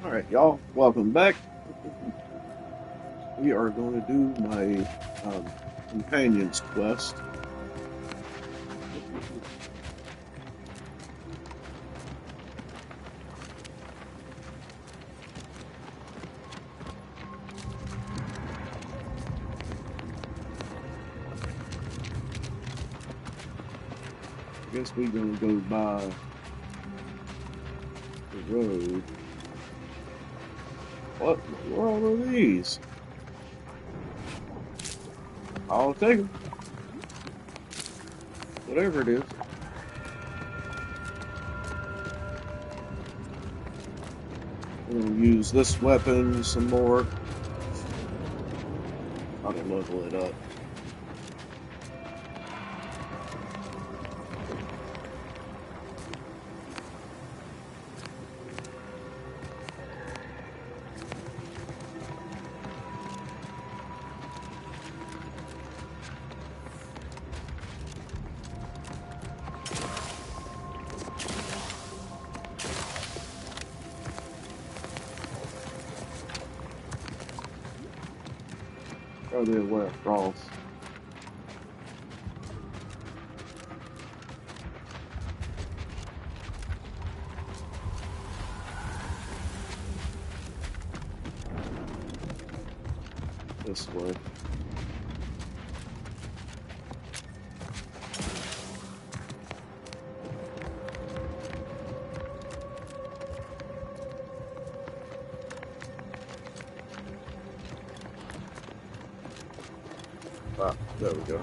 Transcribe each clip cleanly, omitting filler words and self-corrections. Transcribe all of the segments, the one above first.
Alright, y'all, welcome back. We are going to do my companion's quest. I guess we're going to go by the road. What in the world are these? I'll take them. Whatever it is. We're going to use this weapon some more. Try to level it up. Probably aware of Frost. This way. Ah, there we go.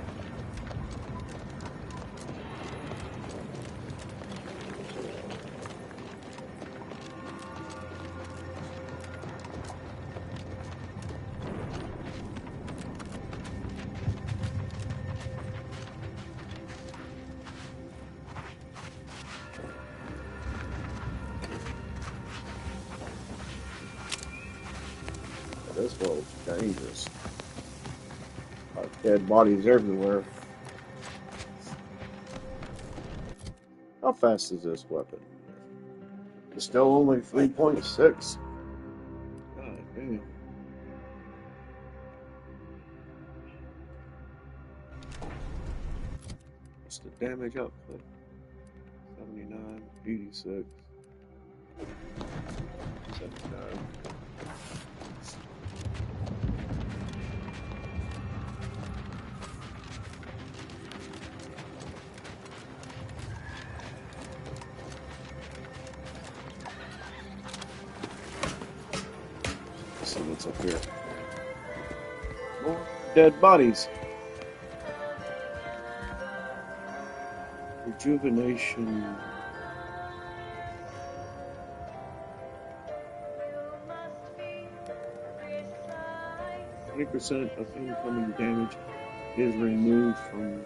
This world's dangerous. Dead bodies everywhere. How fast is this weapon? It's still only 3.6. God damn. What's the damage output? 79, 86, 79. See what's up here. More dead bodies. Rejuvenation. %, of incoming damage is removed from.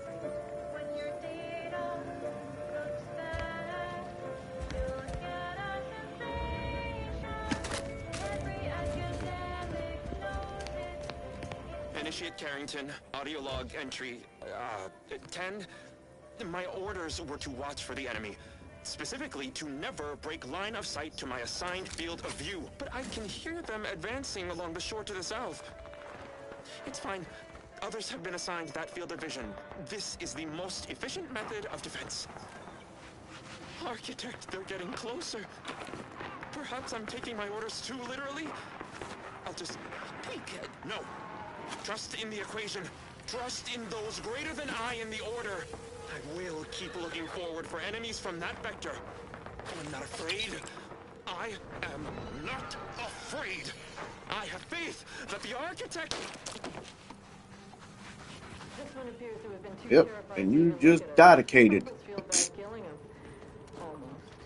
Initiate Carrington, audio log entry 10. My orders were to watch for the enemy. Specifically, to never break line of sight to my assigned field of view. But I can hear them advancing along the shore to the south. It's fine. Others have been assigned that field of vision. This is the most efficient method of defense. Architect, they're getting closer. Perhaps I'm taking my orders too literally. I'll just tweak it. No. Trust in the equation. Trust in those greater than I in the order. I will keep looking forward for enemies from that vector. I'm not afraid. I am not afraid. I have faith that the architect... This one appears to have been too Yep, terrified and to you even just look at us. dedicated. Purpose feels like killing him. Almost.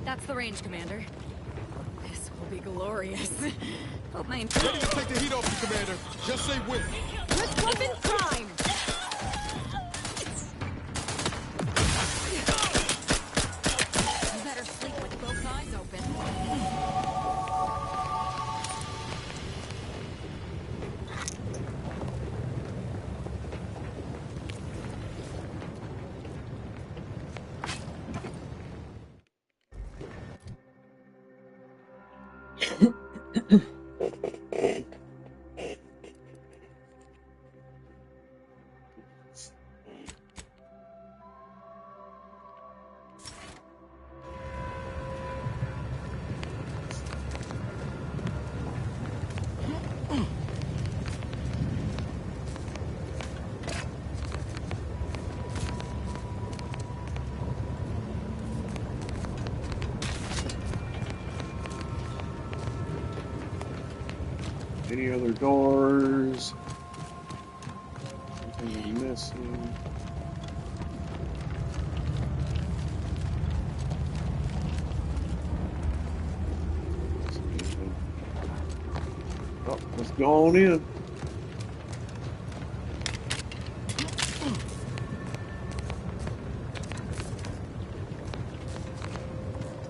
That's the range, Commander. This will be glorious. Hope my Ready to take the heat off you, Commander. Just say when. Let's weapon prime! Any other doors? Anything missing? Oh, let's go on in.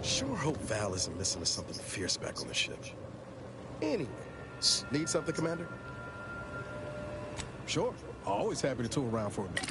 Sure hope Val isn't listening to something fierce back on the ship. Anyway, need something, Commander? Sure. Always happy to tool around for a minute.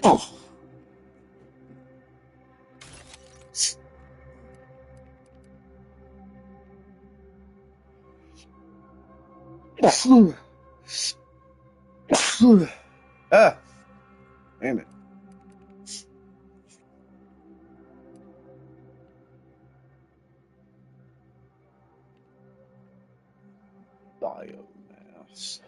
Oh. Ah, damn it. Biomass.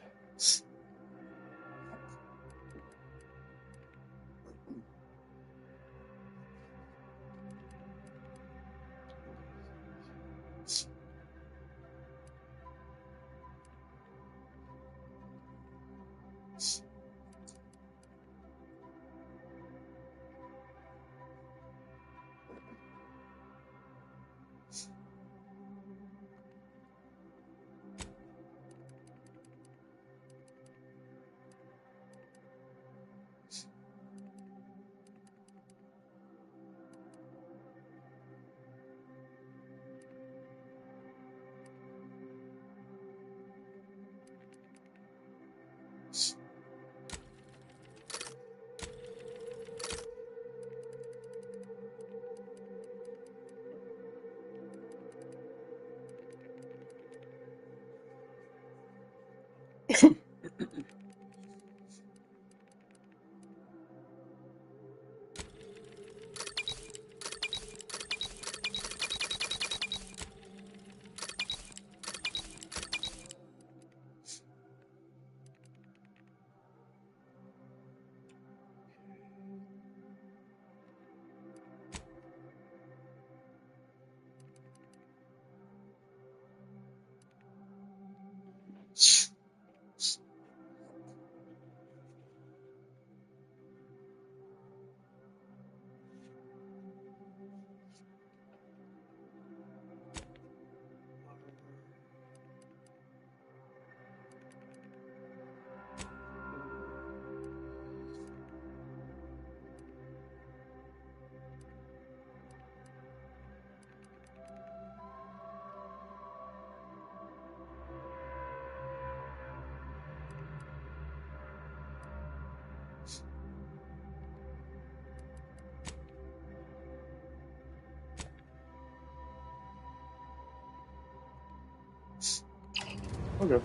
Okay.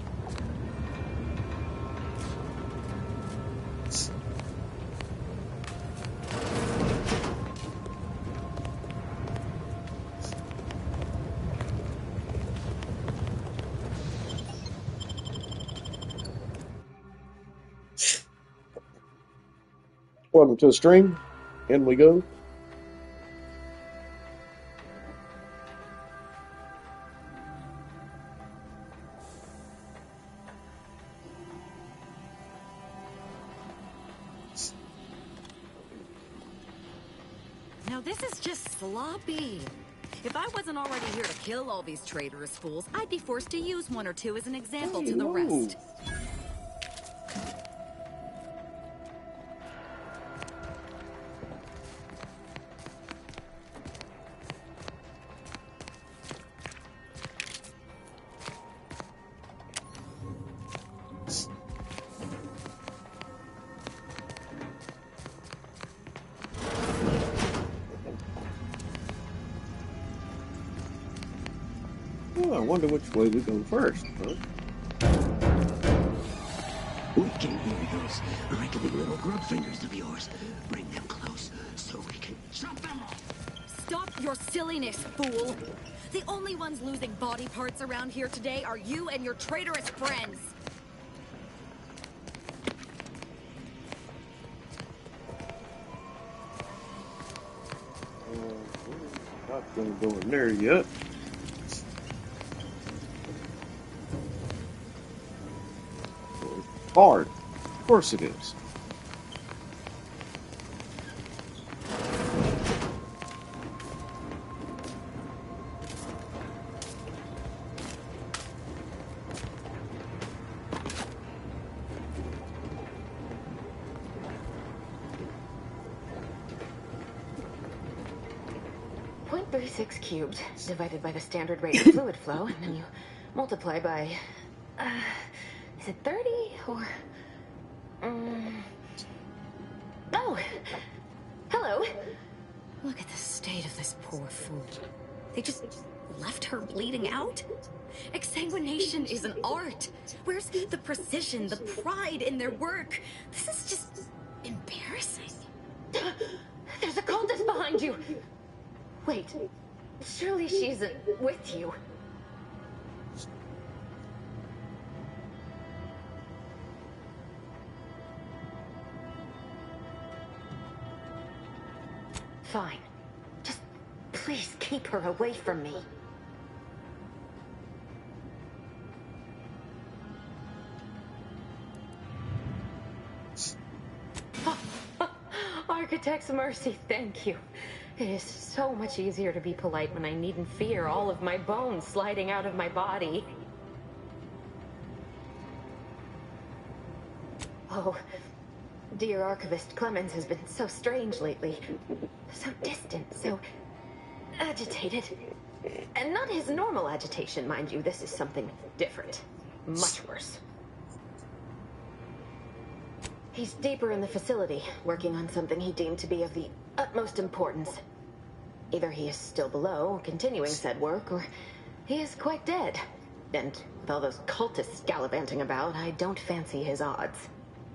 Welcome to the stream. In we go. Now this is just sloppy. If I wasn't already here to kill all these traitorous fools, I'd be forced to use one or two as an example Hey, to the no. rest. Oh, I wonder which way we go first. Huh? We can hear those wriggly little grub fingers of yours. Bring them close so we can chop them off. Stop your silliness, fool! The only ones losing body parts around here today are you and your traitorous friends. Not gonna go in there yet. Hard. Of course it is. .36 cubed divided by the standard rate of fluid flow, and then you multiply by, is it 30 or, oh, hello. Look at the state of this poor fool. They just left her bleeding out? Exsanguination is an art. Where's the precision, the pride in their work? This is just embarrassing. There's a cultist behind you. Wait, surely she isn't with you. Fine. Just please keep her away from me. Architect's mercy, thank you. It is so much easier to be polite when I needn't fear all of my bones sliding out of my body. Oh, dear Archivist Clemens has been so strange lately. So distant, so agitated. And not his normal agitation, mind you. This is something different. Much worse. He's deeper in the facility, working on something he deemed to be of the utmost importance. Either he is still below, continuing said work, or he is quite dead. And with all those cultists gallivanting about, I don't fancy his odds.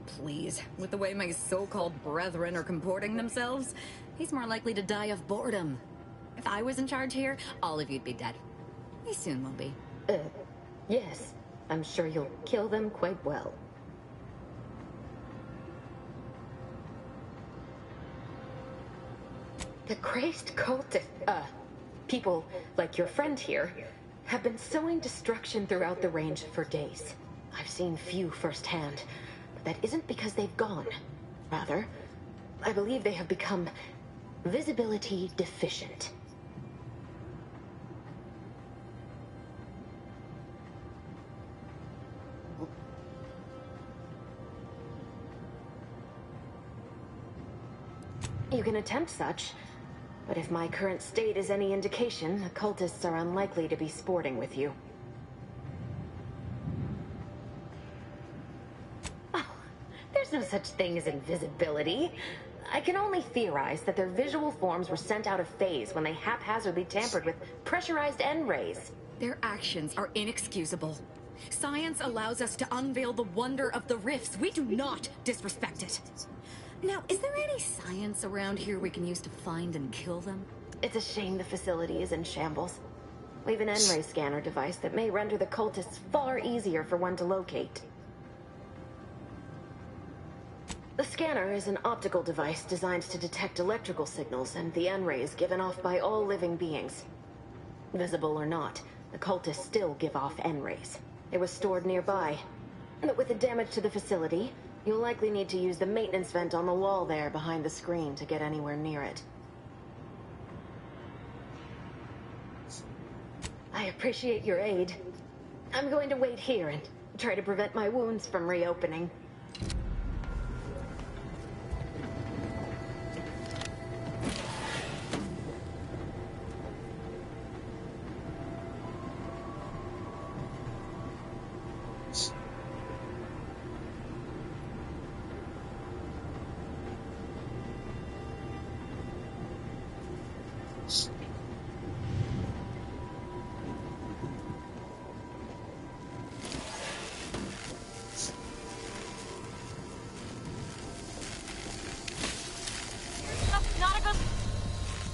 Please, with the way my so-called brethren are comporting themselves, he's more likely to die of boredom. If I was in charge here, all of you'd be dead. He soon will be. Yes. I'm sure you'll kill them quite well. The crazed cultist, people like your friend here, have been sowing destruction throughout the range for days. I've seen few firsthand, but that isn't because they've gone. Rather, I believe they have become visibility deficient. You can attempt such, but if my current state is any indication, the cultists are unlikely to be sporting with you. Oh, there's no such thing as invisibility. I can only theorize that their visual forms were sent out of phase when they haphazardly tampered with pressurized N-rays. Their actions are inexcusable. Science allows us to unveil the wonder of the rifts. We do not disrespect it. Now, is there any science around here we can use to find and kill them? It's a shame the facility is in shambles. We have an N-ray scanner device that may render the cultists far easier for one to locate. The scanner is an optical device designed to detect electrical signals and the N-rays given off by all living beings. Visible or not, the cultists still give off N-rays. It was stored nearby. But with the damage to the facility, you'll likely need to use the maintenance vent on the wall there behind the screen to get anywhere near it. I appreciate your aid. I'm going to wait here and try to prevent my wounds from reopening.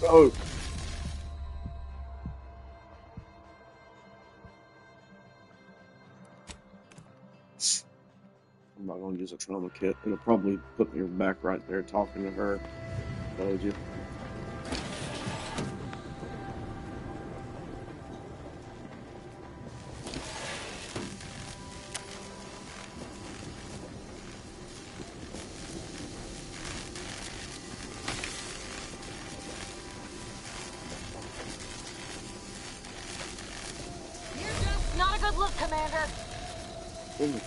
Oh. I'm not going to use a trauma kit. It'll probably put me back right there talking to her. Told you. Not a good look, Commander. Ooh.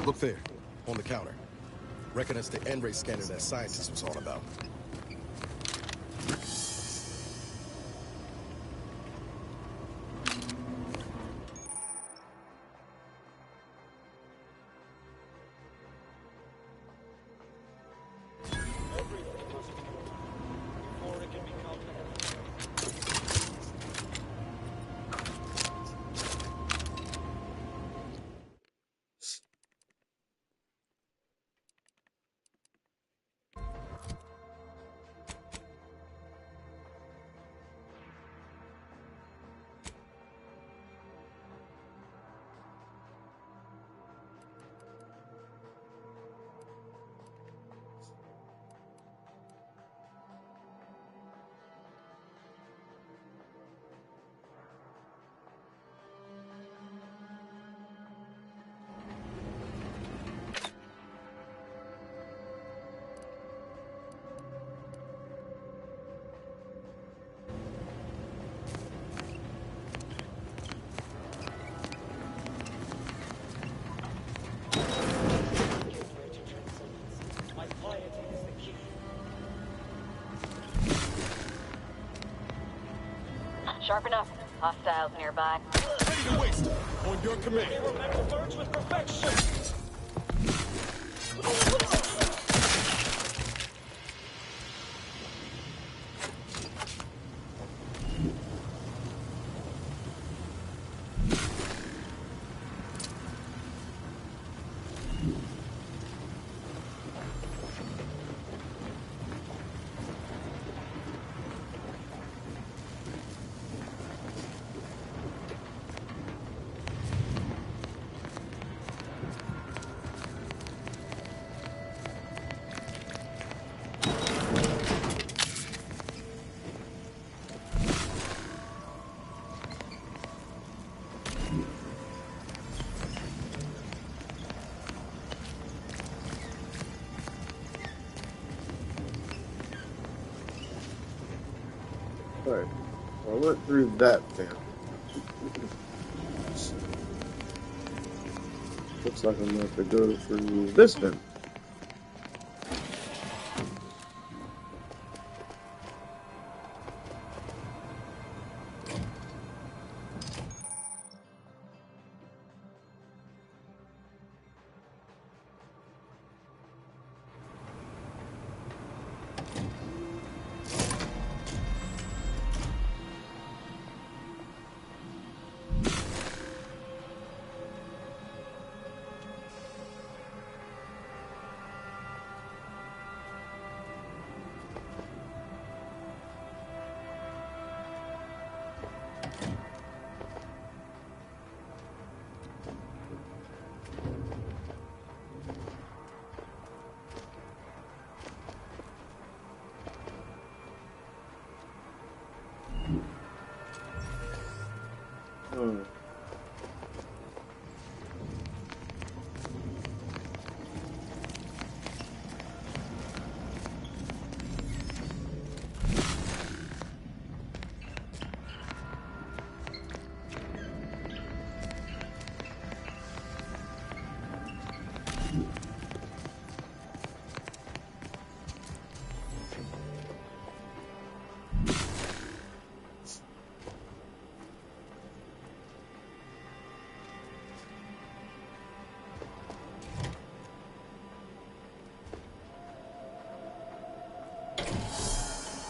Look there, on the counter. Reckon it's the N-ray scanner that scientist was on about. Sharp enough. Hostiles nearby. Ready to waste. On your command. They were meant to merge with perfection. went through that vent. Looks like I'm gonna have to go through this vent.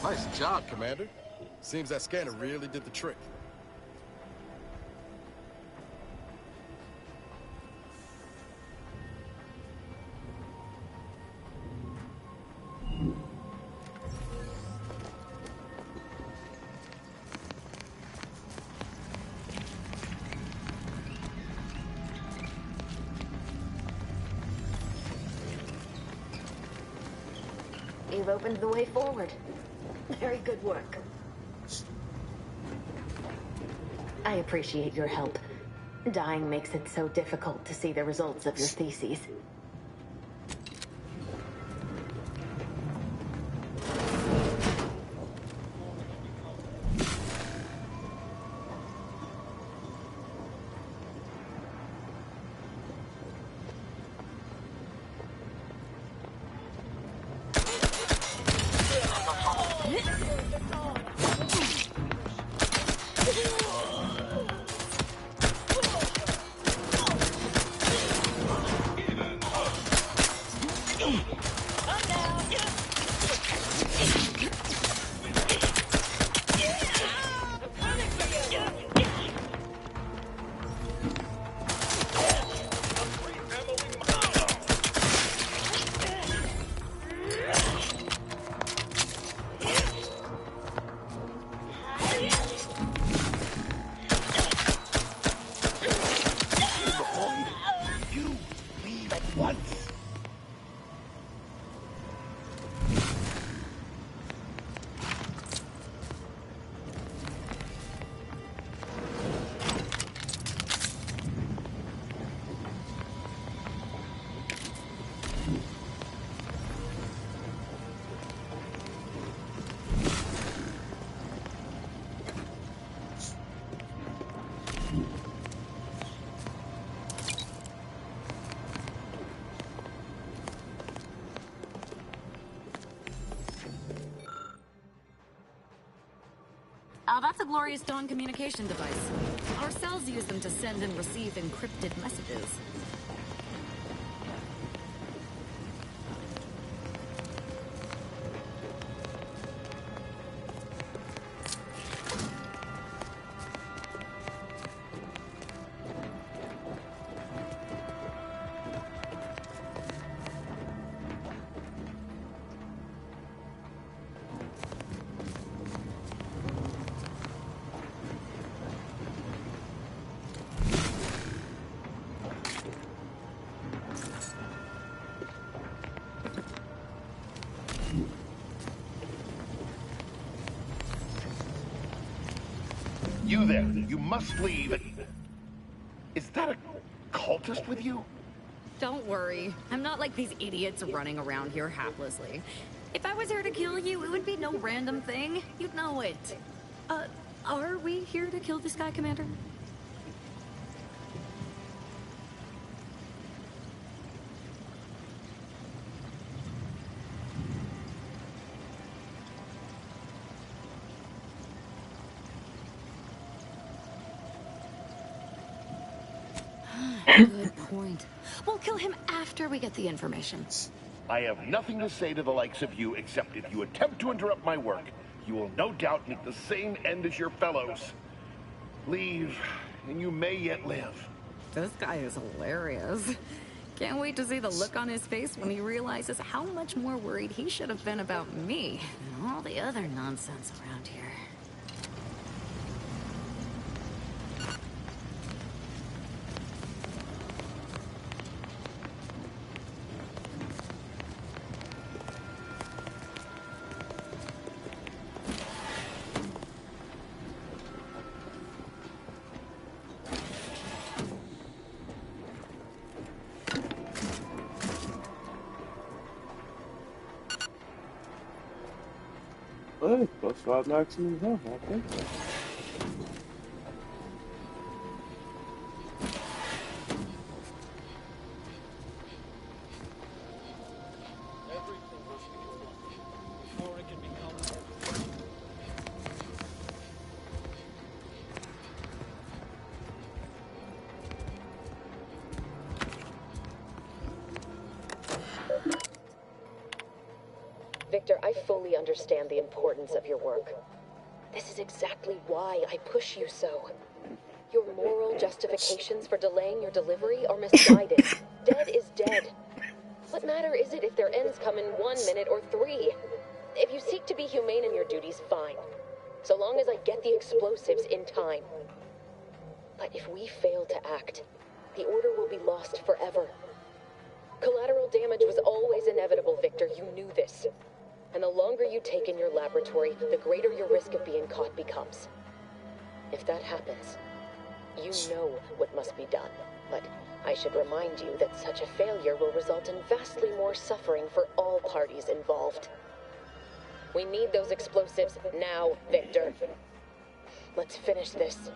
Nice job, Commander. Seems that scanner really did the trick. You've opened the way forward. Very good work. I appreciate your help. Dying makes it so difficult to see the results of your theses. That's a Glorious Dawn communication device. Our cells use them to send and receive encrypted messages. You there, you must leave. Is that a cultist with you? Don't worry. I'm not like these idiots running around here haplessly. If I was here to kill you, it would be no random thing. You'd know it. Are we here to kill this guy, Commander? Good point. We'll kill him after we get the information. I have nothing to say to the likes of you, except if you attempt to interrupt my work, you will no doubt meet the same end as your fellows. Leave, and you may yet live. This guy is hilarious. Can't wait to see the look on his face when he realizes how much more worried he should have been about me and all the other nonsense around here. Hey, plus 5 maximum health, I think. Victor, I fully understand the importance of your work. This is exactly why I push you so. Your moral justifications for delaying your delivery are misguided. Dead is dead. What matter is it if their ends come in 1 minute or 3? If you seek to be humane in your duties, fine. So long as I get the explosives in time. But if we fail to act, the order will be lost forever. Collateral damage was always inevitable, Victor. You knew this. And the longer you take in your laboratory, the greater your risk of being caught becomes. If that happens, you know what must be done. But I should remind you that such a failure will result in vastly more suffering for all parties involved. We need those explosives now, Victor. Let's finish this.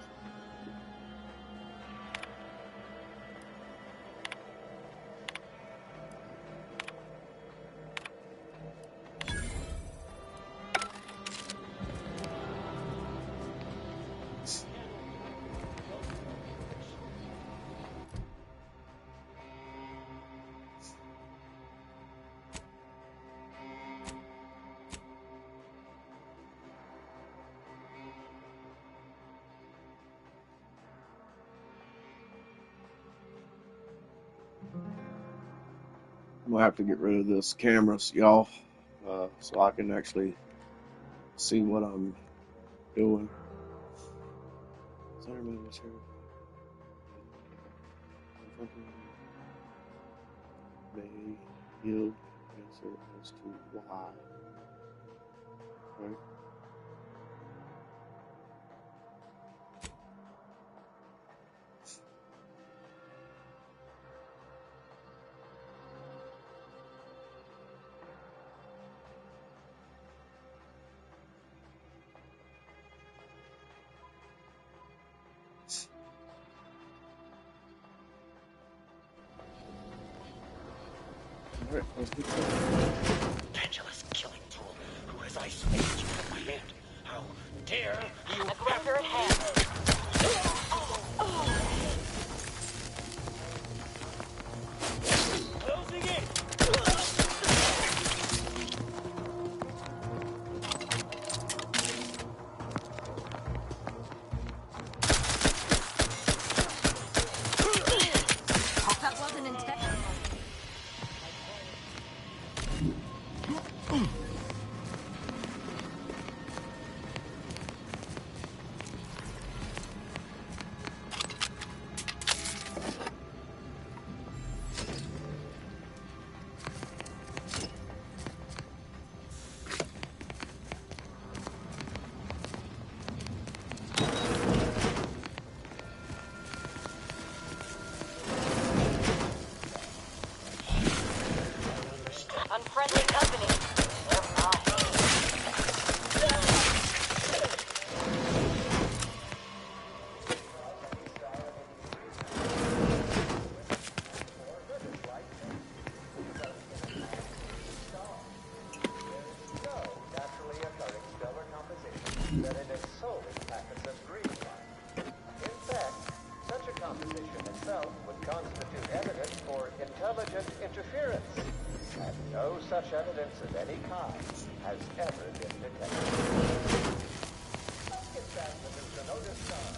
I'm gonna have to get rid of this camera, y'all, so I can actually see what I'm doing. May yield answer as to why. Right? Alright, let's get that. Angela's killing tool, who has isolated you from my hand. How dare you? Aggressor at hand. Closing in. Hope that wasn't intentional. constitute evidence for intelligent interference, and no such evidence of any kind has ever been detected. Get back to the notice sign.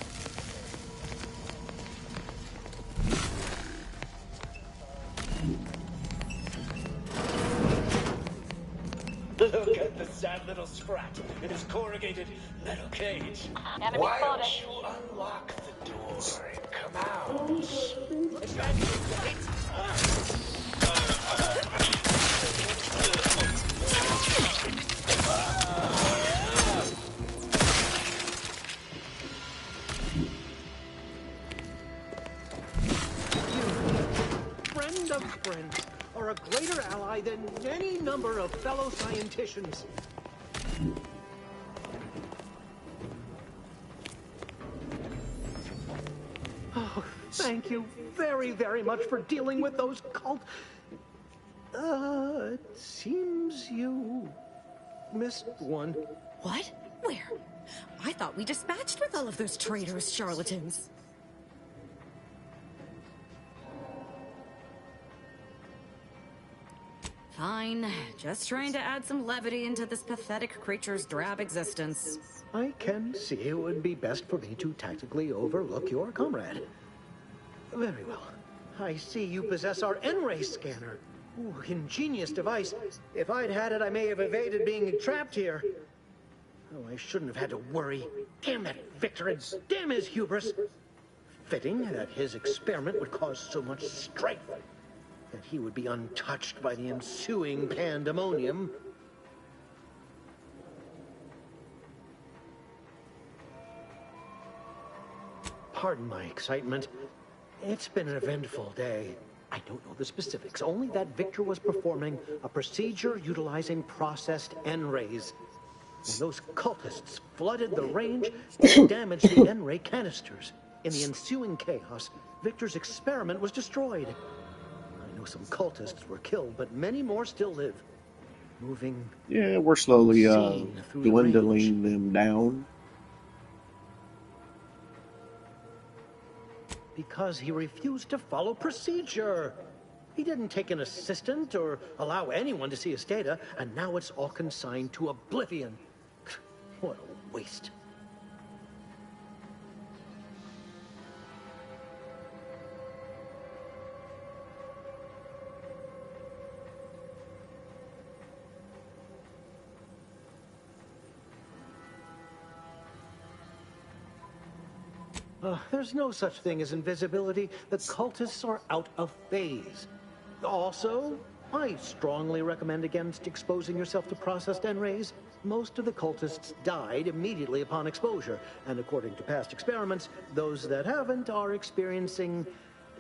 Look at the sad little sprat in his corrugated metal cage. Enemy Why spotted. don't you unlock the door and come out? Friend of friends, are a greater ally than any number of fellow scienticians. Oh, thank you very, very much for dealing with those cult... it seems you missed one. What? Where? I thought we dispatched with all of those traitorous charlatans. Fine. Just trying to add some levity into this pathetic creature's drab existence. I can see it would be best for me to tactically overlook your comrade. Very well. I see you possess our N-ray scanner. Ooh, ingenious device. If I'd had it, I may have evaded being trapped here. Oh, I shouldn't have had to worry. Damn that Victor, and damn his hubris. Fitting that his experiment would cause so much strife, that he would be untouched by the ensuing pandemonium. Pardon my excitement. It's been an eventful day. I don't know the specifics, only that Victor was performing a procedure utilizing processed N-rays. When those cultists flooded the range, they damaged the N-ray canisters. In the ensuing chaos, Victor's experiment was destroyed. I know some cultists were killed, but many more still live. Moving... Yeah, we're slowly dwindling the them down. Because he refused to follow procedure. He didn't take an assistant or allow anyone to see his data, and now it's all consigned to oblivion. What a waste. There's no such thing as invisibility. The cultists are out of phase. Also, I strongly recommend against exposing yourself to processed N-rays. Most of the cultists died immediately upon exposure, and according to past experiments, those that haven't are experiencing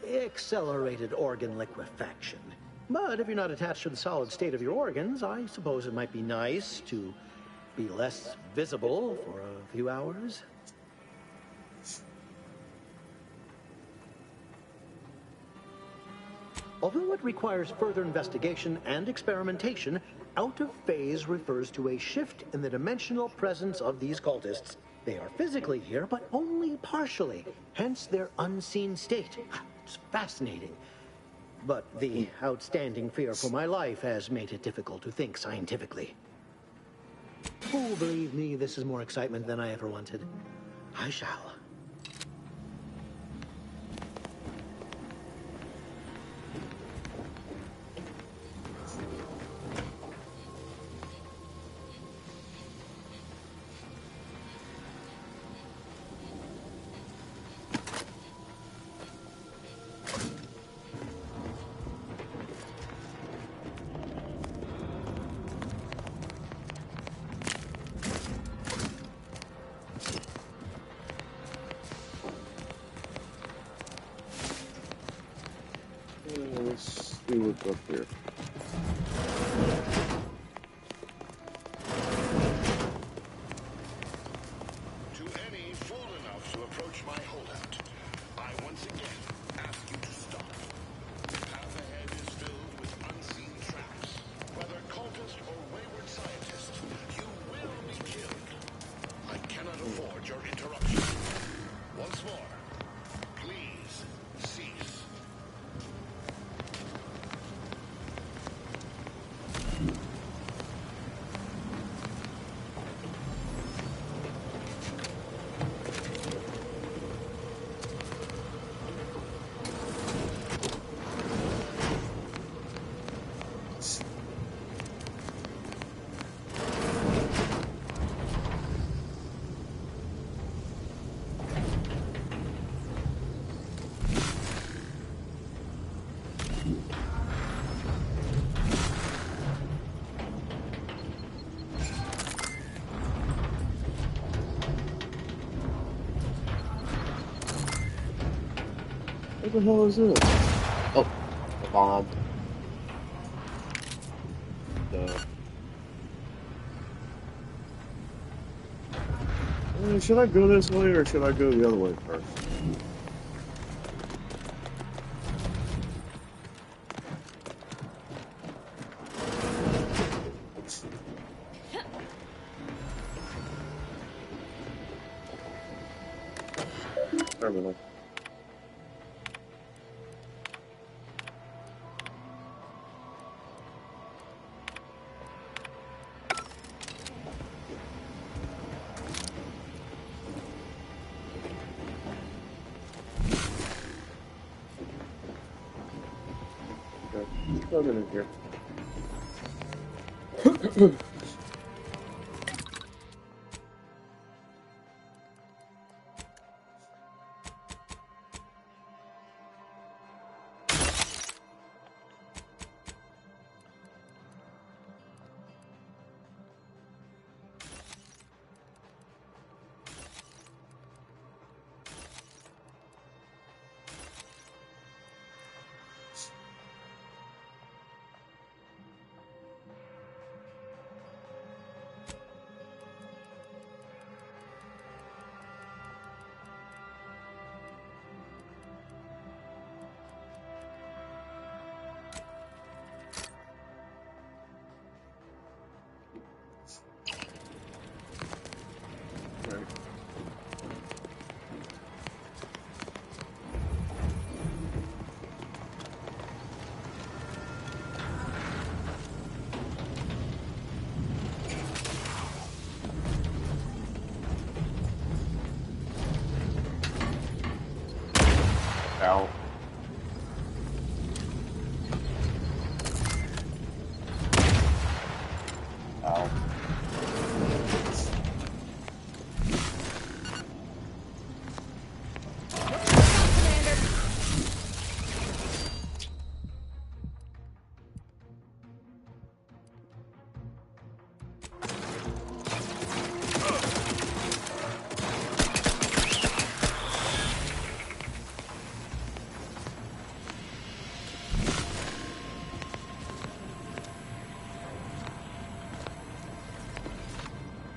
accelerated organ liquefaction. But if you're not attached to the solid state of your organs, I suppose it might be nice to be less visible for a few hours. Although it requires further investigation and experimentation, out of phase refers to a shift in the dimensional presence of these cultists. They are physically here, but only partially, hence their unseen state. It's fascinating. But the outstanding fear for my life has made it difficult to think scientifically. Oh, believe me, this is more excitement than I ever wanted. I shall. Let's see what's up here. To any fool enough to approach my holdout, I once again ask you to stop. The path ahead is filled with unseen traps. Whether cultist or wayward scientist, you will be killed. I cannot afford your interruption. Once more, please cease. What the hell is this? Oh, a bomb. Should I go this way or should I go the other way first? Terminal. Plug it in here. Ow. Ow.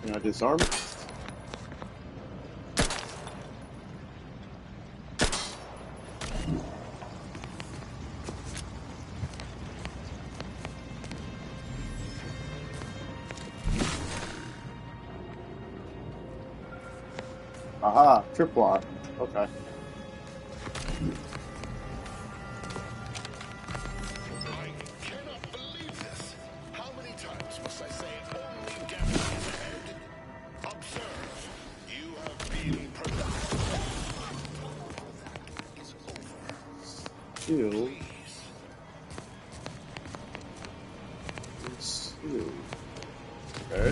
Can I disarm it? Aha, tripwire. Okay. I cannot believe this. How many times must I say only damage ahead? Observe. You have been productive. That is over. Shield. Shield. Okay.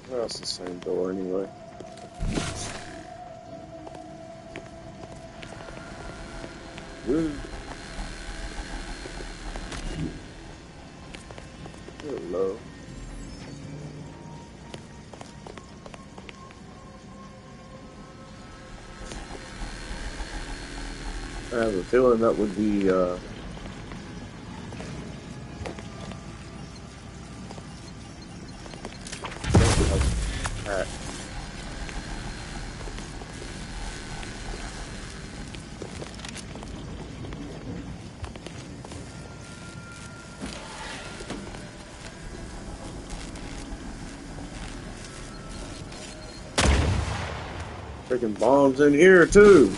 That's the same door anyway. Woo. Hello. I have a feeling that would be freaking bombs in here too.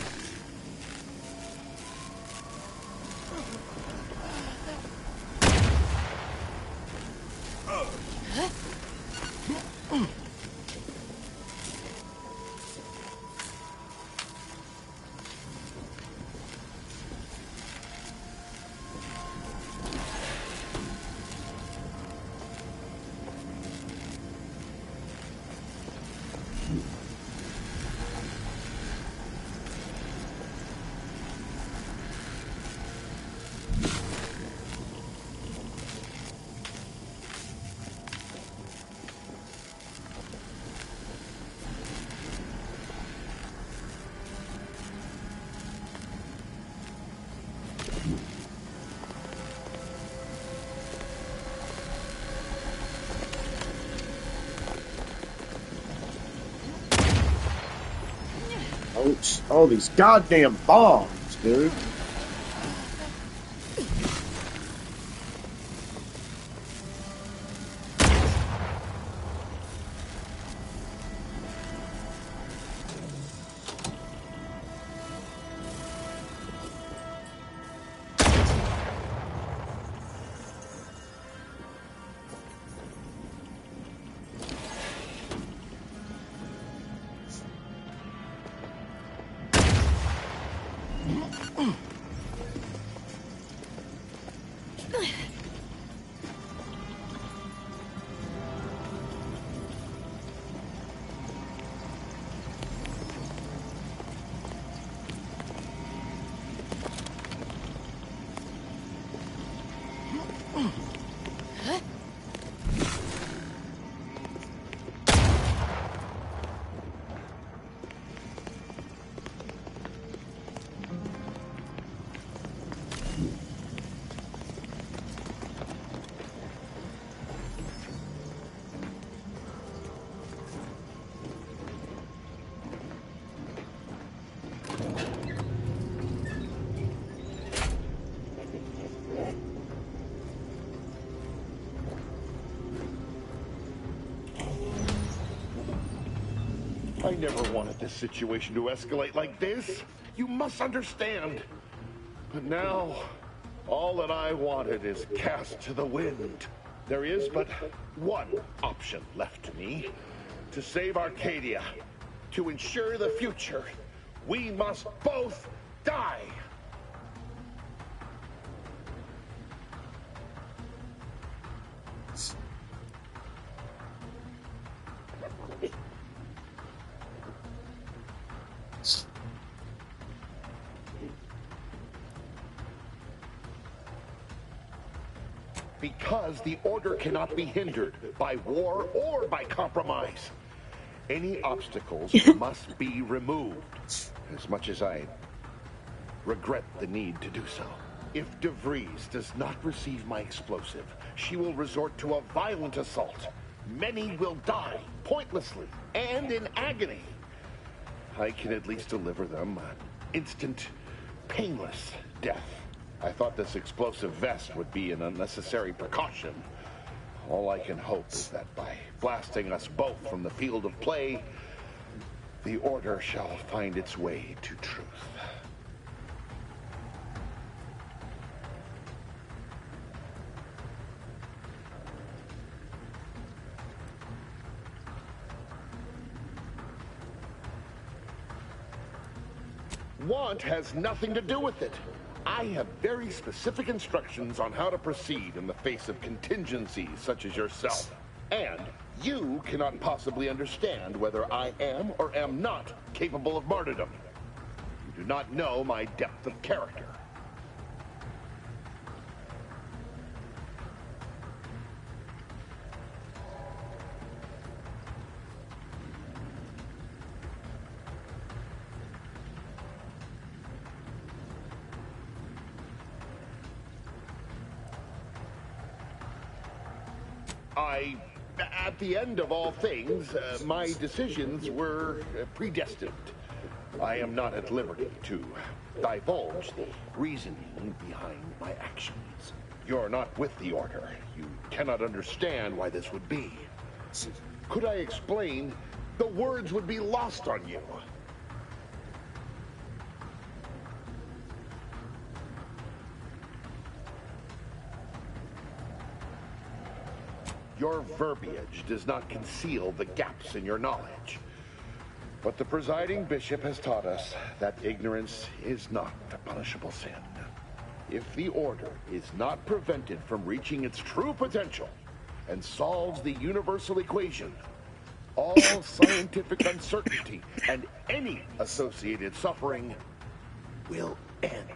all these goddamn bombs, dude. I never wanted this situation to escalate like this. You must understand. But now, all that I wanted is cast to the wind. There is but one option left to me. To save Arcadia. To ensure the future. We must both die. Because the Order cannot be hindered by war or by compromise. Any obstacles must be removed. As much as I regret the need to do so. If DeVries does not receive my explosive, she will resort to a violent assault. Many will die, pointlessly, and in agony. I can at least deliver them an instant, painless death. I thought this explosive vest would be an unnecessary precaution. All I can hope is that by blasting us both from the field of play, the Order shall find its way to truth. Want has nothing to do with it. I have very specific instructions on how to proceed in the face of contingencies such as yourself. And you cannot possibly understand whether I am or am not capable of martyrdom. You do not know my depth of character. At the end of all things, my decisions were predestined. I am not at liberty to divulge the reasoning behind my actions. You're not with the Order. You cannot understand why this would be. Could I explain, the words would be lost on you. Your verbiage does not conceal the gaps in your knowledge. But the presiding bishop has taught us that ignorance is not a punishable sin. If the Order is not prevented from reaching its true potential and solves the universal equation, all scientific uncertainty and any associated suffering will end.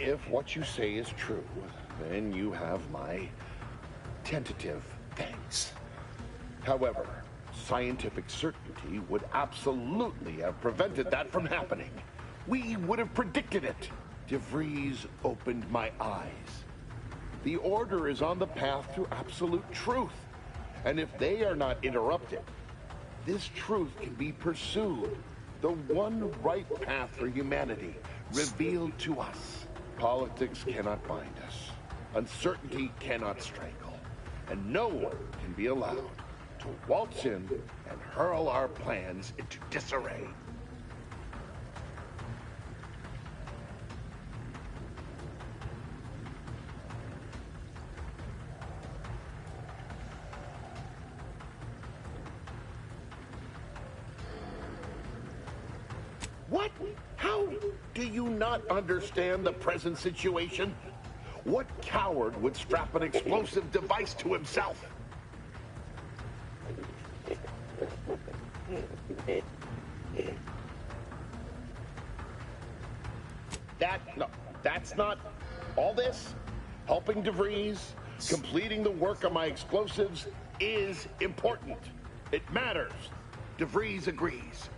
If what you say is true, then you have my tentative thanks. However, scientific certainty would absolutely have prevented that from happening. We would have predicted it. DeVries opened my eyes. The Order is on the path to absolute truth. And if they are not interrupted, this truth can be pursued. The one right path for humanity, revealed to us. Politics cannot bind us. Uncertainty cannot strangle. And no one can be allowed to waltz in and hurl our plans into disarray. What? How do you not understand the present situation? What coward would strap an explosive device to himself? No, that's not all this. Helping DeVries, completing the work on my explosives is important. It matters. DeVries agrees.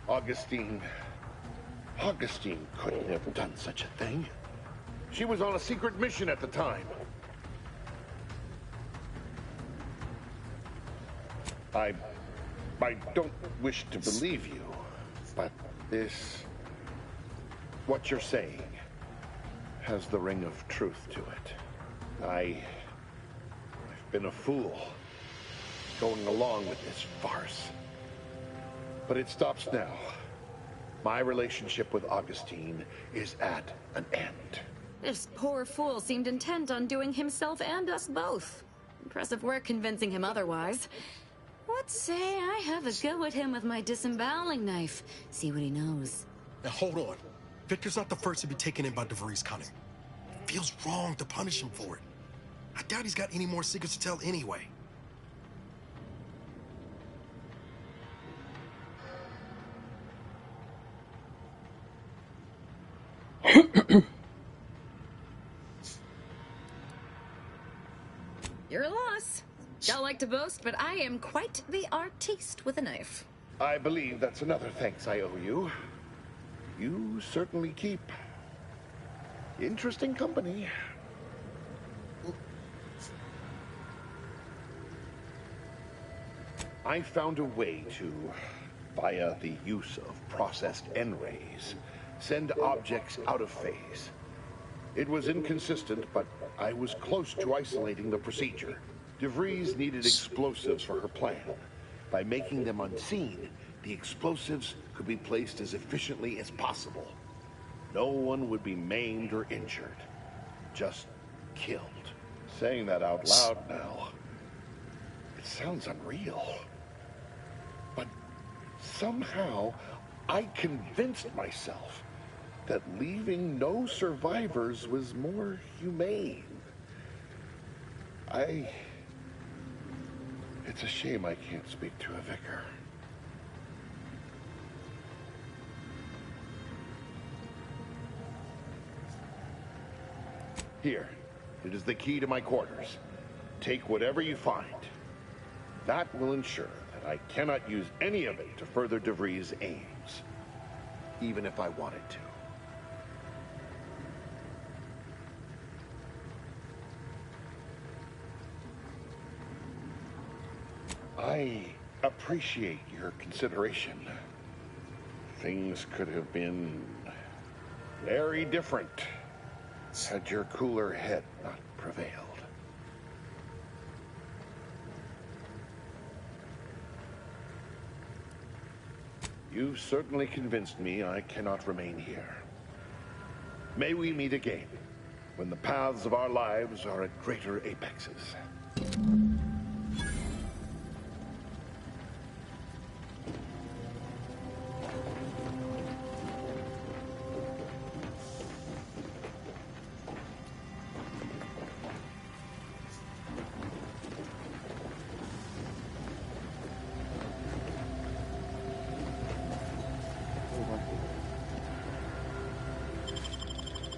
Augustine couldn't have done such a thing. She was on a secret mission at the time. I don't wish to believe you, but what you're saying, has the ring of truth to it. I've been a fool, going along with this farce. But it stops now. My relationship with Augustine is at an end. This poor fool seemed intent on doing himself and us both. Impressive work convincing him otherwise. Let's say I have a go at him with my disemboweling knife. See what he knows. Now hold on. Victor's not the first to be taken in by DeVries' cunning. It feels wrong to punish him for it. I doubt he's got any more secrets to tell anyway. You're a loss. Don't like to boast, but I am quite the artiste with a knife. I believe that's another thanks I owe you. You certainly keep interesting company. I found a way to, via the use of processed N-rays, send objects out of phase. It was inconsistent, but I was close to isolating the procedure. DeVries needed explosives for her plan. By making them unseen, the explosives could be placed as efficiently as possible. No one would be maimed or injured, just killed. Saying that out loud now, it sounds unreal. But somehow, I convinced myself that leaving no survivors was more humane. It's a shame I can't speak to a vicar. Here, it is the key to my quarters. Take whatever you find. That will ensure that I cannot use any of it to further DeVries' aims, even if I wanted to. I appreciate your consideration. Things could have been very different had your cooler head not prevailed. You've certainly convinced me I cannot remain here. May we meet again, when the paths of our lives are at greater apexes.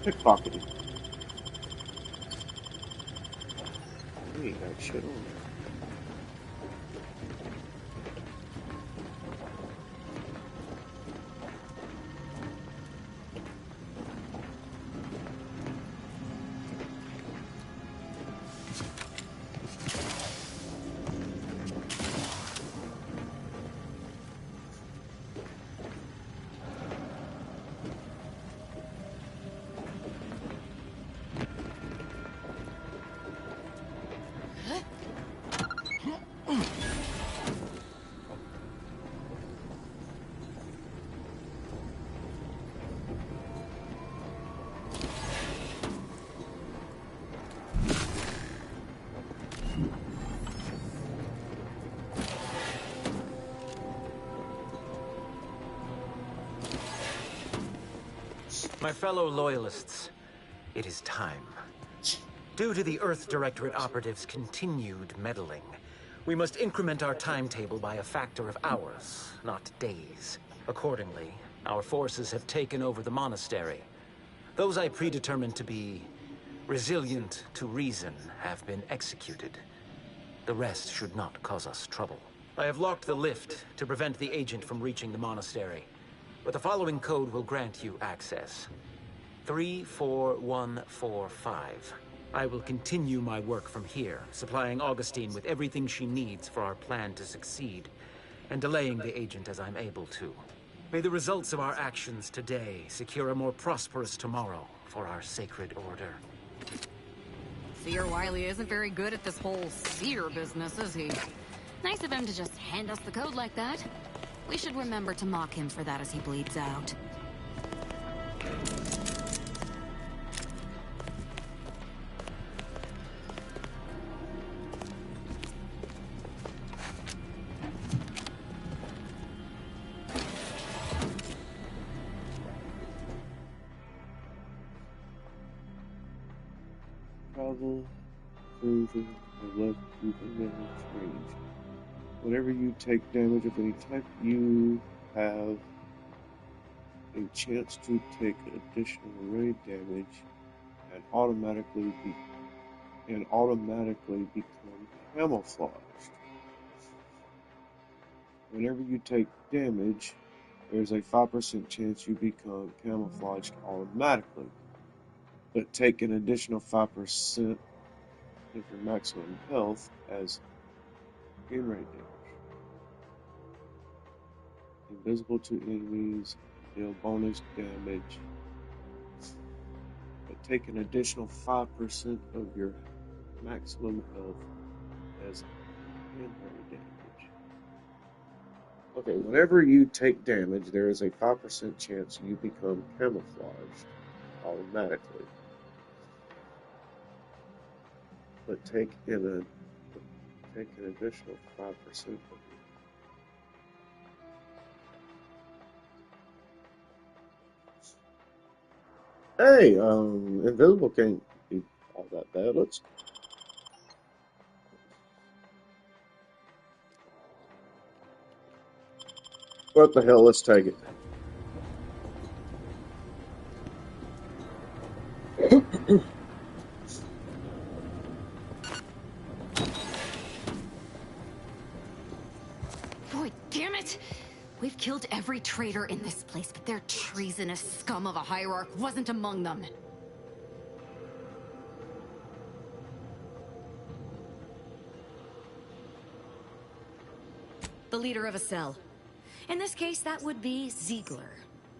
Pickpocketing. We ain't got shit on. My fellow Loyalists, it is time. Due to the Earth Directorate operatives' continued meddling, we must increment our timetable by a factor of hours, not days. Accordingly, our forces have taken over the monastery. Those I predetermined to be resilient to reason have been executed. The rest should not cause us trouble. I have locked the lift to prevent the agent from reaching the monastery, but the following code will grant you access. 34145. I will continue my work from here, supplying Augustine with everything she needs for our plan to succeed, and delaying the agent as I'm able to. May the results of our actions today secure a more prosperous tomorrow for our sacred order. Seer Wiley isn't very good at this whole seer business, is he? Nice of him to just hand us the code like that. We should remember to mock him for that as he bleeds out. Travel, cruising, or left within damage range. Whenever you take damage of any type, you have a chance to take additional raid damage and automatically become camouflaged. Whenever you take damage, there's a 5% chance you become camouflaged automatically, but take an additional 5% of your maximum health as in-raid damage. Invisible to enemies, deal bonus damage, but take an additional 5% of your maximum health as in-raid damage. Okay, whenever you take damage, there is a 5% chance you become camouflaged automatically. But take an additional 5% of it. Hey, invisible can't be all that bad. Let's. What the hell? Let's take it. Boy, damn it! We've killed every traitor in this place, but their treasonous scum of a hierarch wasn't among them. The leader of a cell. In this case, that would be Ziegler.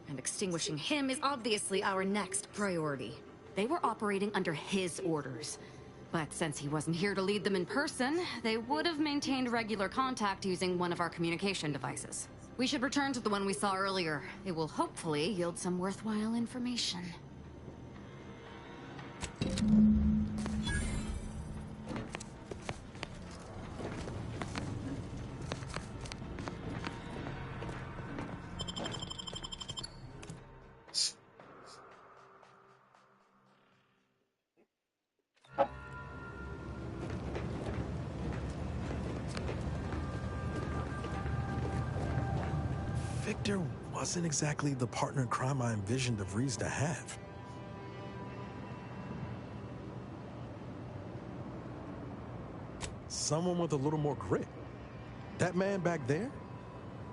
And extinguishing him is obviously our next priority. They were operating under his orders. But since he wasn't here to lead them in person, they would have maintained regular contact using one of our communication devices. We should return to the one we saw earlier. It will hopefully yield some worthwhile information. Victor wasn't exactly the partner in crime I envisioned DeVries to have. Someone with a little more grit. That man back there?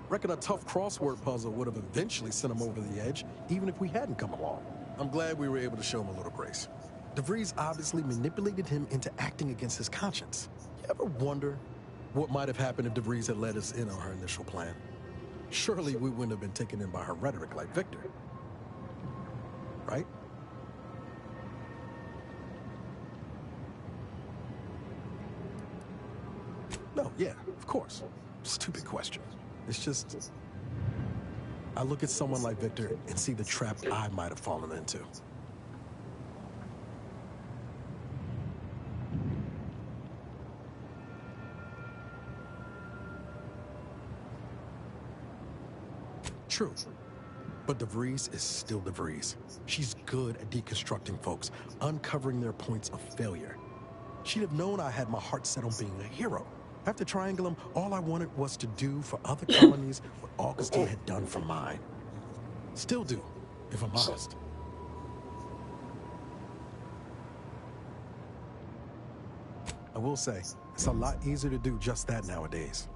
Reckon a tough crossword puzzle would have eventually sent him over the edge, even if we hadn't come along. I'm glad we were able to show him a little grace. DeVries obviously manipulated him into acting against his conscience. You ever wonder what might have happened if DeVries had let us in on her initial plan? Surely we wouldn't have been taken in by her rhetoric like Victor. Right? No, yeah, of course. Stupid question. It's just, I look at someone like Victor and see the trap I might have fallen into. True. But DeVries is still DeVries. She's good at deconstructing folks, uncovering their points of failure. She'd have known I had my heart set on being a hero. After Triangulum, all I wanted was to do for other colonies what Augustine had done for mine. Still do, if I'm honest. I will say, it's a lot easier to do just that nowadays.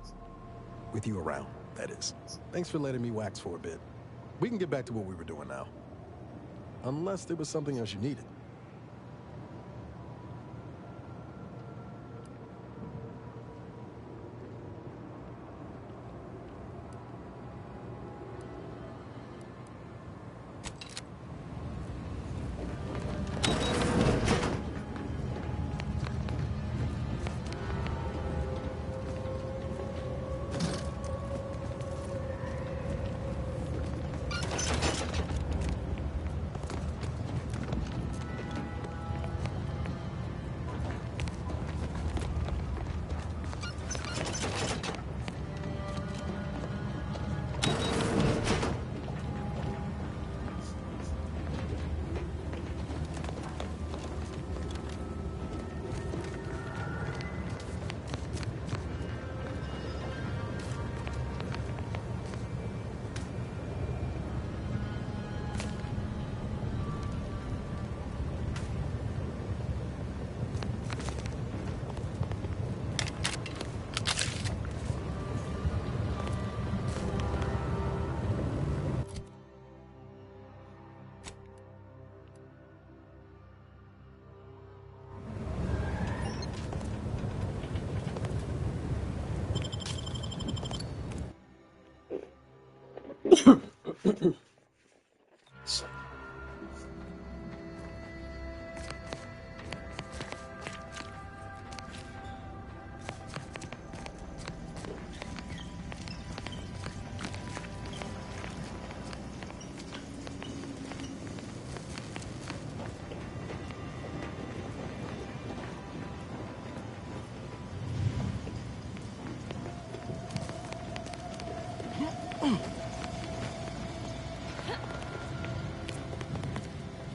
With you around, that is. Thanks for letting me wax for a bit. We can get back to what we were doing now. Unless there was something else you needed.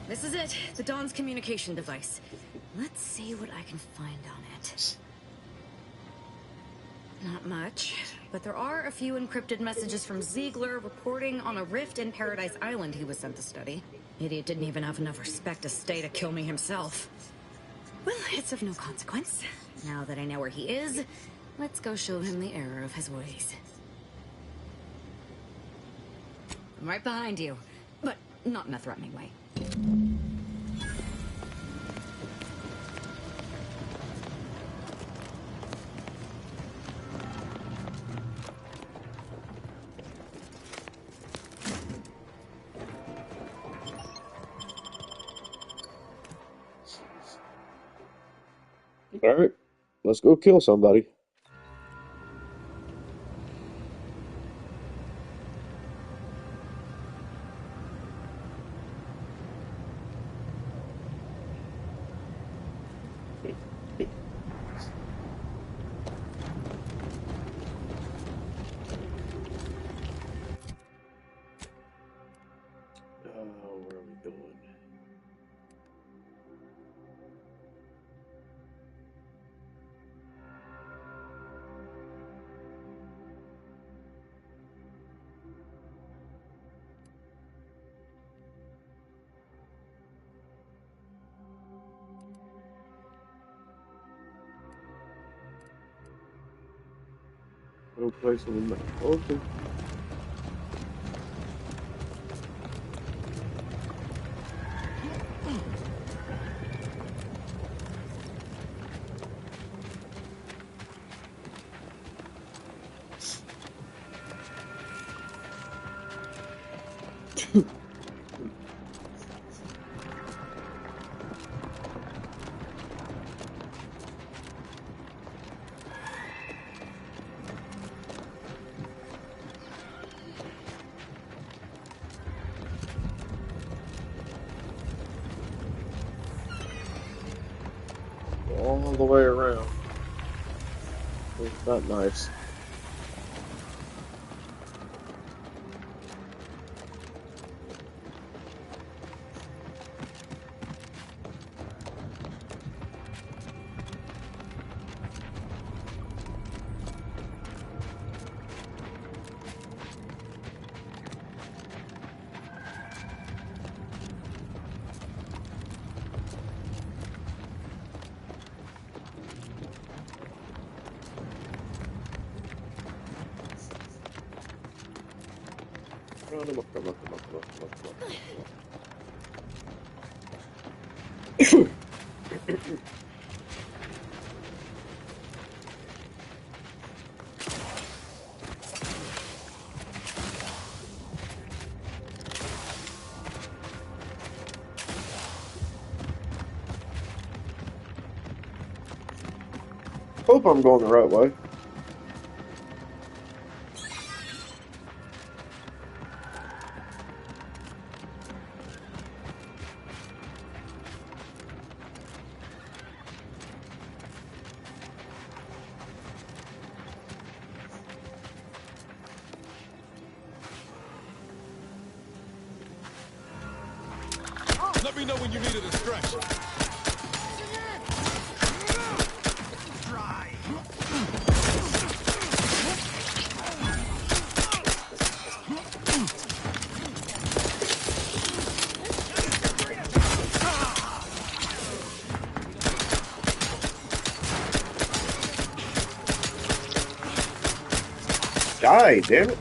This is it, the Dawn's communication device. Let's see what I can find on it. Not much, but there are a few encrypted messages from Ziegler reporting on a rift in Paradise Island he was sent to study. Idiot didn't even have enough respect to stay to kill me himself. Well, it's of no consequence. Now that I know where he is, let's go show him the error of his ways. I'm right behind you, but not in a threatening way. All right, let's go kill somebody. Where are we going? No place on the map. Okay. All the way around. It's not nice. Come on, come on, come on, come on, come on, come on. Hope I'm going the right way. Let me know when you need a distraction. Die, damn it.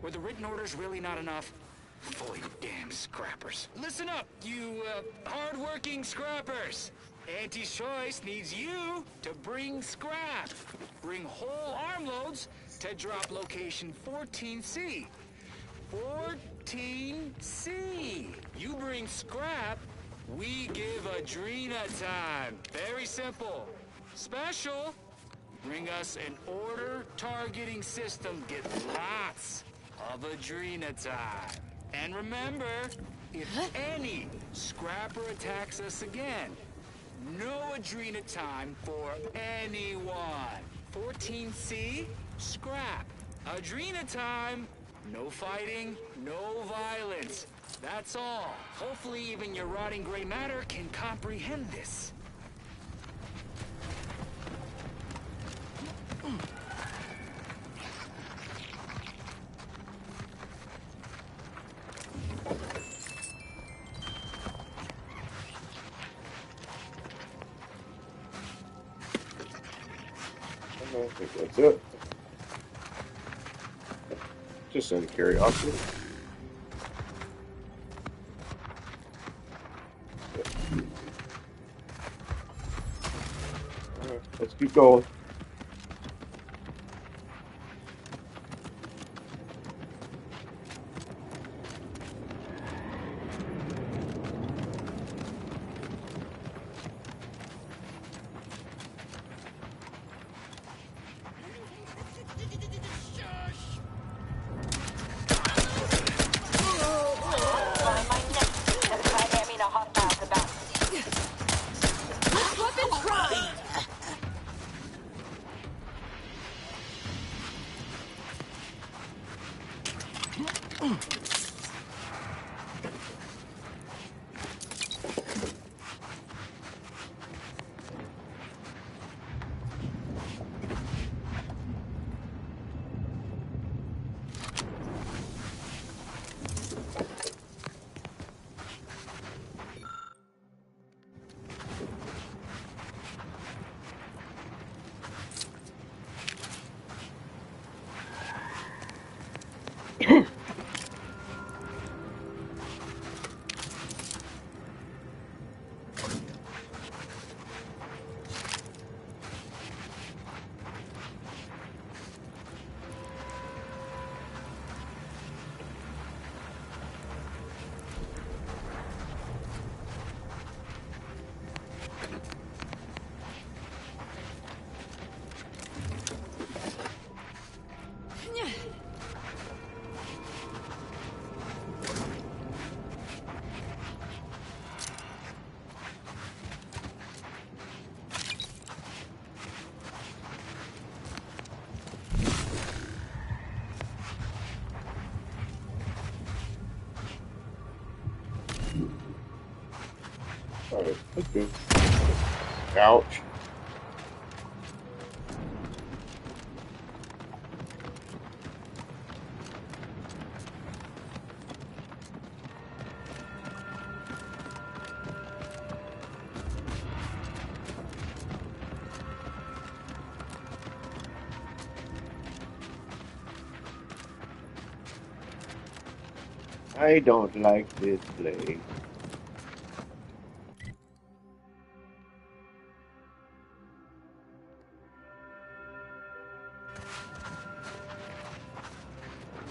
Were the written orders really not enough? Full you damn scrappers. Listen up, you, hard-working scrappers. Anti-Choice needs you to bring scrap. Bring whole armloads to drop location 14C. 14C. You bring scrap, we give Adrena time. Very simple. Special. Bring us an order targeting system. Get lots of Adrena time. And remember, if any scrapper attacks us again, no Adrena time for anyone. 14C, scrap. Adrena time, no fighting, no violence. That's all. Hopefully even your rotting gray matter can comprehend this. I think that's it. Just out of curiosity. Alright, let's keep going. Okay. Ouch. I don't like this place.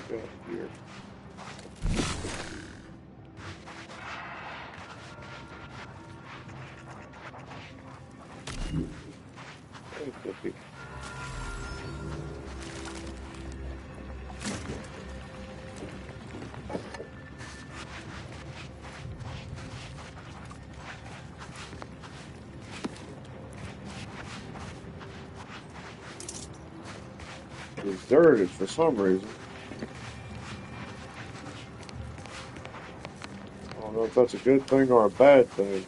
Go here. Hey, Flippy. Deserted for some reason. I don't know if that's a good thing or a bad thing.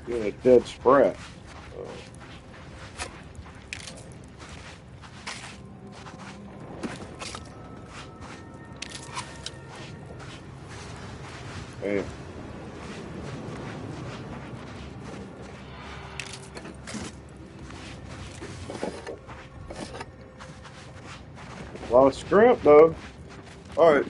Get a dead sprat. Damn. A lot of scrap though. Alright.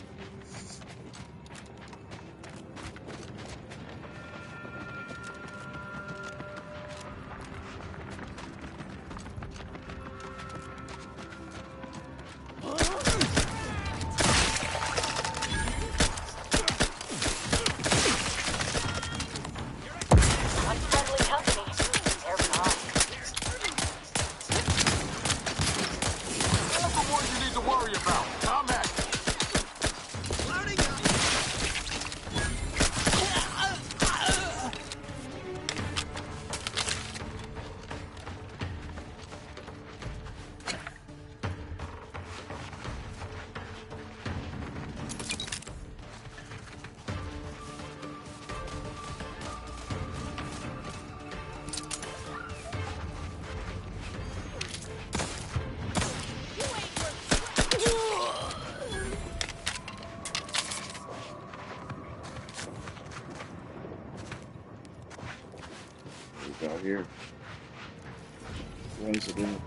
Unfriendly company. They're fine. That's the one you need to worry about. I'm at We got here. Resident.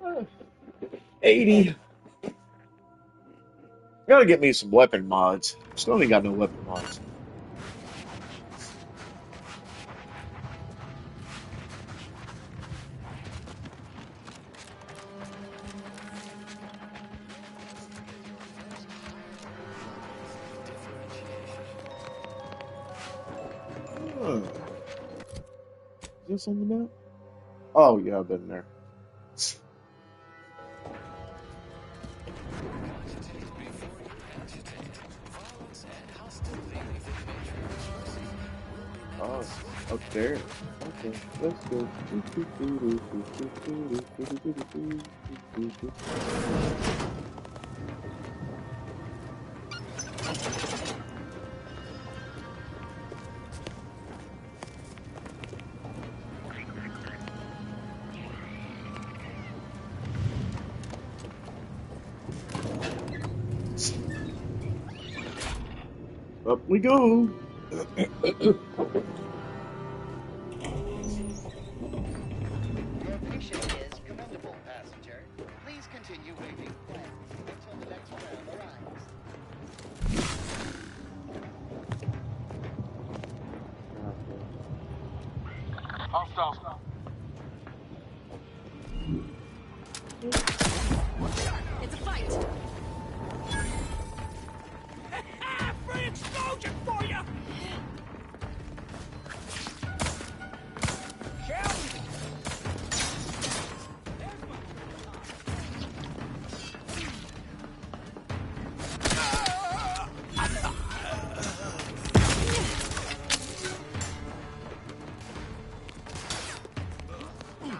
Oh, 80. Gotta get me some weapon mods. Still ain't got no weapon mods. Huh. Is this on the map? Oh yeah, I've been there. Oh, up there. Okay, let's go. Up we go. Your patience is commendable, passenger. Please continue waiting quietly until the next tram arrives. hostiles. It's a fight. Free explosion for you!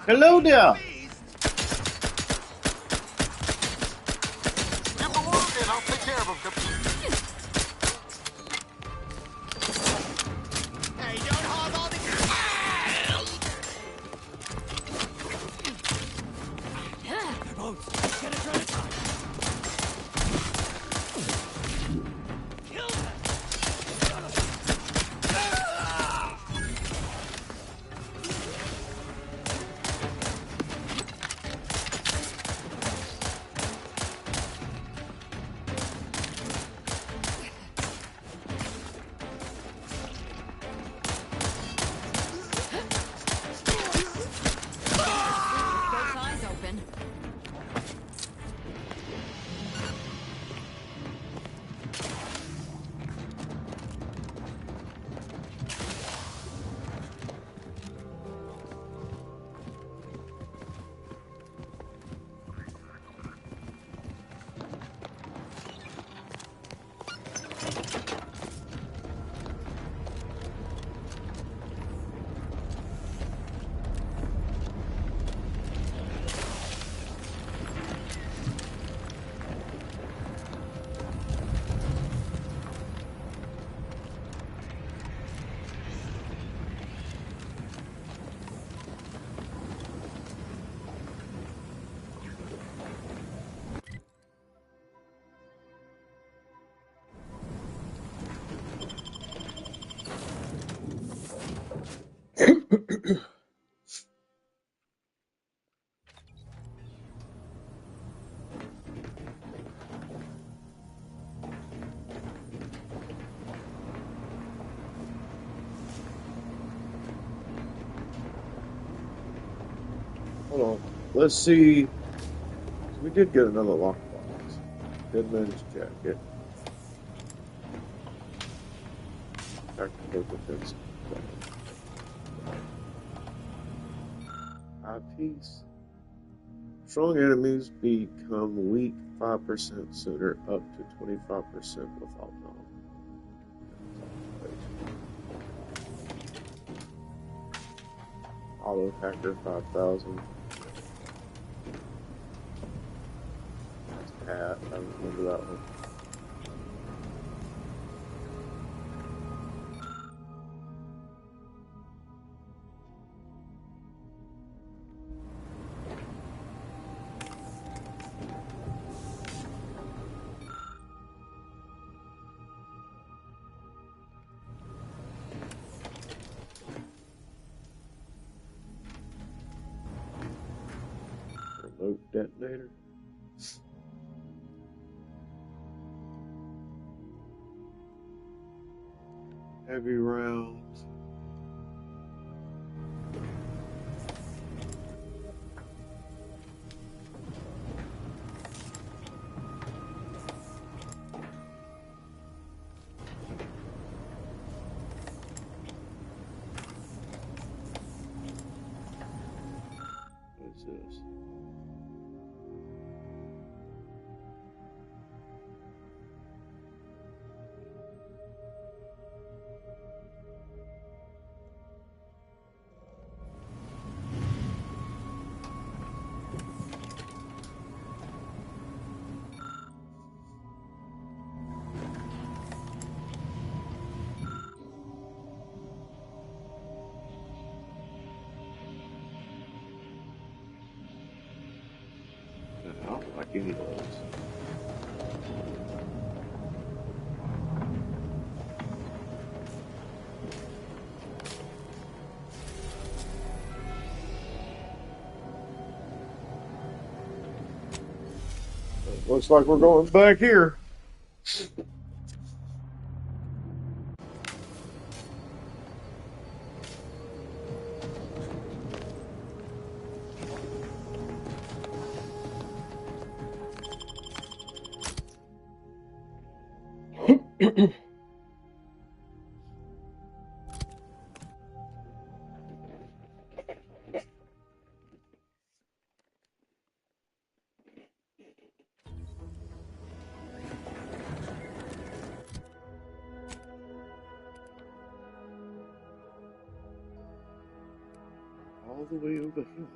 Hello there. Give the word and I'll take care of him, Captain. Hey, don't hog all the... Boats, get a drone. Kill them. Both eyes open. Hold on. Let's see. We did get another lockbox. Deadman's jacket. Tactical defense. Eye-piece. Strong enemies become weak 5% sooner, up to 25% without knowledge. Auto hacker 5,000. That's Pat. I remember that one. Remote detonator. Heavy rounds. What's this? I don't like any of those. Looks like we're going back here. All the way over here.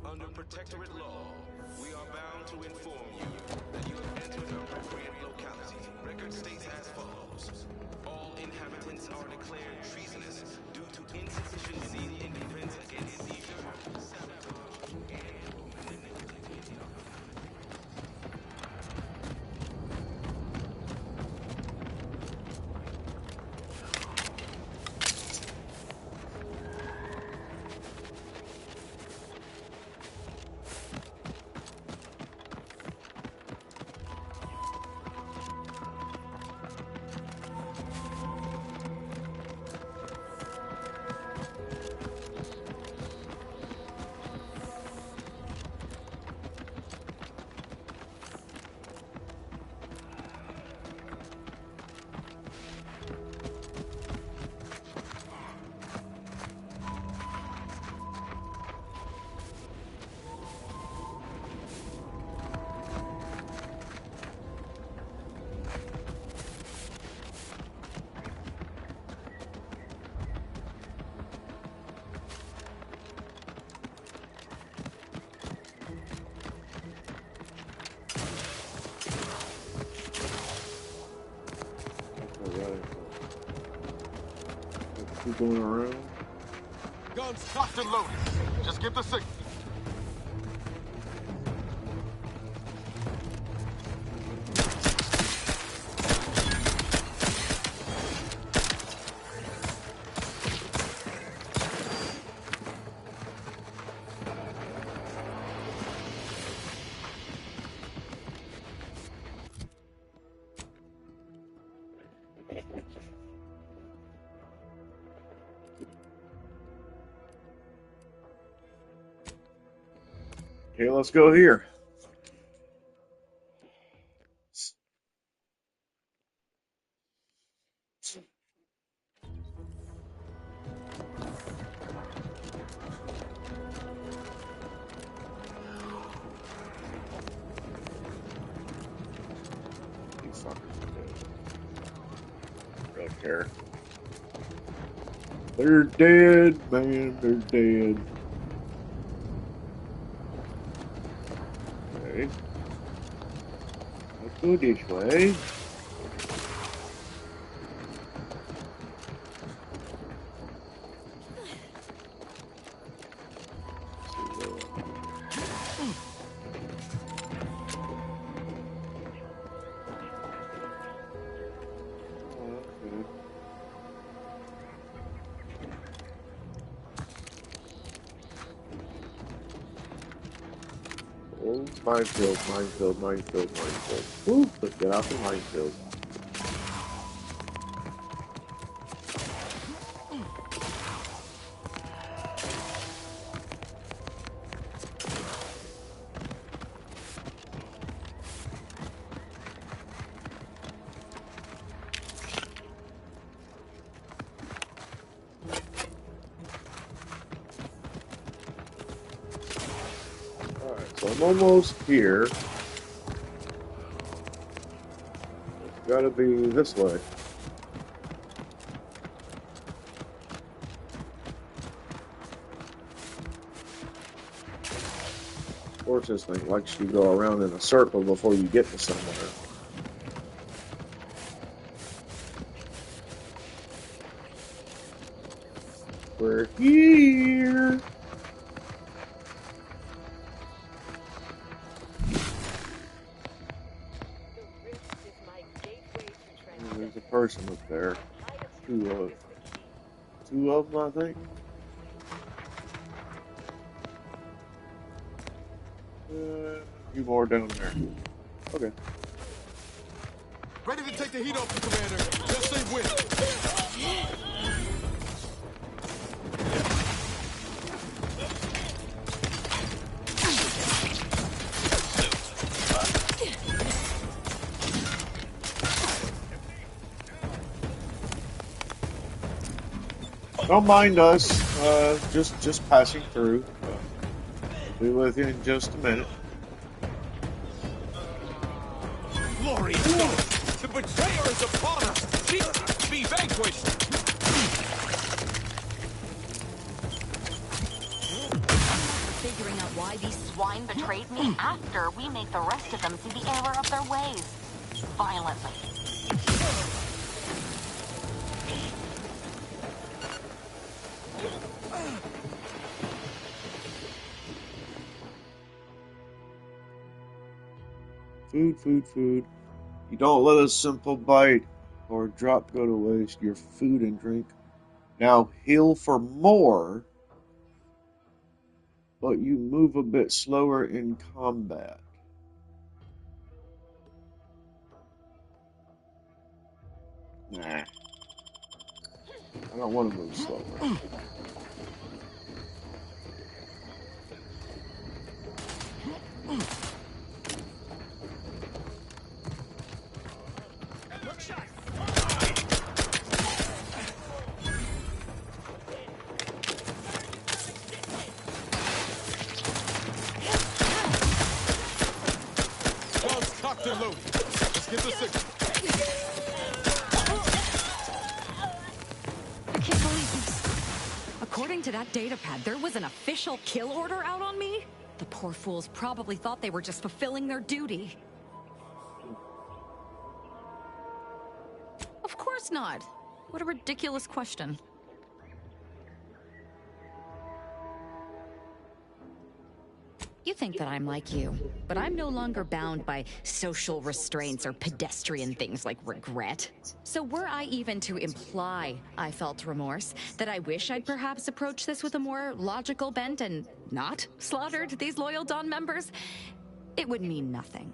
Under protectorate law, we are bound to inform you that you have entered appropriate locality. Record states as follows. All inhabitants are declared treasonous due to insufficiency in defense against seizure, sabotage, and manipulating. Keep going around. Guns cocked and loaded. Just give the signal. Okay, let's go here. These fuckers are dead. Don't really care. They're dead, man. They're dead. Okay. Let's go this way. Oh, minefield, minefield, minefield, minefield. Ooh, let's get out the minefield. So I'm almost here. It's gotta be this way. Of course, this thing likes you go around in a circle before you get to somewhere. We're here. There's a person up there. Two of them, I think. A few more down there. Okay. Ready to take the heat off the commander. Just say when. Don't mind us. Just passing through. Be with you in just a minute. Glory is gone. The betrayer is upon us. She be vanquished. Figuring out why these swine betrayed me after we make the rest of them see the error of their ways. Violently. Food, food, food. You don't let a simple bite or drop go to waste. Your food and drink. Now heal for more, but you move a bit slower in combat. Nah. I don't want to move slower. Cocked and loaded. Let's get the signal. I can't believe this. According to that data pad, there was an official kill order out on me? The poor fools probably thought they were just fulfilling their duty. Of course not. What a ridiculous question. You think that I'm like you, but I'm no longer bound by social restraints or pedestrian things like regret. So were I even to imply I felt remorse, that I wish I'd perhaps approached this with a more logical bent and not slaughtered these loyal Dawn members, it would mean nothing.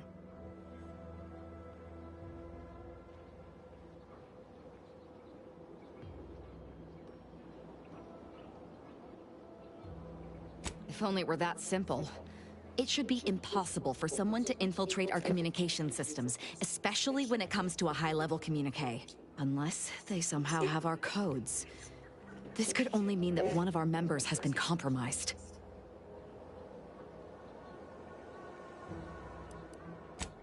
If only it were that simple. It should be impossible for someone to infiltrate our communication systems, especially when it comes to a high-level communique. Unless they somehow have our codes. This could only mean that one of our members has been compromised.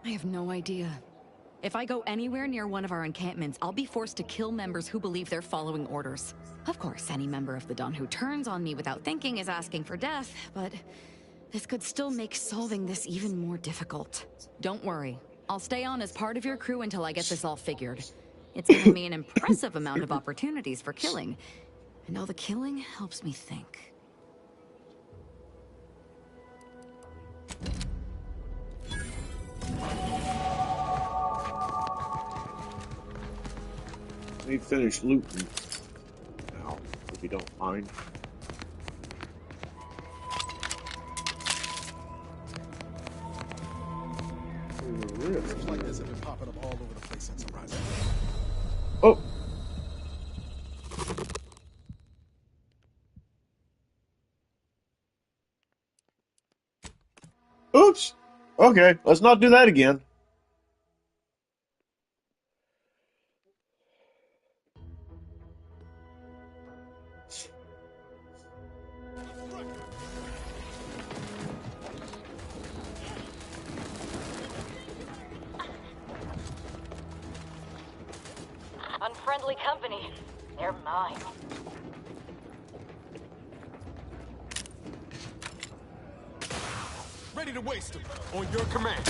I have no idea. If I go anywhere near one of our encampments, I'll be forced to kill members who believe they're following orders. Of course, any member of the Dawn who turns on me without thinking is asking for death, but this could still make solving this even more difficult. Don't worry. I'll stay on as part of your crew until I get this all figured. It's given me an impressive amount of opportunities for killing, and all the killing helps me think. Let me finish looting now, if you don't mind. Trips like this have been popping up all over the place since Horizon. Oh! Oops! Okay, let's not do that again. Unfriendly company. They're mine. Ready to waste them. On your command.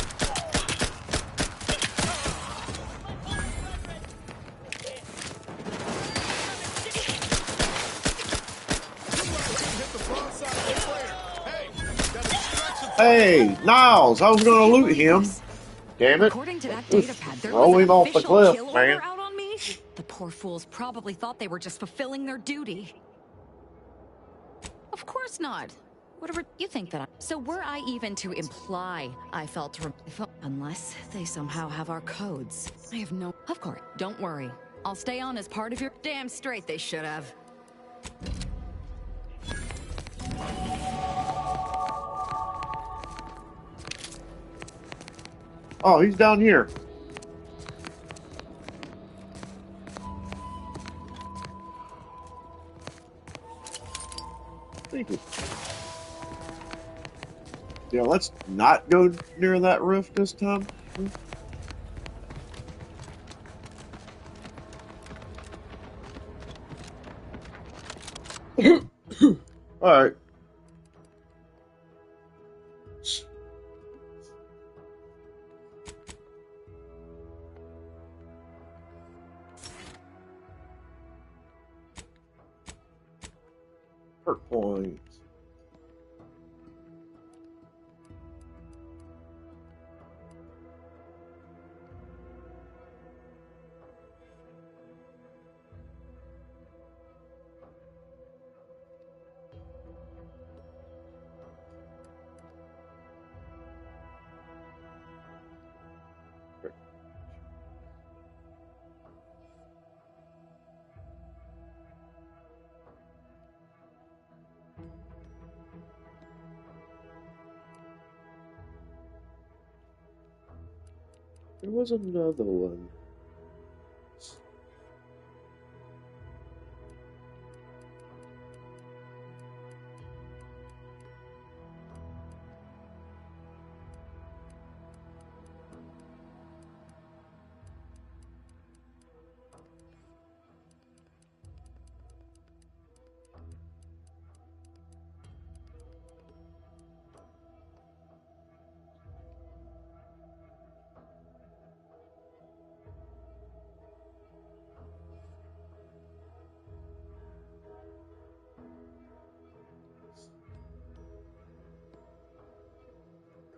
Hey, Niles, I was gonna loot him. Damn it. According to that data pad, there Roll was him an off the official cliff, kill man. order out on me? The poor fools probably thought they were just fulfilling their duty. Of course not. Whatever you think that So were I even to imply I felt unless they somehow have our codes. I have no... Of course. Don't worry. I'll stay on as part of your... Damn straight they should have. Oh, he's down here. Thank you. Yeah, let's not go near that rift this time. Alright. Perk points. There was another one.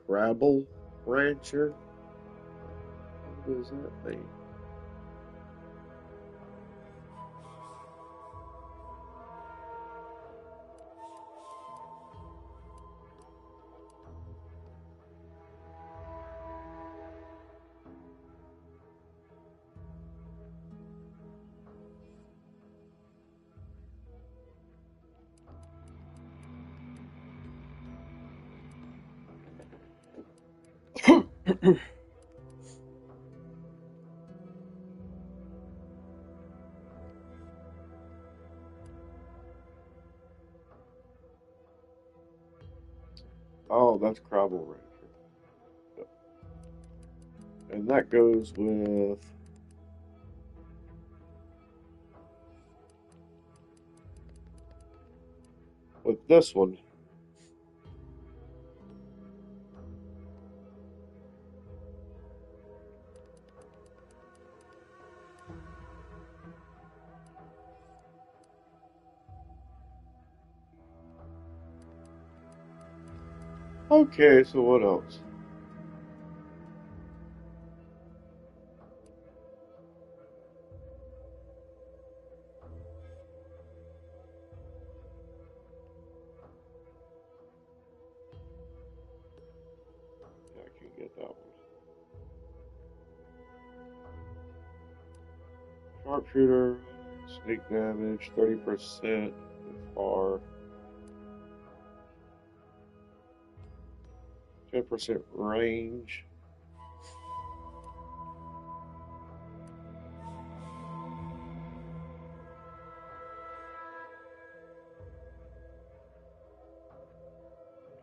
Rabble Rancher? What does that mean? Oh, that's Crabble Rancher. Yep. And that goes with this one. Okay, so what else? Yeah, I can get that one. Sharpshooter, sneak damage, 30% far, 10% range.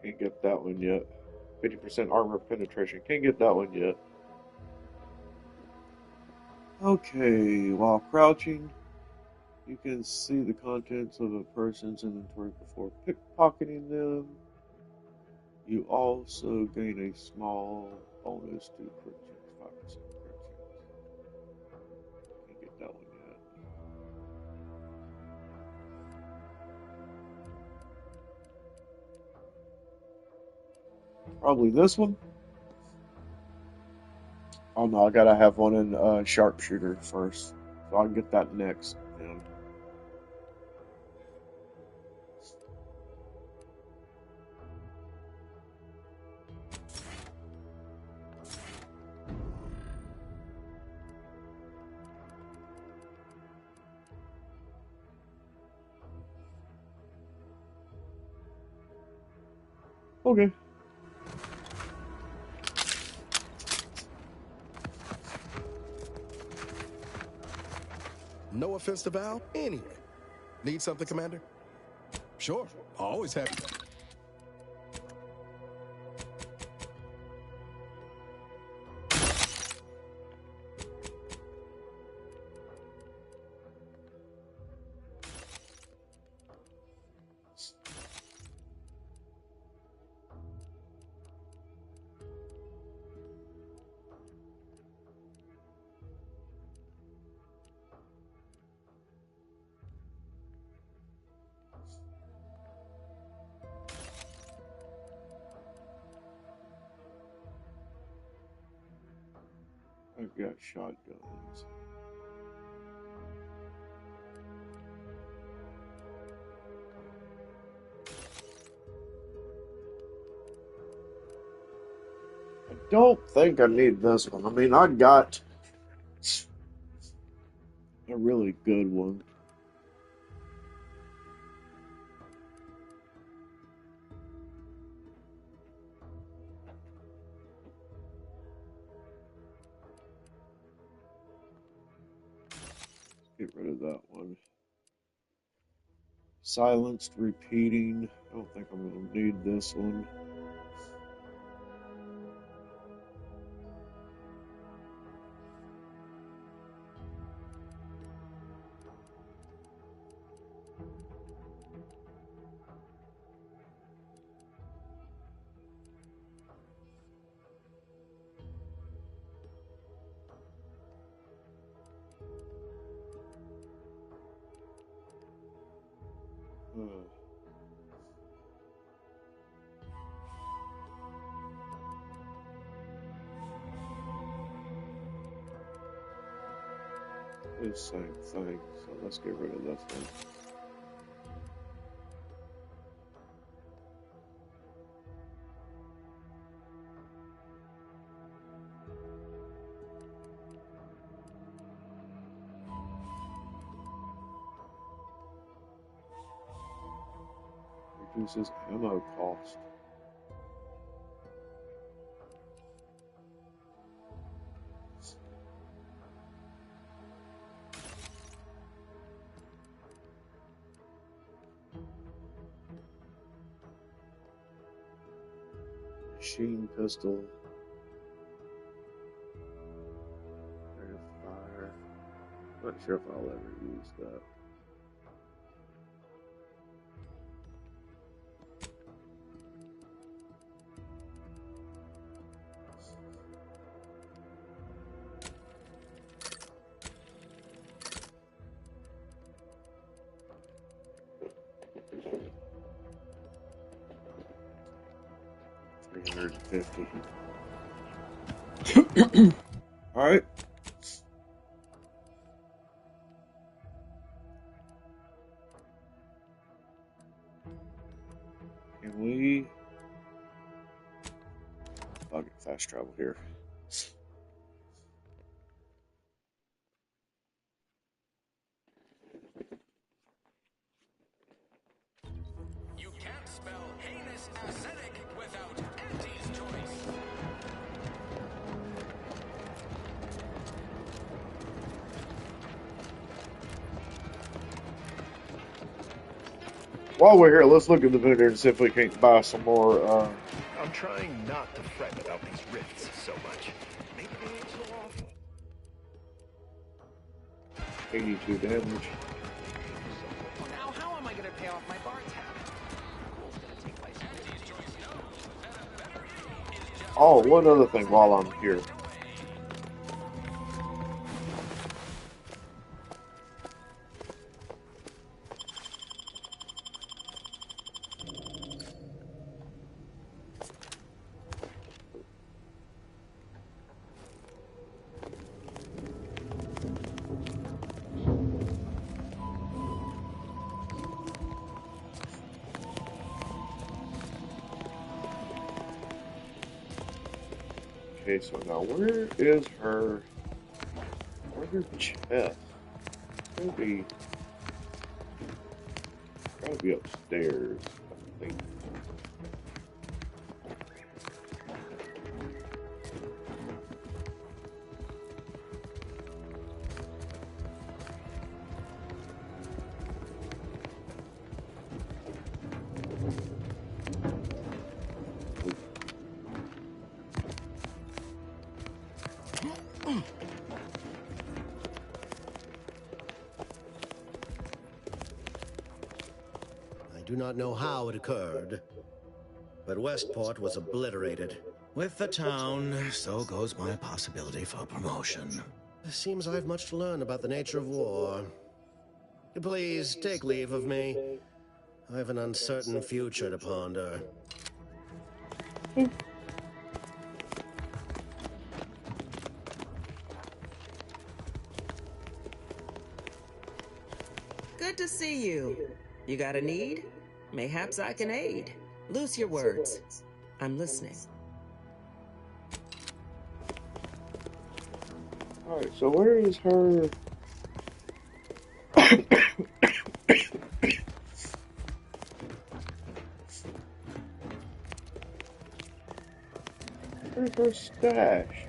Can't get that one yet. 50% armor penetration. Can't get that one yet. Okay, while crouching, you can see the contents of a person's inventory before pickpocketing them. You also gain a small bonus to crit chance, 5% crit chance. Can't get that one yet. Probably this one. Oh no, I gotta have one in sharpshooter first. So I'll get that next. Yeah. Okay. No offense to Val. Anyway, need something, Commander? Sure, always happy. I've got shotguns. I don't think I need this one. I mean, I got a really good one. Get rid of that one. Silenced repeating. I don't think I'm going to need this one. The same thing, so let's get rid of this one. Reduces ammo cost. Machine pistol. Rate of fire. Not sure if I'll ever use that. $350. All right. Can we get fast travel here? You can't spell heinous arsenic without Auntie's choice. While we're here, let's look at the vendor and see if we can't buy some more. I'm trying not to fret about these rifts so much. Maybe they ain't so awful. 82 damage. Now, how am I going to pay off my bar tab? Oh, one other thing while I'm here. Okay, so now where is her? Where's her chest? Gotta be upstairs, I think. I do not know how it occurred, but Westport was obliterated. With the town, so goes my possibility for promotion. It seems I have much to learn about the nature of war. Please take leave of me. I have an uncertain future to ponder. Good to see you. You got a need? Mayhaps I can aid. Loose your words. I'm listening. Alright, so where is her... Where's her stash?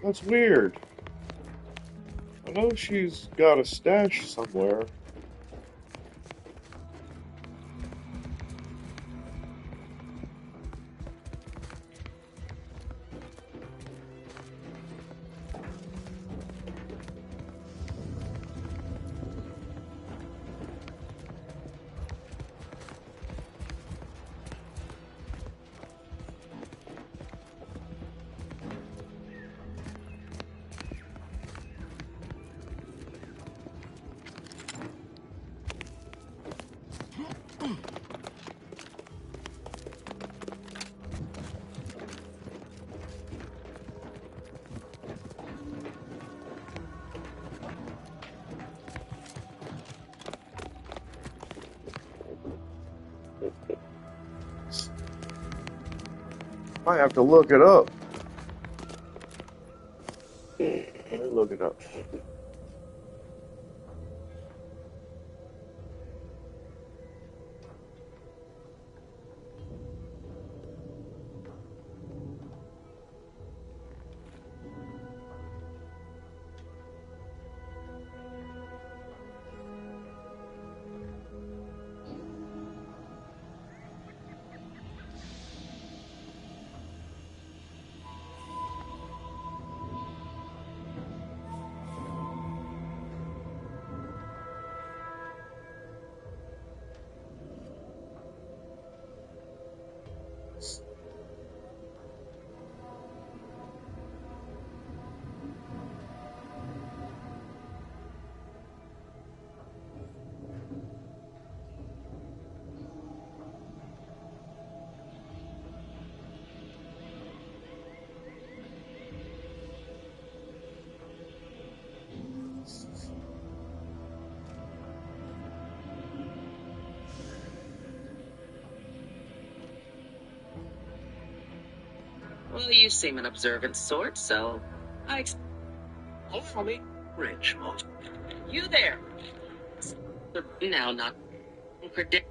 That's weird. I know she's got a stash somewhere. Might have to look it up. Let me look it up. Well, you seem an observant sort, so hopefully Rich, most. you there. Now, not predict.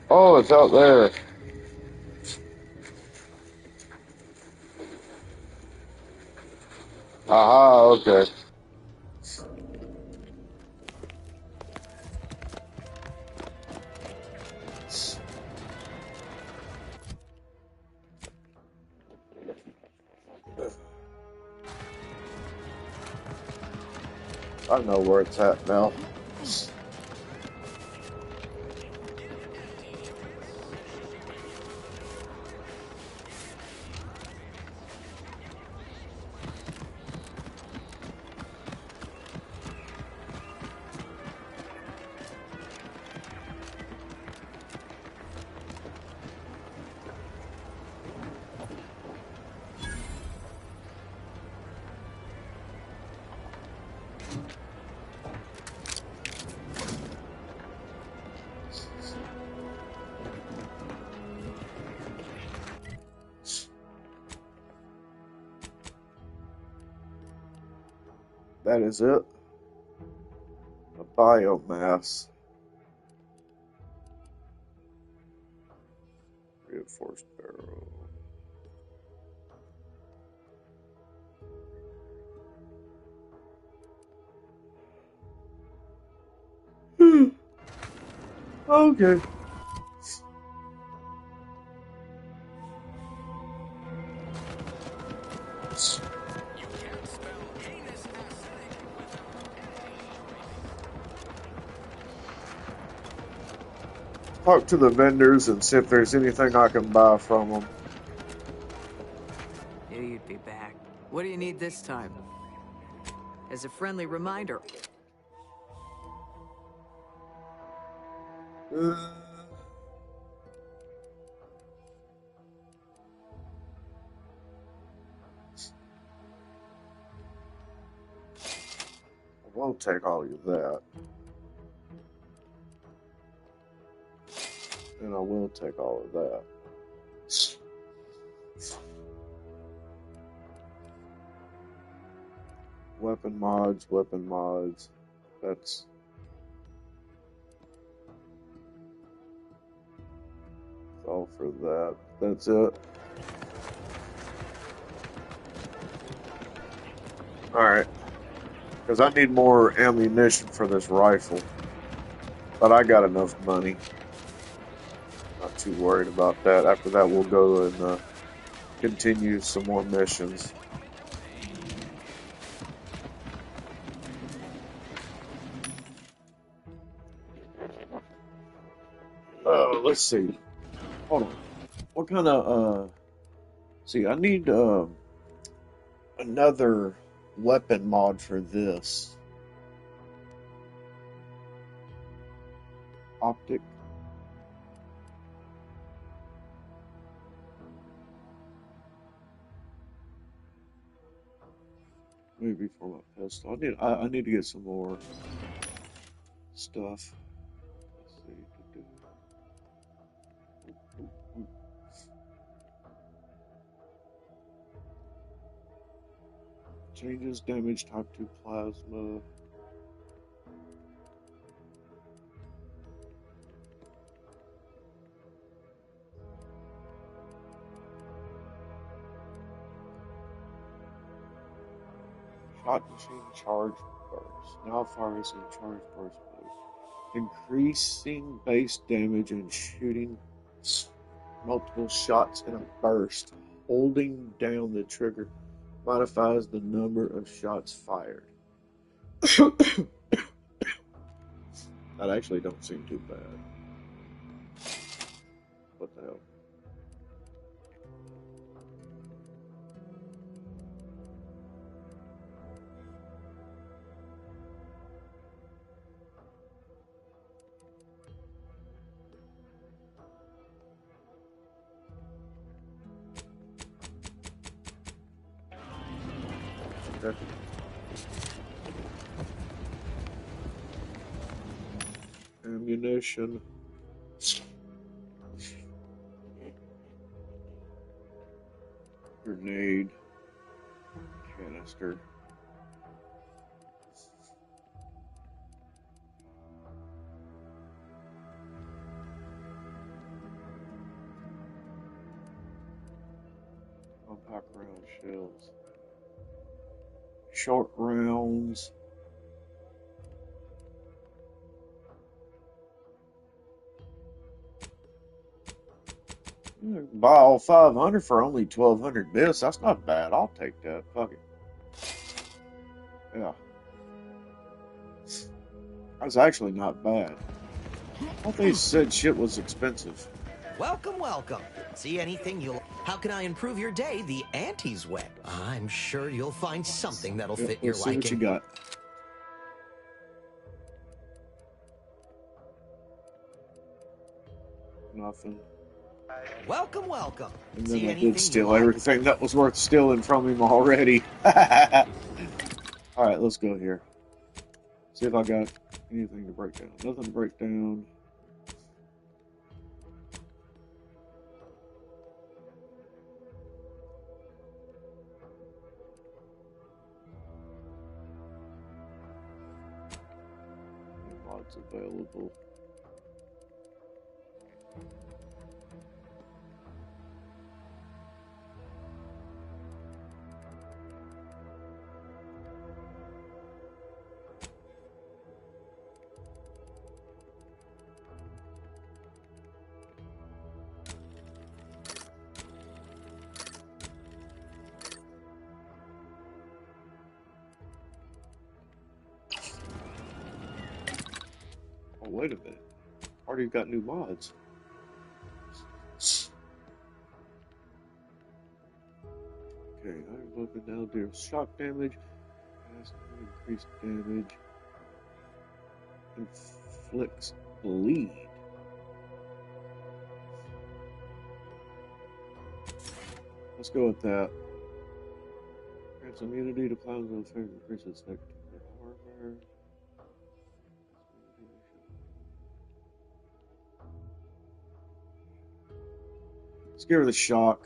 Oh, it's out there. Aha, okay. I know where it's at now. That is it. A biomass. Reinforced barrel. Okay. Talk to the vendors and see if there's anything I can buy from them. Knew you'd be back. What do you need this time? As a friendly reminder. I won't take all of that. And I will take all of that. Weapon mods, weapon mods. That's all for that. That's it. Alright. Because I need more ammunition for this rifle. But I got enough money. Not too worried about that. After that, we'll go and continue some more missions. Let's see. Hold on. What kind of, see, I need, another weapon mod for this. Optic. Maybe for my pistol. I need to get some more stuff. Let's see. Changes damage type 2 plasma. Shot machine charge burst. Now fires in charge burst mode. Increasing base damage and shooting multiple shots in a burst. Holding down the trigger modifies the number of shots fired. That actually don't seem too bad. What the hell? Okay. Ammunition. Grenade. Canister. Compact round shells. Short rounds. Buy all 500 for only 1,200 bits. That's not bad. I'll take that. Fuck it. Yeah. That's actually not bad. I thought they said shit was expensive. Welcome, welcome. See anything you'll... How can I improve your day the Auntie's way? I'm sure you'll find something that'll fit your Let's see what you liking. got. Nothing. Welcome, welcome. And See then I anything did you steal like? everything that was worth stealing from him already. Alright, let's go here. See if I got anything to break down. Nothing to break down. available. Oh, wait a minute. Already got new mods. Okay, iron weapon now deals shock damage, increased damage, inflicts bleed. Let's go with that. Grants immunity to clouds on favor, increases effect to armor. Let's give her the shock.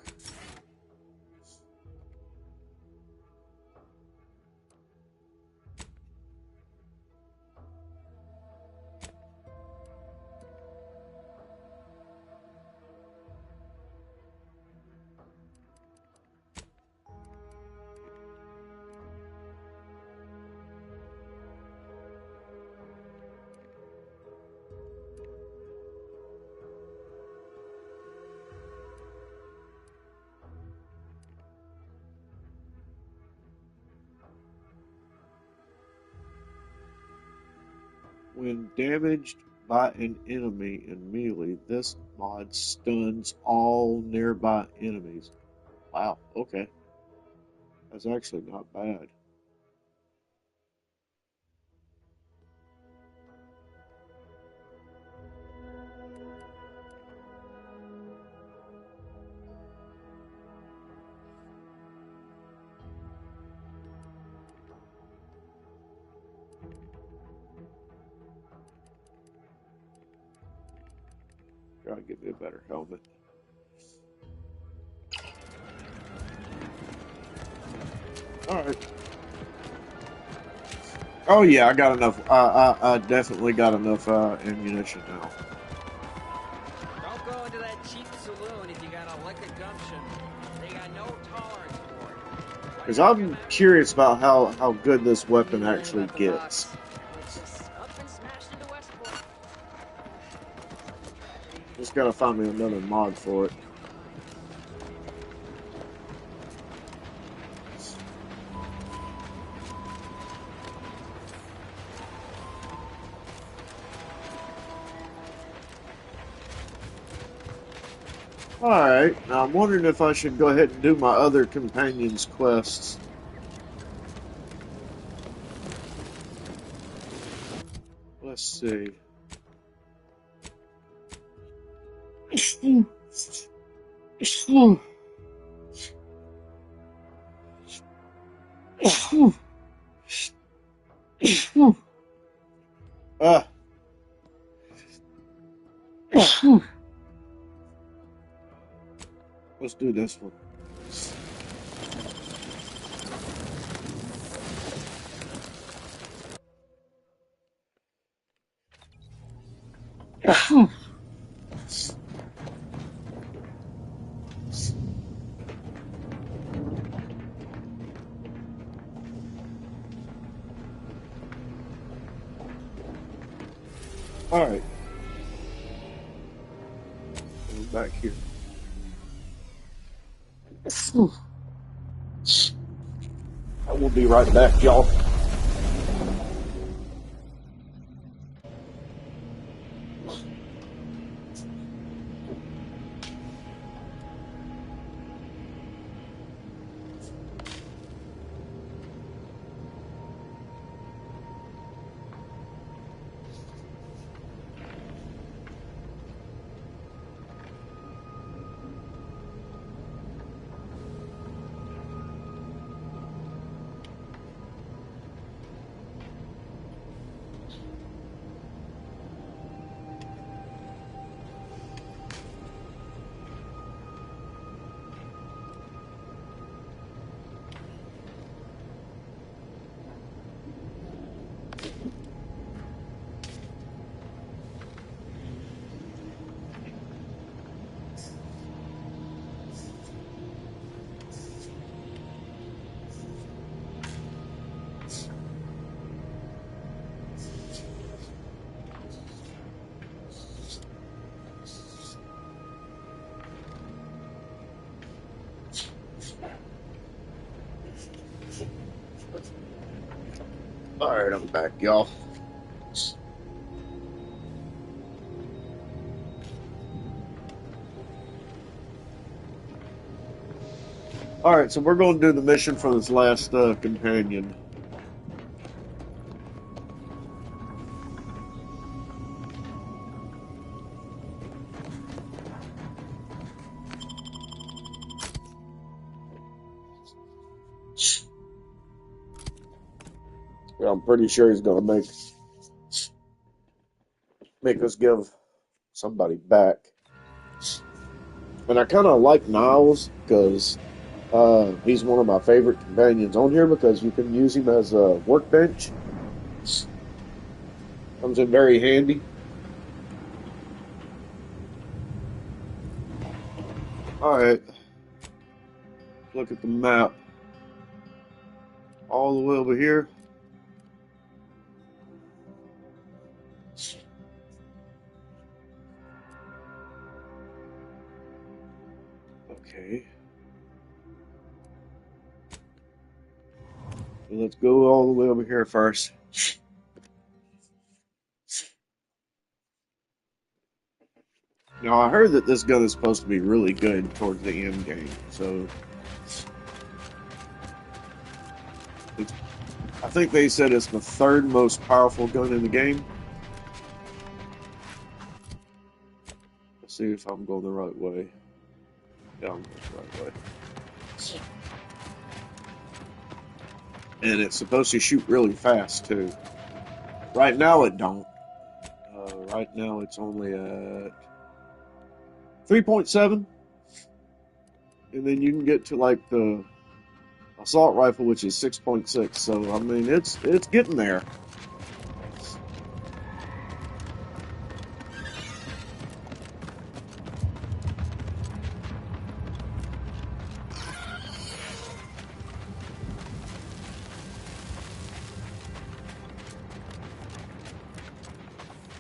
When damaged by an enemy in melee, this mod stuns all nearby enemies. Wow, okay. That's actually not bad. Gotta give me a better helmet. Alright. Oh yeah, I got enough. I definitely got enough ammunition now. Don't go into that cheap saloon if you got a lick of gumption. They got no tolerance for it. Because I'm curious about how good this weapon actually gets. Just gotta find me another mod for it. Alright, now I'm wondering if I should go ahead and do my other companions' quests. Let's see. Let's do this one. All right. Back here. I will be right back, y'all. Alright, I'm back, y'all. Alright, so we're going to do the mission for this last companion. I'm pretty sure he's going to make us give somebody back. And I kind of like Niles because he's one of my favorite companions on here because you can use him as a workbench. Comes in very handy. Alright. Look at the map. All the way over here. Okay. Let's go all the way over here first. Now, I heard that this gun is supposed to be really good towards the end game, so... I think they said it's the third most powerful gun in the game. Let's see if I'm going the right way. Yeah, I'm going the right way. And it's supposed to shoot really fast, too. Right now, it don't. Right now, it's only at 3.7. And then you can get to, like, the assault rifle, which is 6.6. So, I mean, it's getting there.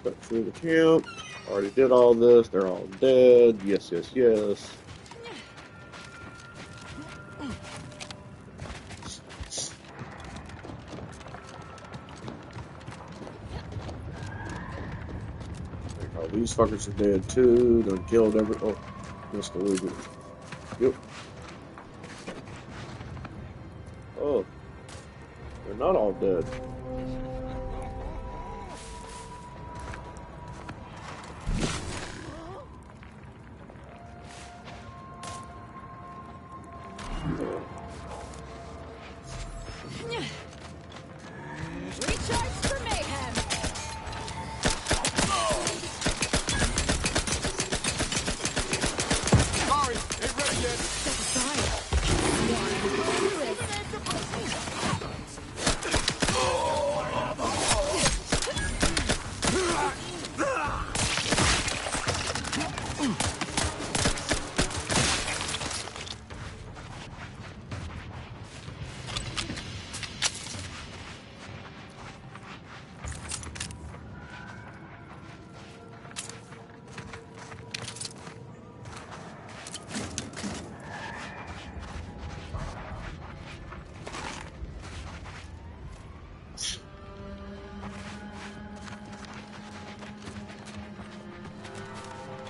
Cut through the camp. Already did all this. They're all dead. Yes, yes, yes. Oh, these fuckers are dead too. Done killed every. Oh, missed a little bit. Yep. Oh, they're not all dead.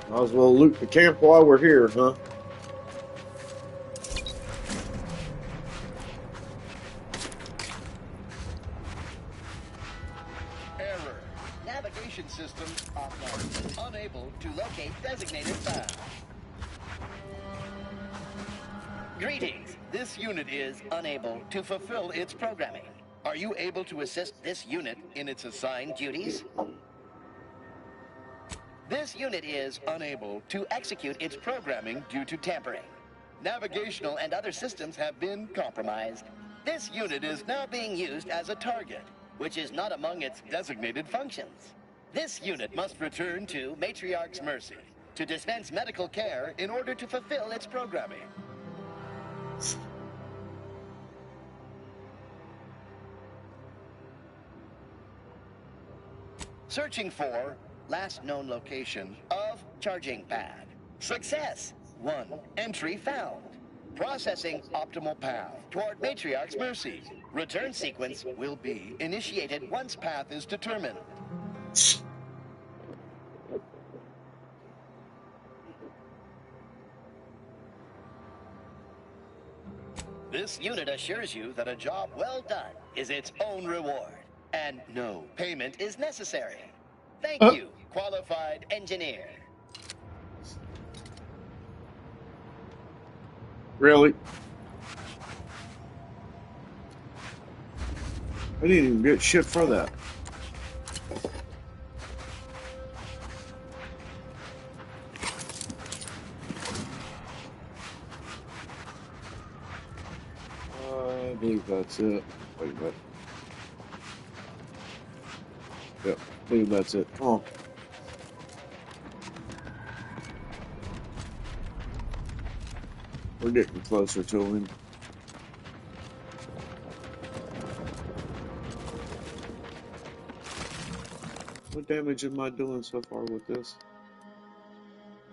Might as well loot the camp while we're here, huh? Error. Navigation system offline. Unable to locate designated file. Greetings. This unit is unable to fulfill its programming. Are you able to assist this unit in its assigned duties? This unit is unable to execute its programming due to tampering. Navigational and other systems have been compromised. This unit is now being used as a target, which is not among its designated functions. This unit must return to Matriarch's Mercy to dispense medical care in order to fulfill its programming. Searching for last known location of charging pad. Success. 1 entry found. Processing optimal path toward Matriarch's mercy. Return sequence will be initiated once path is determined. This unit assures you that a job well done is its own reward, and no payment is necessary. Thank you, qualified engineer. Really? I didn't even get shit for that. I believe that's it. Wait a minute. Yep, I believe that's it. Come on. We're getting closer to him. What damage am I doing so far with this?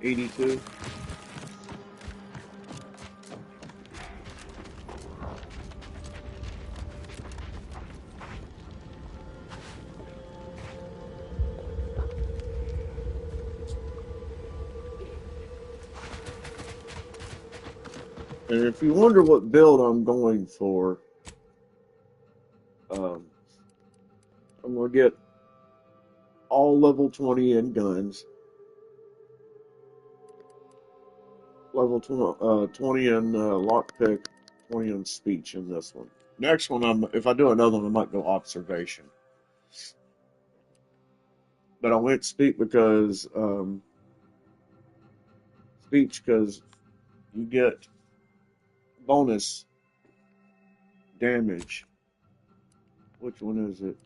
82. And if you wonder what build I'm going for, I'm going to get all level 20 in guns, level 20 in lockpick, 20 in speech in this one. Next one, if I do another one, I might go observation. But I went speech because you get bonus damage. Which one is it?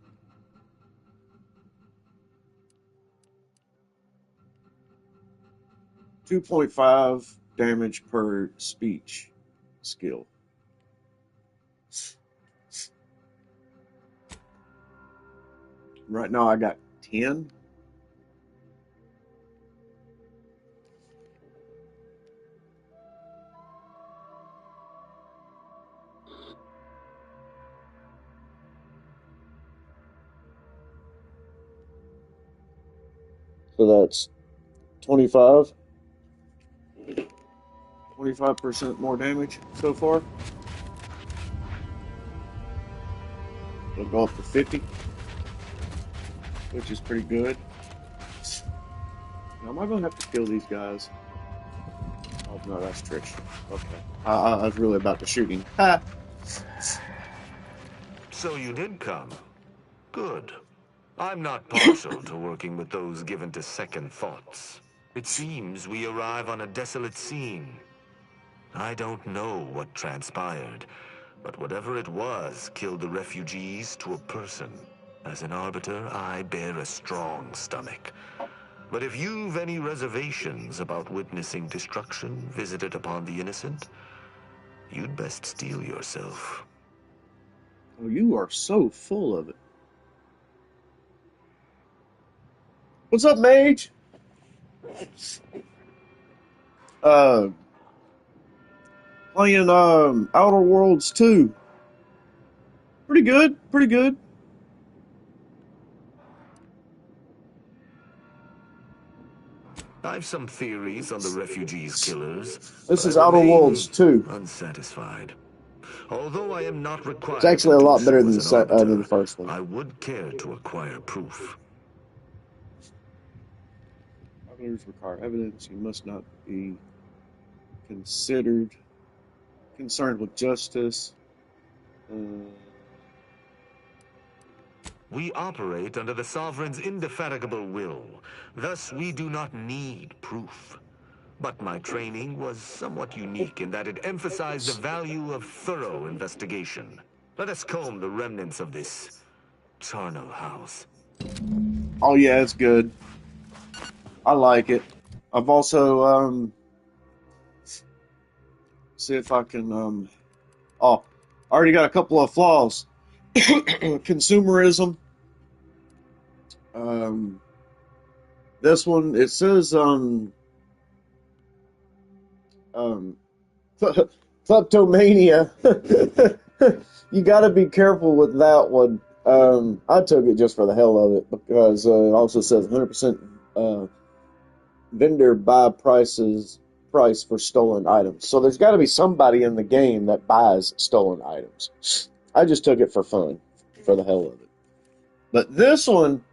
.5 damage per speech skill. Right now I got 10. So that's 25. 25% more damage so far. It'll go up to 50, which is pretty good. Now, am I going to have to kill these guys? Oh, no, that's Trish. Okay. I was really about to shoot him. Ha! So you did come. Good. I'm not partial to working with those given to second thoughts. It seems we arrive on a desolate scene. I don't know what transpired, but whatever it was killed the refugees to a person. As an arbiter, I bear a strong stomach. But if you've any reservations about witnessing destruction visited upon the innocent, you'd best steel yourself. Oh, you are so full of it. What's up, Mage? Playing Outer Worlds 2. Pretty good, pretty good. I've some theories on the refugees' killers. This is Outer Worlds 2. Unsatisfied. Although I am not required. It's actually a lot better than the first one. I would care to acquire proof. Arbiters require evidence. You must not be concerned with justice. We operate under the Sovereign's indefatigable will. Thus, we do not need proof. But my training was somewhat unique in that it emphasized the value of thorough investigation. Let us comb the remnants of this charnel house. Oh yeah, it's good. I like it. I've also see if I can I already got a couple of flaws. Consumerism. This one, it says Kleptomania. You got to be careful with that one. I took it just for the hell of it because it also says 100% vendor buy price for stolen items. So there's got to be somebody in the game that buys stolen items. I just took it for fun, for the hell of it. But this one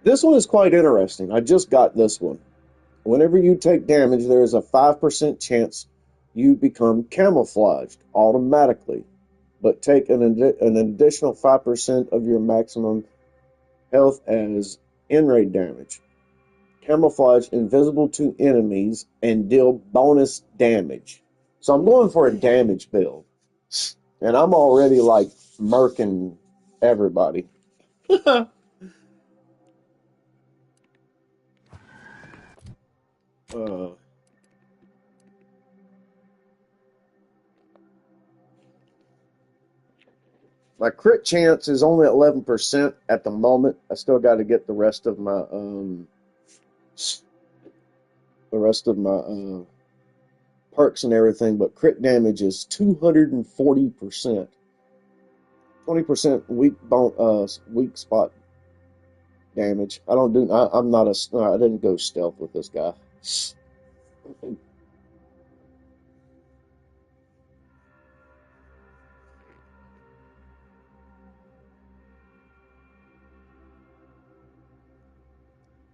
is quite interesting. I just got this one. Whenever you take damage, there is a 5% chance you become camouflaged automatically, but take an additional 5% of your maximum health as in-raid damage. Camouflage invisible to enemies and deal bonus damage. So I'm going for a damage build, and I'm already like murking everybody. My crit chance is only 11% at the moment. I still got to get the rest of my perks and everything, but crit damage is 240%. 20% weak spot damage. I didn't go stealth with this guy.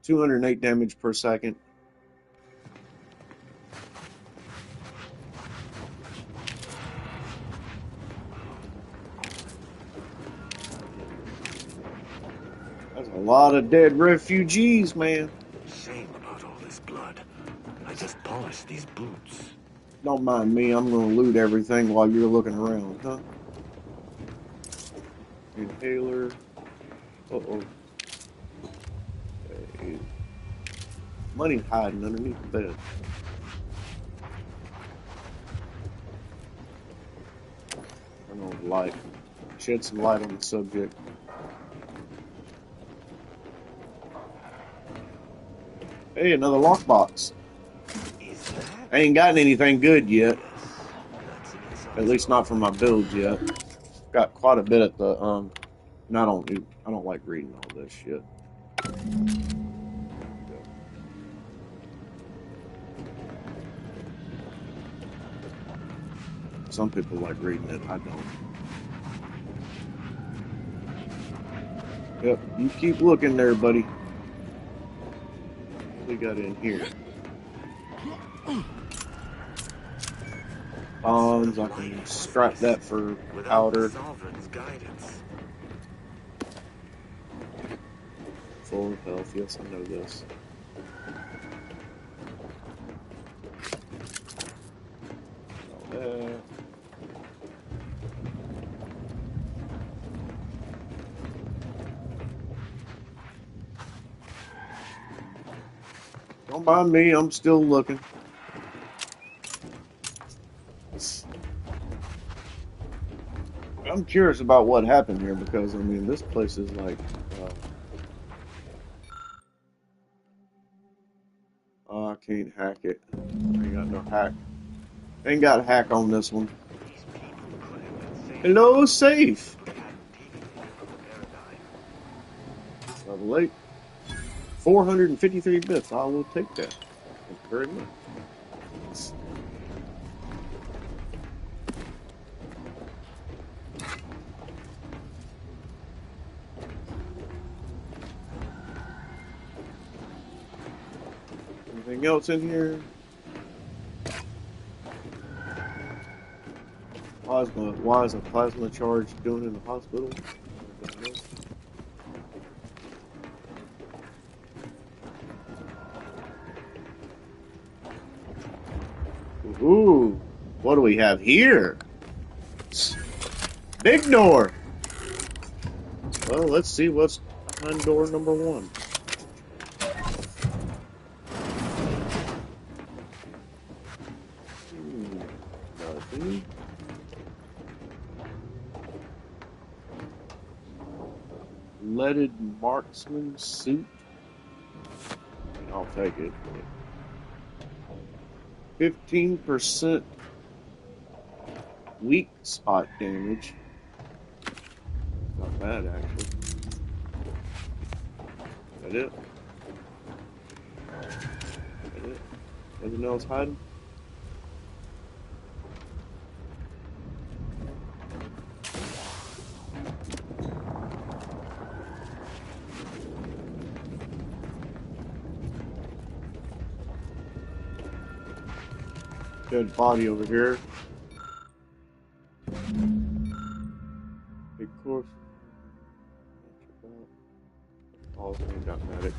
$208 damage per second. That's a lot of dead refugees, man. Shame about all this blood. I just polished these boots. Don't mind me, I'm gonna loot everything while you're looking around, huh? Inhaler. Uh-oh. Okay. Money hiding underneath the bed. Turn on the light. Shed some light on the subject. Hey, another lockbox. I ain't gotten anything good yet. At least not from my builds yet. Got quite a bit at the and I don't like reading all this shit. Some people like reading it, I don't. Yep, you keep looking there, buddy. What we got in here? Bonds, I can strap that for powder. Full of health, yes, I know this. All that. Don't mind me, I'm still looking. I'm curious about what happened here because, I mean, this place is like... I can't hack it. Ain't got no hack. Ain't got a hack on this one. Hello, safe! Level 8. 453 bits. I will take that. Thank you very much. Anything else in here? Why is a plasma charge doing in the hospital? Ooh, what do we have here? Big door. Well, let's see what's behind door number 1. Nothing. Leaded marksman suit. I'll take it. 15% weak spot damage. Not bad, actually. That it? That it? Nothing else hiding? Dead body over here. Big course. All named out medic.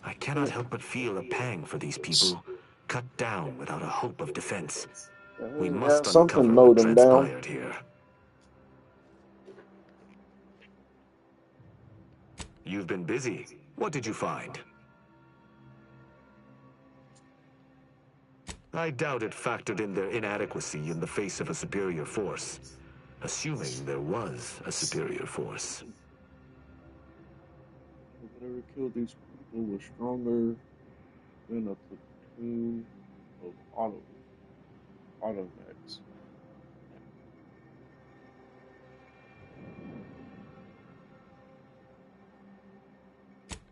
I cannot help but feel a pang for these people, cut down without a hope of defense. We must something uncover mowed what them down. transpired here. You've been busy. What did you find? I doubt it factored in their inadequacy in the face of a superior force. Assuming there was a superior force. Whatever killed these people was stronger than a platoon of automechs.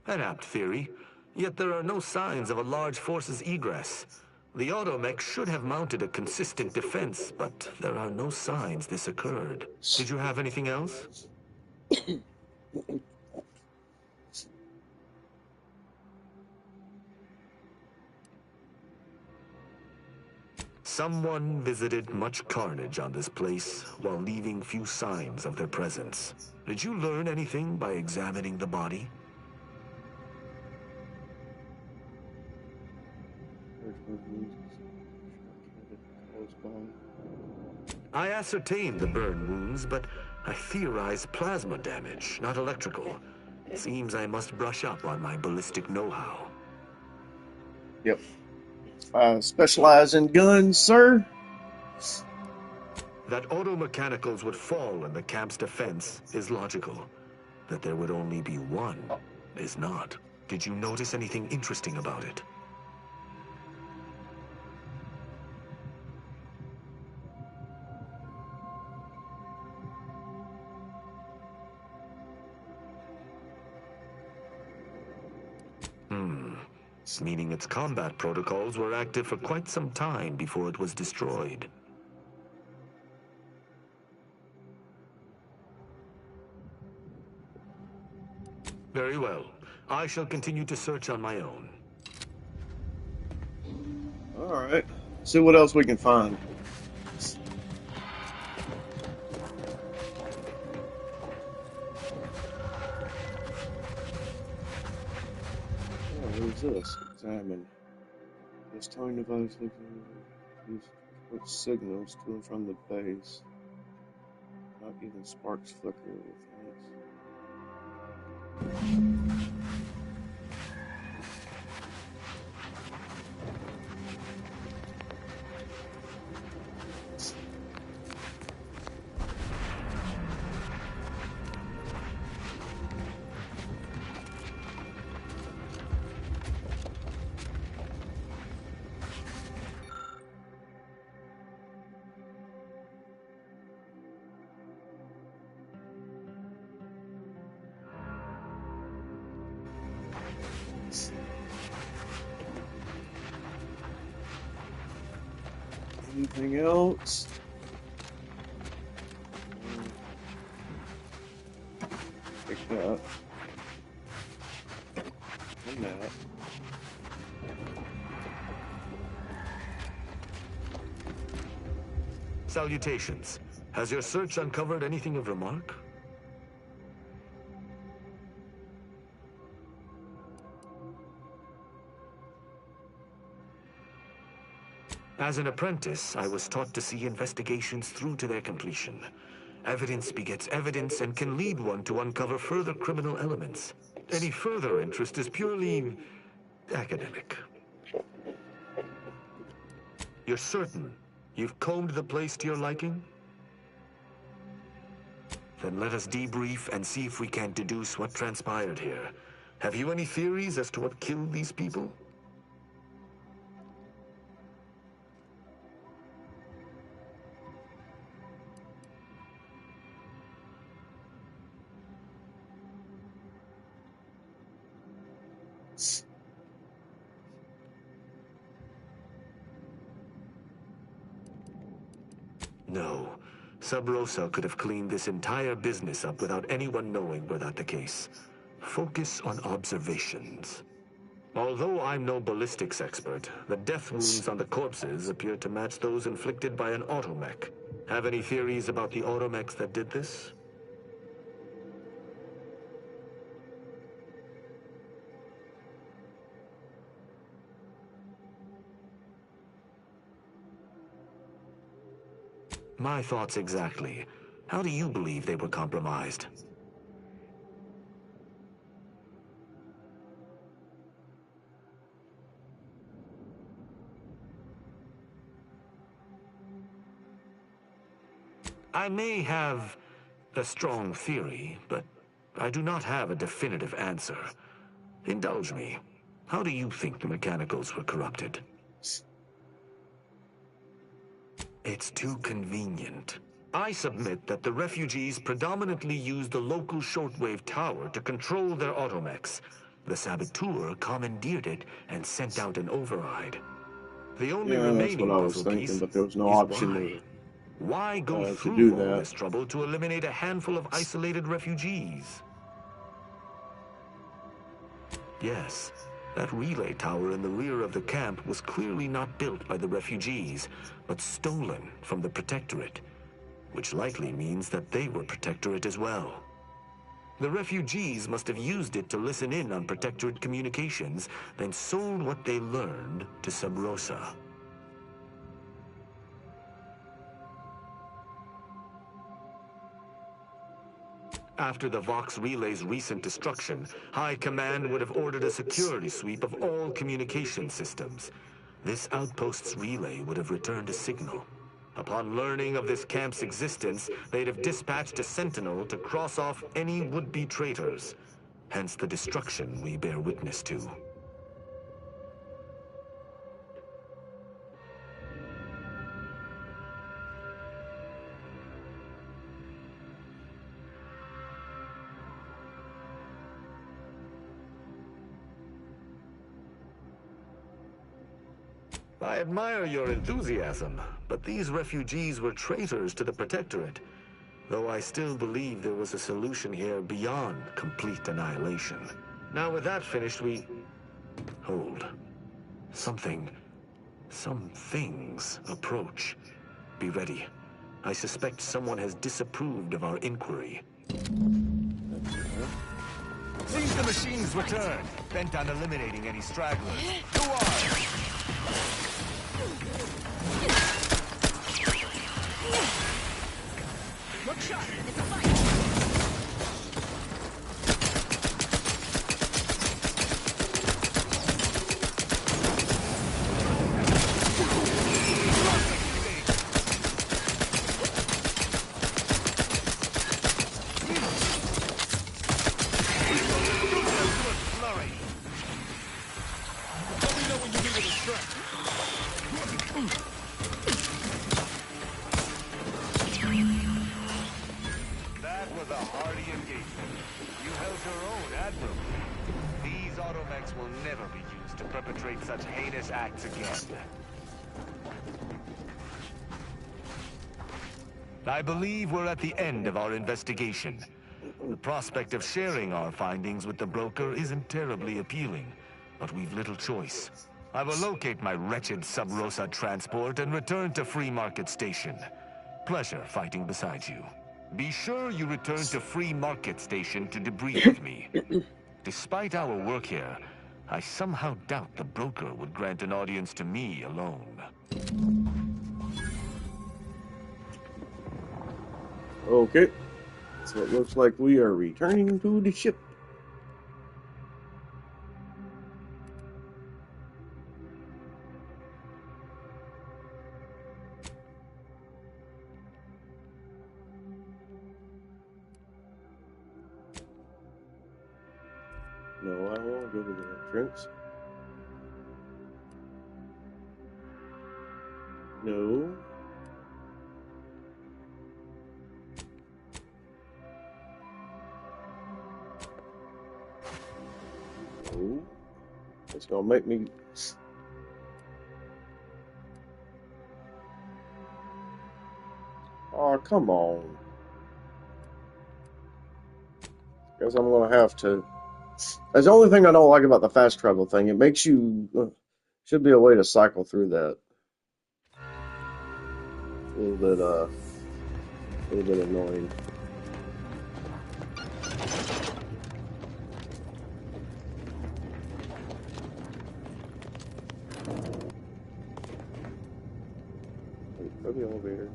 An apt theory, yet there are no signs of a large force's egress. The automech should have mounted a consistent defense, but there are no signs this occurred. Did you have anything else? Someone visited much carnage on this place while leaving few signs of their presence. Did you learn anything by examining the body? I ascertained the burn wounds, but I theorize plasma damage, not electrical. Seems I must brush up on my ballistic know-how. Yep. Specialize in guns, sir. That auto-mechanicals would fall in the camp's defense is logical. That there would only be one is not. Did you notice anything interesting about it? Meaning its combat protocols were active for quite some time before it was destroyed. Very well. I shall continue to search on my own. Alright. See what else we can find. What is this? Examine. This towing device used to put signals to and from the base. Not even sparks flicker within it. Anything else? Pick that. And that. Salutations. Has your search uncovered anything of remark? As an apprentice, I was taught to see investigations through to their completion. Evidence begets evidence and can lead one to uncover further criminal elements. Any further interest is purely academic. You're certain you've combed the place to your liking? Then let us debrief and see if we can deduce what transpired here. Have you any theories as to what killed these people? No. Sub Rosa could have cleaned this entire business up without anyone knowing were that the case. Focus on observations. Although I'm no ballistics expert, the death wounds on the corpses appear to match those inflicted by an automech. Have any theories about the automechs that did this? My thoughts exactly. How do you believe they were compromised? I may have a strong theory, but I do not have a definitive answer. Indulge me. How do you think the mechanicals were corrupted? It's too convenient. I submit that the refugees predominantly used the local shortwave tower to control their automechs. The saboteur commandeered it and sent out an override. The only remaining puzzle piece but there was no is option why. Why go to through do all that. this trouble to eliminate a handful of isolated refugees? Yes, that relay tower in the rear of the camp was clearly not built by the refugees, but stolen from the Protectorate, which likely means that they were Protectorate as well. The refugees must have used it to listen in on Protectorate communications, then sold what they learned to Sub Rosa. After the Vox Relay's recent destruction, High Command would have ordered a security sweep of all communication systems. This outpost's relay would have returned a signal. Upon learning of this camp's existence, they'd have dispatched a sentinel to cross off any would-be traitors. Hence the destruction we bear witness to. I admire your enthusiasm, but these refugees were traitors to the Protectorate, though I still believe there was a solution here beyond complete annihilation. Now with that finished, Hold. Some things approach. Be ready. I suspect someone has disapproved of our inquiry. Seems the machines returned, bent on eliminating any stragglers. Who are? Look sharp, it's a fight! That was a hardy engagement. You held your own admirably. These automechs will never be used to perpetrate such heinous acts again. I believe we're at the end of our investigation. The prospect of sharing our findings with the broker isn't terribly appealing, but we've little choice. I will locate my wretched Sub Rosa transport and return to Free Market Station. Pleasure fighting beside you. Be sure you return to Free Market Station to debrief with me. Despite our work here, I somehow doubt the broker would grant an audience to me alone. Okay, so it looks like we are returning to the ship. No, I don't want to go to the entrance. No. No. It's gonna make me. Oh, come on. Guess I'm gonna have to. That's the only thing I don't like about the fast travel thing. It makes you. Should be a way to cycle through that. A little bit annoying. Wait for the elevator.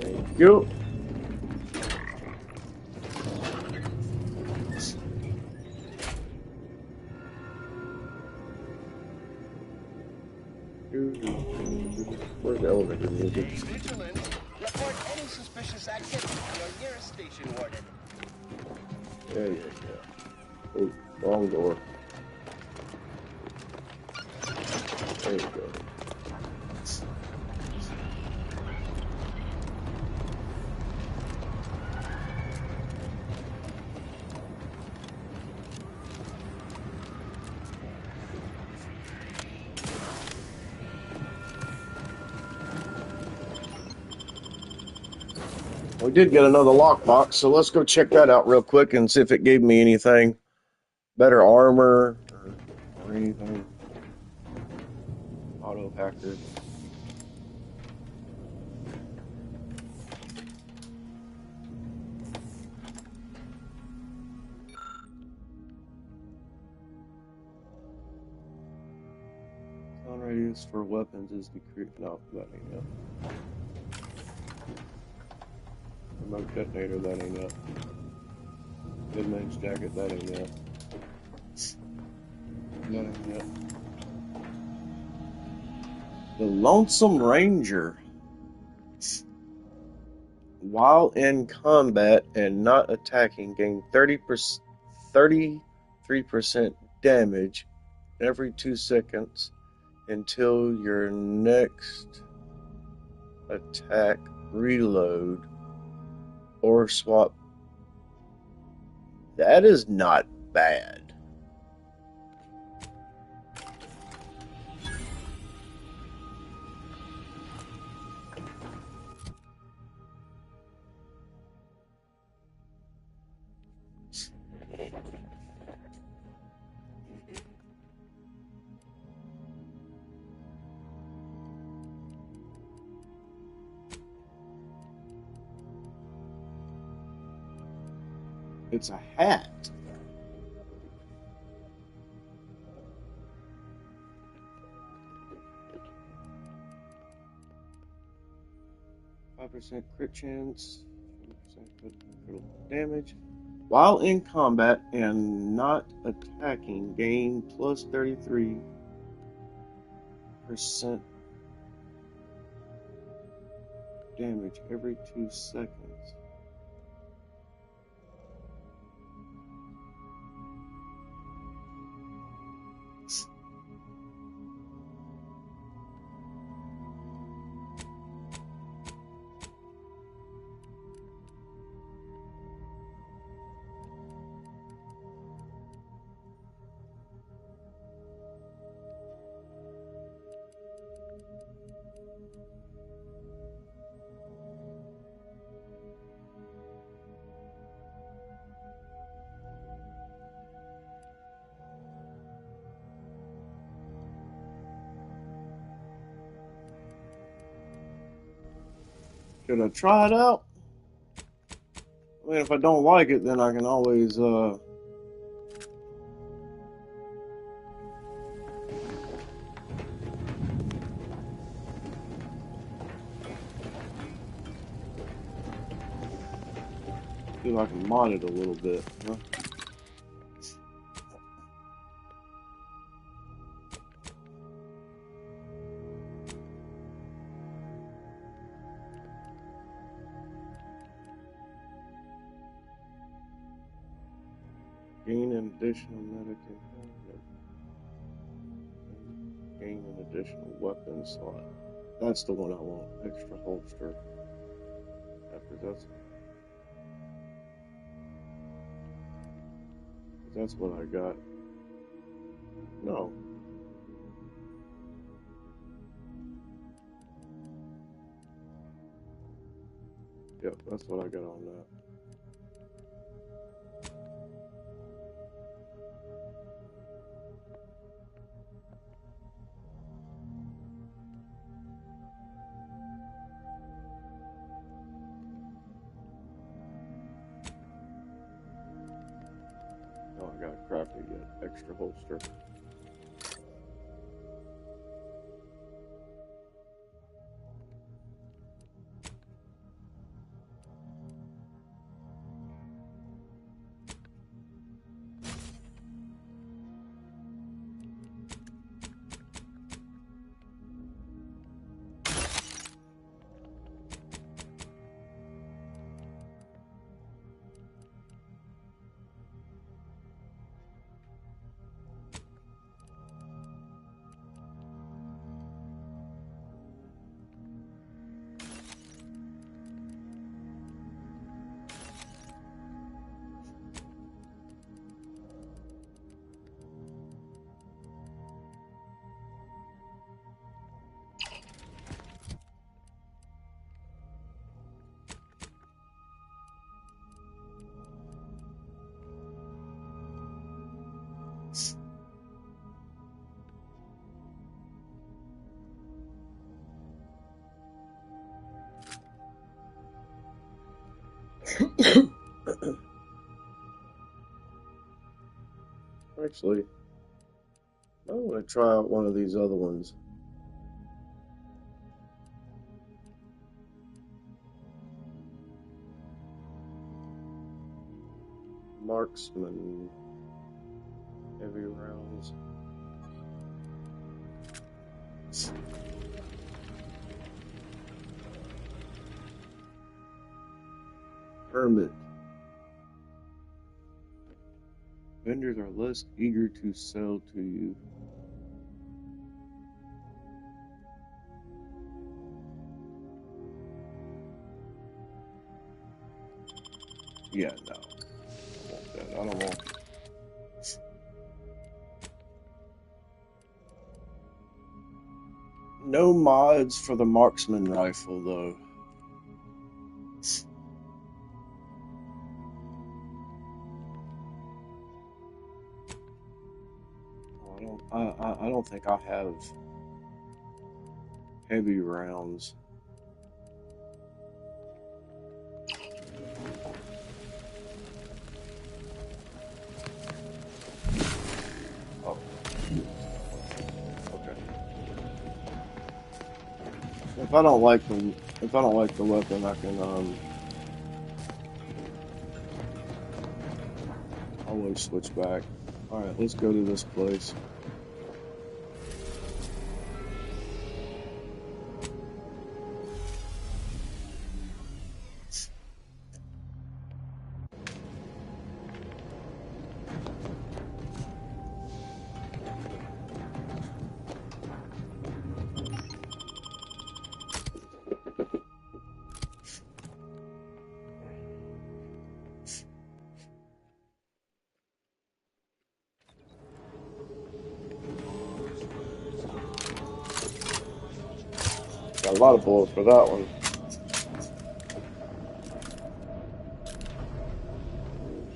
Thank you. Where's the elevator music? Be vigilant. Report any suspicious activity to your nearest station warden. Yeah. Oh, wrong door. There you go. We did get another lockbox, so let's go check that out real quick and see if it gave me anything. Better armor or anything. Auto hacker. Sound radius for weapons is decreased. No, that ain't it. Remote detonator, that ain't it. Midman's jacket, that ain't it. That ain't it. The Lonesome Ranger. While in combat and not attacking, gain 33% damage every 2 seconds until your next attack, reload, or swap. That is not bad. It's a hat. %, crit chance, 20% critical damage. While in combat and not attacking, gain plus 33% damage every 2 seconds. Should I try it out? I mean, if I don't like it, then I can always, see if I can mod it a little bit, huh? Gain an additional medic. Gain an additional weapon slot. That's the one I want. Extra holster. That's what I got. No. Yep, that's what I got on that. Oh, I got a crappy extra holster. Actually, I want to try out one of these other ones. Marksman. Heavy rounds. Hermit. Vendors are less eager to sell to you. Yeah, no. I want that. I don't want. No mods for the marksman rifle, though. I don't think I have heavy rounds. Oh. Okay. If I don't like the weapon, I can always switch back. All right, let's go to this place. Got a lot of bullets for that one.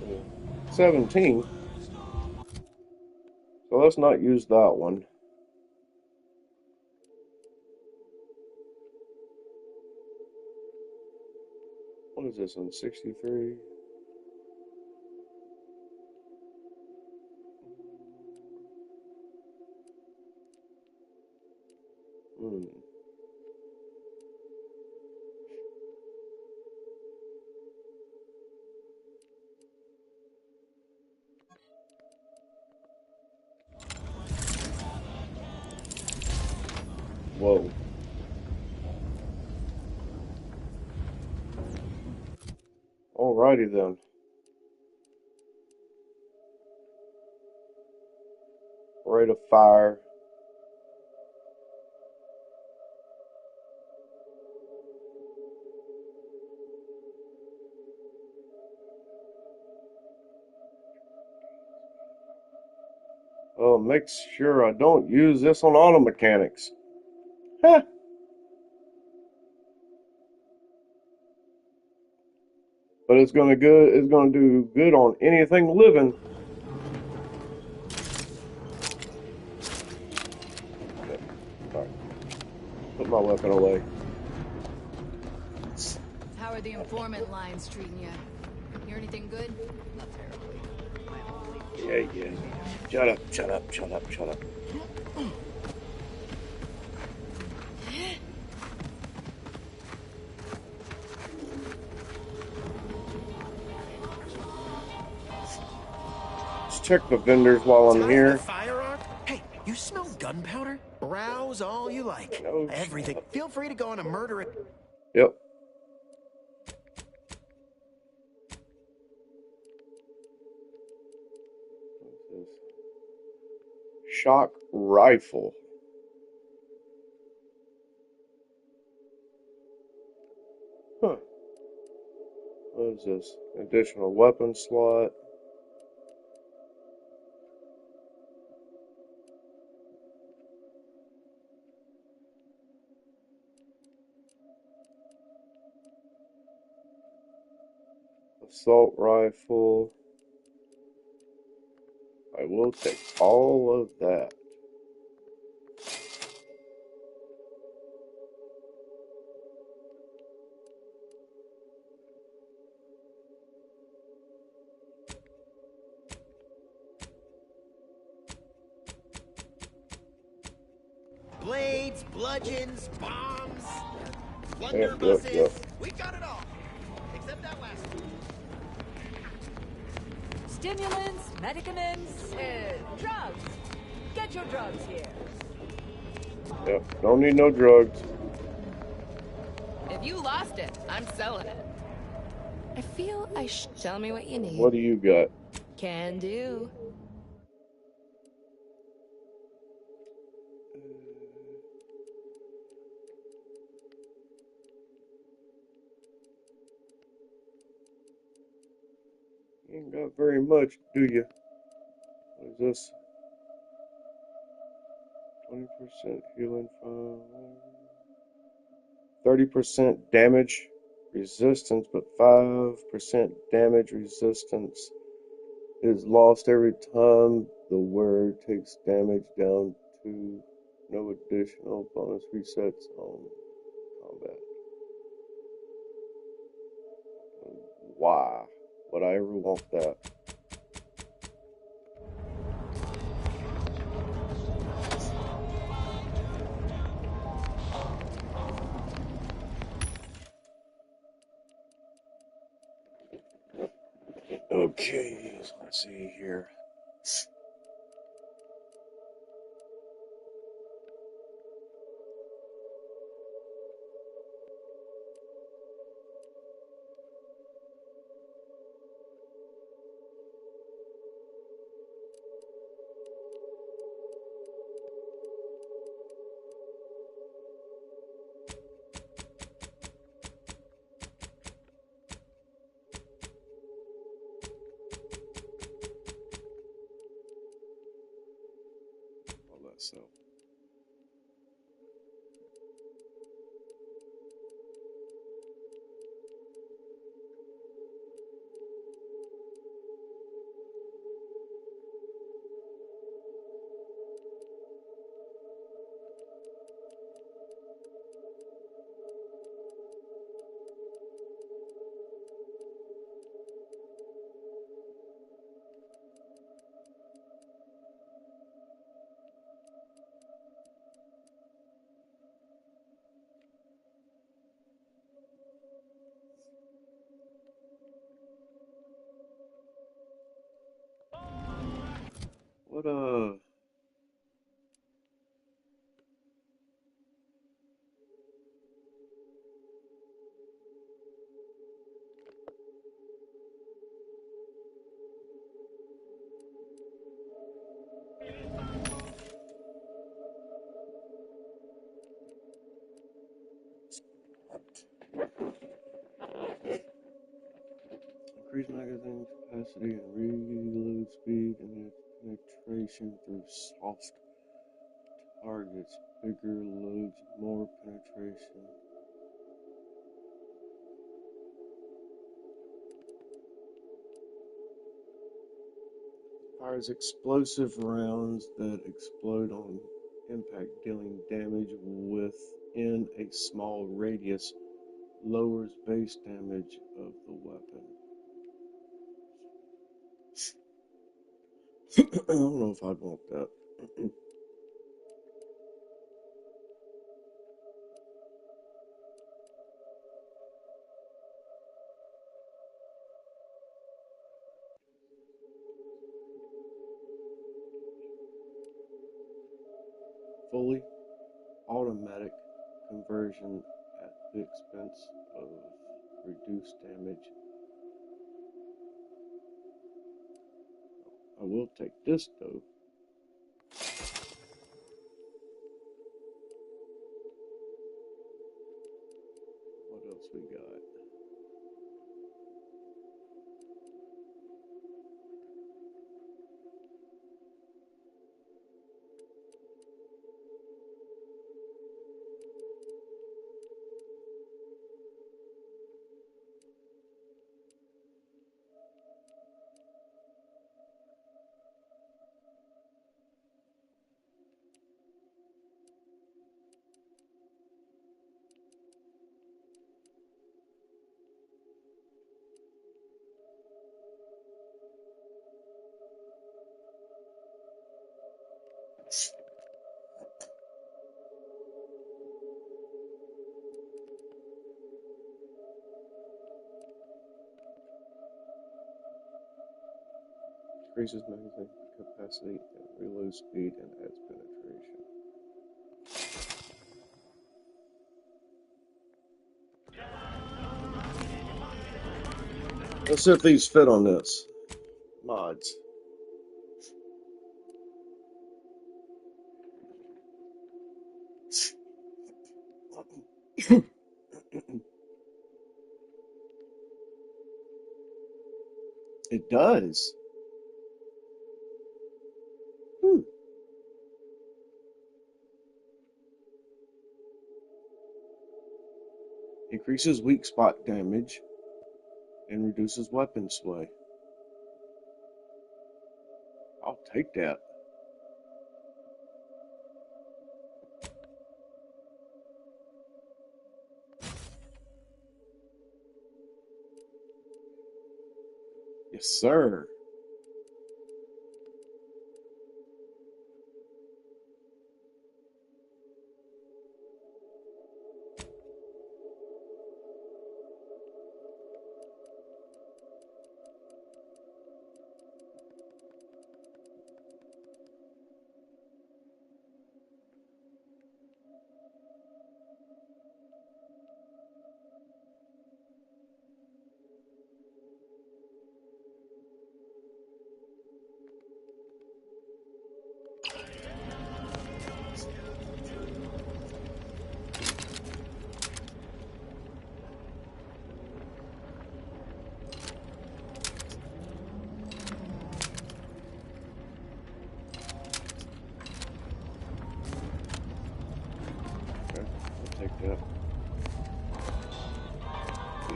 Mm-hmm. 17. So let's not use that one. What is this one? 63? Hmm. Whoa. Alrighty then. afraid of fire. Oh, make sure I don't use this on auto mechanics. Heh. But it's gonna do good on anything living. Okay. All right. Put my weapon away. How are the informant lines treating you? Hear anything good? Not terribly. Yeah. Shut up. Let's check the vendors while I'm here. Firearm? Hey, you smell gunpowder? Browse all you like. No, everything. Feel free to go on a murder. Yep. Shock rifle. Huh. What is this? Additional weapon slot. Assault rifle. I will take all of that. Blades, bludgeons, bombs, Yep. We got it all. Except that last one. Stimulants, medicaments, drugs. Get your drugs here. Yep. Don't need no drugs. If you lost it, I'm selling it. I feel I should tell me what you need. What do you got? Can do. You ain't got very much, do you? What is this? 20% healing from 30% damage resistance, but 5% damage resistance is lost every time the wearer takes damage down to no additional bonus resets on combat. Why would I ever want that? Okay, let's see here. All that stuff. What Increase magazine capacity and reload speed and penetration through soft targets. Bigger loads, more penetration. Fires explosive rounds that explode on impact, dealing damage within a small radius. Lowers base damage of the weapon. I don't know if I'd want that. Fully automatic conversion at the expense of reduced damage. I will take this though. What else we got? Increases magazine capacity and reload speed and adds penetration. Let's see if these fit on this. Mods. It does. Increases weak spot damage and reduces weapon sway. I'll take that. Yes, sir.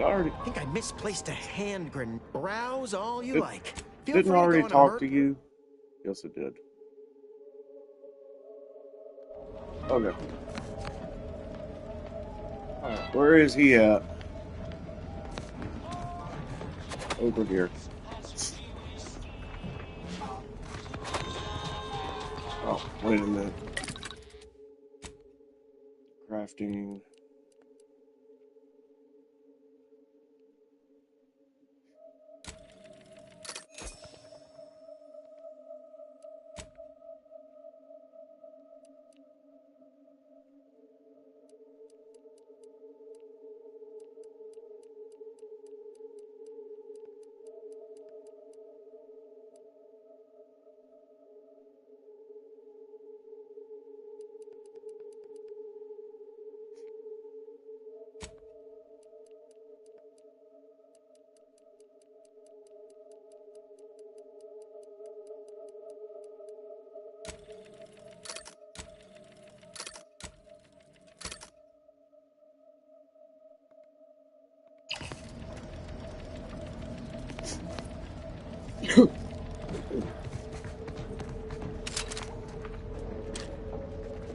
I think I misplaced a hand grenade. Browse all you like. Feel Didn't free already to go talk to you? Yes, it did. Okay. Alright, where is he at? Over here. Oh, wait a minute. Crafting.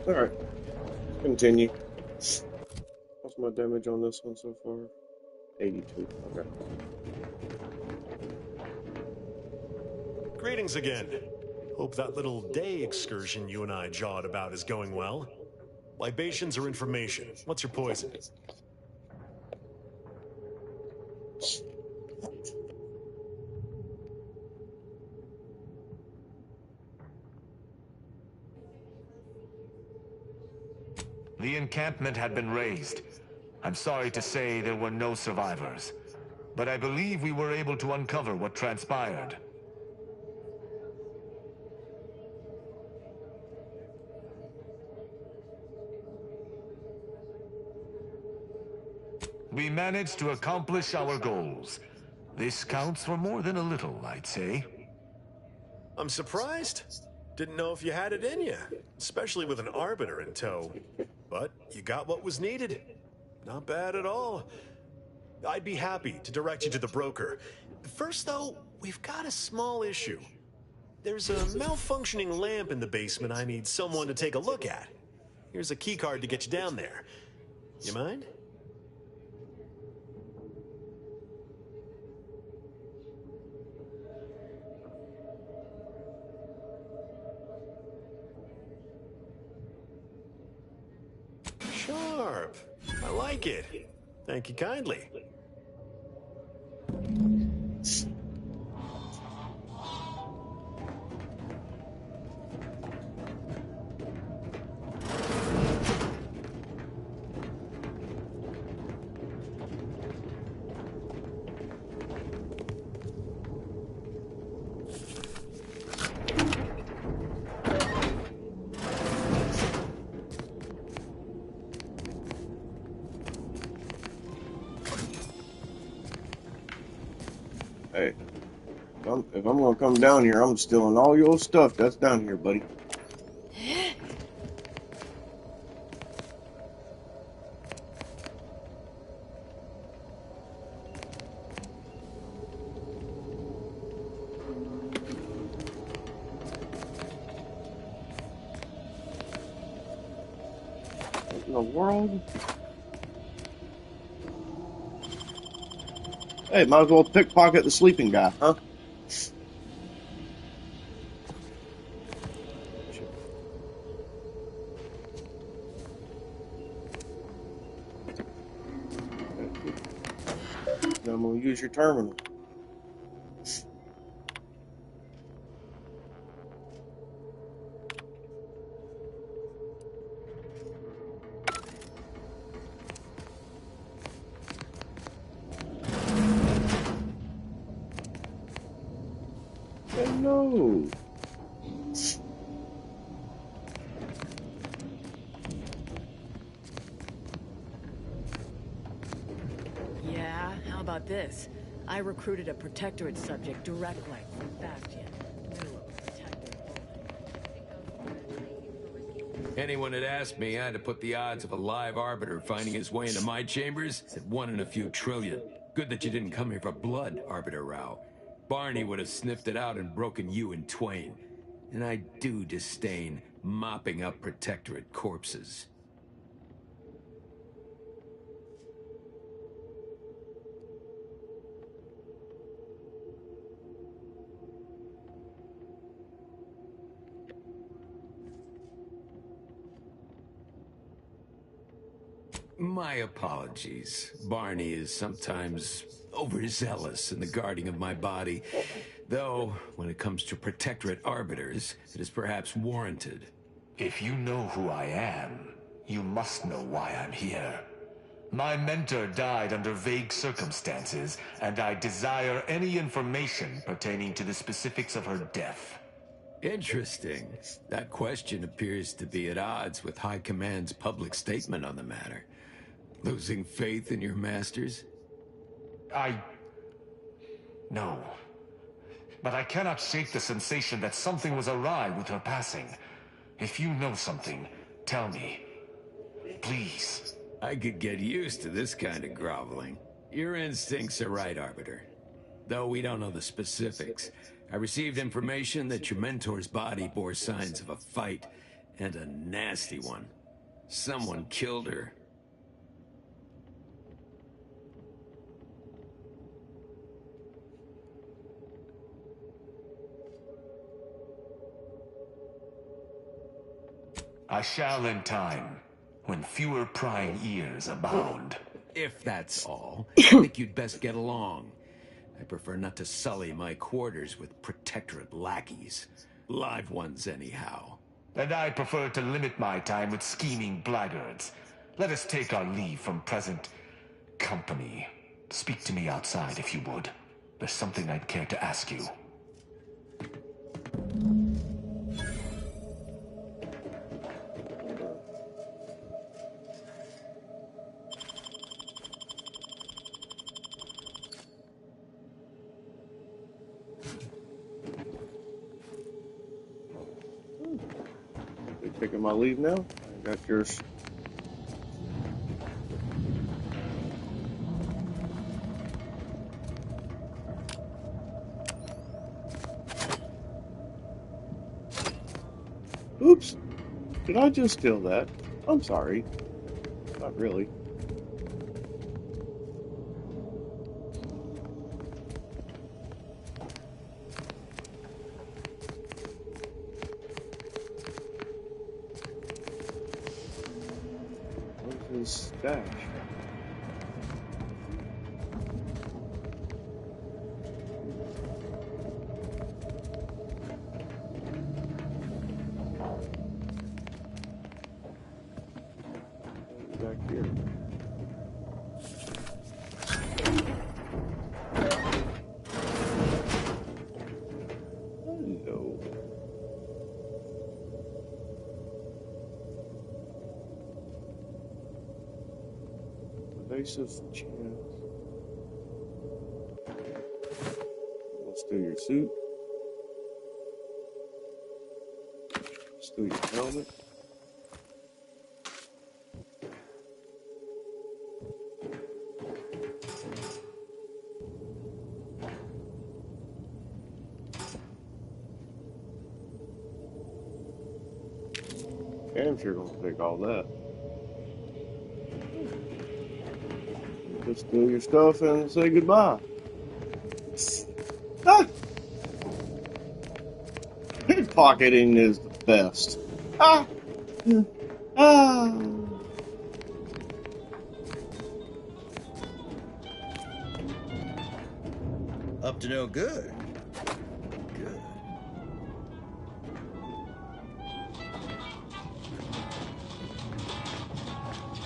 Alright, continue. What's my damage on this one so far? 82. Okay. Greetings again. Hope that little day excursion you and I jawed about is going well. Libations or information? What's your poison? The encampment had been razed. I'm sorry to say there were no survivors, but I believe we were able to uncover what transpired. We managed to accomplish our goals. This counts for more than a little, I'd say. I'm surprised. Didn't know if you had it in you, especially with an Arbiter in tow. But you got what was needed. Not bad at all. I'd be happy to direct you to the broker. First, though, we've got a small issue. There's a malfunctioning lamp in the basement I need someone to take a look at. Here's a keycard to get you down there. You mind? Sharp. I like it. Thank you kindly. Hey, if I'm gonna come down here, I'm stealing all your stuff that's down here, buddy. What in the world? Hey, might as well pickpocket the sleeping guy, huh? Now I'm gonna use your terminal. No. Yeah, how about this? I recruited a Protectorate subject direct line from Bastion. Middle of a Protectorate building. Anyone had asked me, I had to put the odds of a live Arbiter finding his way into my chambers at 1 in a few trillion. Good that you didn't come here for blood, Arbiter Rao. Barney would have sniffed it out and broken you in twain. And I do disdain mopping up Protectorate corpses. My apologies. Barney is sometimes overzealous in the guarding of my body. Though, when it comes to Protectorate Arbiters, it is perhaps warranted. If you know who I am, you must know why I'm here. My mentor died under vague circumstances, and I desire any information pertaining to the specifics of her death. Interesting. That question appears to be at odds with High Command's public statement on the matter. Losing faith in your masters? No. But I cannot shake the sensation that something was awry with her passing. If you know something, tell me. Please. I could get used to this kind of groveling. Your instincts are right, Arbiter. Though we don't know the specifics, I received information that your mentor's body bore signs of a fight, and a nasty one. Someone killed her. I shall in time, when fewer prying ears abound. If that's all, I think you'd best get along. I prefer not to sully my quarters with Protectorate lackeys. Live ones, anyhow. And I prefer to limit my time with scheming blackguards. Let us take our leave from present company. Speak to me outside, if you would. There's something I'd care to ask you. Taking my leave now. I got yours. Oops. Did I just steal that? I'm sorry. Not really. Stash. Back here. Hello. Evasive chance. We'll steal your suit. Steal your helmet. Damn sure gonna take all that. Just steal your stuff and say goodbye. Ah! Pickpocketing is the best. Ah! Ah! Up to no good. Good.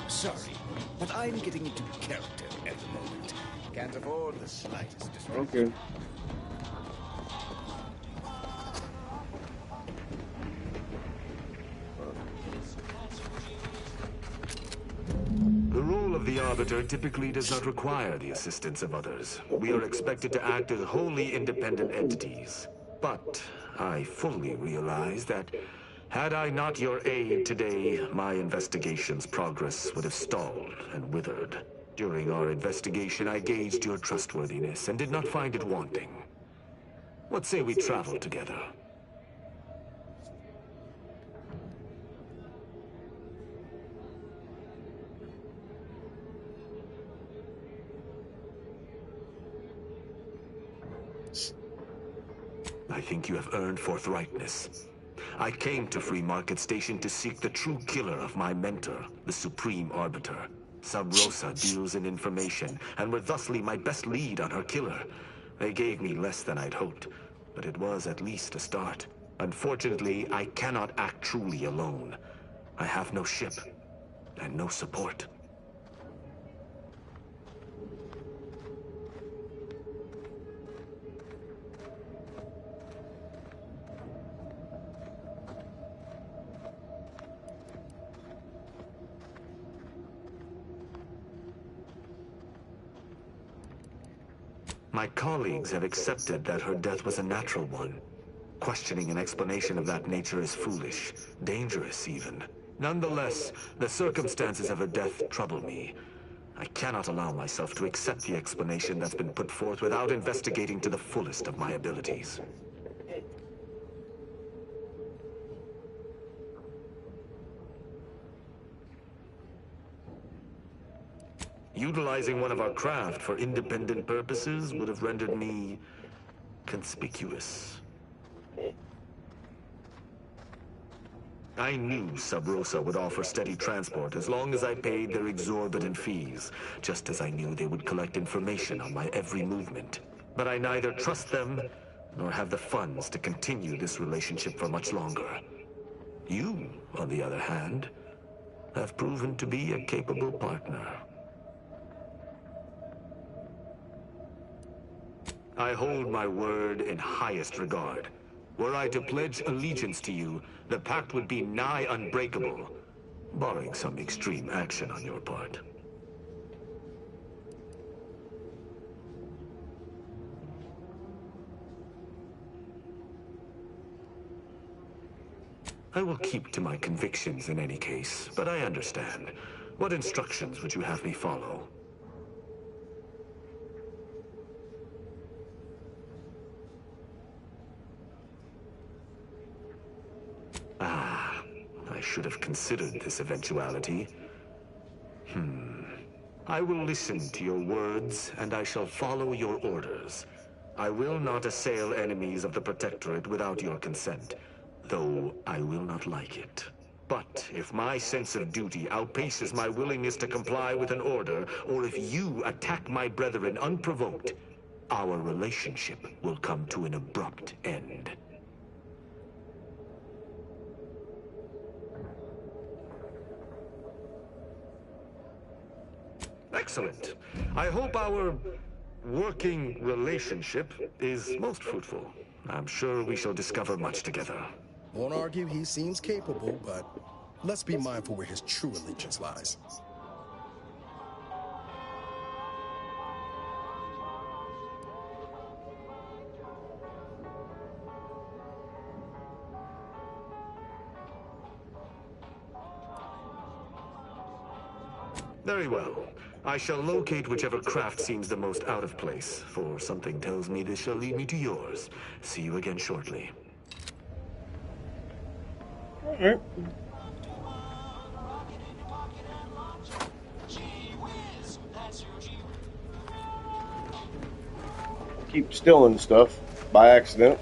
Sorry, but I'm getting into character at the moment. Can't afford the slightest disruption. Okay. The role of the Arbiter typically does not require the assistance of others. We are expected to act as wholly independent entities. But I fully realize that had I not your aid today, my investigation's progress would have stalled and withered. During our investigation, I gauged your trustworthiness and did not find it wanting. What say we travel together? I think you have earned forthrightness. I came to Free Market Station to seek the true killer of my mentor, the Supreme Arbiter. Sub Rosa deals in information, and were thusly my best lead on her killer. They gave me less than I'd hoped, but it was at least a start. Unfortunately, I cannot act truly alone. I have no ship, and no support. My colleagues have accepted that her death was a natural one. Questioning an explanation of that nature is foolish, dangerous even. Nonetheless, the circumstances of her death trouble me. I cannot allow myself to accept the explanation that's been put forth without investigating to the fullest of my abilities. Utilizing one of our craft for independent purposes would have rendered me conspicuous. I knew Sub Rosa would offer steady transport as long as I paid their exorbitant fees, just as I knew they would collect information on my every movement. But I neither trust them nor have the funds to continue this relationship for much longer. You, on the other hand, have proven to be a capable partner. I hold my word in highest regard. Were I to pledge allegiance to you, the pact would be nigh unbreakable, barring some extreme action on your part. I will keep to my convictions in any case, but I understand. What instructions would you have me follow? I should have considered this eventuality. I will listen to your words, and I shall follow your orders. I will not assail enemies of the Protectorate without your consent, though I will not like it. But if my sense of duty outpaces my willingness to comply with an order, or if you attack my brethren unprovoked, our relationship will come to an abrupt end. Excellent. I hope our working relationship is most fruitful. I'm sure we shall discover much together. Won't argue he seems capable, but let's be mindful where his true allegiance lies. Very well. I shall locate whichever craft seems the most out of place, for something tells me this shall lead me to yours. See you again shortly. Alright. Keep stealing stuff by accident.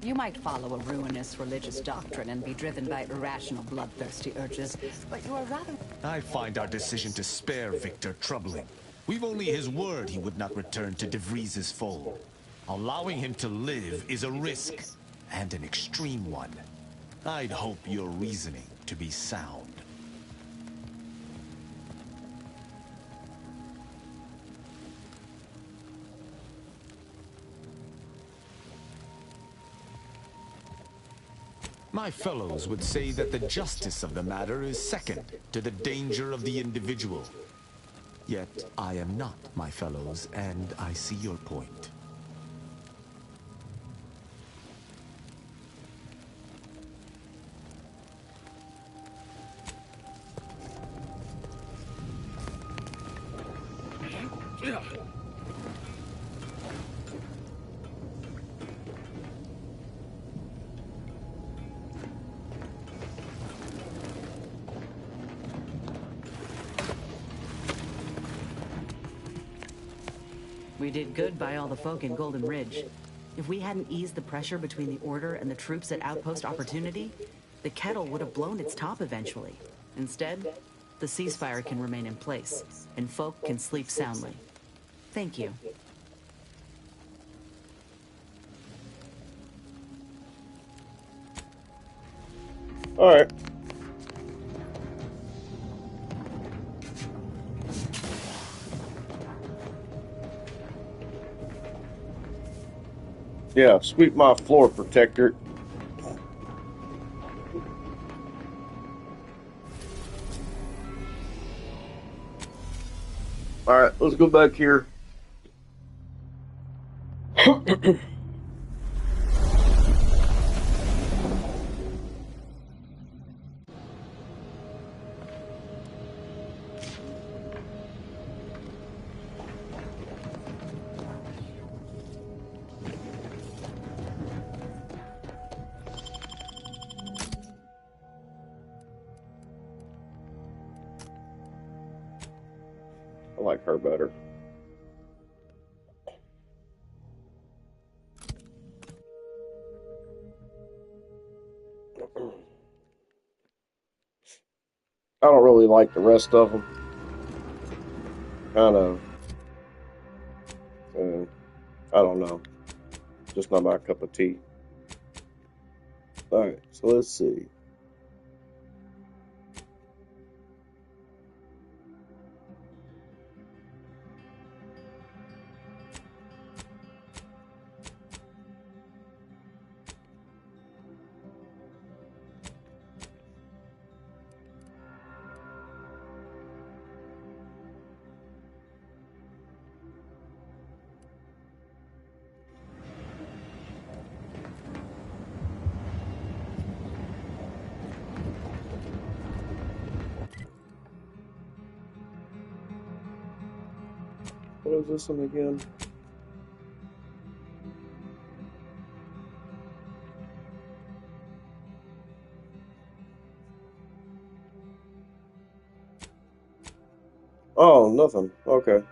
You might follow a ruinous religious doctrine and be driven by irrational, bloodthirsty urges, but you are rather... I find our decision to spare Victor troubling. We've only his word he would not return to De Vries's fold. Allowing him to live is a risk, and an extreme one. I'd hope your reasoning to be sound. My fellows would say that the justice of the matter is second to the danger of the individual. Yet I am not, my fellows, and I see your point. We did good by all the folk in Golden Ridge. If we hadn't eased the pressure between the Order and the troops at Outpost Opportunity, the kettle would have blown its top eventually. Instead, the ceasefire can remain in place, and folk can sleep soundly. Thank you. All right. Yeah, sweep my floor protector. Alright, let's go back here. I like her better. I don't really like the rest of them. Kind of, I don't know. Just not my cup of tea. Alright, so let's see. What is this one again? Oh, nothing. Okay.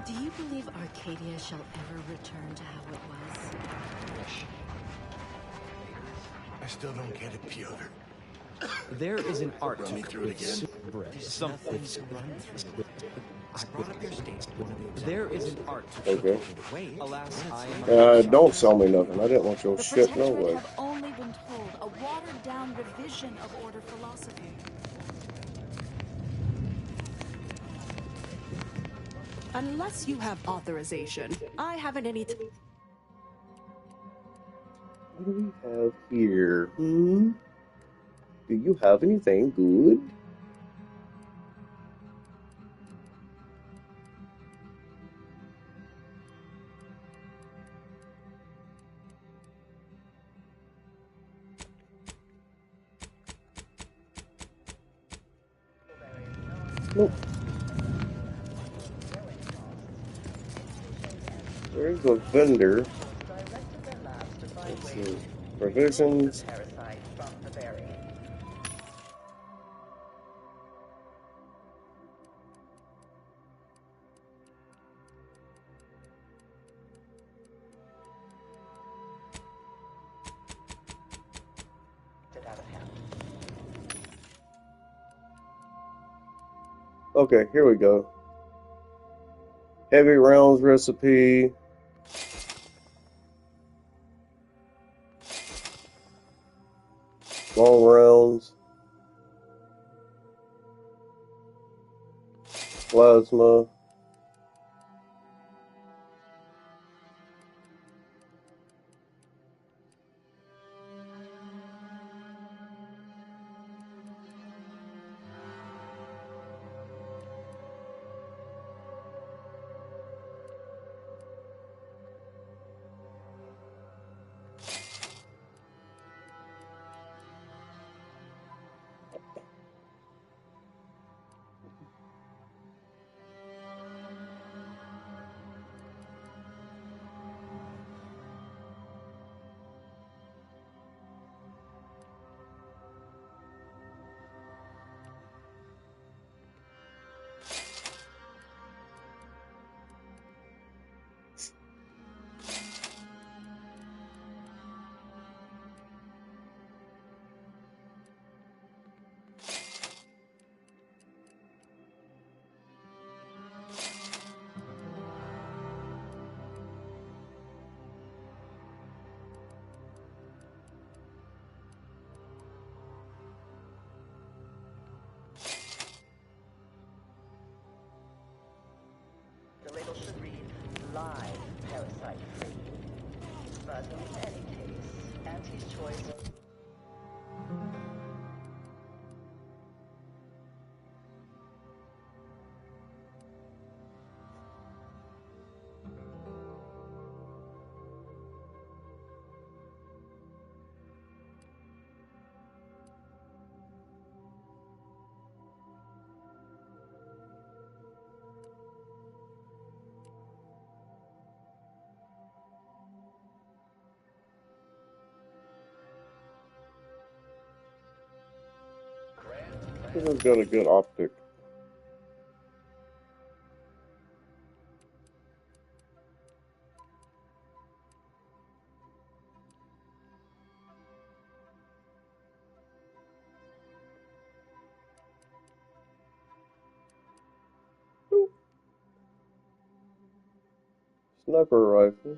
Do you believe Arcadia shall ever return to how it was? I still don't get it, Piotr. There is an art Run to me through it again. There is an art to Okay. Alas, I Don't sell me nothing. I didn't want your The shit no Protectorate way. have only been told a watered-down revision of Order philosophy. Unless you have authorization, I haven't any. What do we have here? Do you have anything good? Nope. There's a vendor. Let's see. Provisions. Okay, here we go. Heavy rounds recipe. Long rounds. Plasma. live parasite-free. But in any case, Auntie's choice... This has got a good optic. Sniper rifle.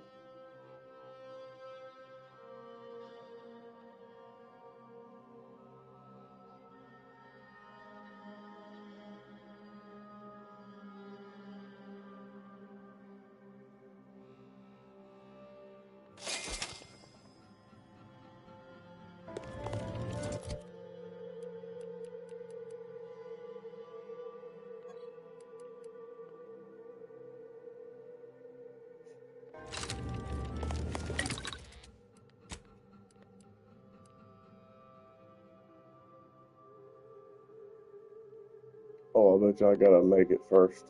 Oh, I bet you I gotta make it first.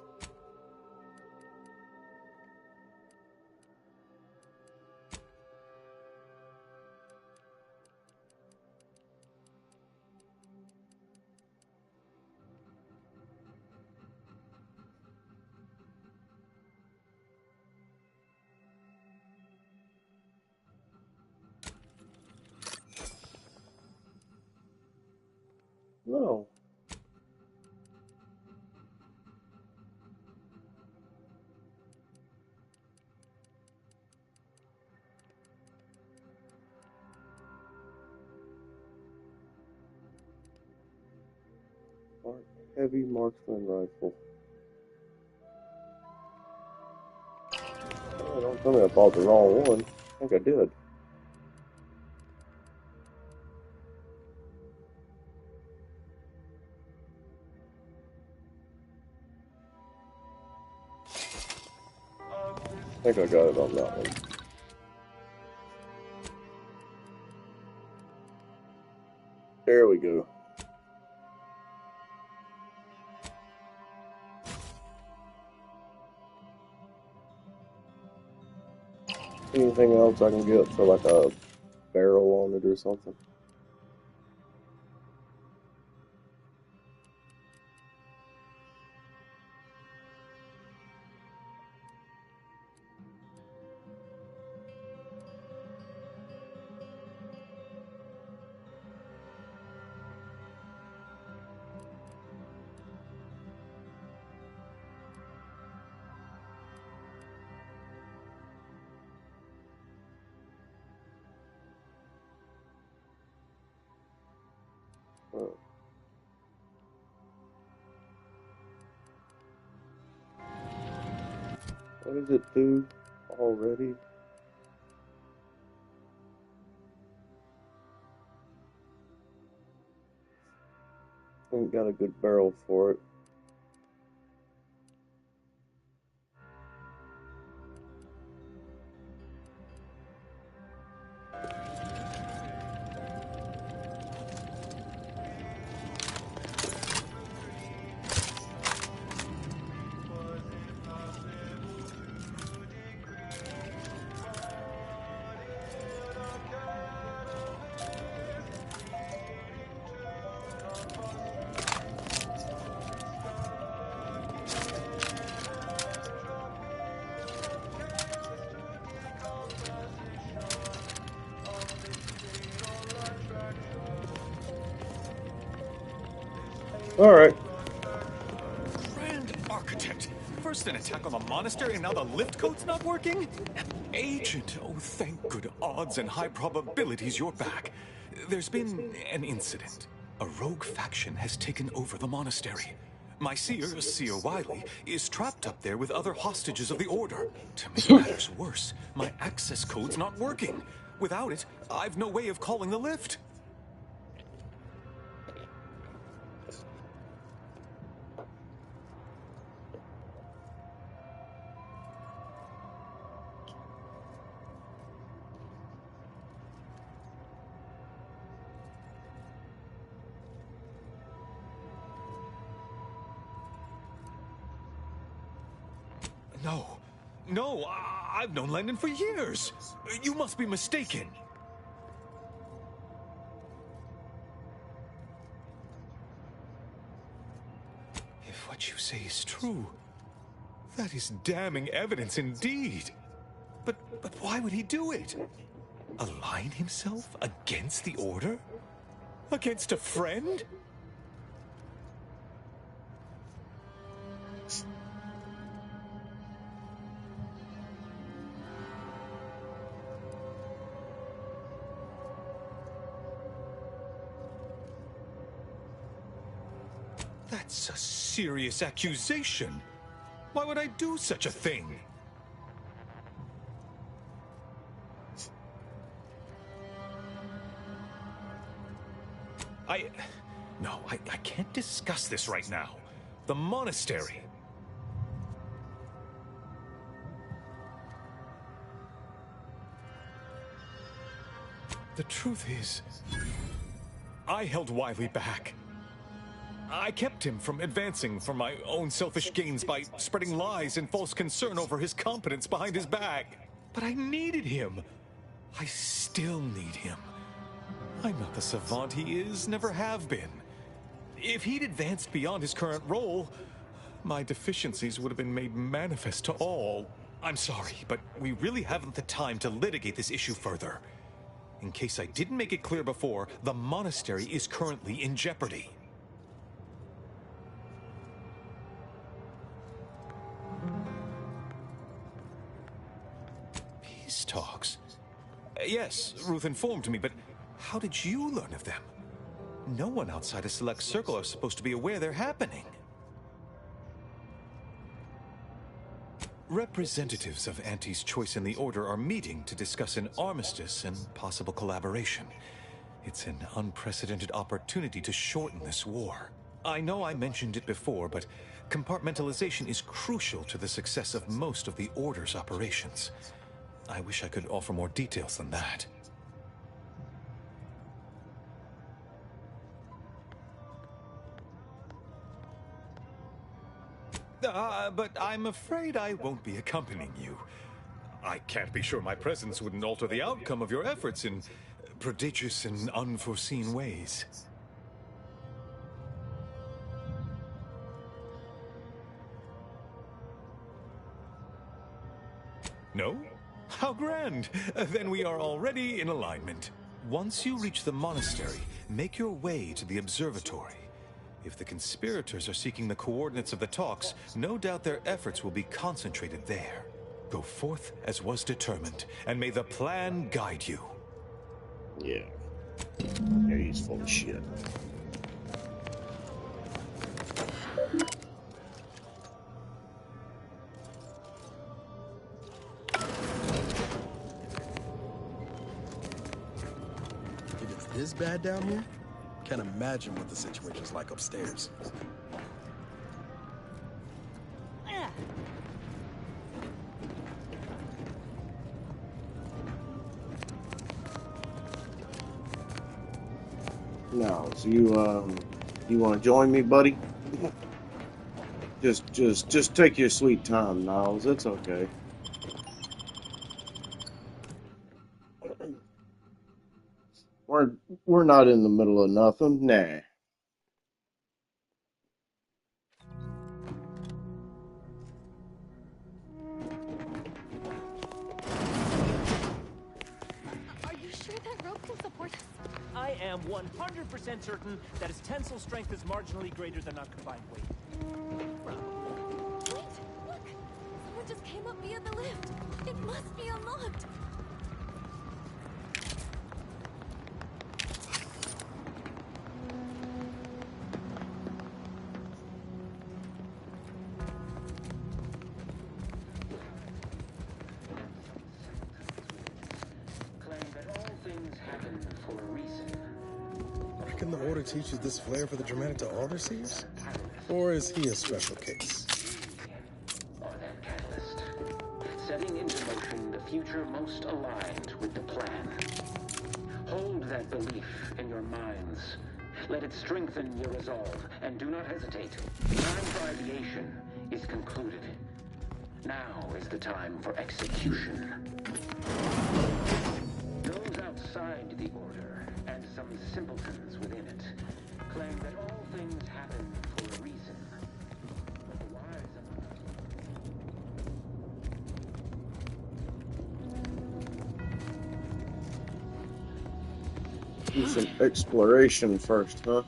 No. Heavy marksman rifle. Oh, don't tell me I bought the wrong one. I think I did. I think I got it on that one. There we go. Anything else I can get for like a barrel on it or something? What does it do already? Ain't got a good barrel for it. Alright. Grand Architect! First an attack on the monastery, and now the lift code's not working? Agent, oh thank good odds and high probabilities you're back. There's been an incident. A rogue faction has taken over the monastery. My seer, Seer Wiley, is trapped up there with other hostages of the Order. To make matters worse, my access code's not working. Without it, I've no way of calling the lift. No, I've known Landon for years. You must be mistaken. If what you say is true, that is damning evidence indeed. But why would he do it? Align himself against the Order? Against a friend? That's a serious accusation. Why would I do such a thing? No, I can't discuss this right now. The monastery. The truth is, I held Wiley back. I kept him from advancing for my own selfish gains by spreading lies and false concern over his competence behind his back. But I needed him. I still need him. I'm not the savant he is, never have been. If he'd advanced beyond his current role, my deficiencies would have been made manifest to all. I'm sorry, but we really haven't the time to litigate this issue further. In case I didn't make it clear before, the monastery is currently in jeopardy. Peace talks? Yes, Ruth informed me, but how did you learn of them? No one outside a select circle are supposed to be aware they're happening. Representatives of Auntie's Choice in the Order are meeting to discuss an armistice and possible collaboration. It's an unprecedented opportunity to shorten this war. I know I mentioned it before, but compartmentalization is crucial to the success of most of the Order's operations. I wish I could offer more details than that. But I'm afraid I won't be accompanying you. I can't be sure my presence wouldn't alter the outcome of your efforts in prodigious and unforeseen ways. No? How grand! Then we are already in alignment. Once you reach the monastery, make your way to the observatory. If the conspirators are seeking the coordinates of the talks, no doubt their efforts will be concentrated there. Go forth as was determined, and may the plan guide you. Yeah. Yeah, he's full of shit. If it's this bad down here, can't imagine what the situation's like upstairs. No, so you want to join me, buddy? Just take your sweet time, Niles. It's okay. We're not in the middle of nothing, nah. Are you sure that rope can support us? I am 100% certain that its tensile strength is marginally greater than our combined weight. Wait, look! Someone just came up via the lift. It must be unlocked. Reckon the Order teaches this flair for the dramatic to all their seers? Or is he a special case? Or that catalyst. Setting into motion the future most aligned with the plan. Hold that belief in your minds. Let it strengthen your resolve, and do not hesitate. Time for ideation is concluded. Now is the time for execution. Those outside the Order, and some simpletons within it, claim that all things happen for a reason. But the wise Do some exploration first, huh?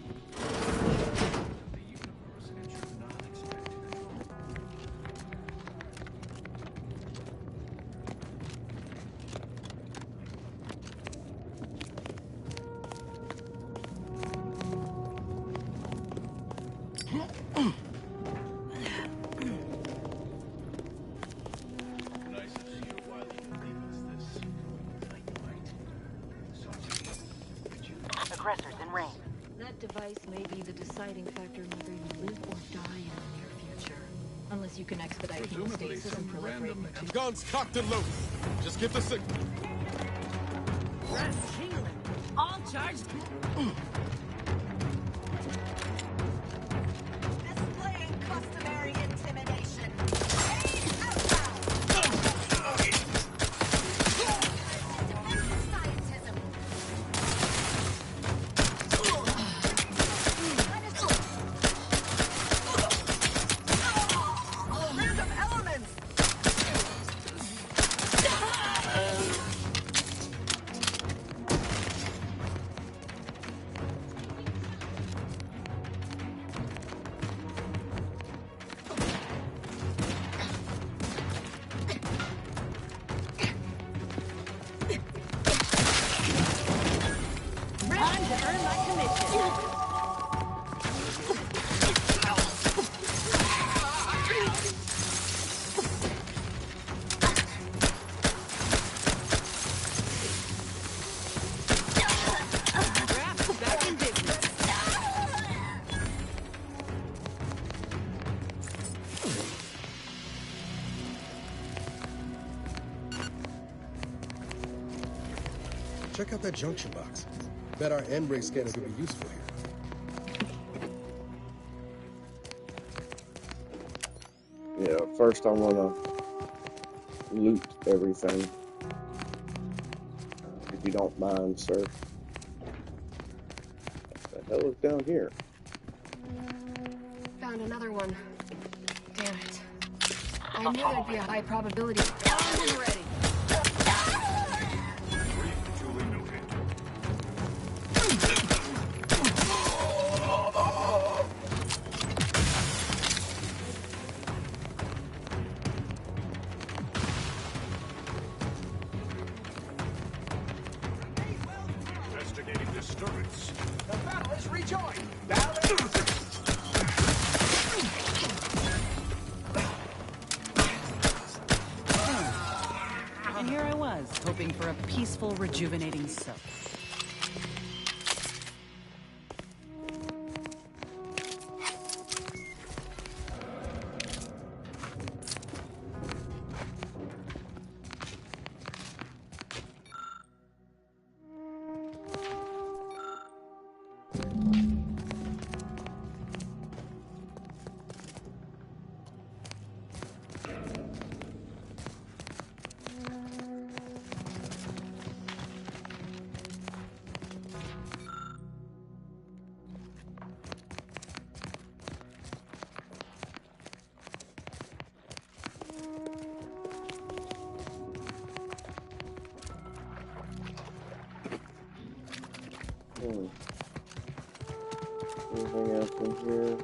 Aggressors in range. That device may be the deciding factor in whether you live or die in the near future. Unless you can expedite hemostasis and proliferate material. Guns cocked and loaded. Just get the signal. All charged. Displaying customary intimidation. Random elements. Time to earn my commission. Scraps back in business. Check out that junction box. Bet our N-ray scanner could be useful here. Yeah, first I want to loot everything. If you don't mind, sir. What the hell is down here? Found another one. Damn it. I knew there'd be a high probability. Armed and ready. Investigating disturbance. The battle is rejoined. And here I was, hoping for a peaceful, rejuvenating soak. Anything else in here?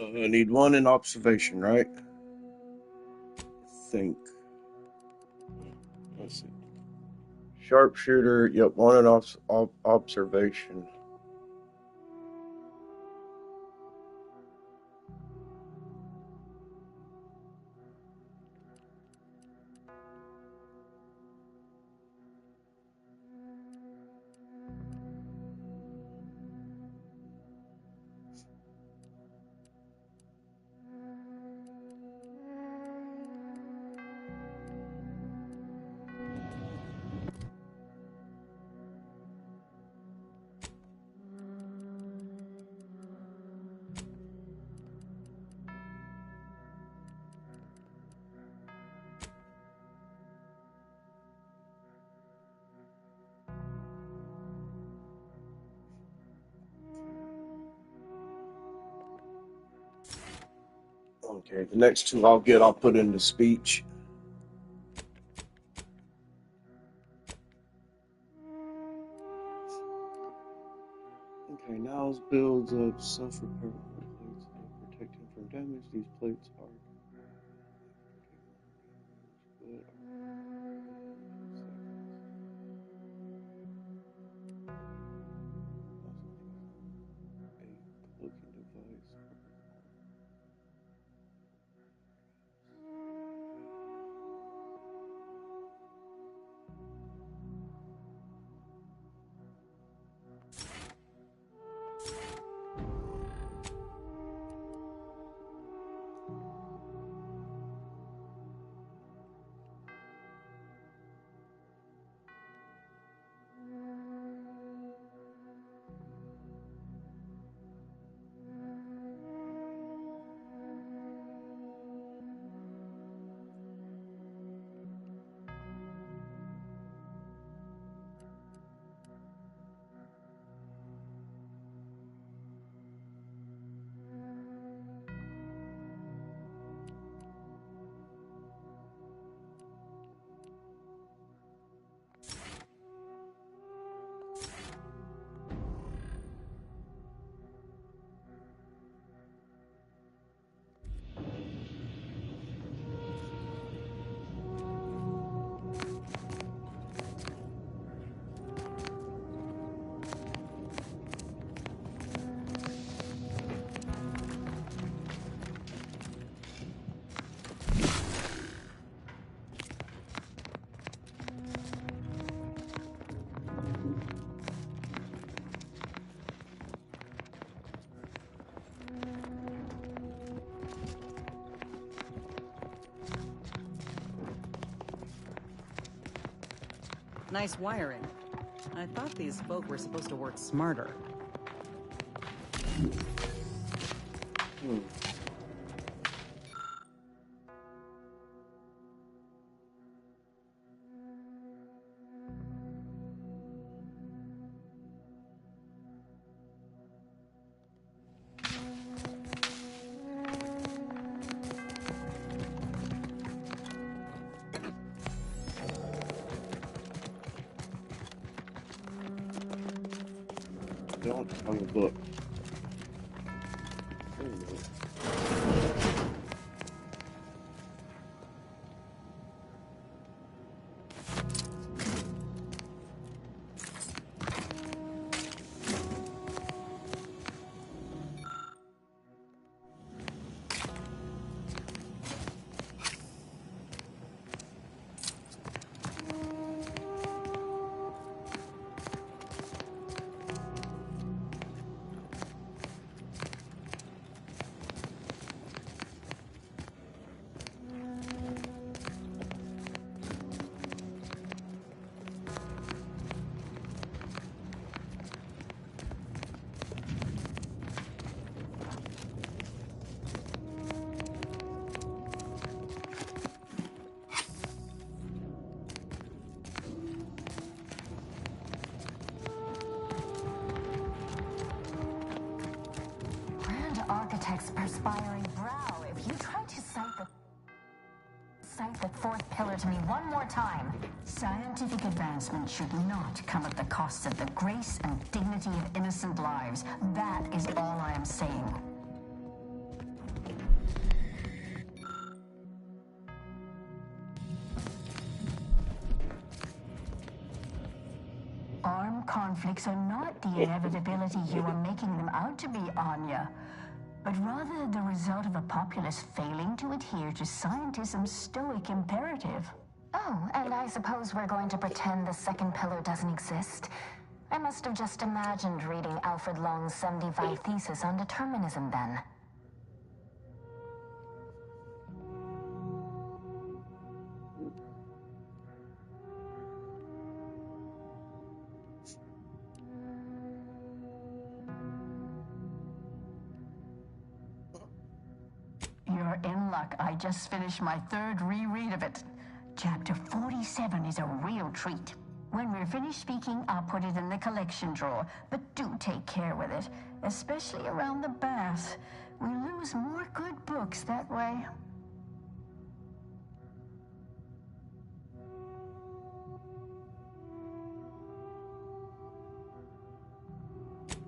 I need one in observation, right? I think. Let's see. Sharpshooter, yep, one in observation. Okay, the next two I'll put into speech. Okay, Niles builds up self-repair plates that protect him from damage. These plates are Nice wiring. I thought these folk were supposed to work smarter. Don't on the book. Architect's perspiring brow. If you try to cite the fourth pillar to me one more time, scientific advancement should not come at the cost of the grace and dignity of innocent lives. That is all I am saying. conflicts are not the inevitability you are making them out to be, Anya, but rather the result of a populace failing to adhere to scientism's stoic imperative. Oh, and I suppose we're going to pretend the second pillar doesn't exist. I must have just imagined reading Alfred Long's 75 Thesis on determinism then. You're in luck. I just finished my third reread of it. Chapter 47 is a real treat. When we're finished speaking, I'll put it in the collection drawer, but do take care with it, especially around the bath. We lose more good books that way.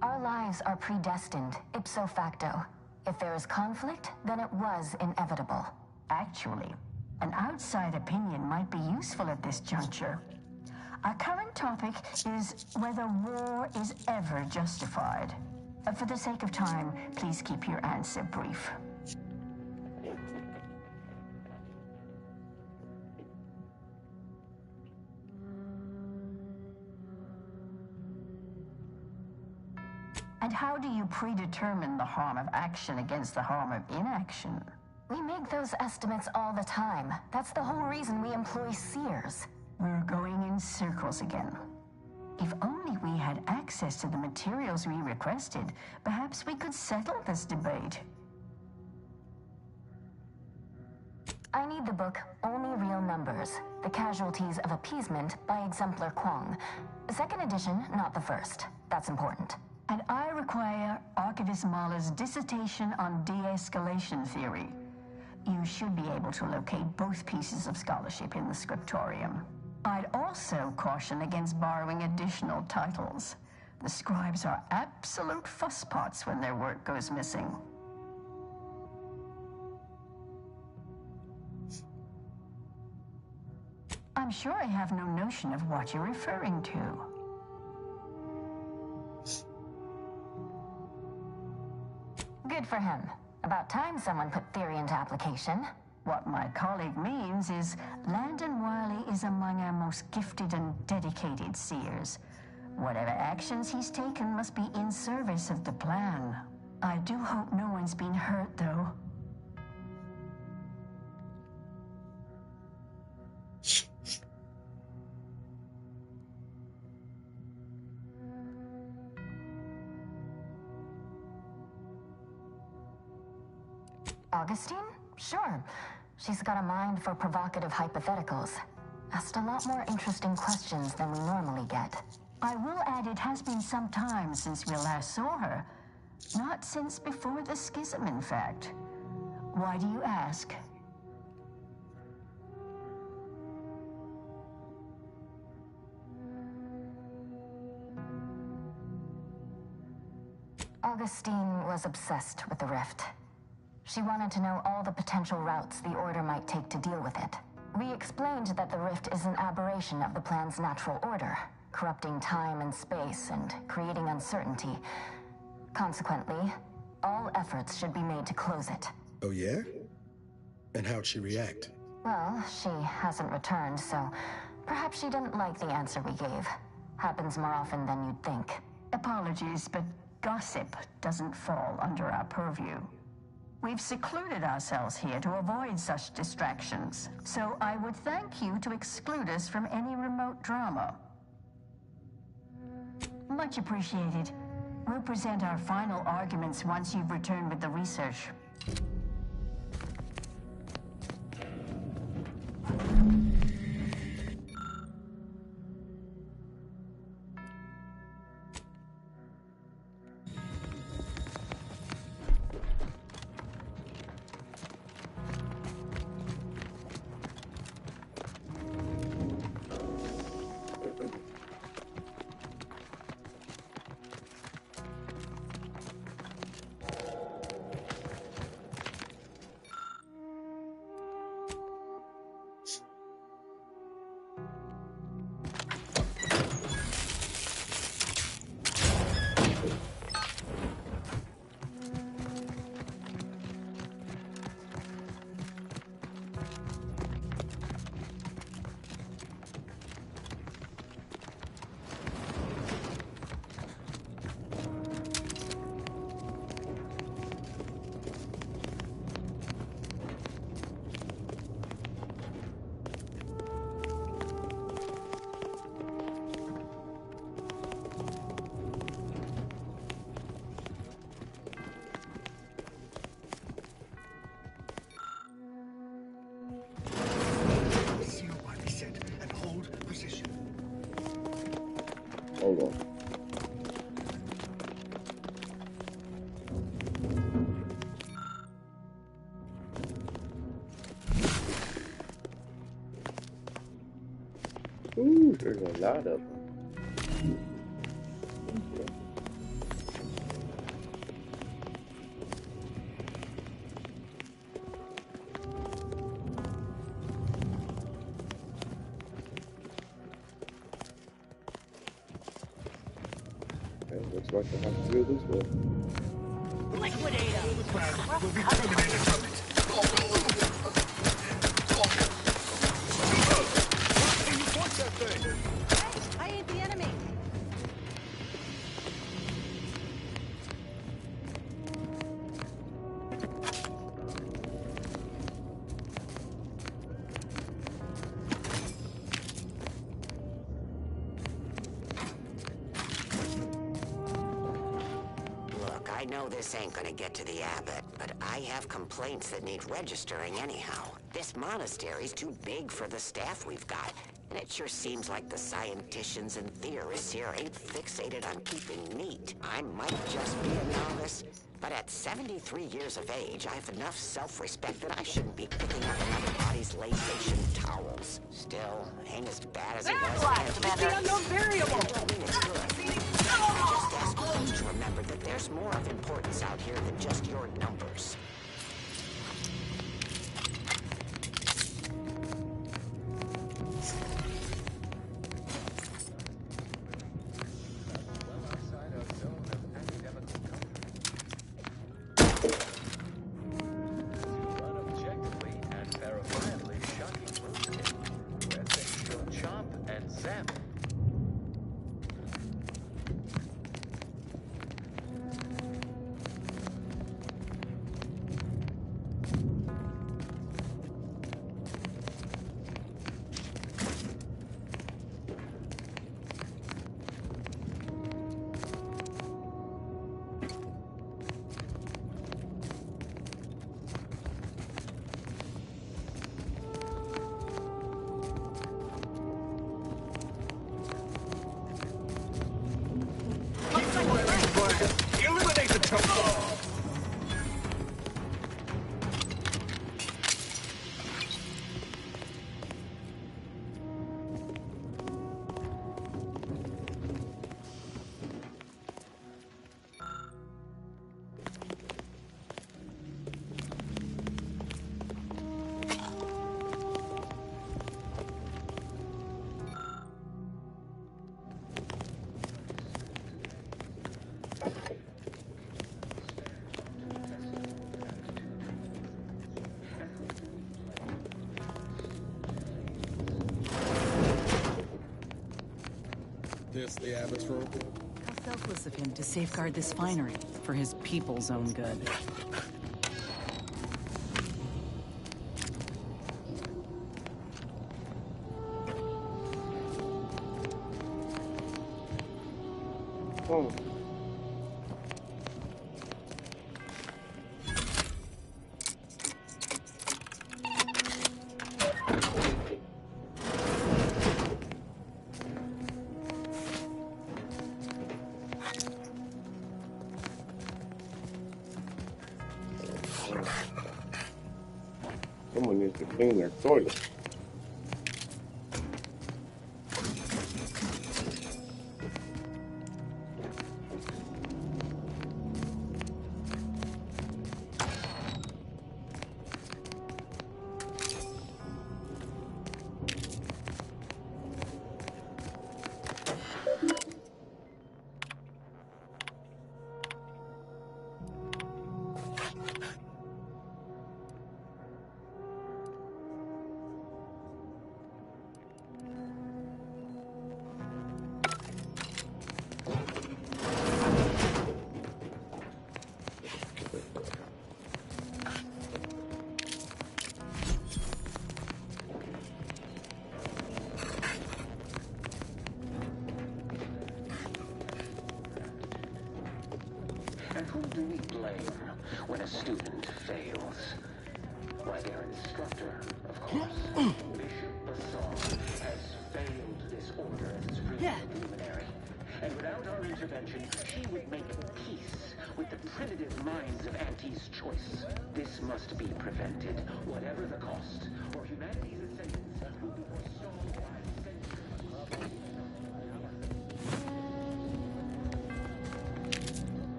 Our lives are predestined, ipso facto. If there is conflict, then it was inevitable. Actually, an outside opinion might be useful at this juncture. Our current topic is whether war is ever justified. For the sake of time, please keep your answer brief. And how do you predetermine the harm of action against the harm of inaction? We make those estimates all the time. That's the whole reason we employ seers. We're going in circles again. If only we had access to the materials we requested, perhaps we could settle this debate. I need the book Only Real Numbers, The Casualties of Appeasement by Exemplar Kwong. Second edition, not the first. That's important. And I require Archivist Mahler's dissertation on de-escalation theory. You should be able to locate both pieces of scholarship in the scriptorium. I'd also caution against borrowing additional titles. The scribes are absolute fusspots when their work goes missing. I'm sure I have no notion of what you're referring to. Good for him. About time someone put theory into application. What my colleague means is Landon Wiley is among our most gifted and dedicated seers. Whatever actions he's taken must be in service of the plan. I do hope no one's been hurt, though. Augustine? Sure. She's got a mind for provocative hypotheticals. Asked a lot more interesting questions than we normally get. I will add it has been some time since we last saw her. Not since before the schism, in fact. Why do you ask? Augustine was obsessed with the rift. She wanted to know all the potential routes the Order might take to deal with it. We explained that the rift is an aberration of the plan's natural order, corrupting time and space and creating uncertainty. Consequently, all efforts should be made to close it. Oh yeah? And how'd she react? Well, she hasn't returned, so perhaps she didn't like the answer we gave. Happens more often than you'd think. Apologies, but gossip doesn't fall under our purview. We've secluded ourselves here to avoid such distractions, so I would thank you to exclude us from any remote drama. Much appreciated. We'll present our final arguments once you've returned with the research. Hold on. Ooh, there's a lot of them. Okay, looks like I have to go this way. Liquidate him! Will be terminated from it. What's that thing? I ain't the enemy. Look, I know this ain't gonna get to the abbot, but I have complaints that need registering anyhow. This monastery's too big for the staff we've got, and it sure seems like the scienticians and theorists here ain't fixated on keeping neat. I might just be a novice, but at 73 years of age, I have enough self-respect that I shouldn't be picking up another body's laysation towels. Still, ain't as bad as it was then. The unknown variable! I mean, it's good. I just ask you to remember that there's more of importance out here than just your numbers. Eliminate the token! This the abbot's room? How selfless of him to safeguard this finery for his people's own good. Oh. Someone needs to clean their toilet. And whom do we blame when a student fails? Why, their instructor, of course. Bishop Basson has failed this order as its preeminent luminary. our intervention, she would make peace with the primitive minds of Auntie's choice. This must be prevented, whatever the cost, or humanity's ascendance will be forestalled by centuries.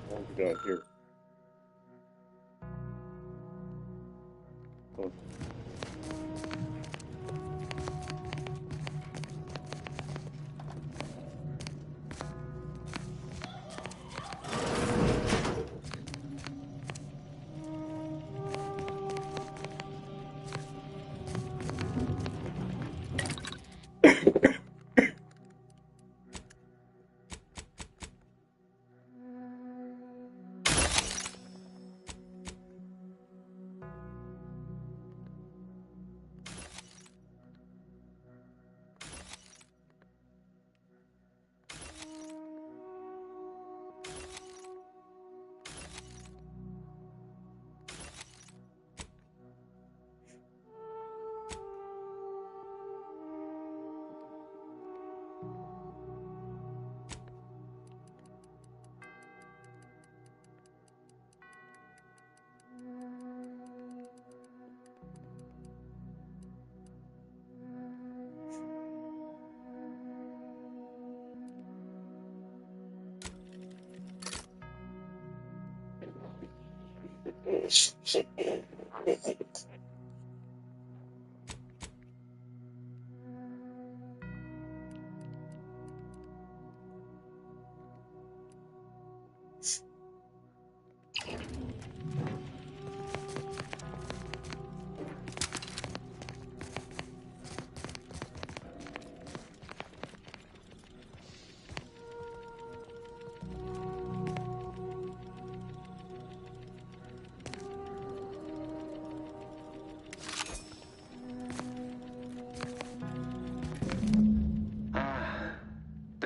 What we got here? Oh.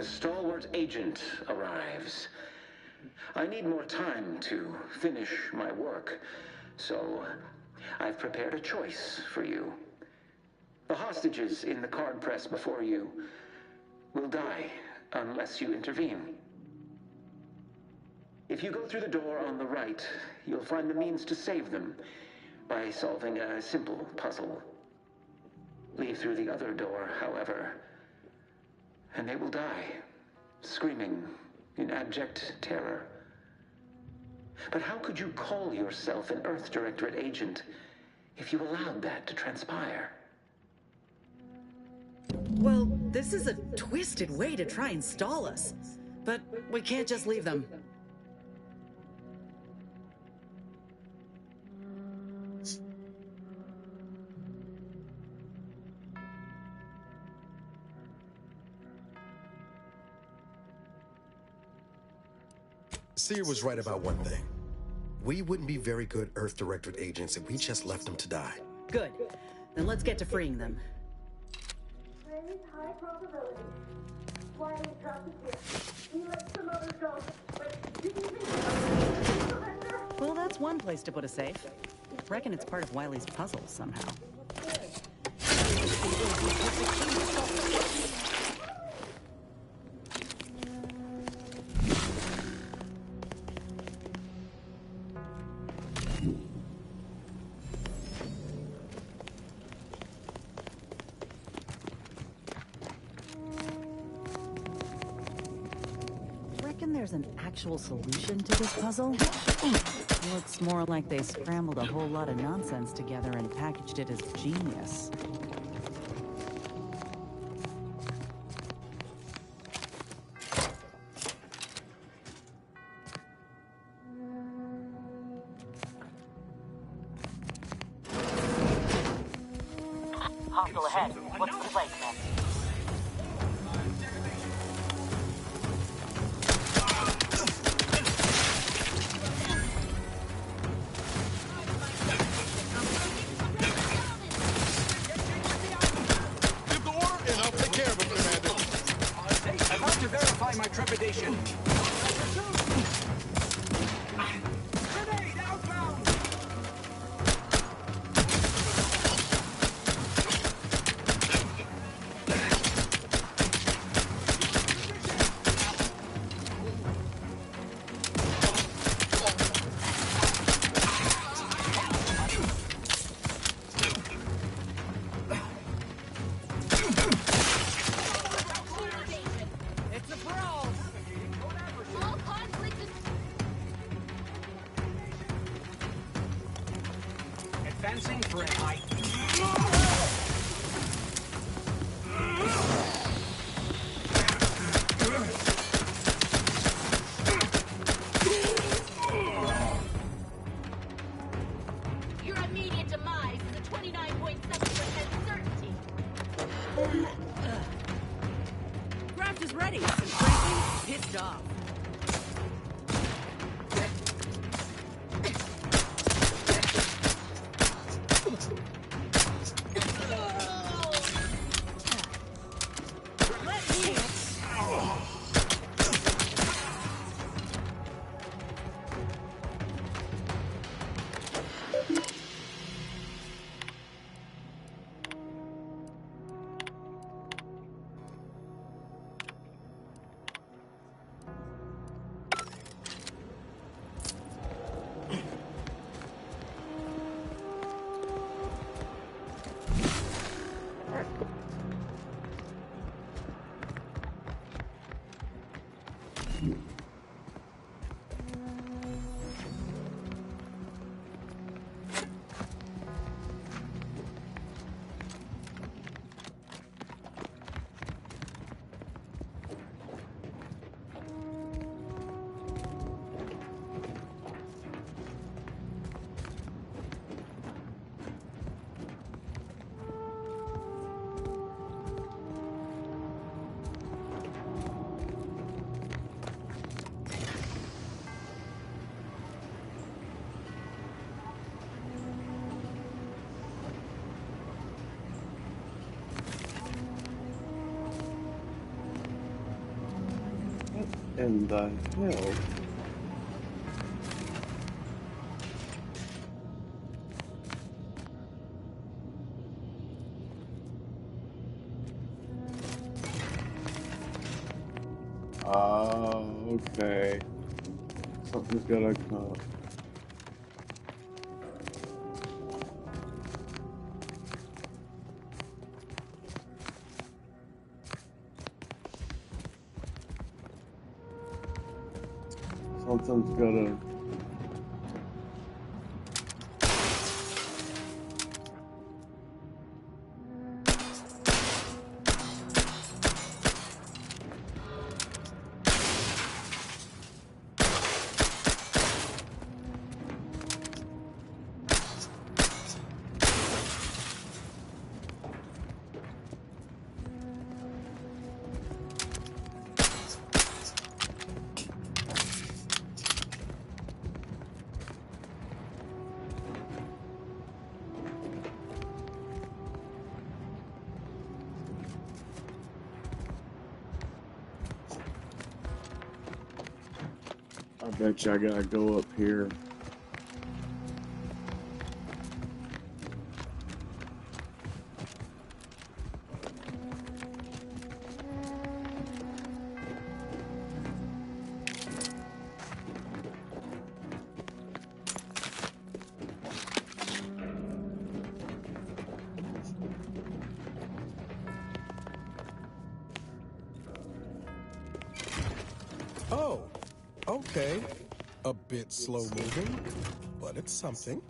Stalwart agent arrives. I need more time to finish my work, so I've prepared a choice for you. The hostages in the card press before you will die unless you intervene. If you go through the door on the right, you'll find the means to save them by solving a simple puzzle. Leave through the other door, however, and they will die, screaming in abject terror. But how could you call yourself an Earth Directorate agent if you allowed that to transpire? Well, this is a twisted way to try and stall us. But we can't just leave them. Cere was right about one thing. We wouldn't be very good Earth Directorate agents if we just left them to die. Good. Then let's get to freeing them. Very high probability. Wiley dropped it here. He let some others go, but didn't even surrender. Well, that's one place to put a safe. Reckon it's part of Wiley's puzzle somehow. There's an actual solution to this puzzle? Looks more like they scrambled a whole lot of nonsense together and packaged it as genius. Hostile ahead. What's the play, man? My trepidation. Grenade outbound! It's a brawl! All conflict is Advancing for an eye. your immediate demise is a 29.7% certainty. Graft is ready, and frankly, pissed off. In the hell? Okay. Something's gonna come. Something's gonna. I bet you I gotta go up here. Oh, okay. A bit slow moving, but it's something.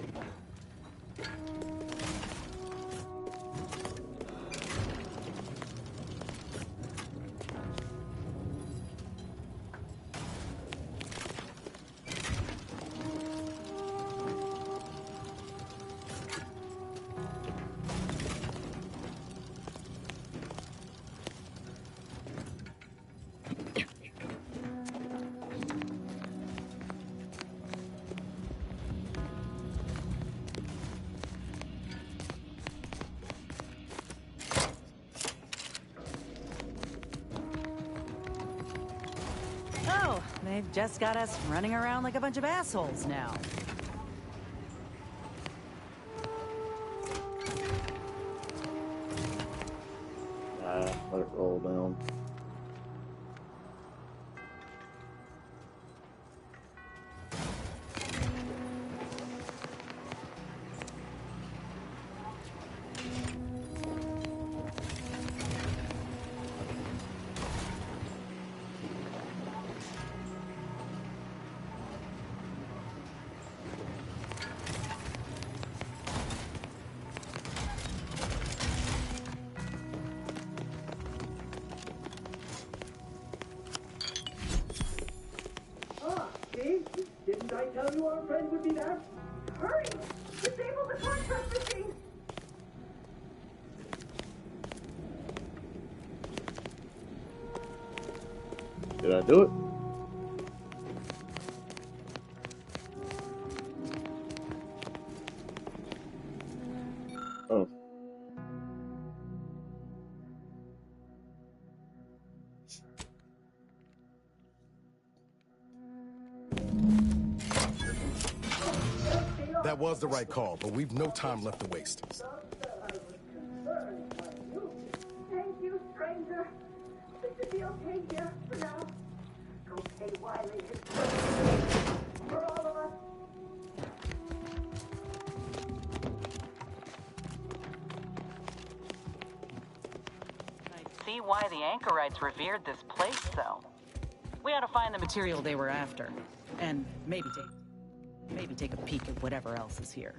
So, they've just got us running around like a bunch of assholes now. Let it roll down. Didn't I tell you our friend would be there? Hurry! Disable the contract machine! Did I do it? Oh. That was the right call, but we've no time left to waste. Thank you, stranger. We should be okay here for now. Go pay Wiley his for all of us. I see why the Anchorites revered this place, though. We ought to find the material they were after. And maybe take a peek at whatever else is here.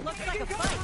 Looks like a fight.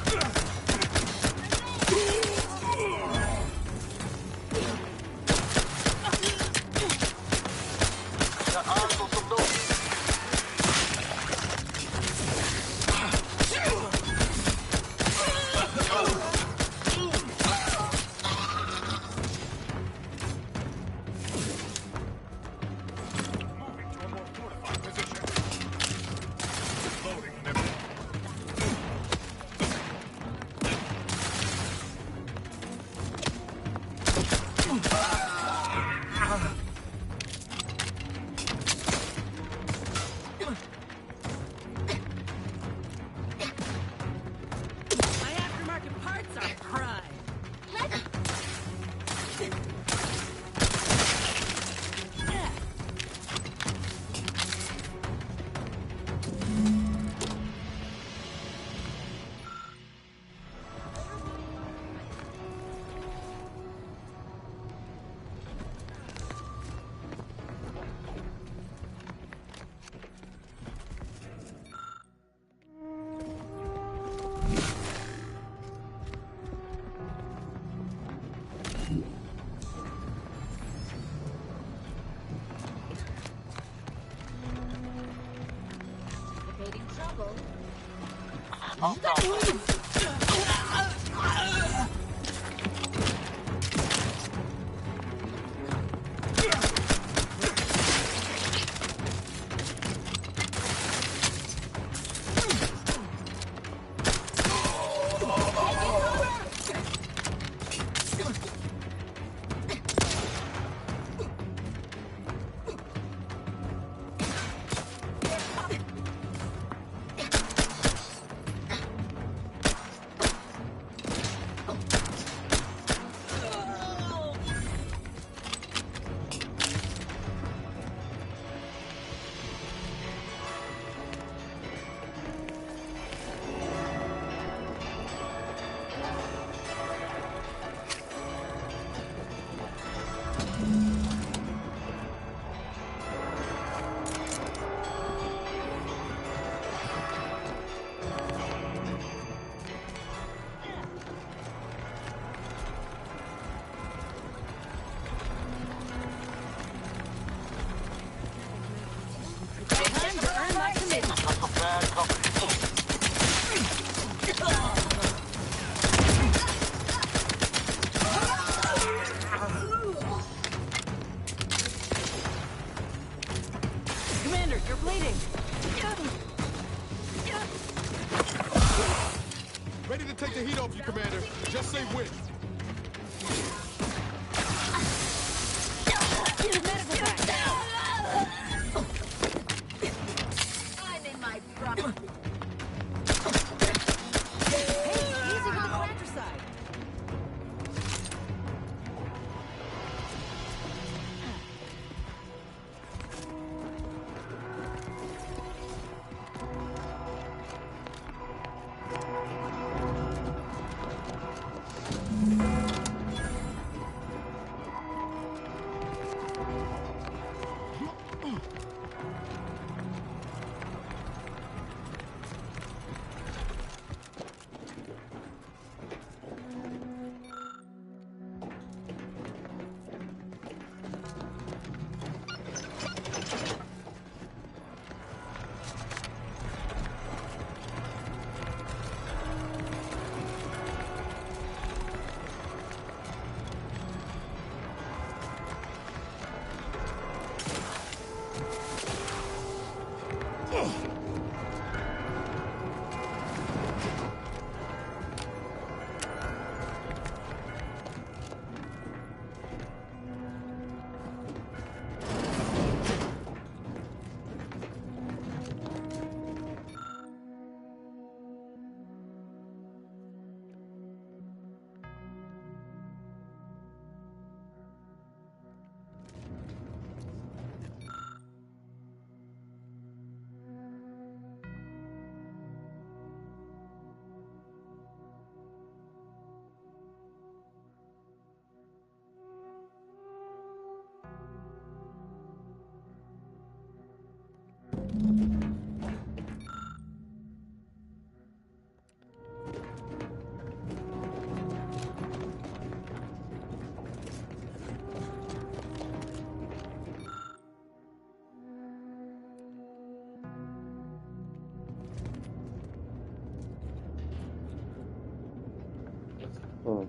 Huh.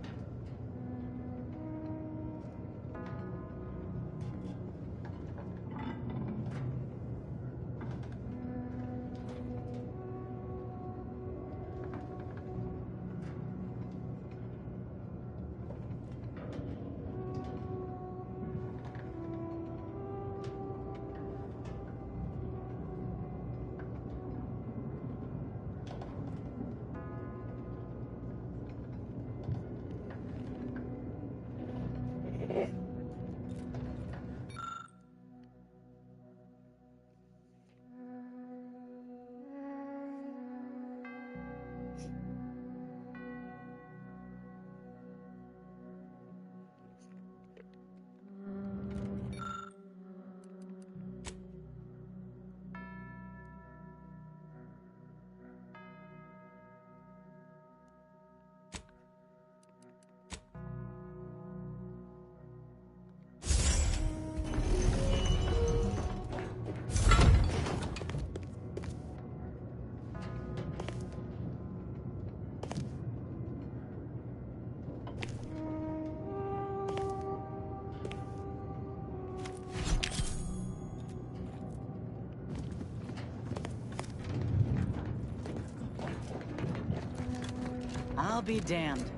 I'll be damned.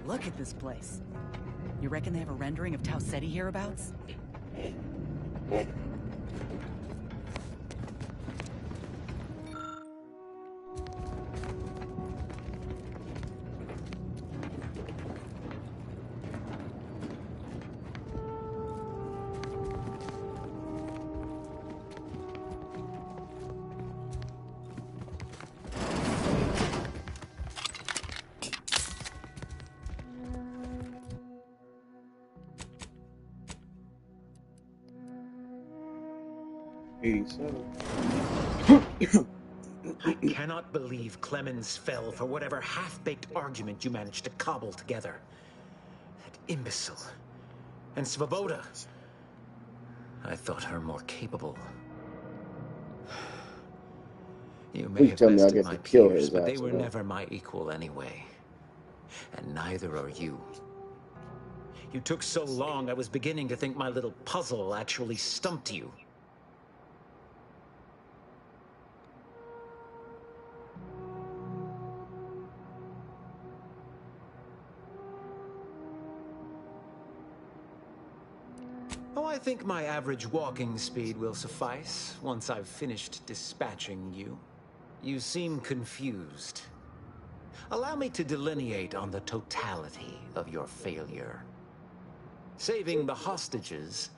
Look at this place. You reckon they have a rendering of Tau Ceti hereabouts? I cannot believe Clemens fell for whatever half-baked argument you managed to cobble together. That imbecile. And Svoboda. I thought her more capable. You may have bested my peers, but they were never my equal anyway. And neither are you. You took so long, I was beginning to think my little puzzle actually stumped you. Oh, I think my average walking speed will suffice once I've finished dispatching you. You seem confused. Allow me to delineate on the totality of your failure. Saving the hostages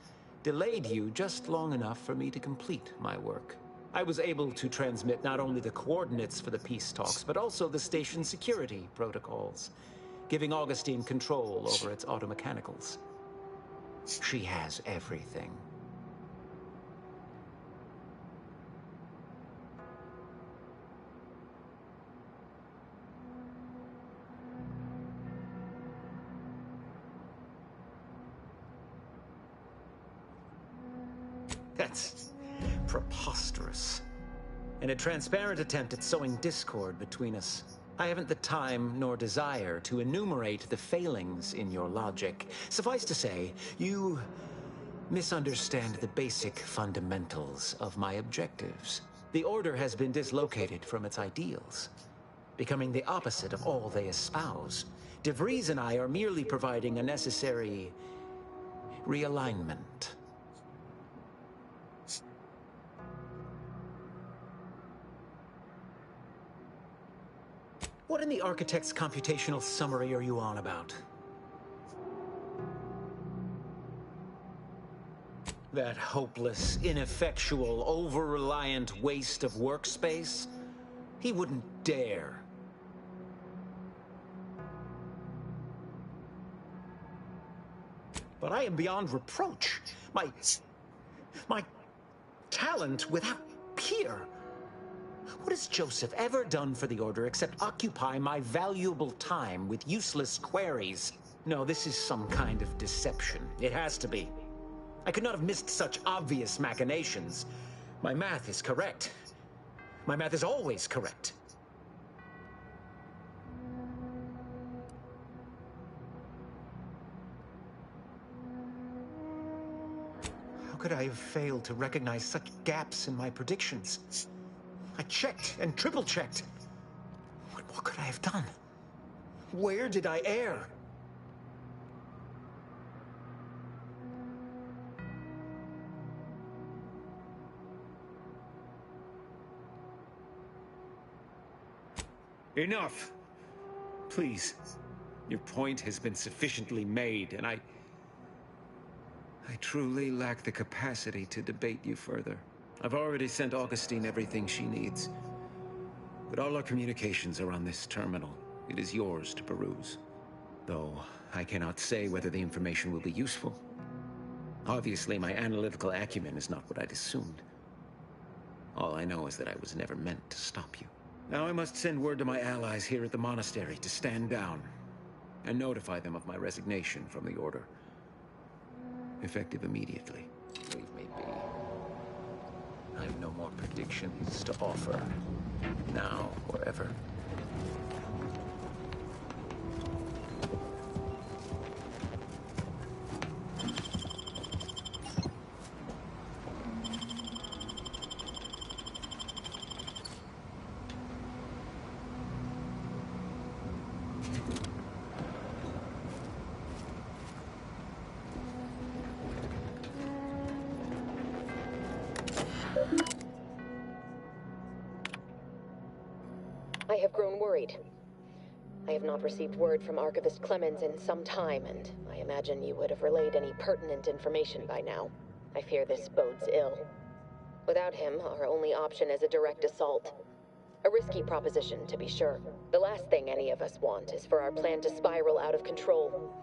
delayed you just long enough for me to complete my work. I was able to transmit not only the coordinates for the peace talks, but also the station security protocols, giving Augustine control over its automechanicals. She has everything. That's preposterous. In a transparent attempt at sowing discord between us, I haven't the time nor desire to enumerate the failings in your logic. Suffice to say, you misunderstand the basic fundamentals of my objectives. The Order has been dislocated from its ideals, becoming the opposite of all they espouse. DeVries and I are merely providing a necessary realignment. What in the Architect's computational summary are you on about? That hopeless, ineffectual, over-reliant waste of workspace? He wouldn't dare. But I am beyond reproach. My talent without peer. What has Joseph ever done for the Order except occupy my valuable time with useless queries? No, this is some kind of deception. It has to be. I could not have missed such obvious machinations. My math is correct. My math is always correct. could I have failed to recognize such gaps in my predictions? I checked and triple-checked. What could I have done? Where did I err? Enough! Please. Your point has been sufficiently made, and I truly lack the capacity to debate you further. I've already sent Augustine everything she needs. But all our communications are on this terminal. It is yours to peruse. Though I cannot say whether the information will be useful. Obviously, my analytical acumen is not what I'd assumed. All I know is that I was never meant to stop you. Now I must send word to my allies here at the monastery to stand down and notify them of my resignation from the Order. Effective immediately. Leave me be. I have no more predictions to offer, now or ever. I have grown worried. I have not received word from Archivist Clemens in some time, and I imagine you would have relayed any pertinent information by now. I fear this bodes ill. Without him, our only option is a direct assault. A risky proposition, to be sure. The last thing any of us want is for our plan to spiral out of control.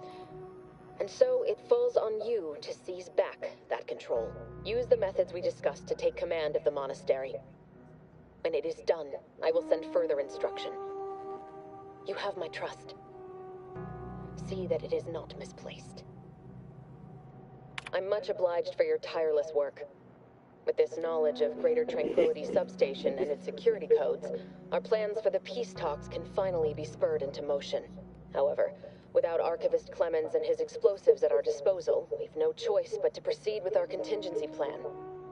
And so it falls on you to seize back that control. Use the methods we discussed to take command of the monastery. When it is done, I will send further instruction. You have my trust. See that it is not misplaced. I'm much obliged for your tireless work. With this knowledge of Greater Tranquility Substation and its security codes, our plans for the peace talks can finally be spurred into motion. However, without Archivist Clemens and his explosives at our disposal, we've no choice but to proceed with our contingency plan.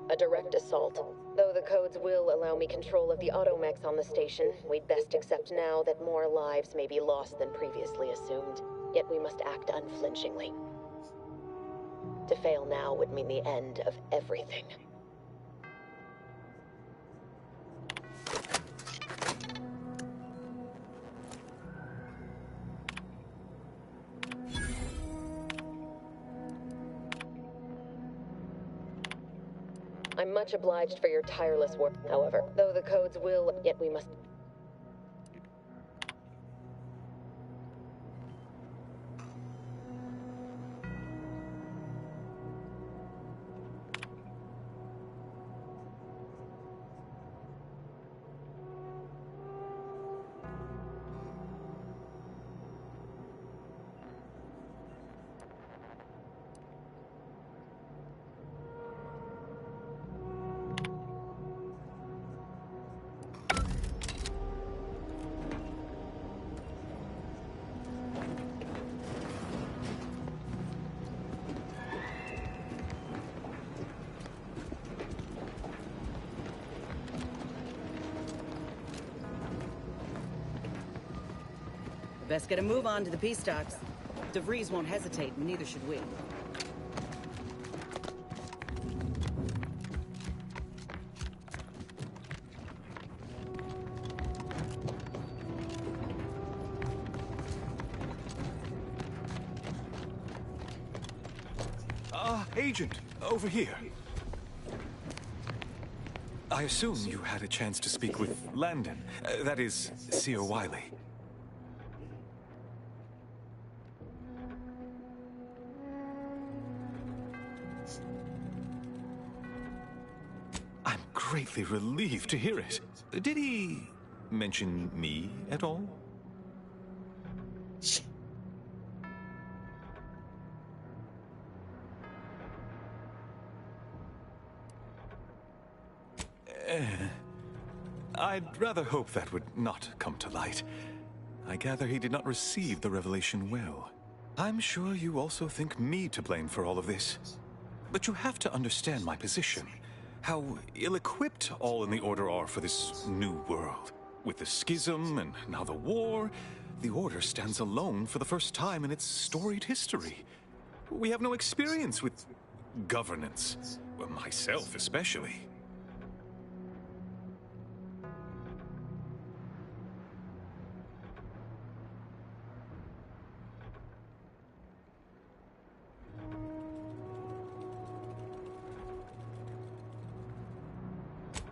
A direct assault. Though the codes will allow me control of the automechs on the station, we'd best accept now that more lives may be lost than previously assumed. Yet we must act unflinchingly. To fail now would mean the end of everything. I'm much obliged for your tireless work, however. Though the codes will, yet we must... Best get a move on to the peace talks. DeVries won't hesitate, and neither should we. Agent, over here. I assume you had a chance to speak with Landon. That is, Ceo Wiley. I'm greatly relieved to hear it. Did he mention me at all? I'd rather hope that would not come to light. I gather he did not receive the revelation well. I'm sure you also think me to blame for all of this. But you have to understand my position. How ill-equipped all in the Order are for this new world. With the schism and now the war, the Order stands alone for the first time in its storied history. We have no experience with governance. Well, myself especially.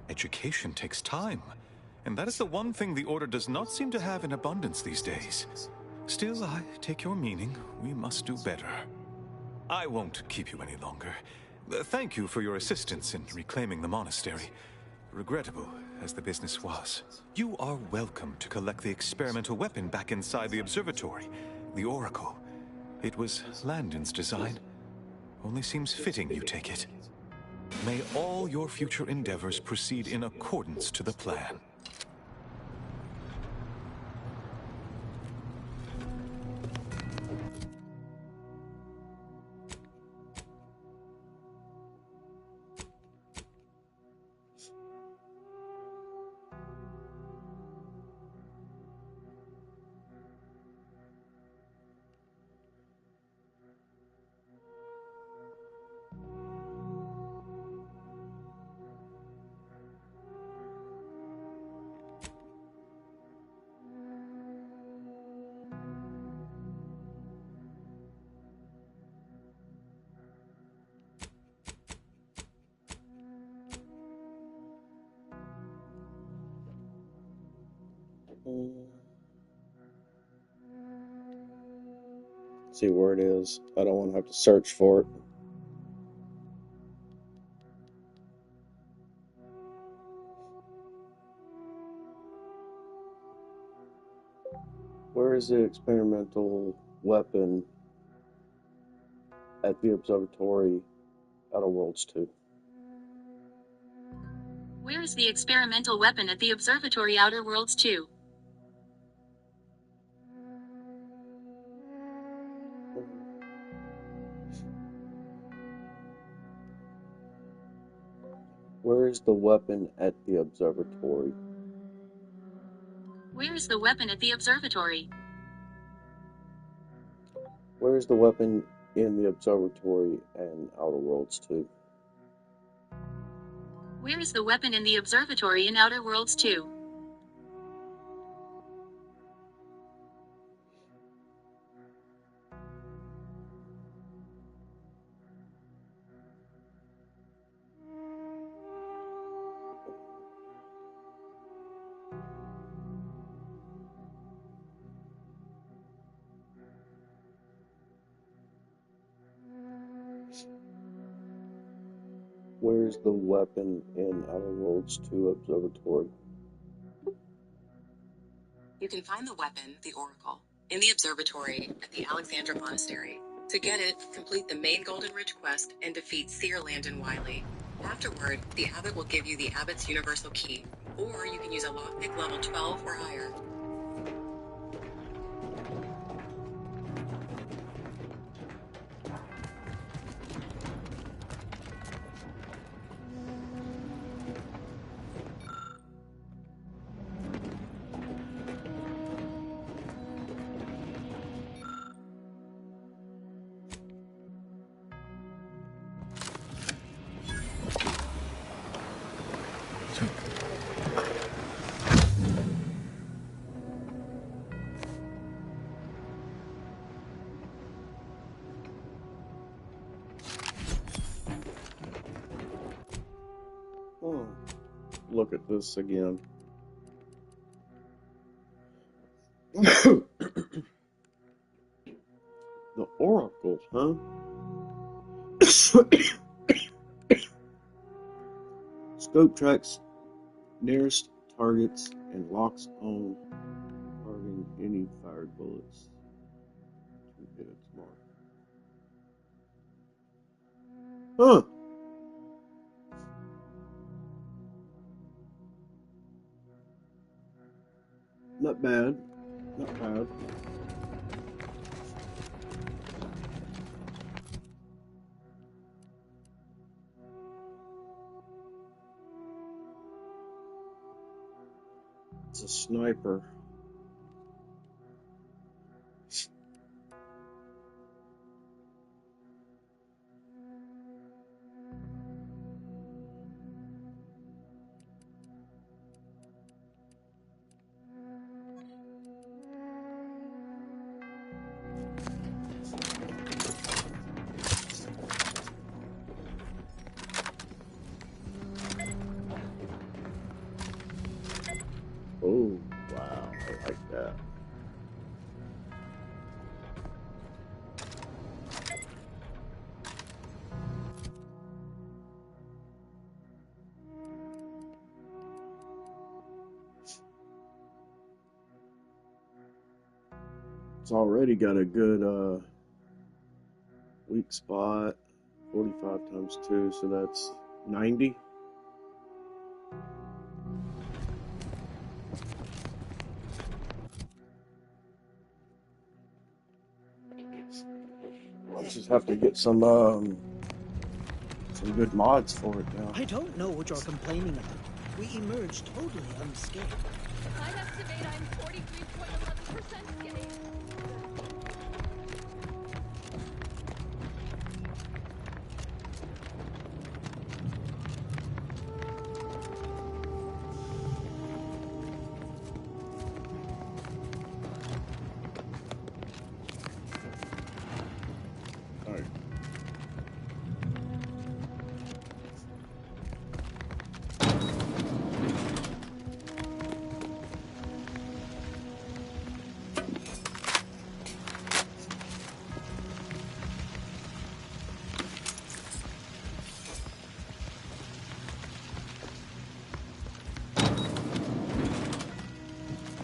Education takes time, and that is the one thing the Order does not seem to have in abundance these days. Still, I take your meaning. We must do better. I won't keep you any longer. Thank you for your assistance in reclaiming the monastery. Regrettable as the business was. You are welcome to collect the experimental weapon back inside the observatory, the Oracle. It was Landon's design. Only seems fitting you take it. May all your future endeavors proceed in accordance to the plan. See where it is. I don't want to have to search for it. Where is the experimental weapon at the observatory Outer Worlds 2? Where is the experimental weapon at the observatory Outer Worlds 2? Where is the weapon at the observatory? Where is the weapon at the observatory? Where is the weapon in the observatory and Outer Worlds 2? Where is the weapon in the observatory in Outer Worlds 2? Where's the weapon in Outer Worlds 2 observatory? You can find the weapon, the Oracle, in the observatory at the Alexandra Monastery. To get it, complete the main Golden Ridge quest and defeat Seer Landon Wiley. Afterward, the Abbot will give you the Abbot's Universal Key, or you can use a lockpick level 12 or higher. Look at this again. The Oracle, huh? Scope tracks nearest targets and locks on targeting any fired bullets. 2 minutes mark. Huh. Not bad. Not bad. It's a sniper. Oh, wow, I like that. It's already got a good weak spot, 45 times 2, so that's 90. I'll just have to get some good mods for it now. I don't know what you're complaining about. We emerged totally unscathed. I estimate I'm 43.11% skinny.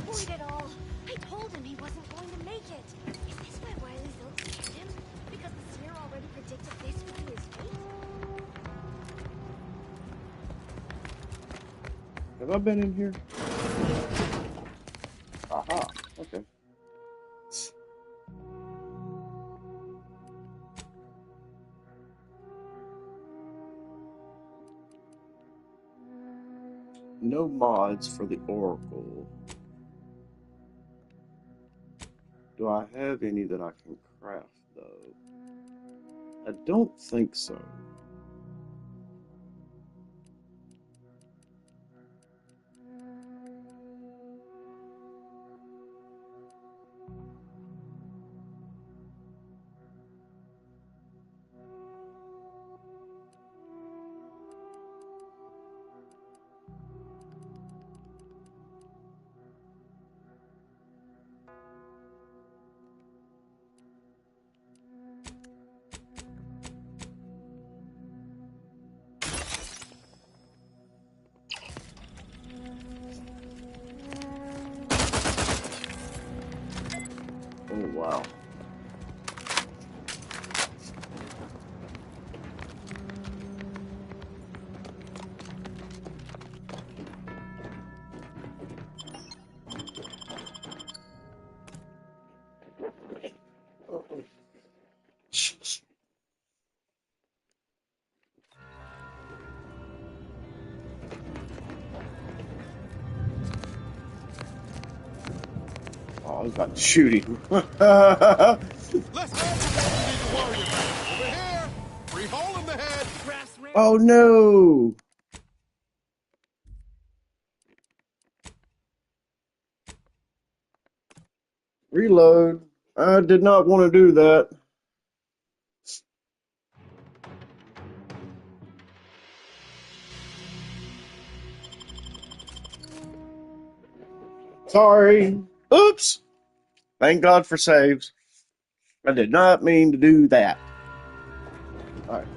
Avoid it all. I told him he wasn't going to make it. Is this why Wiley's ilk scared him? Because the sphere already predicted this would be his fate? Have I been in here? Aha, okay. No mods for the Oracle. Do I have any that I can craft, though? I don't think so. Oh, wow. Oh, I was about to shoot him. Let's warrior man. Over here. Free hole in the head. Oh no! Reload. I did not want to do that. Sorry. Oops. Thank God for saves. I did not mean to do that. All right.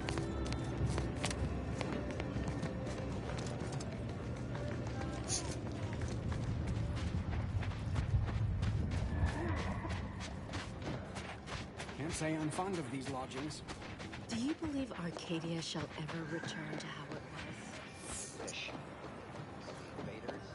Can't say I'm fond of these lodgings. Do you believe Arcadia shall ever return to how it was? Fish. Invaders.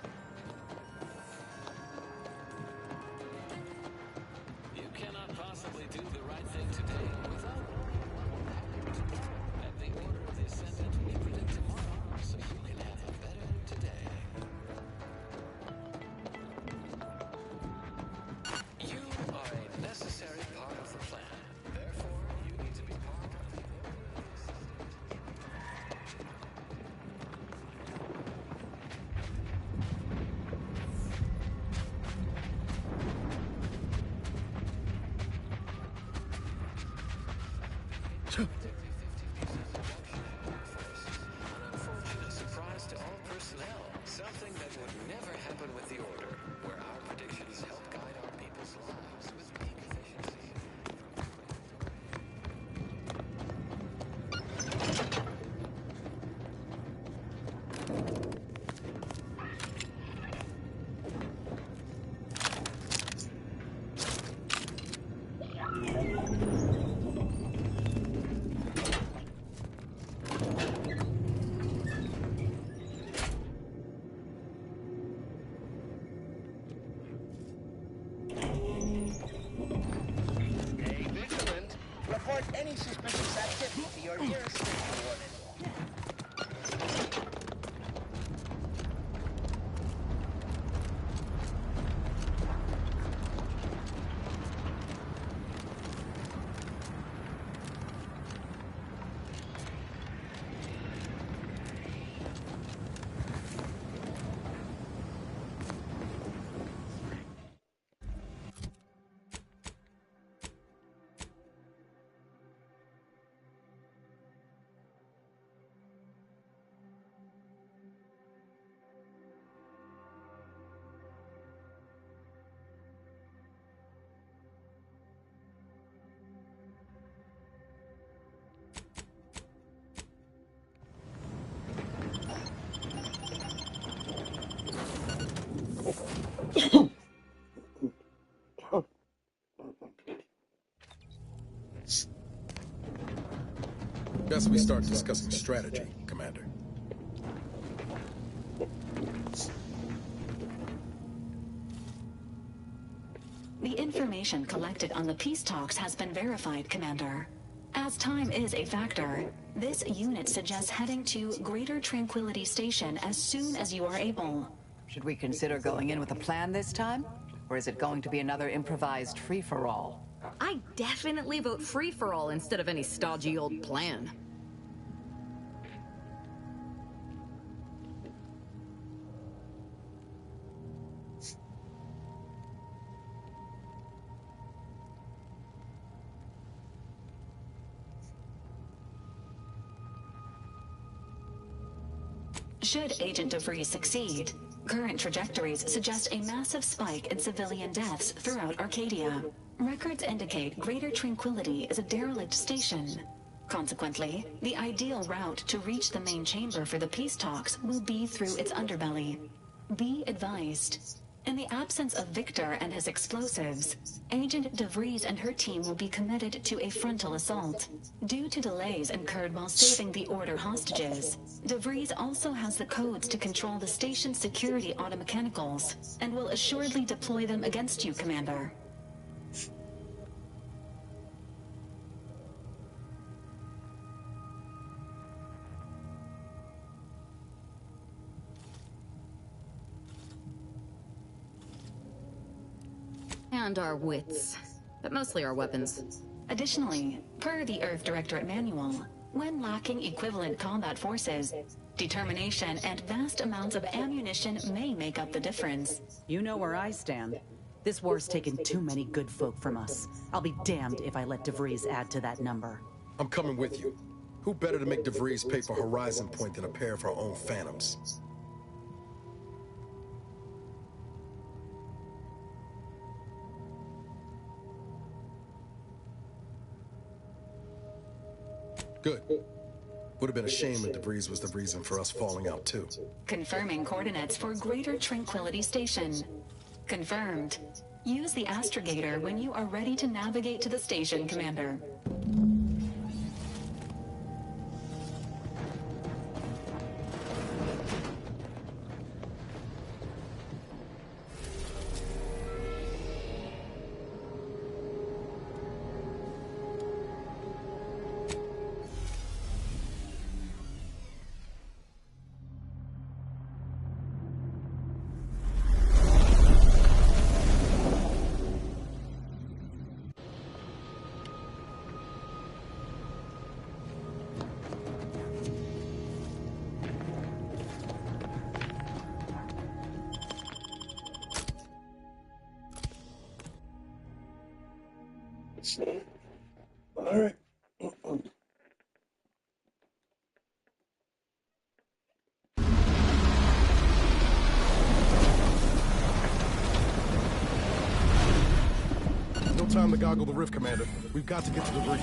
You cannot possibly do the right thing today without worrying what will happen tomorrow. At the order of the Ascendant, we predict tomorrow, so you can have a better today. Unfortunate surprise to all personnel. Something that would never happen with the Order, where our predictions help guide our people's lives with peak efficiency. Stay vigilant. Report any suspicious activity to your nearest station warden. Best we start discussing strategy, Commander. The information collected on the peace talks has been verified, Commander. As time is a factor, this unit suggests heading to Greater Tranquility Station as soon as you are able. Should we consider going in with a plan this time? Or is it going to be another improvised free-for-all? I definitely vote free-for-all instead of any stodgy old plan. Should Agent DeVries succeed, current trajectories suggest a massive spike in civilian deaths throughout Arcadia. Records indicate Greater Tranquility is a derelict station. Consequently, the ideal route to reach the main chamber for the peace talks will be through its underbelly. Be advised. In the absence of Victor and his explosives, Agent DeVries and her team will be committed to a frontal assault. Due to delays incurred while saving the Order hostages, DeVries also has the codes to control the station's security automechanicals, and will assuredly deploy them against you, Commander. And our wits. But mostly our weapons. Additionally, per the Earth Directorate Manual, when lacking equivalent combat forces, determination and vast amounts of ammunition may make up the difference. You know where I stand. This war's taken too many good folk from us. I'll be damned if I let DeVries add to that number. I'm coming with you. Who better to make DeVries pay for Horizon Point than a pair of our own Phantoms? Good. Would have been a shame if DeVries was the reason for us falling out too. Confirming coordinates for Greater Tranquility Station. Confirmed. Use the astrogator when you are ready to navigate to the station, Commander. All right. time to goggle the rift, Commander. We've got to get to the breeze.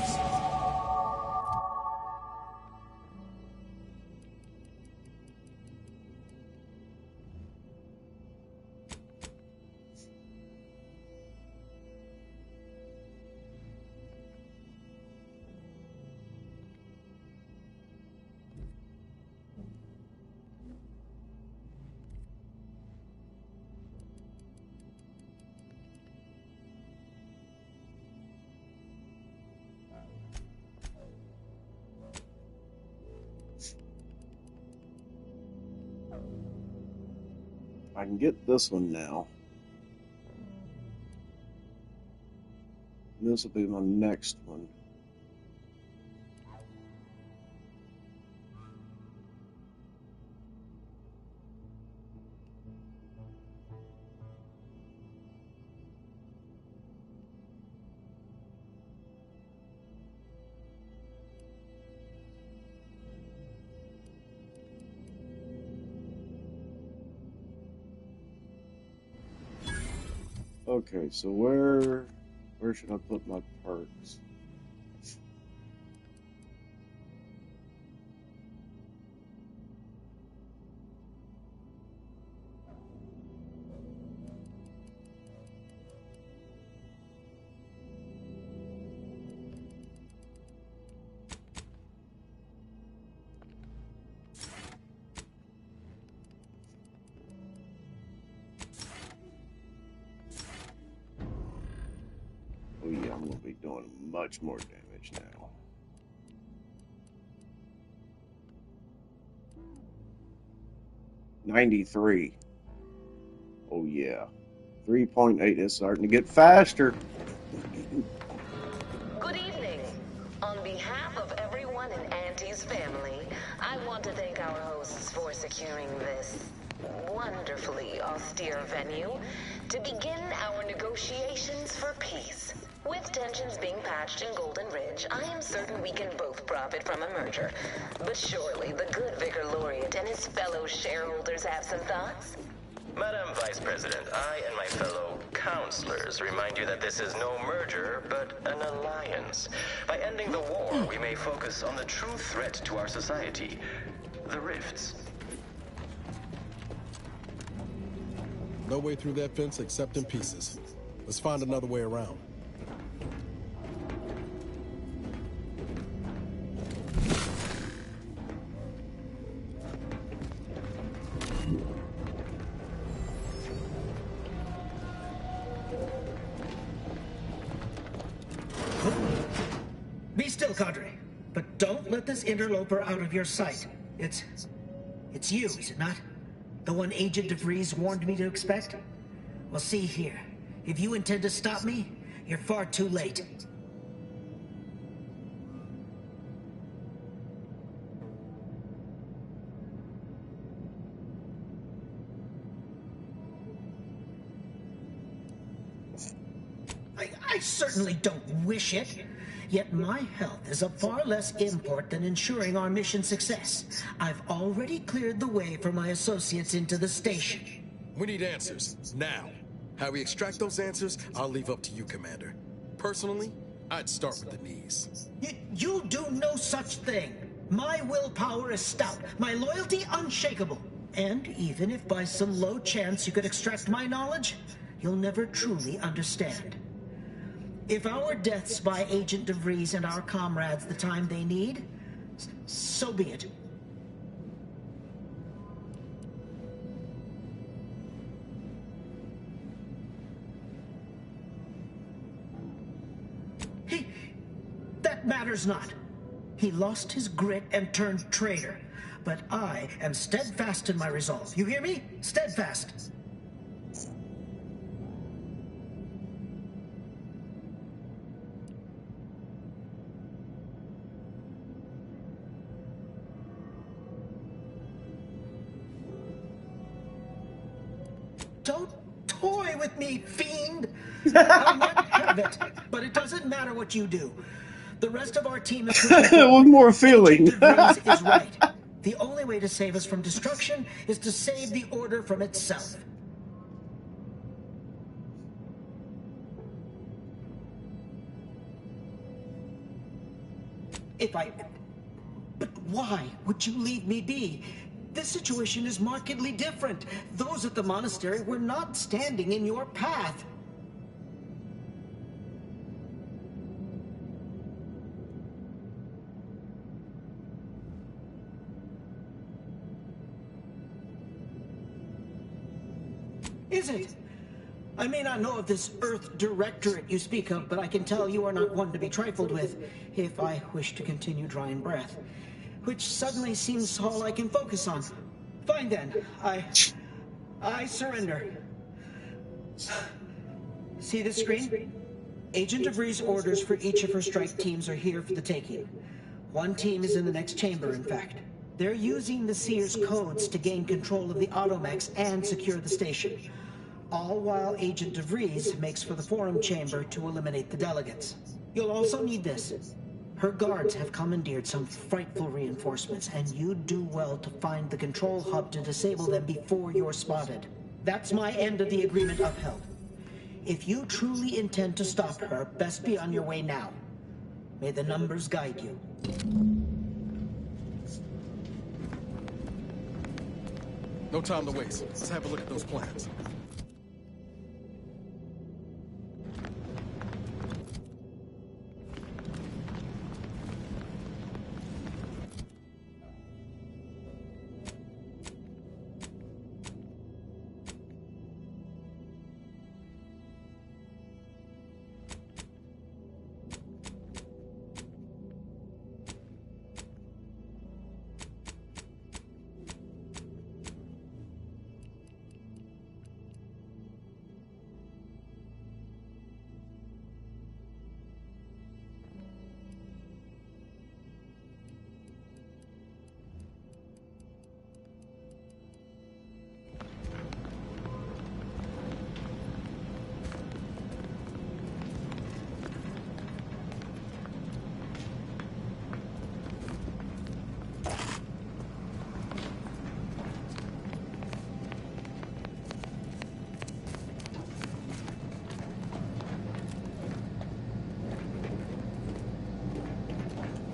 I can get this one now. This will be my next one. Okay, so where should I put my perks? Oh yeah, I'm gonna be doing much more damage now. $93. Oh yeah. 3.8 is starting to get faster. Good evening. On behalf of everyone in Auntie's family, I want to thank our hosts for securing this wonderfully austere venue to begin our negotiations for peace. With tensions being patched in Golden Ridge, I am certain we can both profit from a merger. But surely the good Vicar Laureate and his fellow shareholders have some thoughts? Madam Vice President, I and my fellow counselors remind you that this is no merger, but an alliance. By ending the war, we may focus on the true threat to our society, the rifts. No way through that fence except in pieces. Let's find another way around. Be still, Cadre. But don't let this interloper out of your sight. It's you, is it not? The one Agent DeVries warned me to expect? Well, see here. If you intend to stop me, you're far too late. I certainly don't wish it. Yet my health is of far less import than ensuring our mission success. I've already cleared the way for my associates into the station. We need answers, now. How we extract those answers, I'll leave up to you, Commander. Personally, I'd start with the knees. You do no such thing. My willpower is stout, my loyalty unshakable. And even if by some low chance you could extract my knowledge, you'll never truly understand. If our deaths buy Agent DeVries and our comrades the time they need, so be it. That matters not. He lost his grit and turned traitor. But I am steadfast in my resolve. You hear me? Steadfast. Don't toy with me, fiend! I might have it, but it doesn't matter what you do. The rest of our team is One more feeling. Agent DeVries is right. The only way to save us from destruction is to save the Order from itself. But why would you leave me be? This situation is markedly different. Those at the monastery were not standing in your path. Is it? I may not know of this Earth Directorate you speak of, but I can tell you are not one to be trifled with, if I wish to continue drawing breath. Which suddenly seems all I can focus on. Fine then, I surrender. See this screen? Agent DeVries' orders for each of her strike teams are here for the taking. One team is in the next chamber, in fact. They're using the Seer's codes to gain control of the automechs and secure the station. All while Agent DeVries makes for the forum chamber to eliminate the delegates. You'll also need this. Her guards have commandeered some frightful reinforcements, and you'd do well to find the control hub to disable them before you're spotted. That's my end of the agreement upheld. If you truly intend to stop her, best be on your way now. May the numbers guide you. No time to waste. Let's have a look at those plans.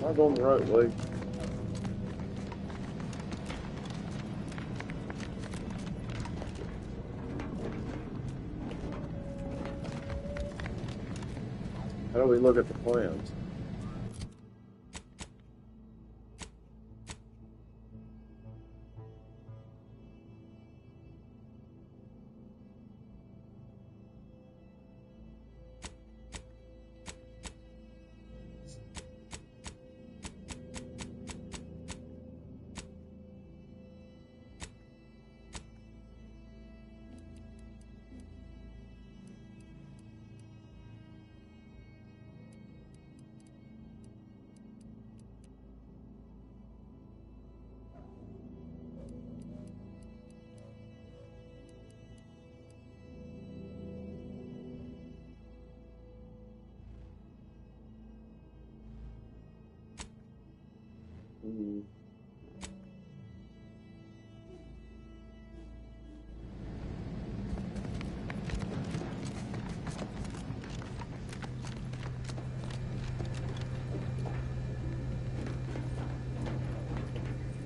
I'm going the right way. How do we look at the plans?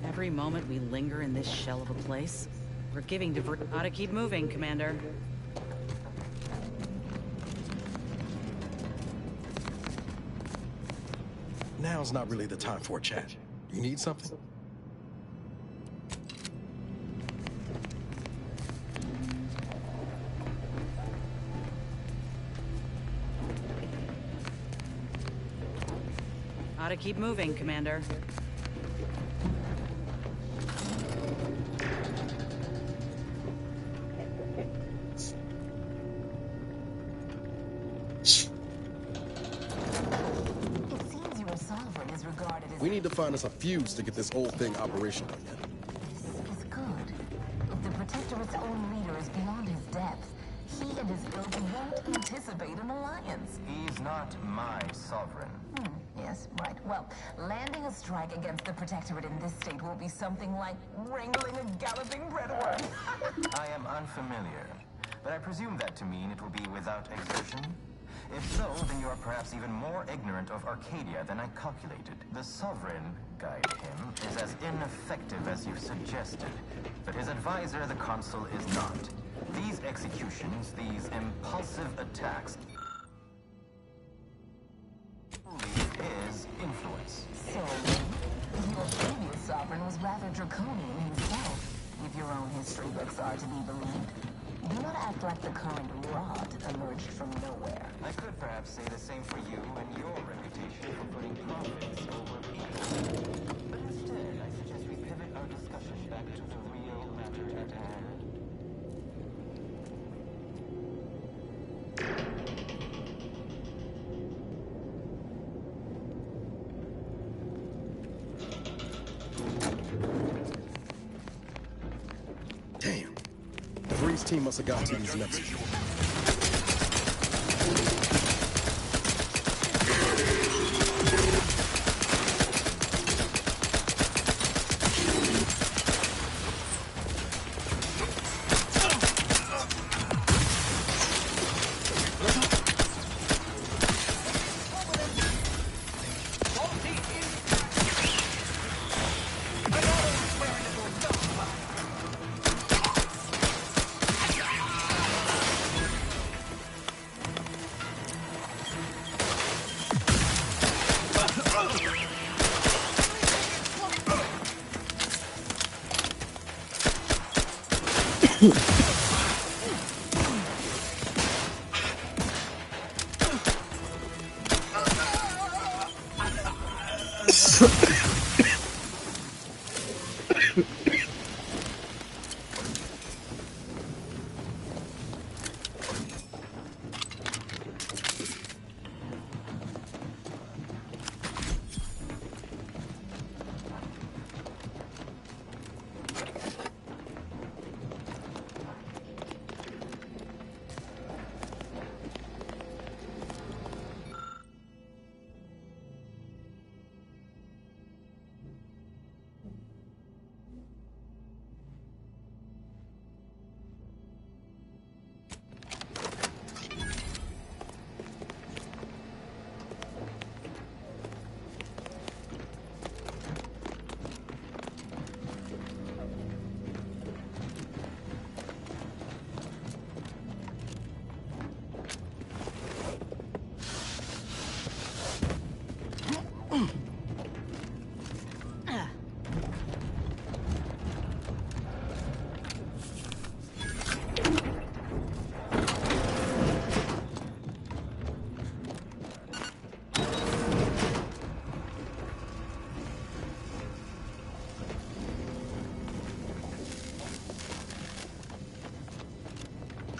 Every moment we linger in this shell of a place, we're giving DeVries how to keep moving, Commander. Now's not really the time for a chat. You need something? How to keep moving, Commander. We need to find us a fuse to get this whole thing operational again. This is good. If the Protectorate's own leader is beyond his depth, he and his ilk won't anticipate an alliance. He's not my sovereign. Yes, right. Well, landing a strike against the Protectorate in this state will be something like wrangling a galloping breadworm. I am unfamiliar, but I presume that to mean it will be without exertion. If so, then you are perhaps even more ignorant of Arcadia than I calculated. The Sovereign, guide him, is as ineffective as you suggested. But his advisor, the Consul, is not. These executions, these impulsive attacks, his influence. So, your previous sovereign was rather draconian himself, if your own history books are to be believed. Do not act like the current rot emerged from nowhere. I could perhaps say the same for you and your reputation for putting profits over people. But instead, I suggest we pivot our discussion back to the real matter at hand. Damn. The Freeze team must have got to these messages.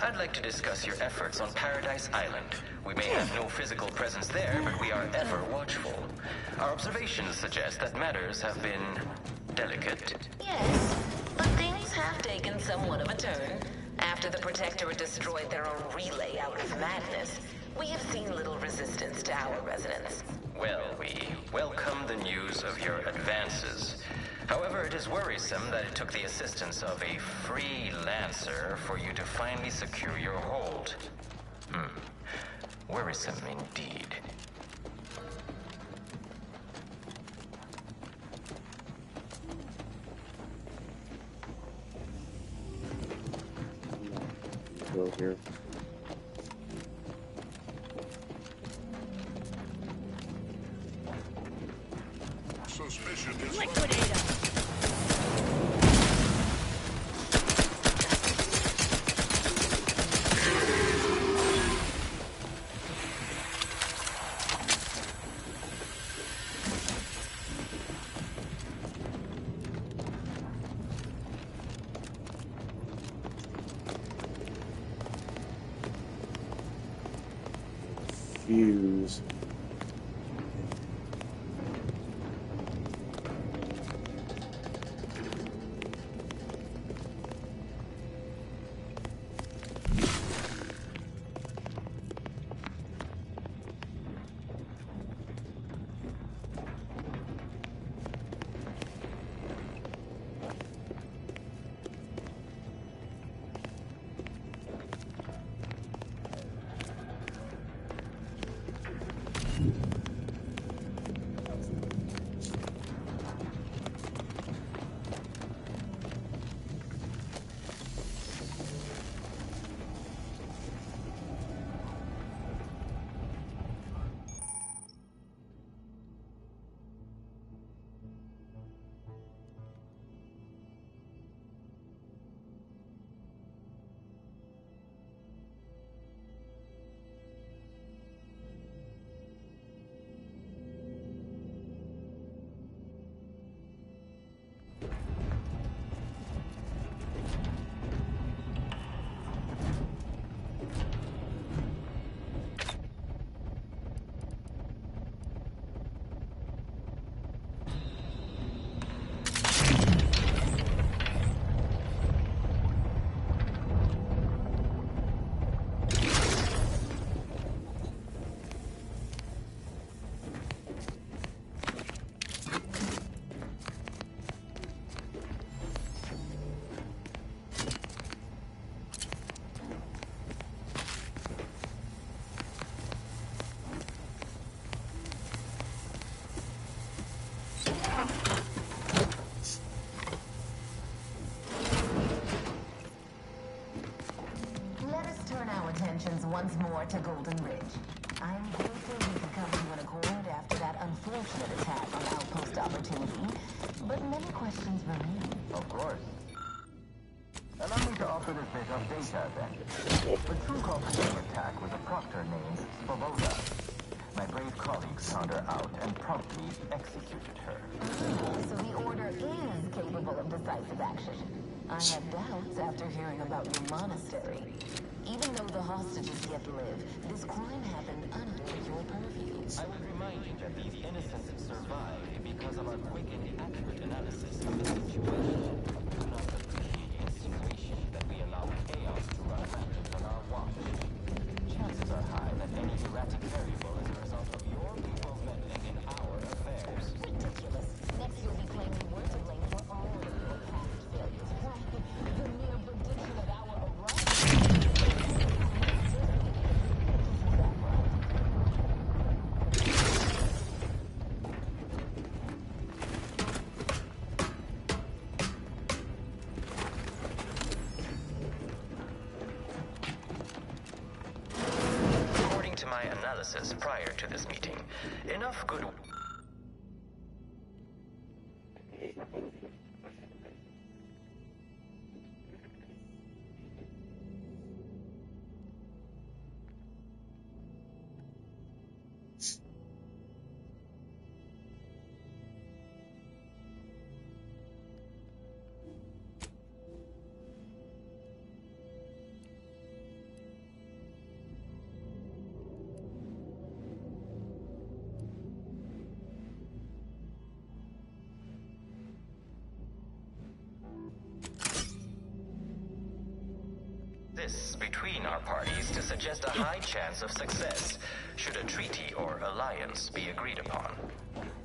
I'd like to discuss your efforts on Paradise Island. We may have no physical presence there, but we are ever watchful. Our observations suggest that matters have been delicate. Yes, but things have taken somewhat of a turn. After the Protectorate destroyed their own relay out of madness, we have seen little resistance to our residents. Well, we welcome the news of your advances. However, it is worrisome that it took the assistance of a freelancer for you to finally secure your hold. Worrisome indeed. Go here. Suspicion is Liquidator! Fuse. report to Golden Ridge. I'm grateful we could come to an accord after that unfortunate attack on Outpost Opportunity, but many questions remain. Of course. Allow me to offer this bit of data then. The true culprit of the attack was a proctor named Svoboda. My brave colleagues found her out and promptly executed her. So the Order is capable of decisive action. I had doubts after hearing about your monastery. Even though the hostages yet live, this crime happened under your purview. I would remind you that these innocents survived because of our quick and accurate analysis of the situation. Do not appreciate the insinuation that we allow chaos to run rampant on our watch. Chances are high that any erratic variable is a result of your people meddling in our affairs. Ridiculous. Next you'll be claiming we're to blame for all of your past failures. The mere prediction of our According to my analysis prior to this meeting, enough good... This between our parties to suggest a high chance of success, should a treaty or alliance be agreed upon.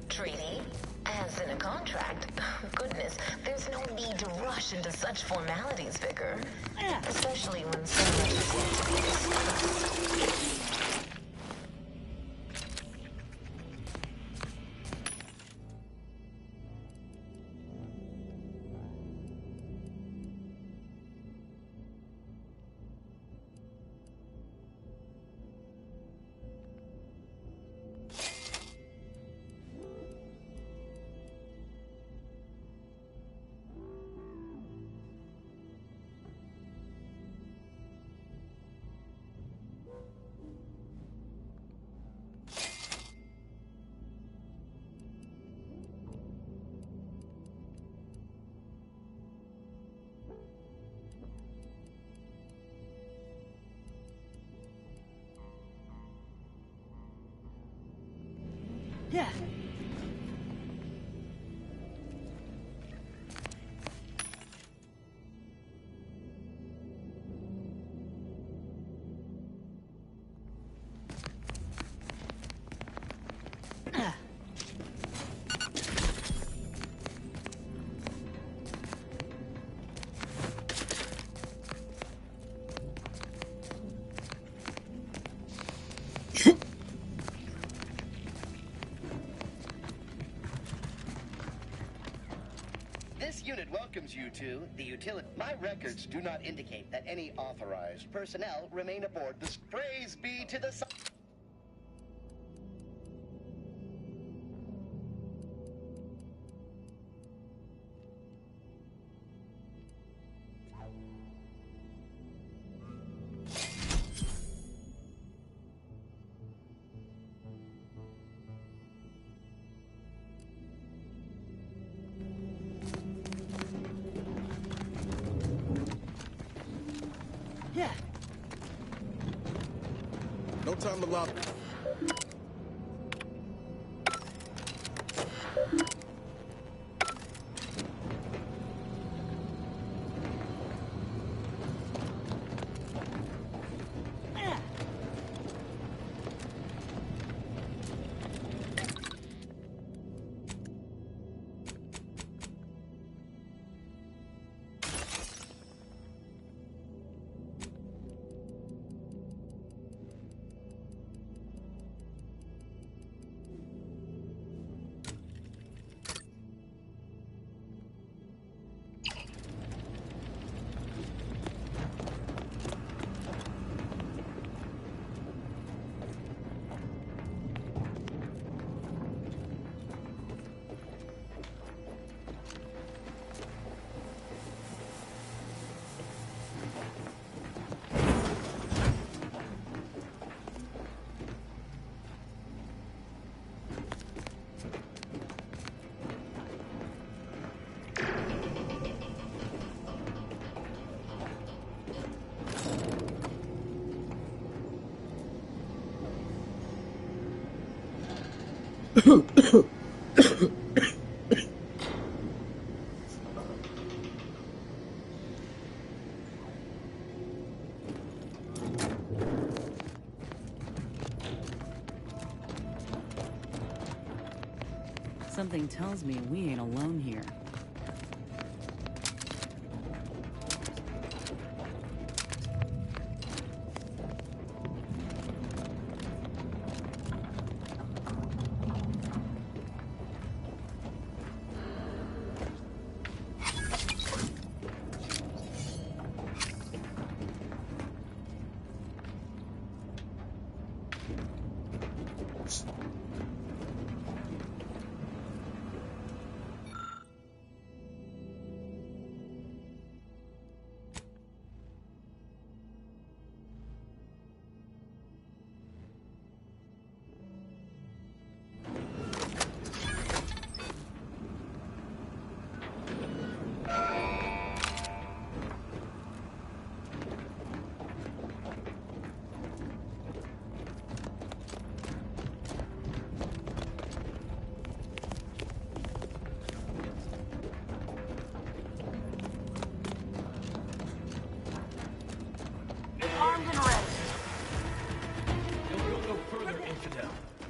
treaty? As in a contract? Goodness, there's no need to rush into such formalities, Vicar. Especially when so much is yet to be discussed. Yeah. This unit welcomes you to the utility. My records do not indicate that any authorized personnel remain aboard this. Praise be to the sun. Yeah. No time to lobby. Something tells me we ain't alone here.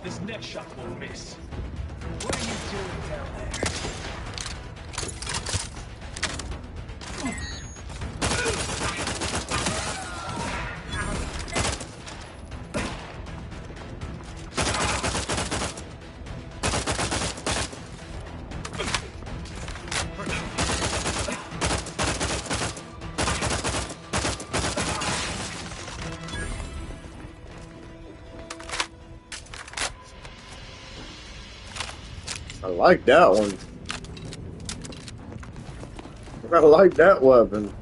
This next shot won't miss. What are you doing down there? I like that one. I like that weapon.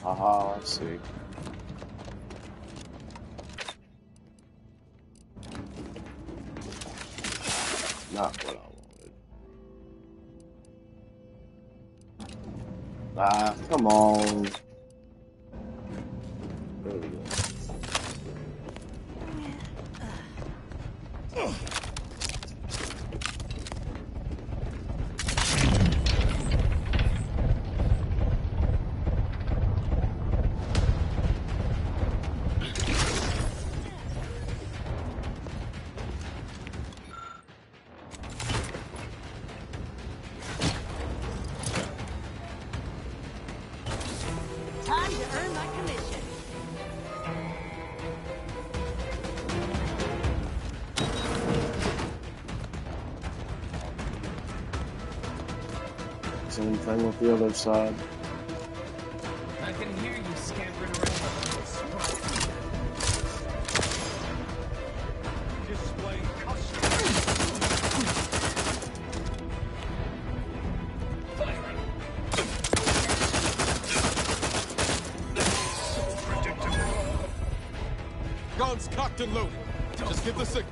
Aha, I see. Not what I wanted. Ah, come on. There we go. Time to earn my commission. Same thing with the other side. I can hear you scampering around like a little sprite. Display custom. Guns cocked and loaded. Just give the signal.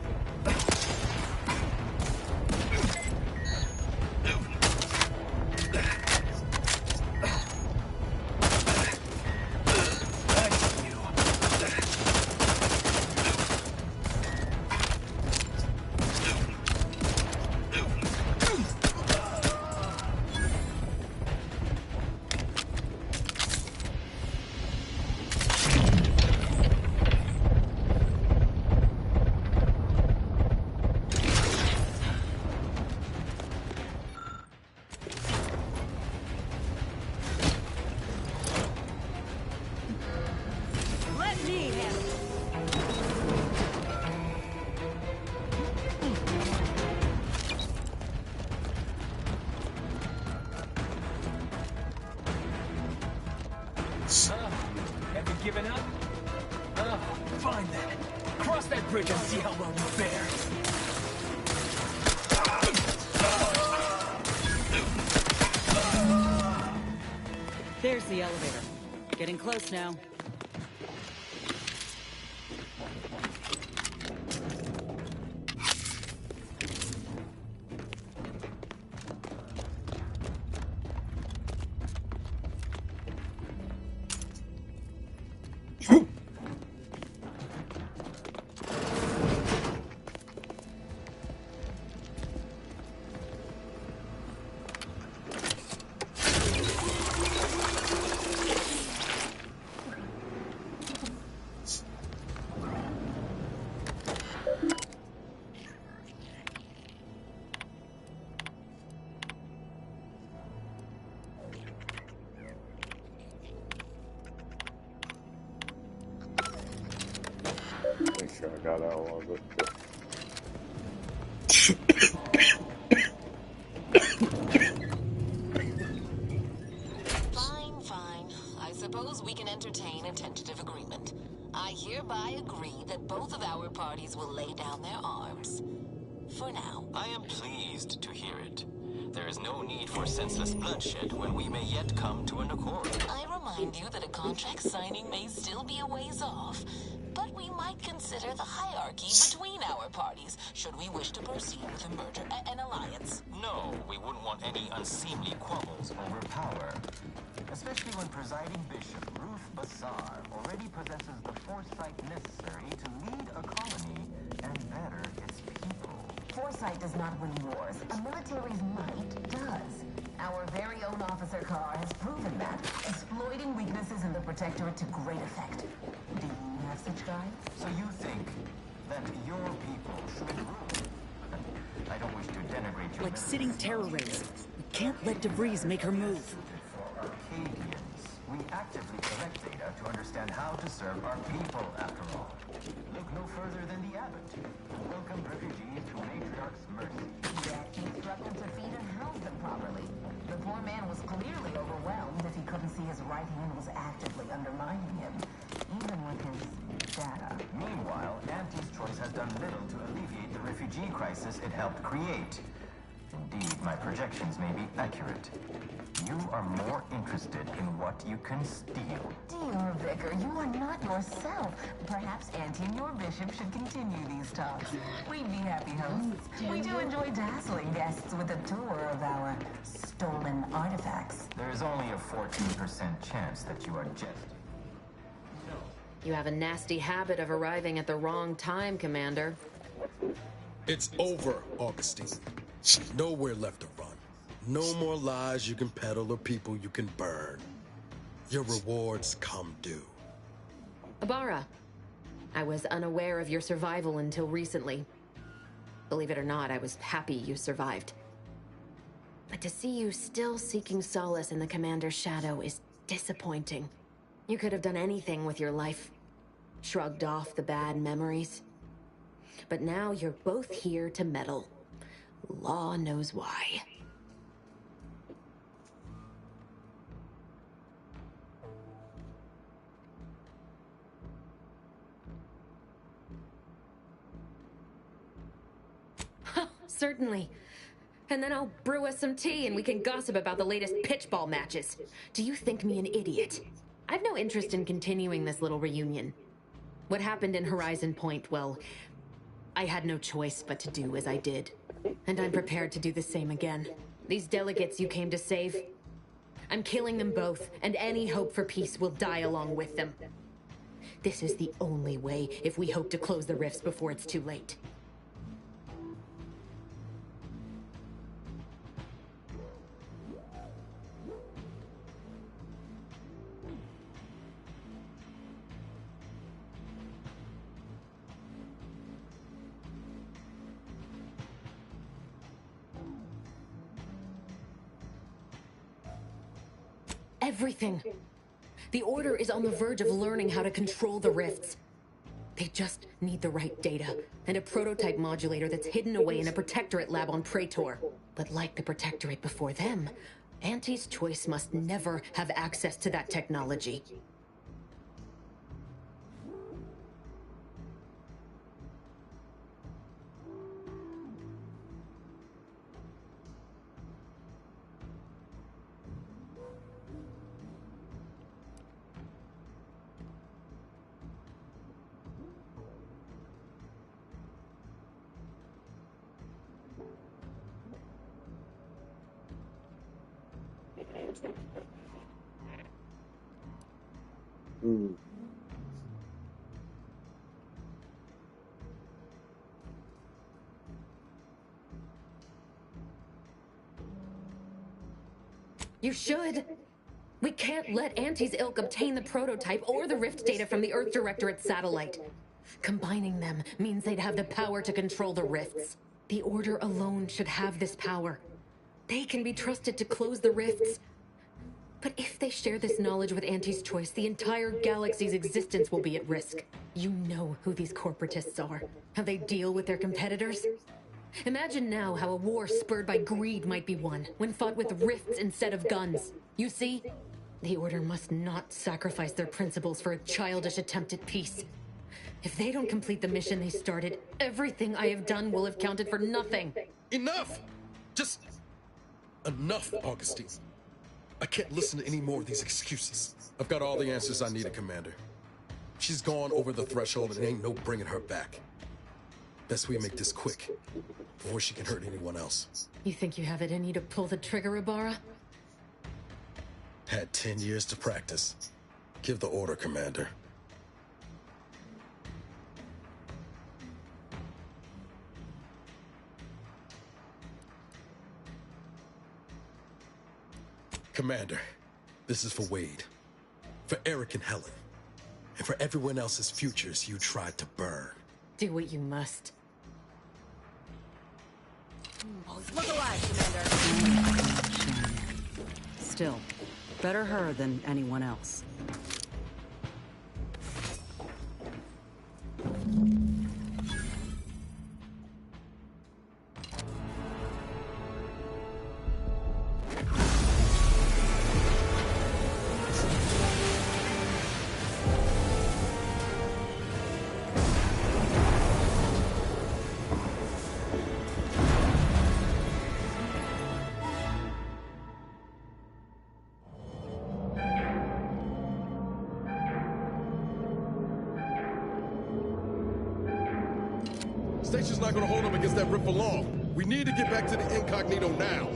Let me handle it. Have you given up? Fine then. Cross that bridge and see how well you fare. There's the elevator. Getting close now. Make sure I got all of it. Fine, fine. I suppose we can entertain a tentative agreement. I hereby agree that both of our parties will lay down their arms. For now. I am pleased to hear it. There is no need for senseless bloodshed when we may yet come to an accord. I remind you that a contract signing may still be a ways off, but we might consider the hierarchy between our parties should we wish to proceed with a merger, an alliance. No, we wouldn't want any unseemly quabbles over power. Especially when presiding bishop Ruth Bassar already possesses the foresight necessary to lead a colony and better its people. Foresight does not win wars. A military's might does. Our very own Officer Carr has proven that, exploiting weaknesses in the Protectorate to great effect. Do you have such guides? So you think that your people should rule? I don't wish to denigrate your Like sitting terror rays. We can't let DeVries make her move. For Arcadians, we actively collect data to understand how to serve our people, after all. Look no further than the abbot, who welcomed refugees to Matriarch's mercy. Yet he struggled to feed and house them properly. The poor man was clearly overwhelmed if he couldn't see his right hand was actively undermining him, even with his data. Meanwhile, Auntie's choice has done little to alleviate the refugee crisis it helped create. Indeed, my projections may be accurate. You are more interested in what you can steal. Dear Vicar, you are not yourself. Perhaps Auntie and your bishop should continue these talks. We'd be happy hosts. We do enjoy dazzling guests with a tour of our stolen artifacts. There is only a 14% chance that you are jesting. You have a nasty habit of arriving at the wrong time, Commander. It's over, Augustine. Nowhere left to run. No more lies you can peddle or people you can burn. Your rewards come due. Ibarra, I was unaware of your survival until recently. Believe it or not, I was happy you survived. But to see you still seeking solace in the Commander's shadow is disappointing. You could have done anything with your life. Shrugged off the bad memories. But now you're both here to meddle. Law knows why. Certainly. And then I'll brew us some tea and we can gossip about the latest pitchball matches. Do you think me an idiot? I've no interest in continuing this little reunion. What happened in Horizon Point, well, I had no choice but to do as I did. And I'm prepared to do the same again. These delegates you came to save, I'm killing them both, and any hope for peace will die along with them. This is the only way if we hope to close the rifts before it's too late. Everything. The Order is on the verge of learning how to control the rifts. They just need the right data, and a prototype modulator that's hidden away in a Protectorate lab on Praetor. But like the Protectorate before them, Auntie's Choice must never have access to that technology. You should. We can't let Auntie's ilk obtain the prototype or the rift data from the Earth Directorate satellite. Combining them means they'd have the power to control the rifts. The Order alone should have this power. They can be trusted to close the rifts. But if they share this knowledge with Auntie's Choice, the entire galaxy's existence will be at risk. You know who these corporatists are, how they deal with their competitors. Imagine now how a war spurred by greed might be won, when fought with rifts instead of guns. You see? The Order must not sacrifice their principles for a childish attempt at peace. If they don't complete the mission they started, everything I have done will have counted for nothing. Enough! Just enough, Augustine. I can't listen to any more of these excuses. I've got all the answers I needed, Commander. She's gone over the threshold and ain't no bringing her back. Best we make this quick, before she can hurt anyone else. You think you have it in you to pull the trigger, Ibarra? Had 10 years to practice. Give the order, Commander. Commander, this is for Wade, for Eric and Helen, and for everyone else's futures you tried to burn. Do what you must. Look alive, Commander. Still, better her than anyone else. Station's not gonna hold up against that rip for long. We need to get back to the incognito now.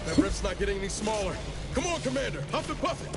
That rift's not getting any smaller. Come on, Commander, huff and puff it.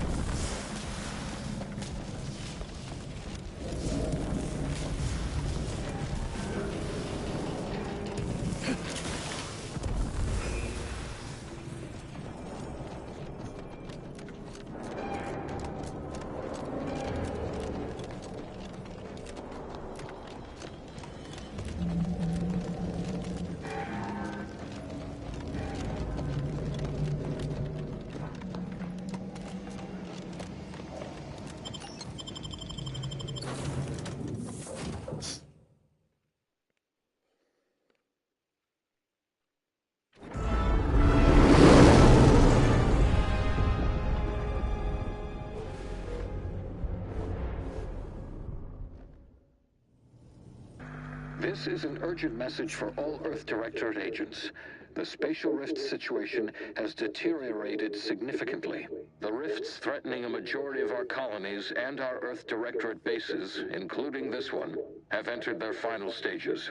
This is an urgent message for all Earth Directorate agents. The spatial rift situation has deteriorated significantly. The rifts threatening a majority of our colonies and our Earth Directorate bases, including this one, have entered their final stages.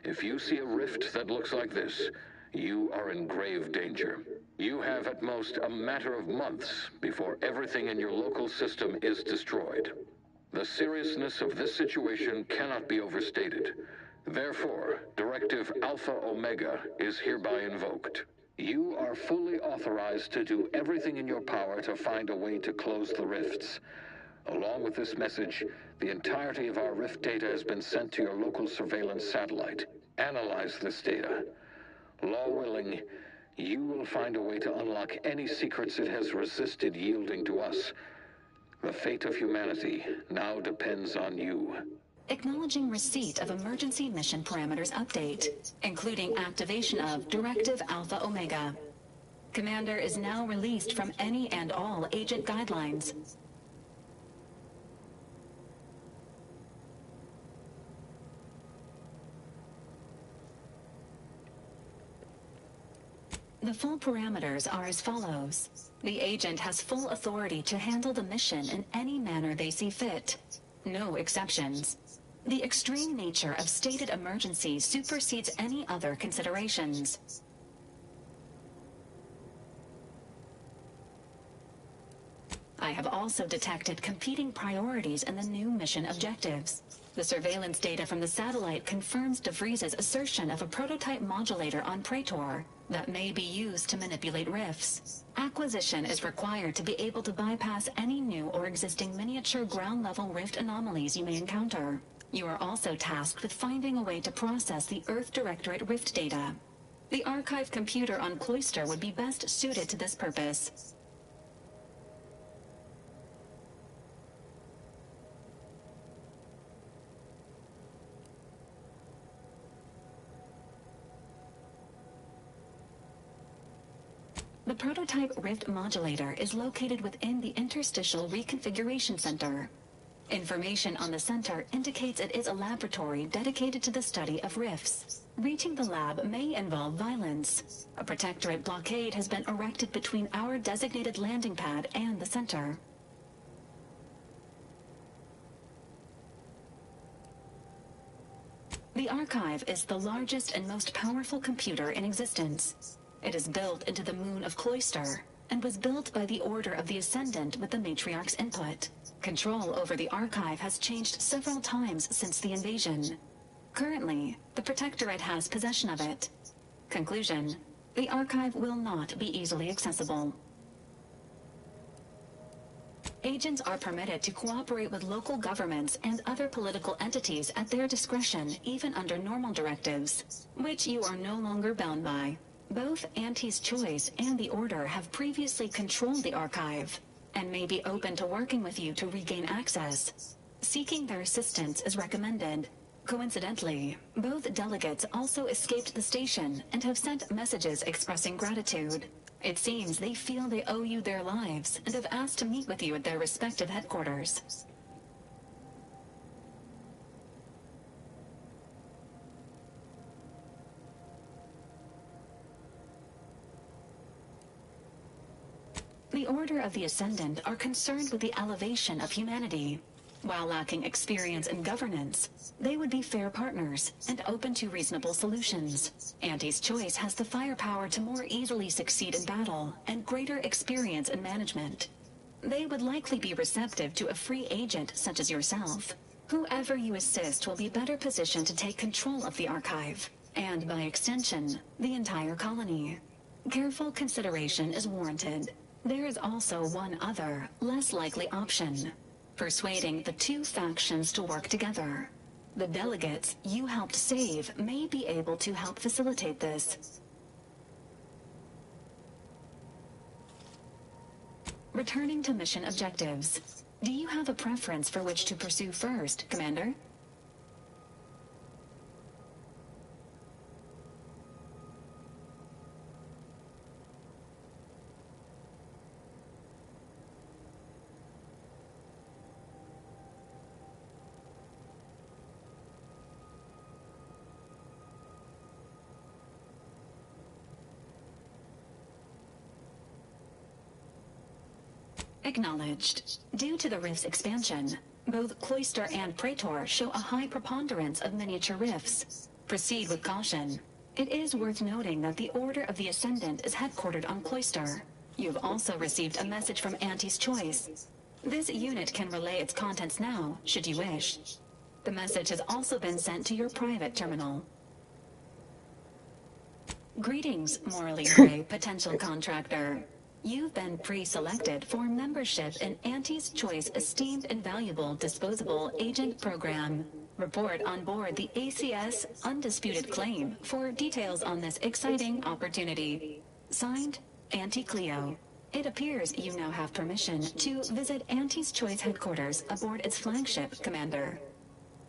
If you see a rift that looks like this, you are in grave danger. You have at most a matter of months before everything in your local system is destroyed. The seriousness of this situation cannot be overstated. Therefore, Directive Alpha Omega is hereby invoked. You are fully authorized to do everything in your power to find a way to close the rifts. Along with this message, the entirety of our rift data has been sent to your local surveillance satellite. Analyze this data. Law willing, you will find a way to unlock any secrets it has resisted yielding to us. The fate of humanity now depends on you. Acknowledging receipt of emergency mission parameters update, including activation of Directive Alpha Omega. Commander is now released from any and all agent guidelines. The full parameters are as follows. The agent has full authority to handle the mission in any manner they see fit. No exceptions. The extreme nature of stated emergency supersedes any other considerations. I have also detected competing priorities in the new mission objectives. The surveillance data from the satellite confirms DeVries's assertion of a prototype modulator on Praetor that may be used to manipulate rifts. Acquisition is required to be able to bypass any new or existing miniature ground-level rift anomalies you may encounter. You are also tasked with finding a way to process the Earth Directorate rift data. The archive computer on Cloister would be best suited to this purpose. The prototype rift modulator is located within the Interstitial Reconfiguration Center. Information on the center indicates it is a laboratory dedicated to the study of rifts. Reaching the lab may involve violence. A protectorate blockade has been erected between our designated landing pad and the center. The Archive is the largest and most powerful computer in existence. It is built into the moon of Cloister, and was built by the Order of the Ascendant with the Matriarch's input. Control over the Archive has changed several times since the invasion. Currently, the Protectorate has possession of it. Conclusion: the Archive will not be easily accessible. Agents are permitted to cooperate with local governments and other political entities at their discretion, even under normal directives, which you are no longer bound by. Both Auntie's Choice and the Order have previously controlled the Archive, and may be open to working with you to regain access. Seeking their assistance is recommended. Coincidentally, both delegates also escaped the station and have sent messages expressing gratitude. It seems they feel they owe you their lives and have asked to meet with you at their respective headquarters. The Order of the Ascendant are concerned with the elevation of humanity. While lacking experience in governance, they would be fair partners and open to reasonable solutions. Auntie's Choice has the firepower to more easily succeed in battle and greater experience in management. They would likely be receptive to a free agent such as yourself. Whoever you assist will be better positioned to take control of the Archive, and by extension, the entire colony. Careful consideration is warranted. There is also one other, less likely option: persuading the two factions to work together. The delegates you helped save may be able to help facilitate this. Returning to mission objectives. Do you have a preference for which to pursue first, Commander? Acknowledged. Due to the rift's expansion, both Cloister and Praetor show a high preponderance of miniature rifts. Proceed with caution. It is worth noting that the Order of the Ascendant is headquartered on Cloister. You've also received a message from Auntie's Choice. This unit can relay its contents now, should you wish. The message has also been sent to your private terminal. Greetings, morally gray potential contractor. You've been pre-selected for membership in Auntie's Choice Esteemed and Valuable Disposable Agent Program. Report on board the ACS Undisputed Claim for details on this exciting opportunity. Signed, Auntie Cleo. It appears you now have permission to visit Auntie's Choice headquarters aboard its flagship, Commander.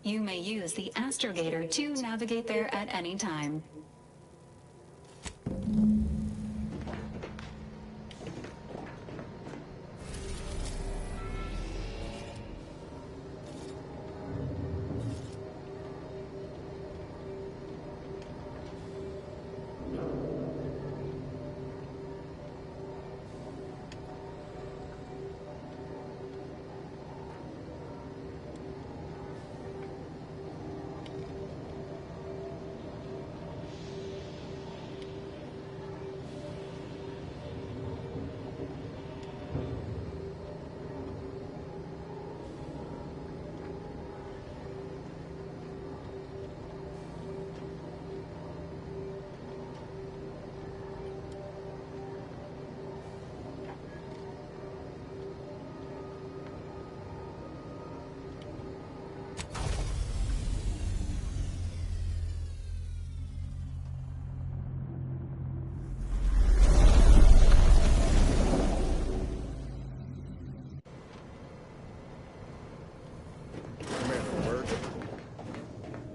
You may use the Astrogator to navigate there at any time.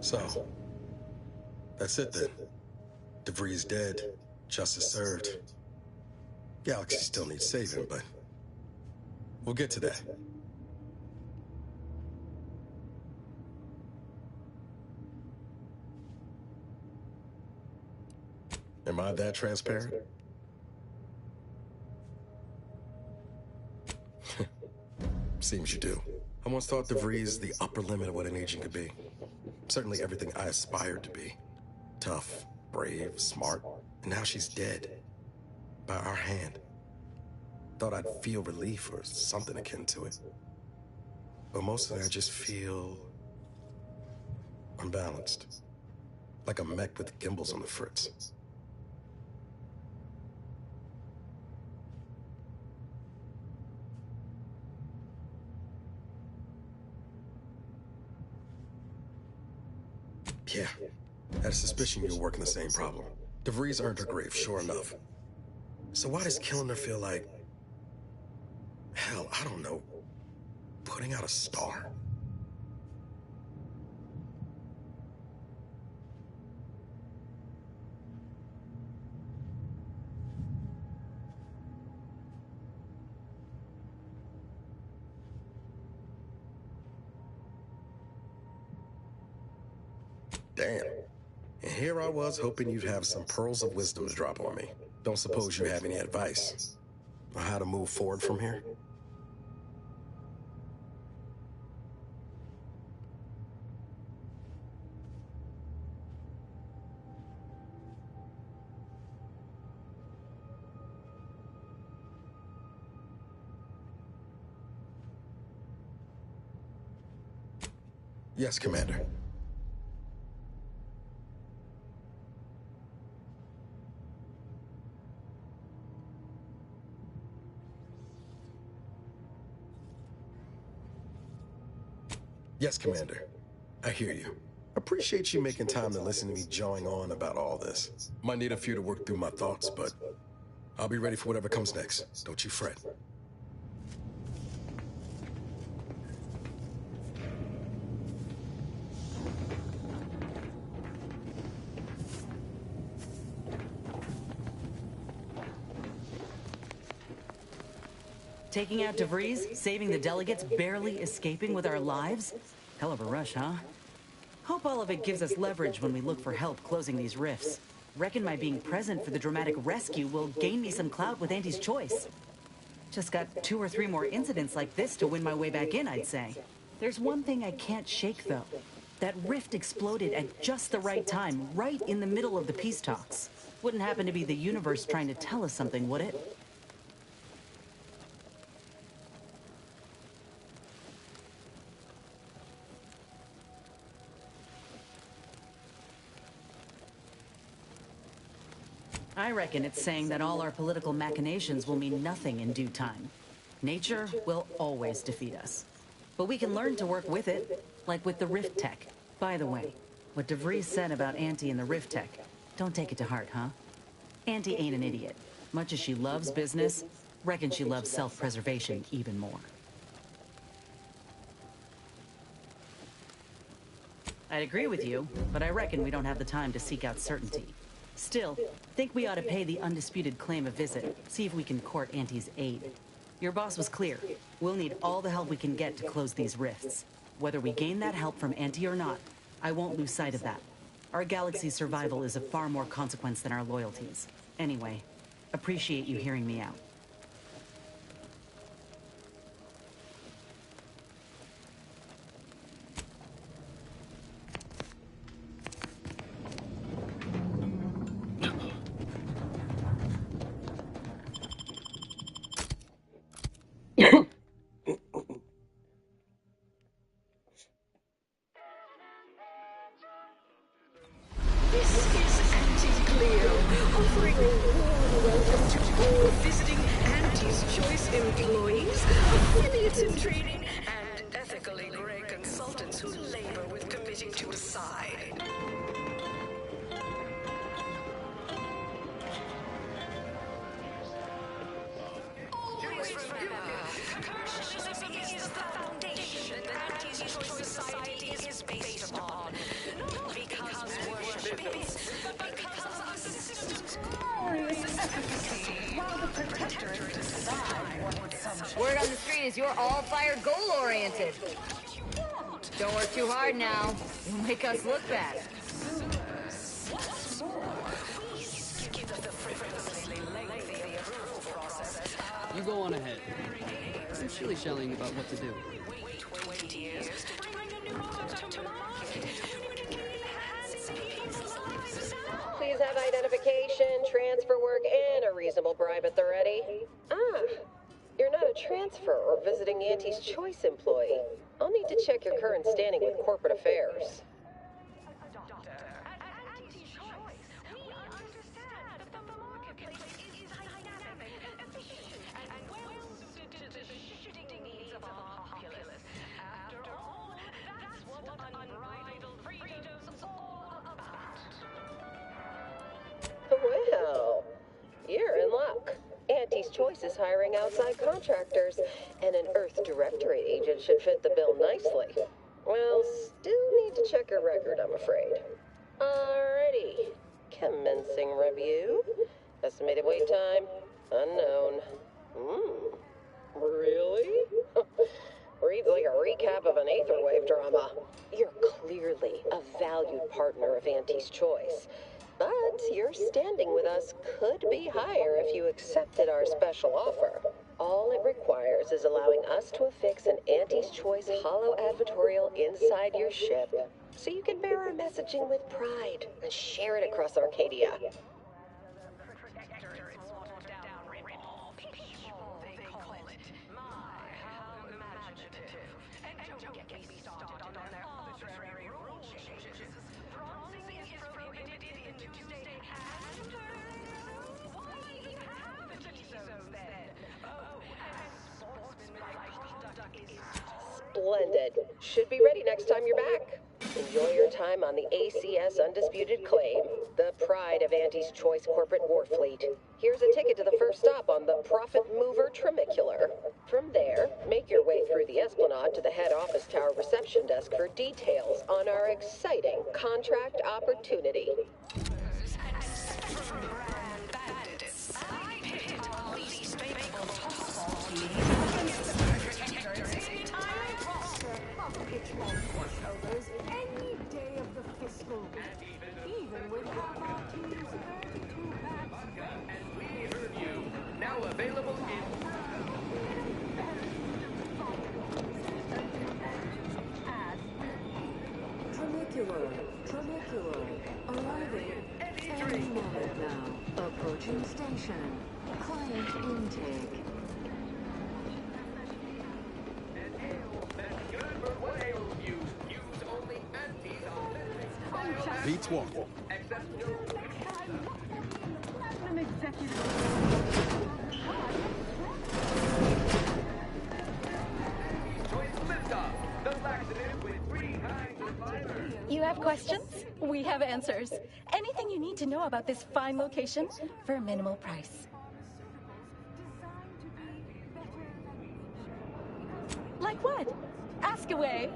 So, that's it then. DeVries dead, justice served. Galaxy still needs saving, but we'll get to that. Am I that transparent? Seems you do. I once thought DeVries the upper limit of what an agent could be. Certainly everything I aspired to be. Tough, brave, smart, and now she's dead. By our hand. Thought I'd feel relief or something akin to it. But mostly I just feel unbalanced. Like a mech with gimbals on the fritz. Yeah, had a suspicion you were working the same problem. DeVries earned her grave, sure enough. So why does killing her feel like... hell, I don't know. Putting out a star? Damn. And here I was hoping you'd have some pearls of wisdom to drop on me. Don't suppose you have any advice on how to move forward from here? Yes, Commander. Yes, Commander. I hear you. Appreciate you making time to listen to me jawing on about all this. Might need a few to work through my thoughts, but I'll be ready for whatever comes next. Don't you fret. Taking out DeVries, saving the delegates, barely escaping with our lives? Hell of a rush, huh? Hope all of it gives us leverage when we look for help closing these rifts. Reckon my being present for the dramatic rescue will gain me some clout with Auntie's Choice. Just got 2 or 3 more incidents like this to win my way back in, I'd say. There's one thing I can't shake, though. That rift exploded at just the right time, right in the middle of the peace talks. Wouldn't happen to be the universe trying to tell us something, would it? I reckon it's saying that all our political machinations will mean nothing in due time. Nature will always defeat us. But we can learn to work with it, like with the Rift Tech. By the way, what DeVries said about Auntie and the Rift Tech, don't take it to heart, huh? Auntie ain't an idiot. Much as she loves business, reckon she loves self-preservation even more. I'd agree with you, but I reckon we don't have the time to seek out certainty. Still, think we ought to pay the undisputed claim a visit, see if we can court Auntie's aid. Your boss was clear. We'll need all the help we can get to close these rifts. Whether we gain that help from Auntie or not, I won't lose sight of that. Our galaxy's survival is of far more consequence than our loyalties. Anyway, appreciate you hearing me out. Word on the street is you're all fired goal-oriented. Don't work too hard now. You'll make us look bad. You go on ahead. I'm shilly-shallying about what to do. Please have identification, transfer work, and a reasonable bribe at the ready. Ah, you're not a transfer or visiting Auntie's Choice employee. I'll need to check your current standing with corporate affairs. Well, you're in luck. Auntie's Choice is hiring outside contractors, and an Earth Directorate agent should fit the bill nicely. Well, still need to check her record, I'm afraid. Alrighty. Commencing review. Estimated wait time, unknown. Really? Reads like a recap of an Aetherwave drama. You're clearly a valued partner of Auntie's Choice. But your standing with us could be higher if you accepted our special offer. All it requires is allowing us to affix an Auntie's Choice holo advertorial inside your ship, so you can bear our messaging with pride and share it across Arcadia. Splendid. Should be ready next time you're back. Enjoy your time on the ACS Undisputed Claim, the pride of Auntie's Choice corporate war fleet. Here's a ticket to the first stop on the Profit Mover Trimicular. From there, make your way through the Esplanade to the head office tower reception desk for details on our exciting contract opportunity. Any day of the fiscal week, even with half our teams and 2 packs. And we heard you. Now available in Approaching station. Client intake. Beats one. You have questions? We have answers. Anything you need to know about this fine location for a minimal price. Like what? Ask away.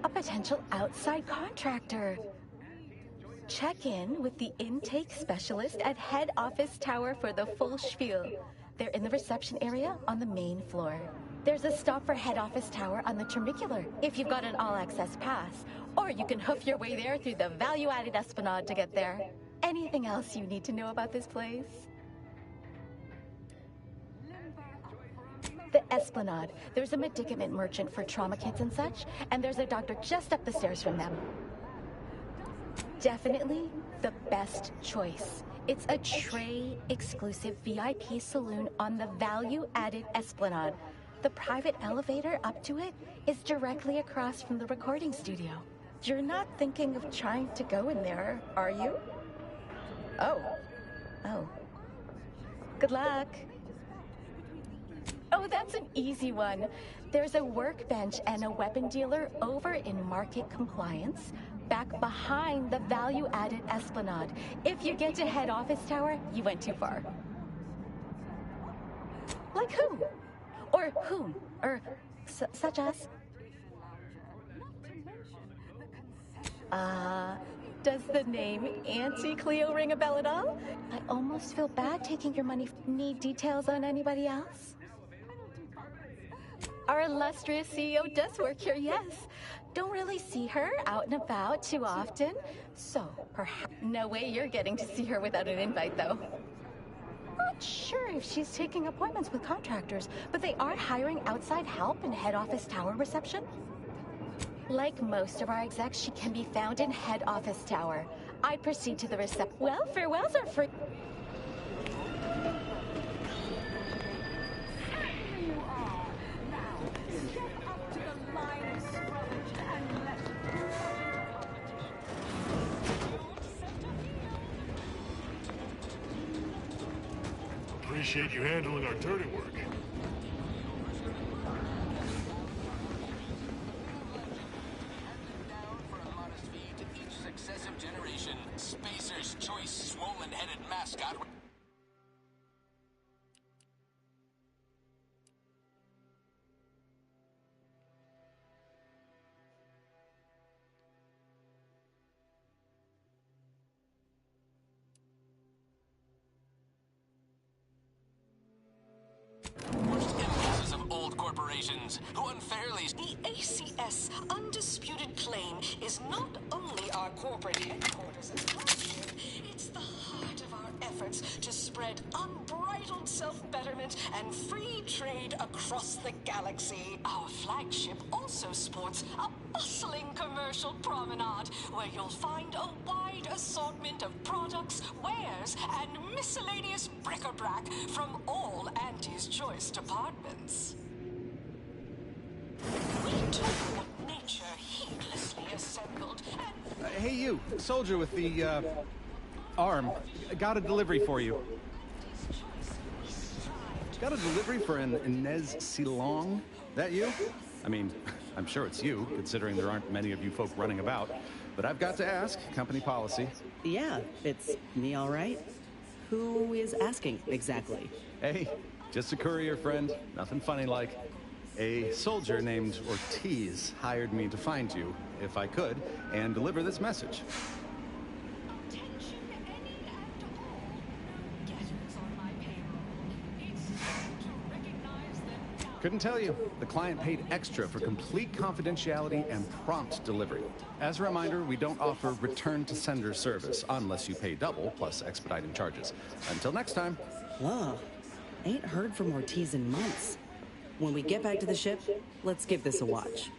A potential outside contractor. Check in with the intake specialist at head office tower for the full spiel. They're in the reception area on the main floor. There's a stop for head office tower on the Termicular if you've got an all-access pass, or you can hoof your way there through the value-added Esplanade to get there. Anything else you need to know about this place? The Esplanade. There's a medicament merchant for trauma kits and such, and there's a doctor just up the stairs from them. Definitely the best choice. It's a Trey-exclusive VIP saloon on the value-added Esplanade. The private elevator up to it is directly across from the recording studio. You're not thinking of trying to go in there, are you? Oh. Good luck. Oh, that's an easy one. There's a workbench and a weapon dealer over in Market Compliance, back behind the value-added Esplanade. If you get to head office tower, you went too far. Like who? Or whom? Or such as? Does the name Auntie Cleo ring a bell at all? I almost feel bad taking your money. Need details on anybody else? Our illustrious CEO does work here, yes. Don't really see her out and about too often. So, perhaps... No way you're getting to see her without an invite, though. Not sure if she's taking appointments with contractors, but they are hiring outside help in head office tower reception. Like most of our execs, she can be found in head office tower. I'd proceed to the reception. Well, farewells are free. Appreciate you handling our dirty work. Successive generation, Spacer's Choice swollen-headed mascot. Corporations who unfairly... The ACS undisputed claim is not only our corporate headquarters and flagship, it's the heart of our efforts to spread unbridled self-betterment and free trade across the galaxy. Our flagship also sports a bustling commercial promenade where you'll find a wide assortment of products, wares, and miscellaneous bric-a-brac from all Auntie's Choice departments. We took what nature heedlessly assembled and... Hey you, soldier with the, arm. Got a delivery for you. Got a delivery for an Inez Silong? That you? I mean, I'm sure it's you, considering there aren't many of you folk running about. But I've got to ask, company policy. Yeah, it's me all right. Who is asking, exactly? Hey, just a courier friend. Nothing funny like. A soldier named Ortiz hired me to find you, if I could, and deliver this message. Couldn't tell you. The client paid extra for complete confidentiality and prompt delivery. As a reminder, we don't offer return to sender service unless you pay double plus expediting charges. Until next time. Whoa. Ain't heard from Ortiz in months. When we get back to the ship, let's give this a watch.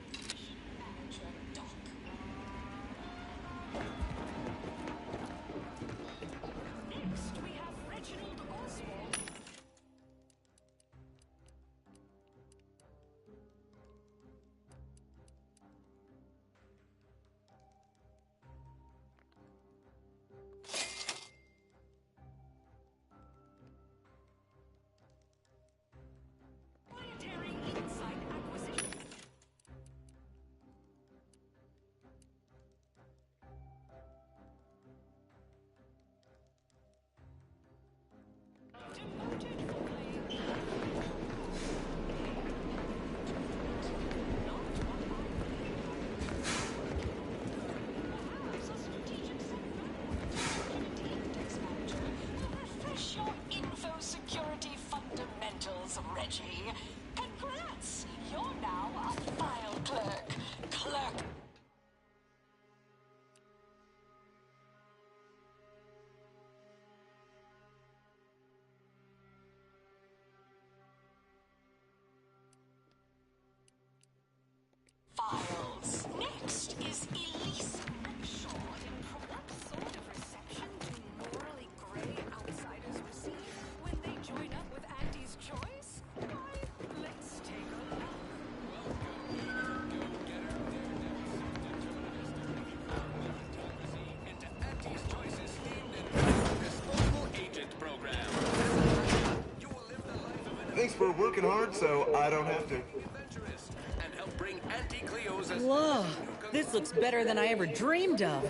Reggie. Congrats! You're now a file clerk. Clerk. Files. Next is Elise Shaw. That sort of reception do morally gray outsiders receive when they join up with Andy's choice? Why, let's take a look. Thanks for working hard so I don't have to. Whoa, this looks better than I ever dreamed of.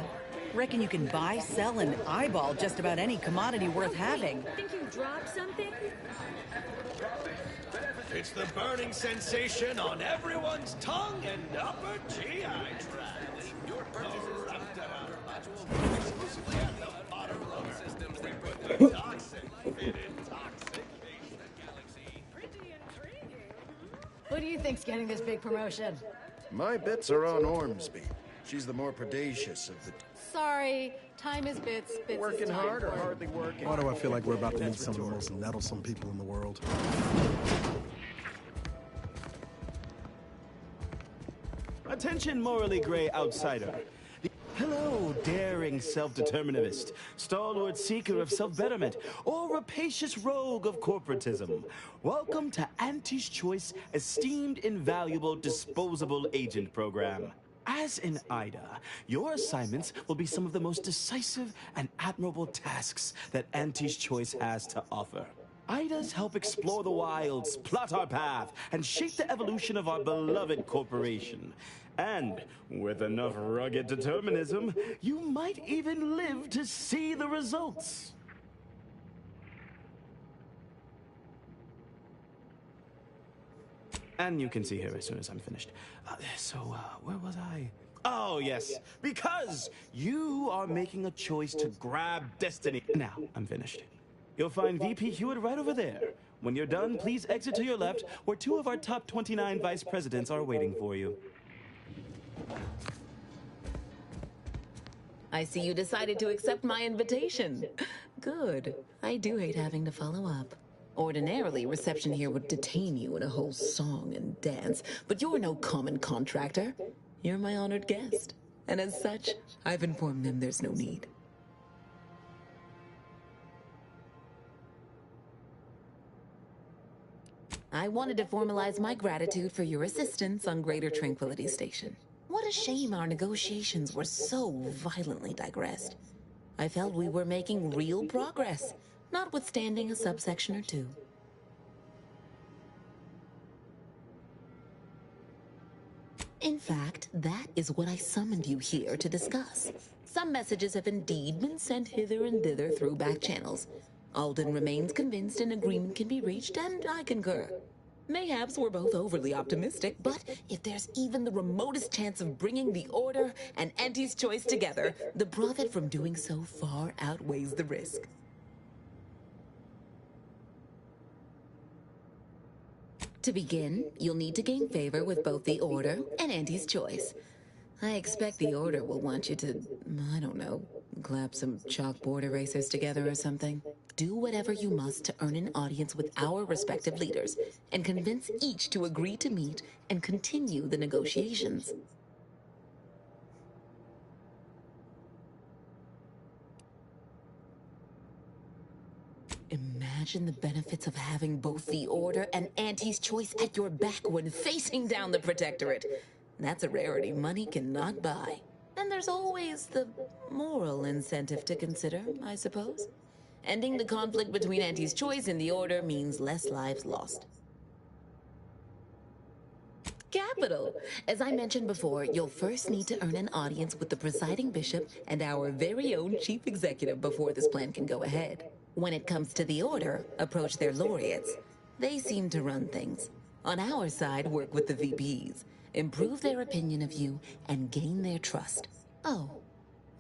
Reckon you can buy, sell, and eyeball just about any commodity worth having. Think you dropped something? It's the burning sensation on everyone's tongue and upper GI tract. Your exclusively at the Modern Lover Systems. They put the toxic in intoxication galaxy. Pretty intriguing. Who do you think's getting this big promotion? My bets are on Ormsby. She's the more predacious of the... Sorry, time is bits. Bits Working is time hard or for- hardly working? Why do I feel like we're about to meet some of the most nettlesome people in the world? Attention, morally gray outsider. Hello, daring self-determinist, stalwart seeker of self-betterment, or rapacious rogue of corporatism. Welcome to Auntie's Choice Esteemed Invaluable Disposable Agent Program. As in IDA, your assignments will be some of the most decisive and admirable tasks that Auntie's Choice has to offer. IDAs help explore the wilds, plot our path, and shape the evolution of our beloved corporation. And with enough rugged determinism, you might even live to see the results. And you can see here as soon as I'm finished. Where was I? Oh, yes. Because you are making a choice to grab destiny. Now, I'm finished. You'll find VP Hewitt right over there. When you're done, please exit to your left, where 2 of our top 29 vice presidents are waiting for you. I see you decided to accept my invitation. Good. I do hate having to follow up. Ordinarily, reception here would detain you in a whole song and dance, but you're no common contractor. You're my honored guest. And as such, I've informed them there's no need. I wanted to formalize my gratitude for your assistance on Greater Tranquility Station. What a shame our negotiations were so violently digressed. I felt we were making real progress, notwithstanding a subsection or two. In fact, that is what I summoned you here to discuss. Some messages have indeed been sent hither and thither through back channels. Alden remains convinced an agreement can be reached, and I concur. Mayhaps we're both overly optimistic, but if there's even the remotest chance of bringing the Order and Auntie's Choice together, the profit from doing so far outweighs the risk. To begin, you'll need to gain favor with both the Order and Auntie's Choice. I expect the Order will want you to, I don't know, clap some chalkboard erasers together or something. Do whatever you must to earn an audience with our respective leaders, and convince each to agree to meet and continue the negotiations. Imagine the benefits of having both the Order and Auntie's Choice at your back when facing down the Protectorate. That's a rarity money cannot buy. And there's always the moral incentive to consider, I suppose. Ending the conflict between Auntie's Choice and the Order means less lives lost. Capital! As I mentioned before, you'll first need to earn an audience with the presiding bishop and our very own chief executive before this plan can go ahead. When it comes to the Order, approach their laureates. They seem to run things. On our side, work with the VPs. Improve their opinion of you and gain their trust. Oh,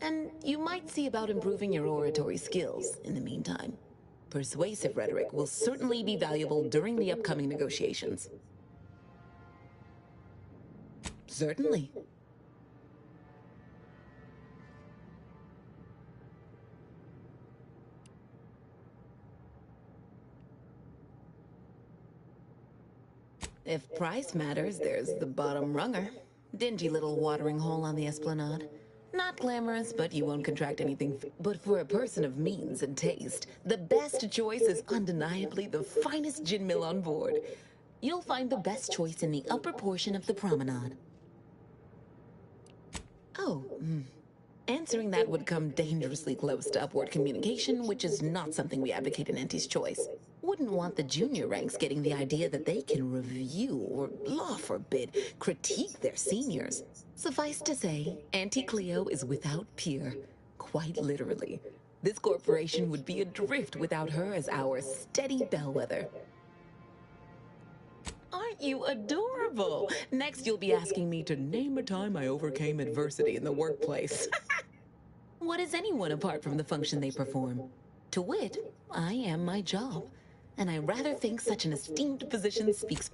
and you might see about improving your oratory skills in the meantime. Persuasive rhetoric will certainly be valuable during the upcoming negotiations. Certainly. If price matters, there's the bottom runger. Dingy little watering hole on the Esplanade. Not glamorous, but you won't contract anything. But for a person of means and taste, the best choice is undeniably the finest gin mill on board. You'll find the best choice in the upper portion of the promenade. Oh, answering that would come dangerously close to upward communication, which is not something we advocate in Auntie's Choice. Wouldn't want the junior ranks getting the idea that they can review or, law forbid, critique their seniors. Suffice to say, Auntie Cleo is without peer, quite literally. This corporation would be adrift without her as our steady bellwether. Aren't you adorable? Next, you'll be asking me to name a time I overcame adversity in the workplace. What is anyone apart from the function they perform? To wit, I am my job. And I rather think such an esteemed position speaks.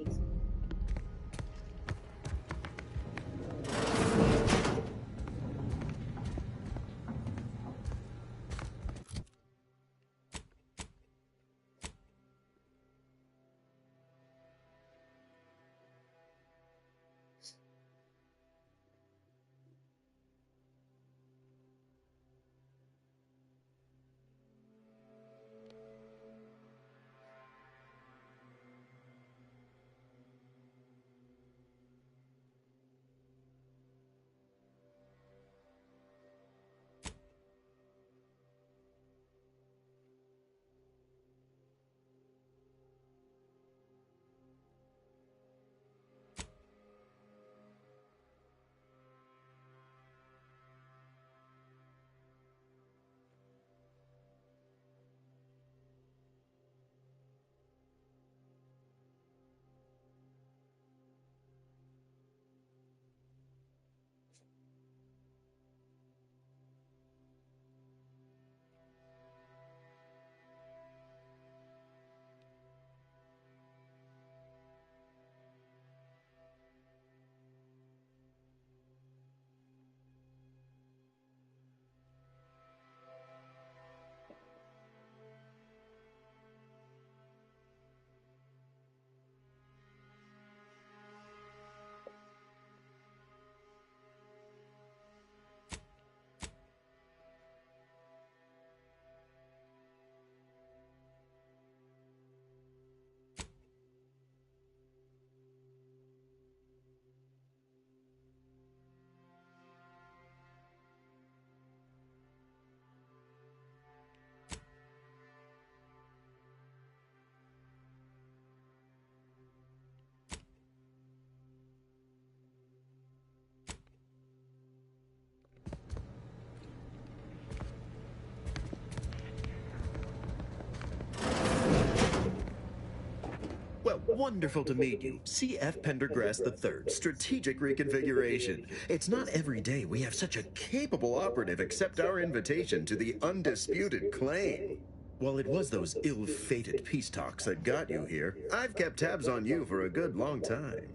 Well, wonderful to meet you. C.F. Pendergrass III, Strategic Reconfiguration. It's not every day we have such a capable operative accept our invitation to the undisputed claim. While it was those ill-fated peace talks that got you here, I've kept tabs on you for a good long time.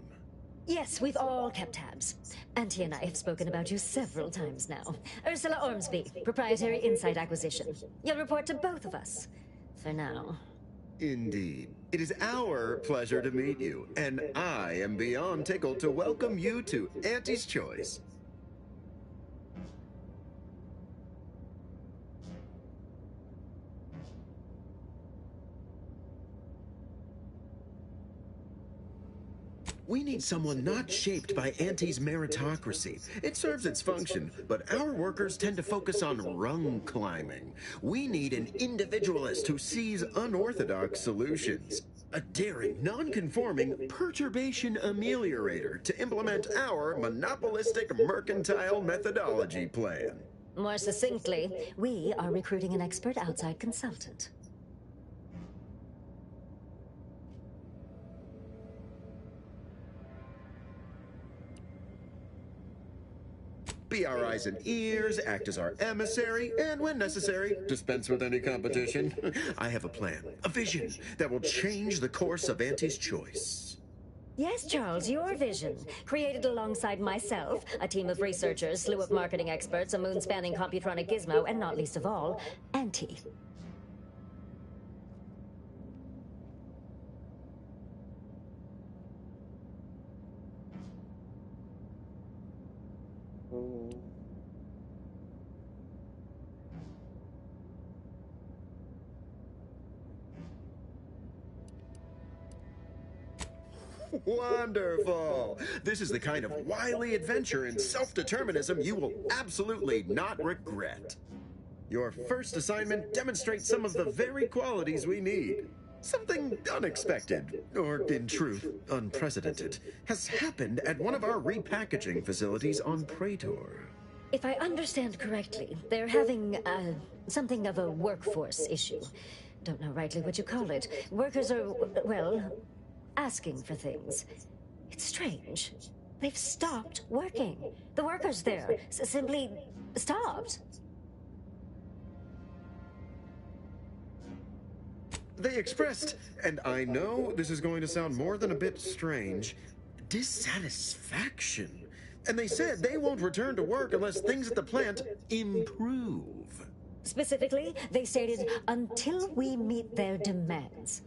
Yes, we've all kept tabs. Auntie and I have spoken about you several times now. Ursula Ormsby, Proprietary Insight Acquisition. You'll report to both of us. For now. Indeed. It is our pleasure to meet you, and I am beyond tickled to welcome you to Auntie's Choice. We need someone not shaped by Auntie's meritocracy. It serves its function, but our workers tend to focus on rung climbing. We need an individualist who sees unorthodox solutions. A daring, non-conforming perturbation ameliorator to implement our monopolistic mercantile methodology plan. More succinctly, we are recruiting an expert outside consultant. Be our eyes and ears, act as our emissary, and when necessary, dispense with any competition. I have a plan, a vision that will change the course of Auntie's Choice. Yes, Charles, your vision. Created alongside myself, a team of researchers, slew of marketing experts, a moon-spanning computronic gizmo, and not least of all, Auntie. Wonderful! This is the kind of wily adventure and self-determinism you will absolutely not regret. Your first assignment demonstrates some of the very qualities we need. Something unexpected, or in truth, unprecedented, has happened at one of our repackaging facilities on Praetor. If I understand correctly, they're having, something of a workforce issue. Don't know rightly what you call it. Workers are, well, asking for things. It's strange. They've stopped working. The workers there simply stopped. They expressed, and I know this is going to sound more than a bit strange, dissatisfaction. And they said they won't return to work unless things at the plant improve. Specifically, they stated, until we meet their demands.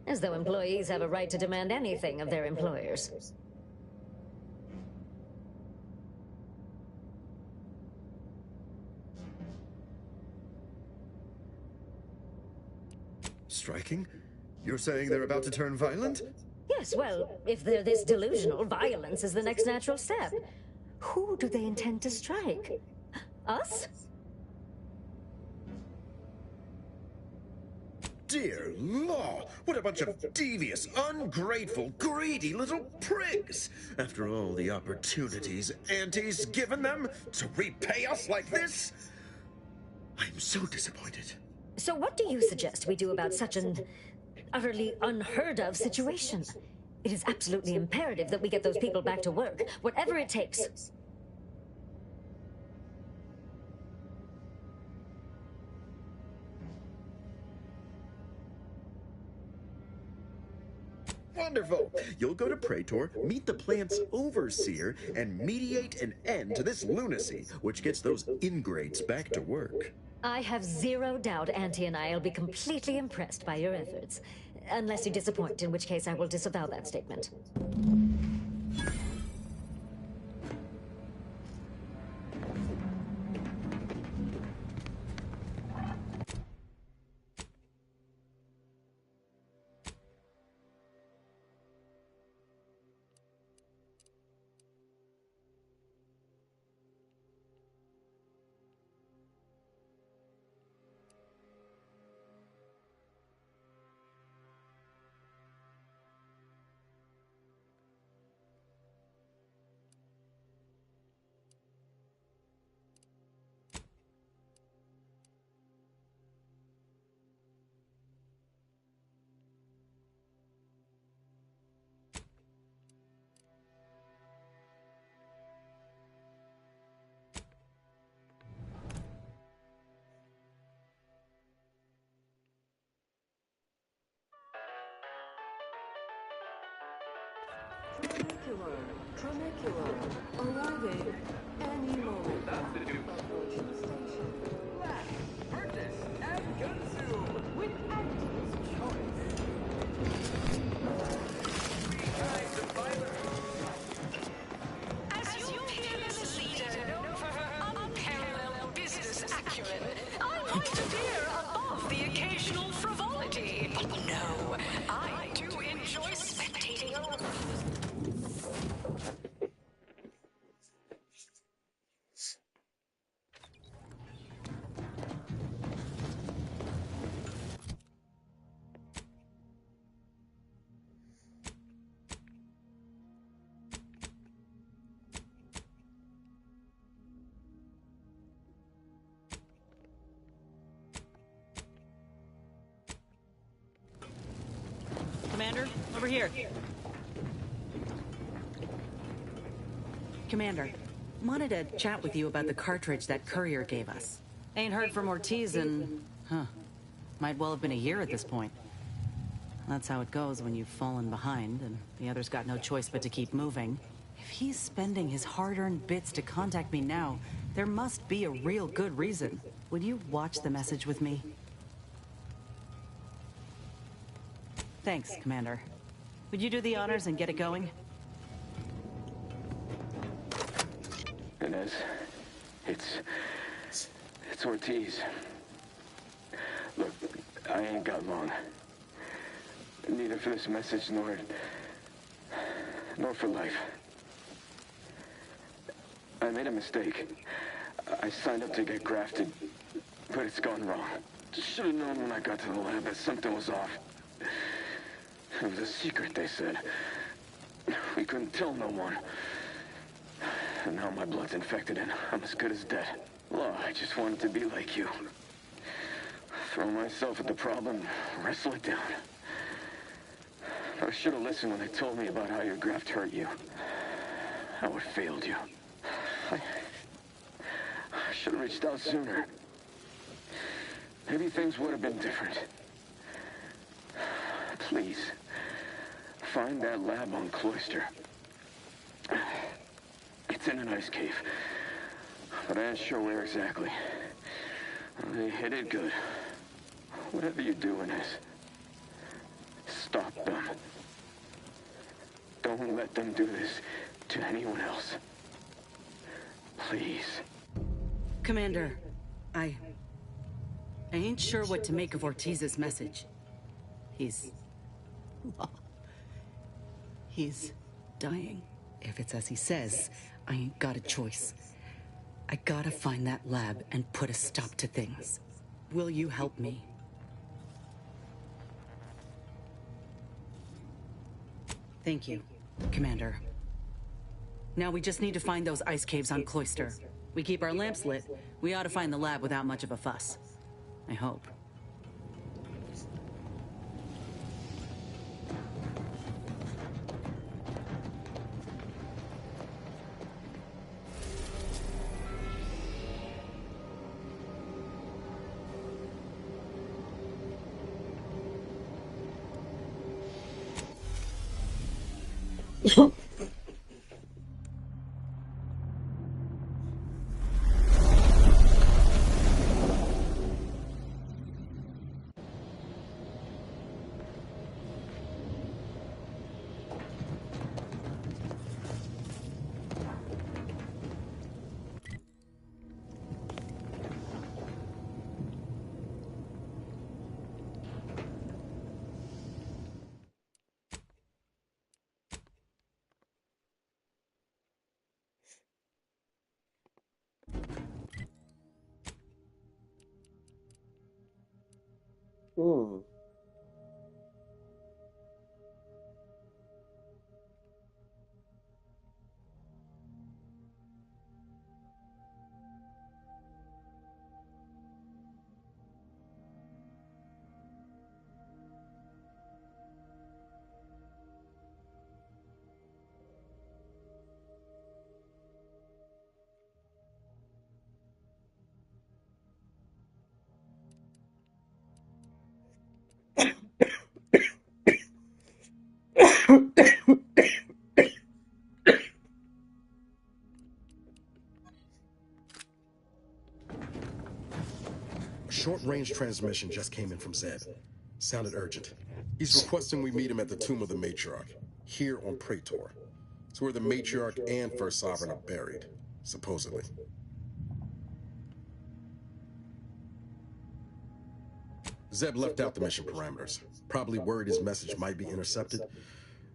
As though employees have a right to demand anything of their employers. Striking? You're saying they're about to turn violent? Yes, well, if they're this delusional, violence is the next natural step. Who do they intend to strike? Us? Dear law, what a bunch of devious, ungrateful, greedy little prigs! After all the opportunities Auntie's given them to repay us like this, I'm so disappointed. So what do you suggest we do about such an utterly unheard of situation? It is absolutely imperative that we get those people back to work, whatever it takes. Wonderful! You'll go to Praetor, meet the plant's overseer, and mediate an end to this lunacy, which gets those ingrates back to work. I have zero doubt Auntie and I will be completely impressed by your efforts. Unless you disappoint, in which case I will disavow that statement. Tramacular, tramacular, arriving any moment. Approaching station. Purchase and consume with Andy's choice. As your peerless leader, known for her unparalleled business acumen, I might appear above the occasional frivolity. But no, I do enjoy spectating a... Commander, over here. Commander, wanted to chat with you about the cartridge that courier gave us. Ain't heard from Ortiz in... might well have been a year at this point. That's how it goes when you've fallen behind, and the other's got no choice but to keep moving. If he's spending his hard-earned bits to contact me now, there must be a real good reason. Would you watch the message with me? Thanks, Commander. Would you do the honors and get it going? Inez, it's Ortiz. Look, I ain't got long. Neither for this message nor for life. I made a mistake. I signed up to get grafted, but it's gone wrong. Should have known when I got to the lab that something was off. It was a secret, they said. We couldn't tell no one. And now my blood's infected and I'm as good as dead. Well, I just wanted to be like you. Throw myself at the problem, wrestle it down. I should have listened when they told me about how your graft hurt you. How it failed you. I should have reached out sooner. Maybe things would have been different. Please, find that lab on Cloister. It's in an ice cave, but I ain't sure where exactly. They hit it good. Whatever you're doing is, stop them. Don't let them do this to anyone else. Please. Commander, I ain't sure what to make of Ortiz's message. He's dying. If it's as he says, I ain't got a choice. I gotta find that lab and put a stop to things. Will you help me? Thank you, Commander. Now we just need to find those ice caves on Cloister. We keep our lamps lit, we ought to find the lab without much of a fuss. I hope. short-range transmission just came in from Zeb. Sounded urgent. He's requesting we meet him at the Tomb of the Matriarch, here on Praetor. It's where the Matriarch and First Sovereign are buried, supposedly. Zeb left out the mission parameters. Probably worried his message might be intercepted.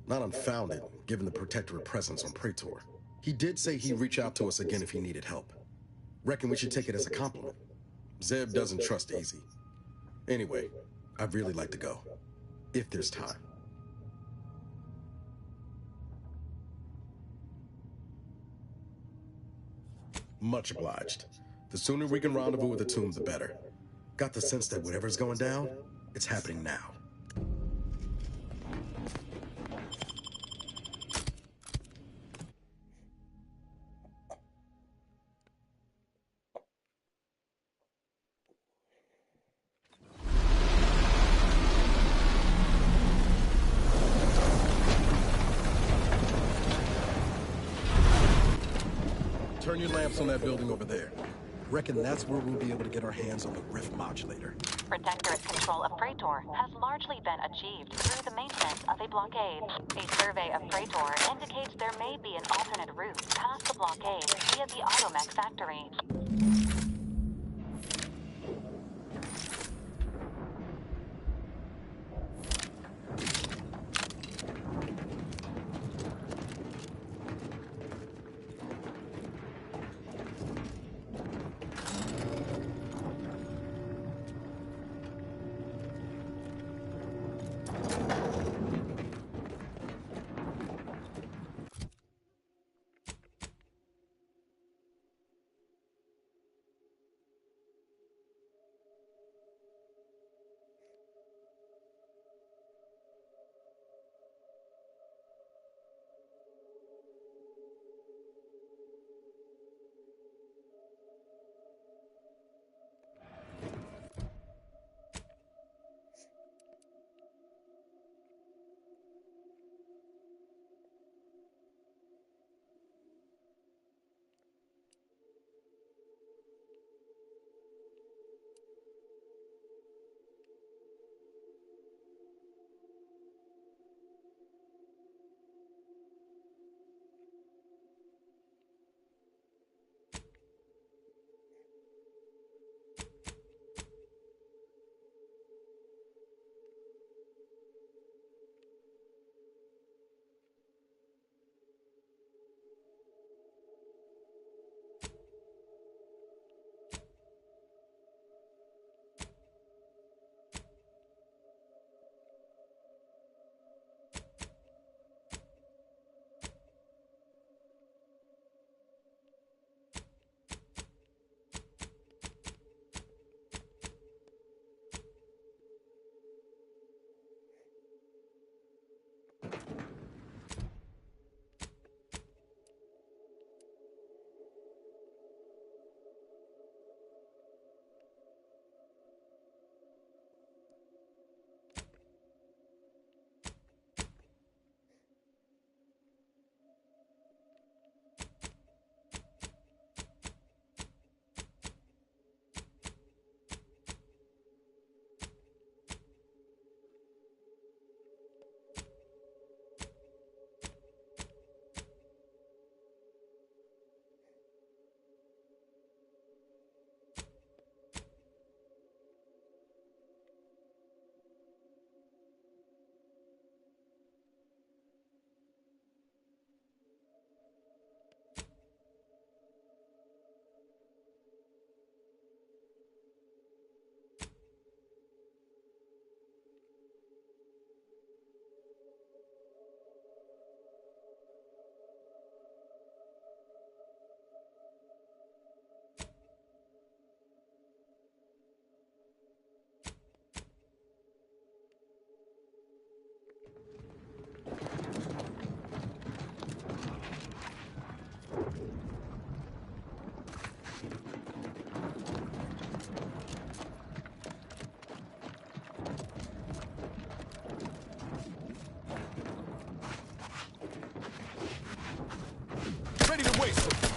Not unfounded, given the Protectorate presence on Praetor. He did say he'd reach out to us again if he needed help. Reckon we should take it as a compliment. Zeb doesn't trust easy. Anyway, I'd really like to go. If there's time. Much obliged. The sooner we can rendezvous with the tomb, the better. Got the sense that whatever's going down, it's happening now. Turn your lamps on that building over there. Reckon that's where we'll be able to get our hands on the rift modulator. Protectorate control of Praetor has largely been achieved through the maintenance of a blockade. A survey of Praetor indicates there may be an alternate route past the blockade via the Automech factory.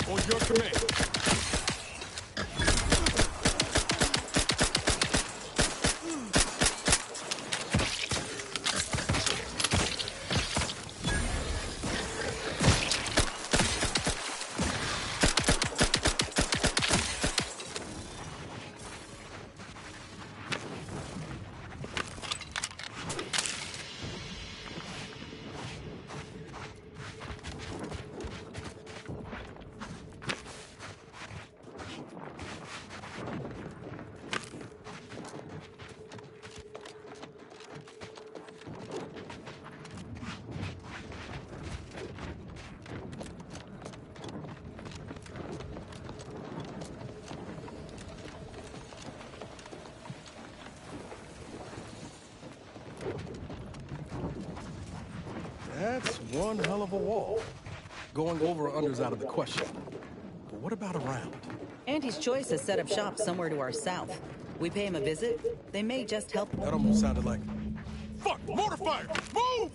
On your command. That's one hell of a wall. Going over or under's out of the question. But what about around? Auntie's Choice has set up shop somewhere to our south. We pay him a visit, they may just help. That almost sounded like... Fuck! Mortar fire! Move!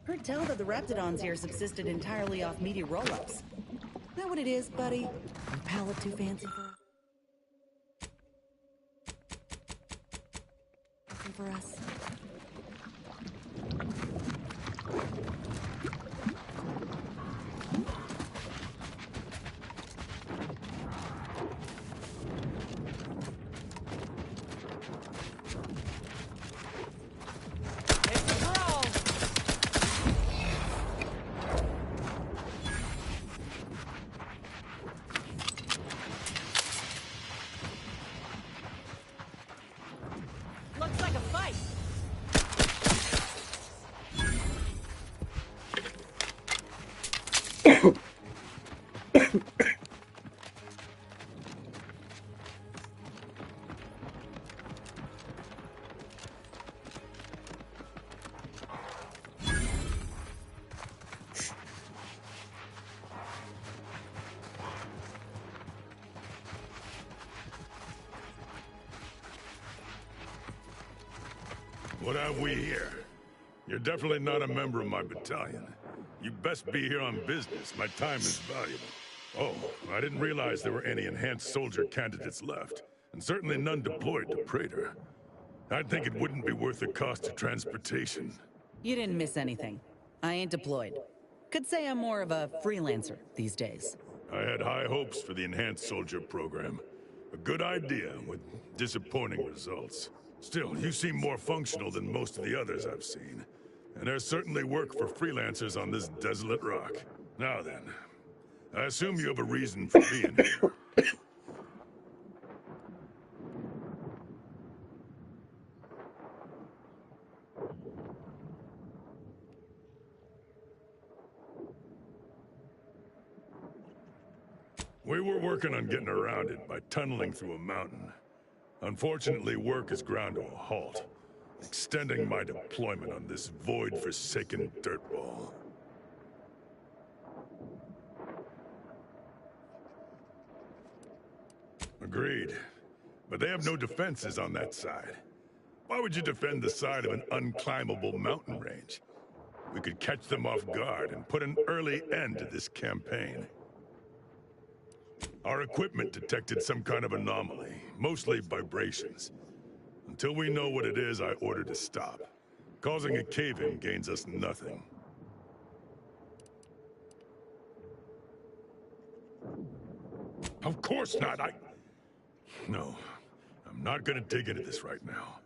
Heard tell that the Raptidons here subsisted entirely off meaty roll-ups. That what it is, buddy? Your palate too fancy for us? Looks like a fight. What have we here? You're definitely not a member of my battalion. You best be here on business. My time is valuable. Oh, I didn't realize there were any enhanced soldier candidates left, and certainly none deployed to Praetor. I'd think it wouldn't be worth the cost of transportation. You didn't miss anything. I ain't deployed. Could say I'm more of a freelancer these days. I had high hopes for the enhanced soldier program. A good idea with disappointing results. Still, you seem more functional than most of the others I've seen. And there's certainly work for freelancers on this desolate rock. Now then, I assume you have a reason for being here. We were working on getting around it by tunneling through a mountain. Unfortunately, work has ground to a halt, extending my deployment on this void-forsaken dirtball. Agreed. But they have no defenses on that side. Why would you defend the side of an unclimbable mountain range? We could catch them off guard and put an early end to this campaign. Our equipment detected some kind of anomaly, mostly vibrations. Until we know what it is, I ordered to stop. Causing a cave-in gains us nothing. Of course not, No, I'm not gonna dig into this right now.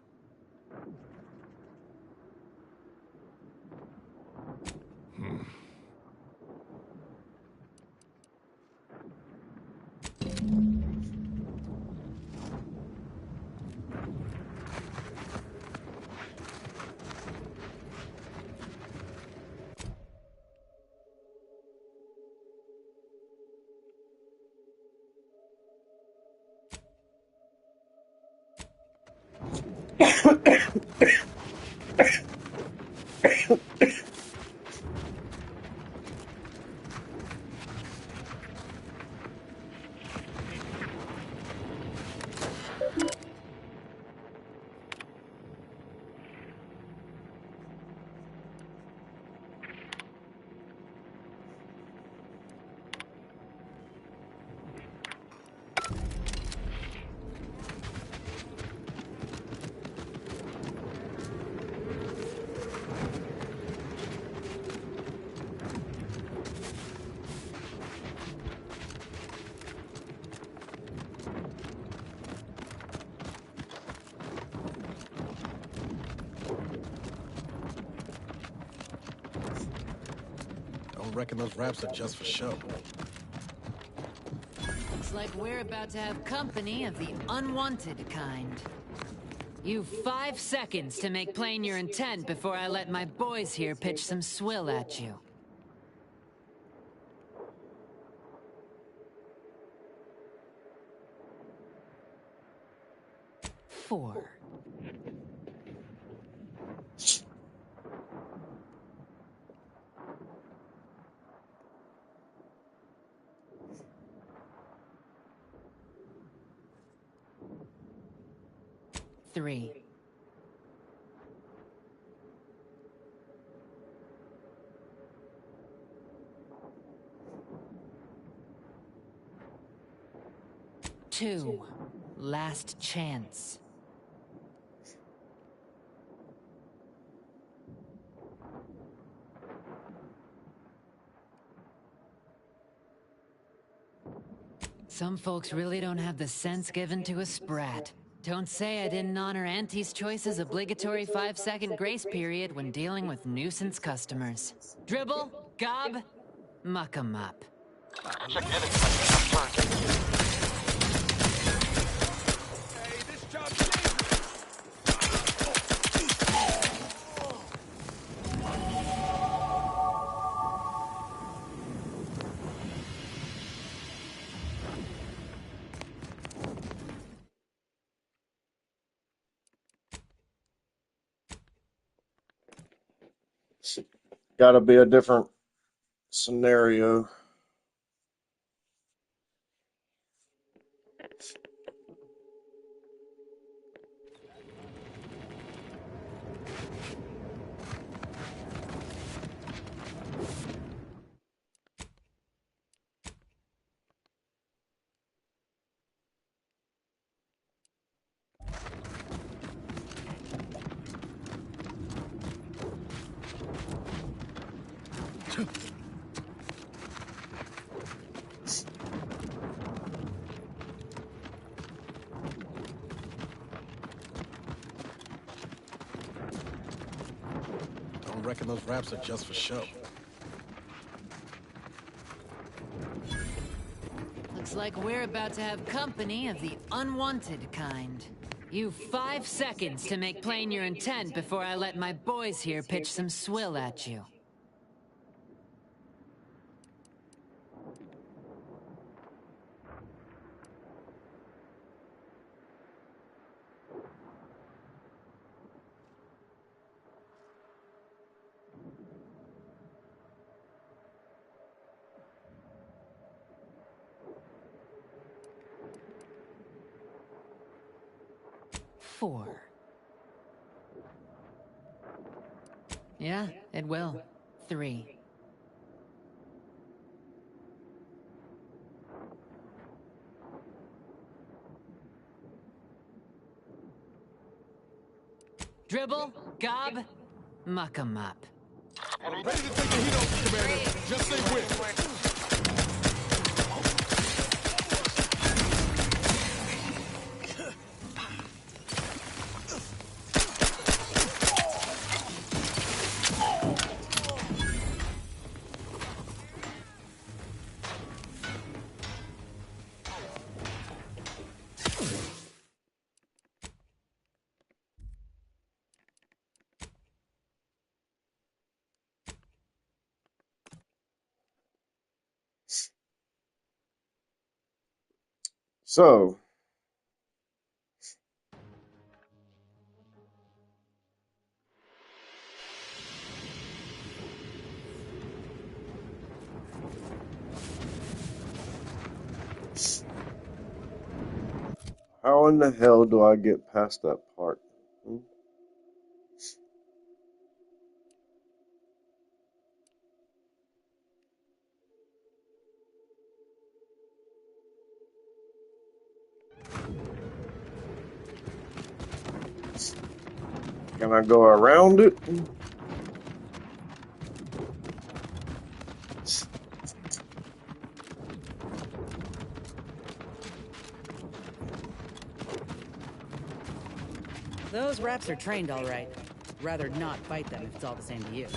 I reckon those raps are just for show. Looks like we're about to have company of the unwanted kind. You've 5 seconds to make plain your intent before I let my boys here pitch some swill at you. 4. 3. 2. Last chance. 'Some folks really don't have the sense given to a sprat. Don't say I didn't honor Auntie's Choice's obligatory 5-second grace period when dealing with nuisance customers. Dribble, gob, muck 'em up. Gotta be a different scenario. I reckon those raps are just for show. Looks like we're about to have company of the unwanted kind. You've 5 seconds to make plain your intent before I let my boys here pitch some swill at you. 4. Yeah, it will. 3. 'Dribble, gob, muck 'em up. Ready to take the heat off, Commander. Just stay quick. So, how in the hell do I get past that part? Can I go around it? Those raps are trained all right. Rather not fight them if it's all the same to you.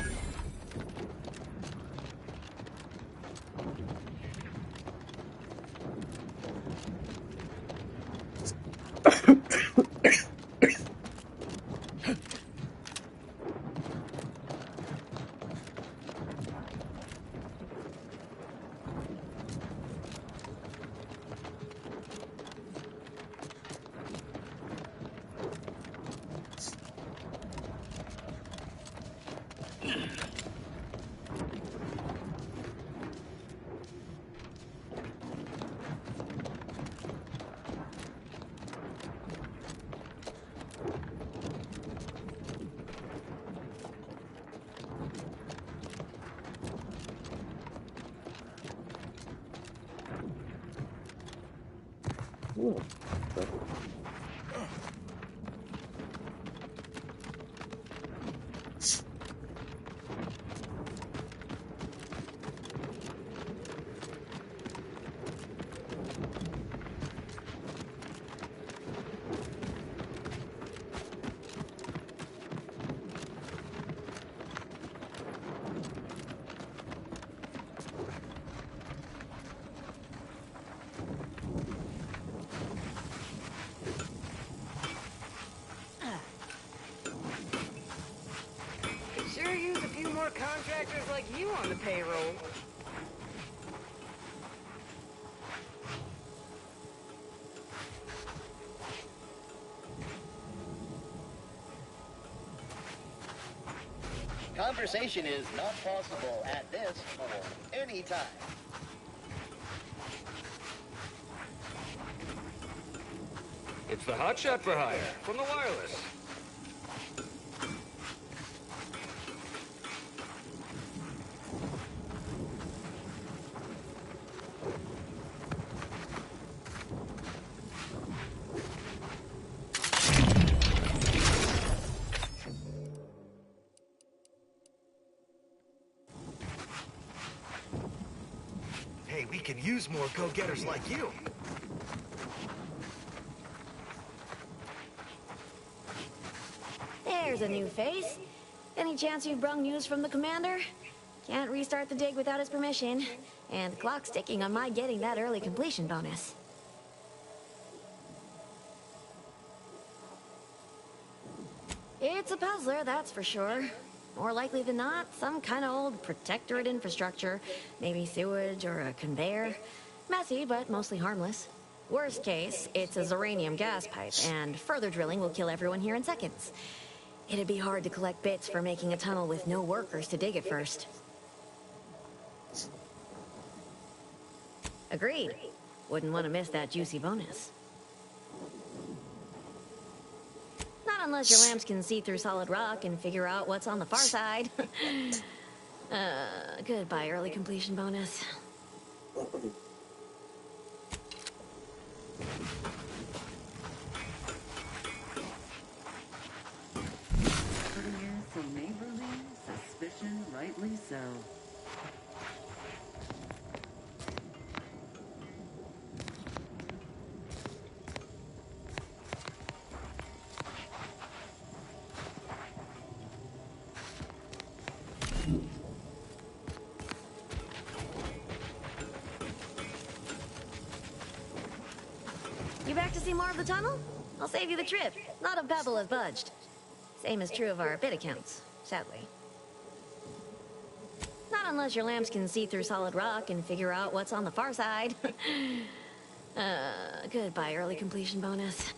Sure use a few more contractors like you on the payroll. Conversation is not possible at this or any time. It's the hotshot for hire from the wireless. Hey, we can use more go-getters like you. There's a new face. Any chance you've brung news from the commander? Can't restart the dig without his permission. And the clock's ticking on my getting that early completion bonus. It's a puzzler, that's for sure. More likely than not, some kind of old protectorate infrastructure. Maybe sewage or a conveyor. Messy, but mostly harmless. Worst case, it's a Zeranium gas pipe, and further drilling will kill everyone here in seconds. It'd be hard to collect bits for making a tunnel with no workers to dig it first. Agreed. Wouldn't want to miss that juicy bonus. Not unless your lamps can see through solid rock and figure out what's on the far side. Goodbye, early completion bonus. So neighborly, suspicion rightly so. You back to see more of the tunnel? I'll save you the trip. Not a pebble has budged. Same is true of our bit accounts, sadly. Not unless your lamps can see through solid rock and figure out what's on the far side. Goodbye, early completion bonus.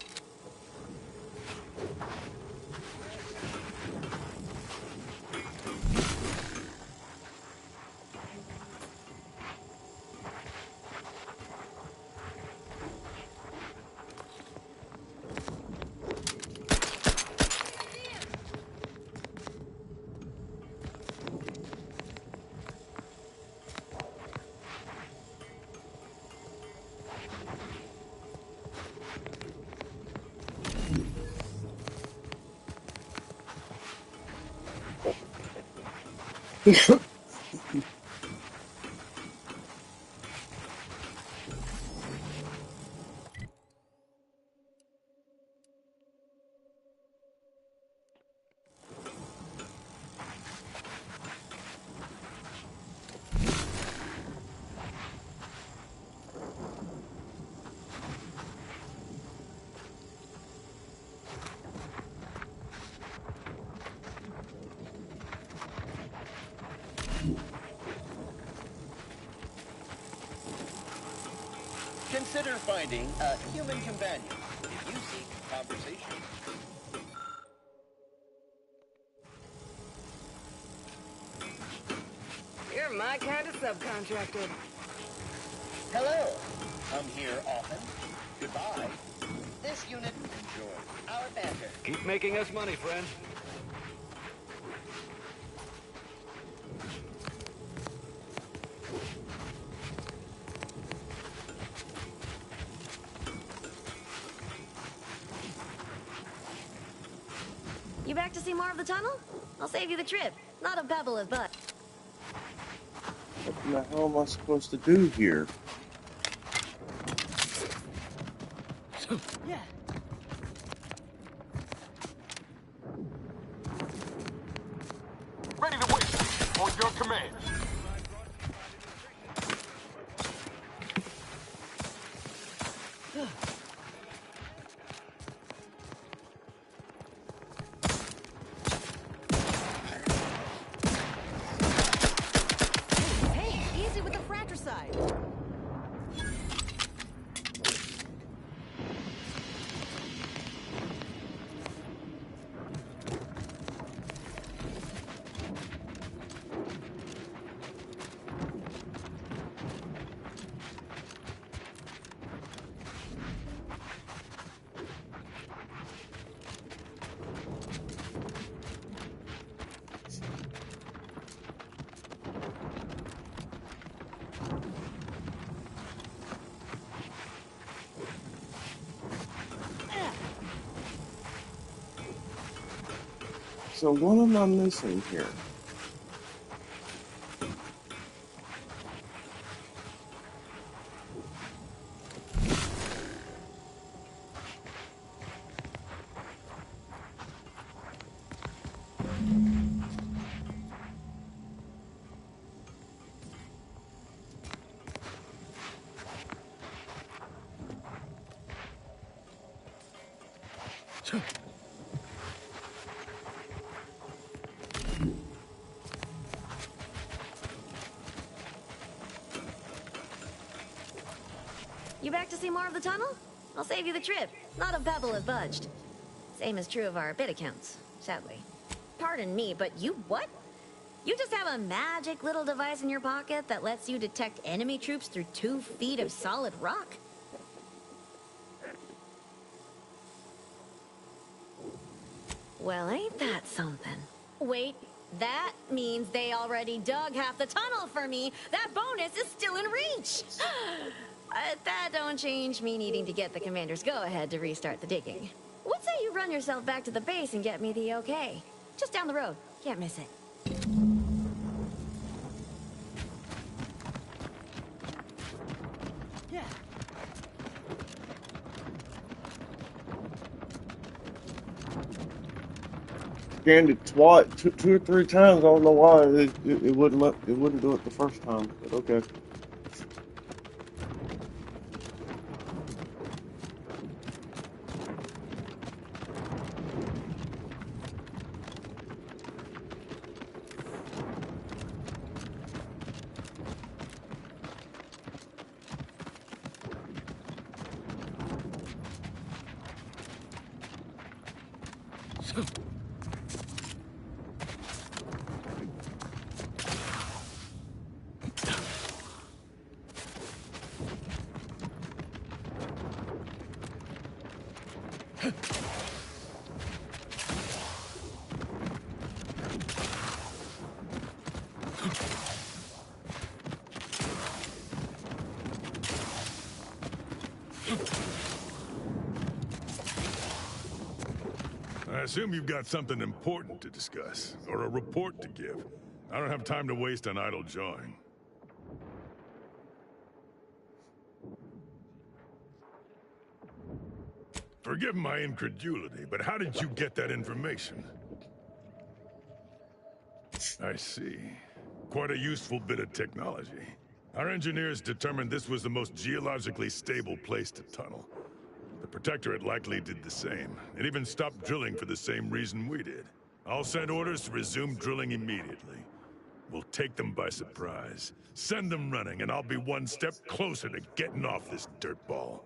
consider finding a human companion if you seek conversation. You're my kind of subcontractor. Hello. Come here often. Goodbye. This unit enjoys our banter. Keep making us money, friend. You back to see more of the tunnel? I'll save you the trip. Not a pebble of butt. What the hell am I supposed to do here? Yeah. Ready to wait. On your command. Hey, easy with the fratricide. So what am I missing here? You back to see more of the tunnel? I'll save you the trip. Not a pebble has budged. Same is true of our bit accounts, sadly. Pardon me, but you what? You just have a magic little device in your pocket that lets you detect enemy troops through 2 feet of solid rock? Well, ain't that something? Wait, that means they already dug half the tunnel for me. That bonus is still in reach. That don't change me needing to get the commander's go-ahead to restart the digging. What say you run yourself back to the base and get me the okay? Just down the road. Can't miss it. Yeah. Scanned it twice, two or three times. I don't know why it wouldn't do it the first time. But okay. I assume you've got something important to discuss, or a report to give. I don't have time to waste on idle jawing. Forgive my incredulity, but how did you get that information? I see. Quite a useful bit of technology. Our engineers determined this was the most geologically stable place to tunnel. The Protectorate likely did the same, and even stopped drilling for the same reason we did. I'll send orders to resume drilling immediately. We'll take them by surprise. Send them running, and I'll be one step closer to getting off this dirtball.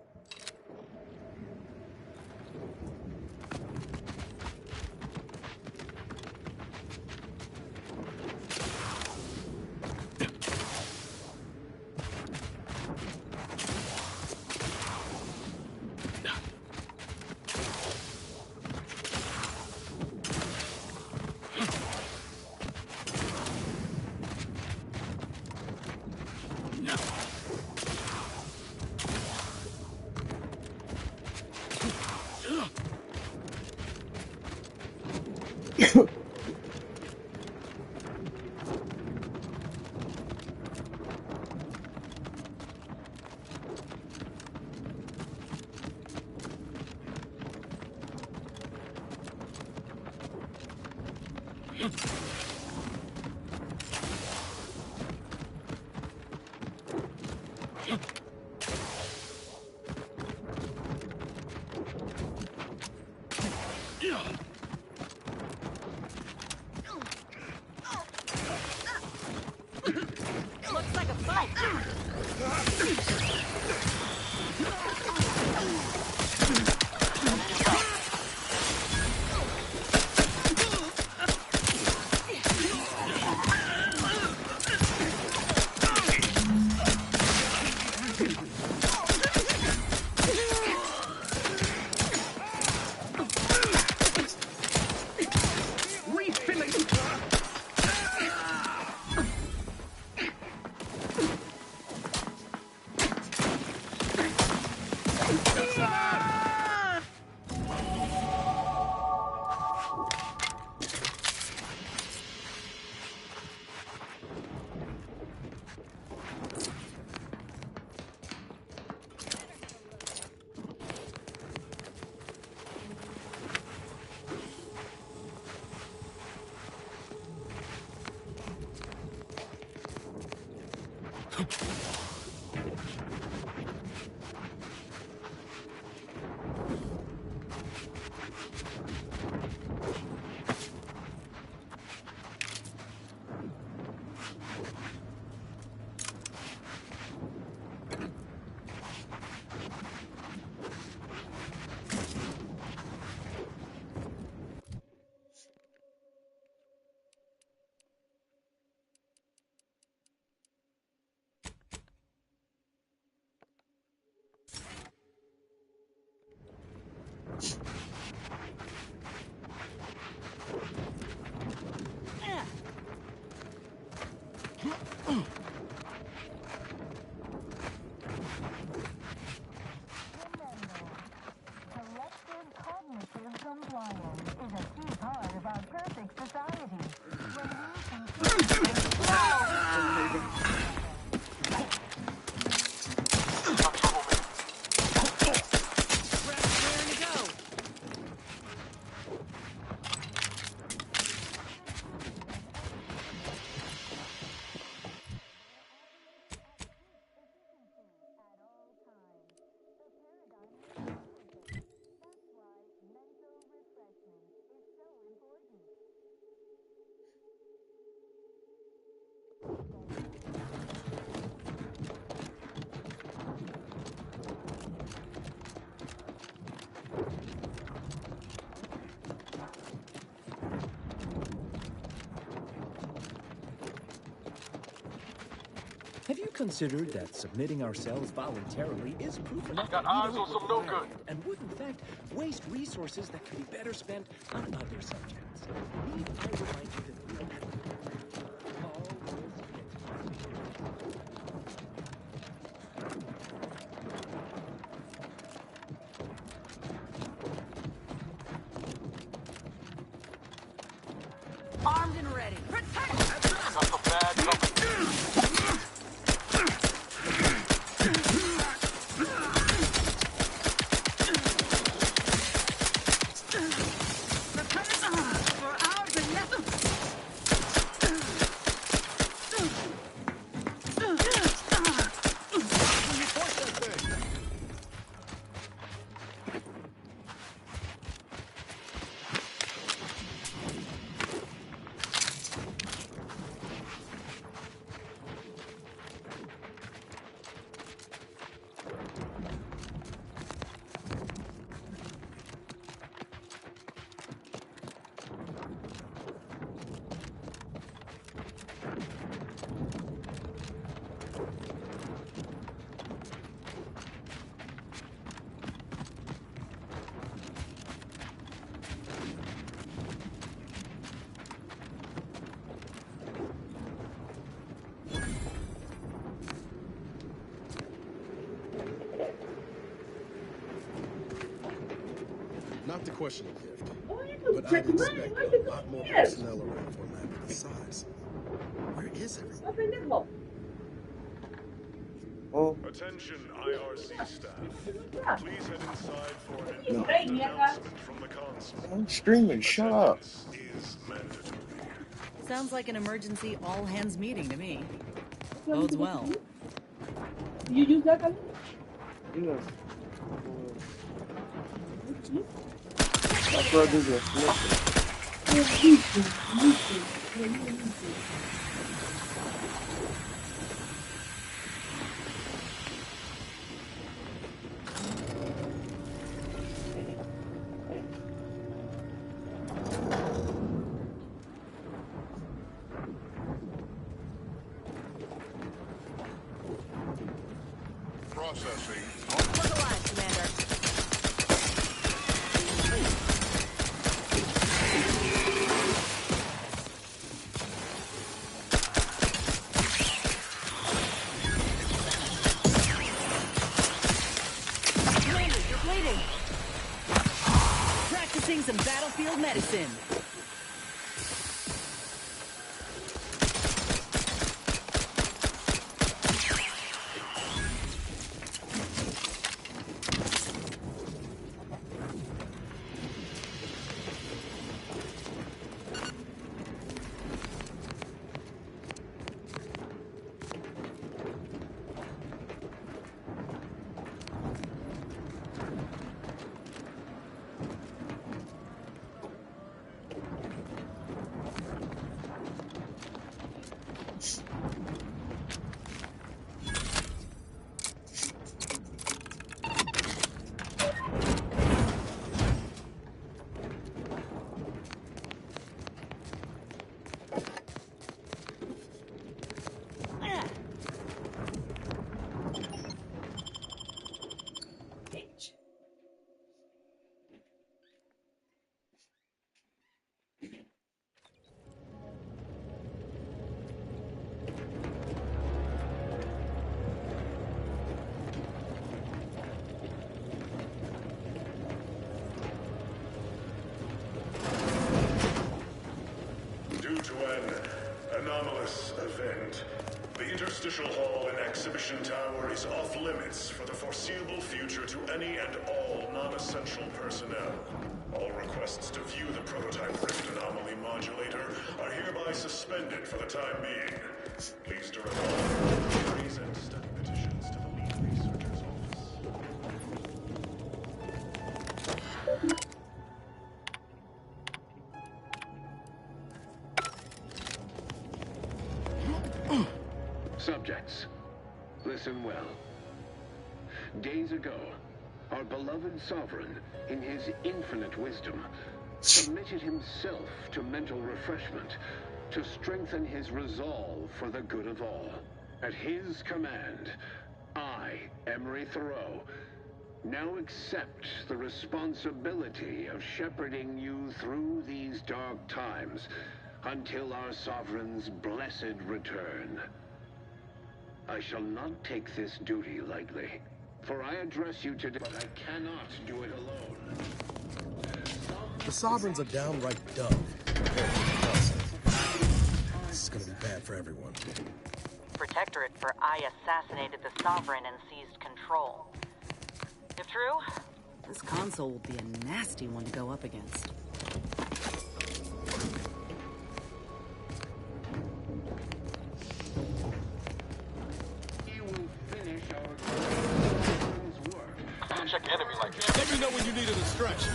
Looks like a fight. Have you considered that submitting ourselves voluntarily is proof enough Got that we eyes don't on some no require good. it, and would in fact waste resources that could be better spent on other subjects? Need I remind you that we don't have all Armed and ready. Protect! Got some bad company. Not to question the gift, but I'd expect a lot more personnel around for a lab of this size. Where is everyone? Oh. Attention, IRC staff. Please head inside for an important announcement from the console. I'm streaming. Shut up. Is mandatory. Sounds like an emergency all-hands meeting to me. Bodes well. You use that gun? Yeah. That's what I do this. Processing. Look alive, Commander. Commander, you're bleeding. Practicing some battlefield medicine. Anomalous event. The interstitial hall and exhibition tower is off limits for the foreseeable future to any and all non-essential personnel. All requests to view the prototype rift anomaly modulator are hereby suspended for the time being. Please direct all inquiries and study petitions to the lead researcher's office. Subjects, listen well. Days ago, our beloved sovereign, in his infinite wisdom, submitted himself to mental refreshment to strengthen his resolve for the good of all. At his command, I, Emery Thoreau, now accept the responsibility of shepherding you through these dark times until our sovereign's blessed return. I shall not take this duty lightly, for I address you today, but I cannot do it alone. The Sovereign's a downright dumb compared to the Council. This is gonna be bad for everyone. Protectorate for I assassinated the Sovereign and seized control. If true, this console will be a nasty one to go up against. Check enemy like that. Let me know when you needed a stretch.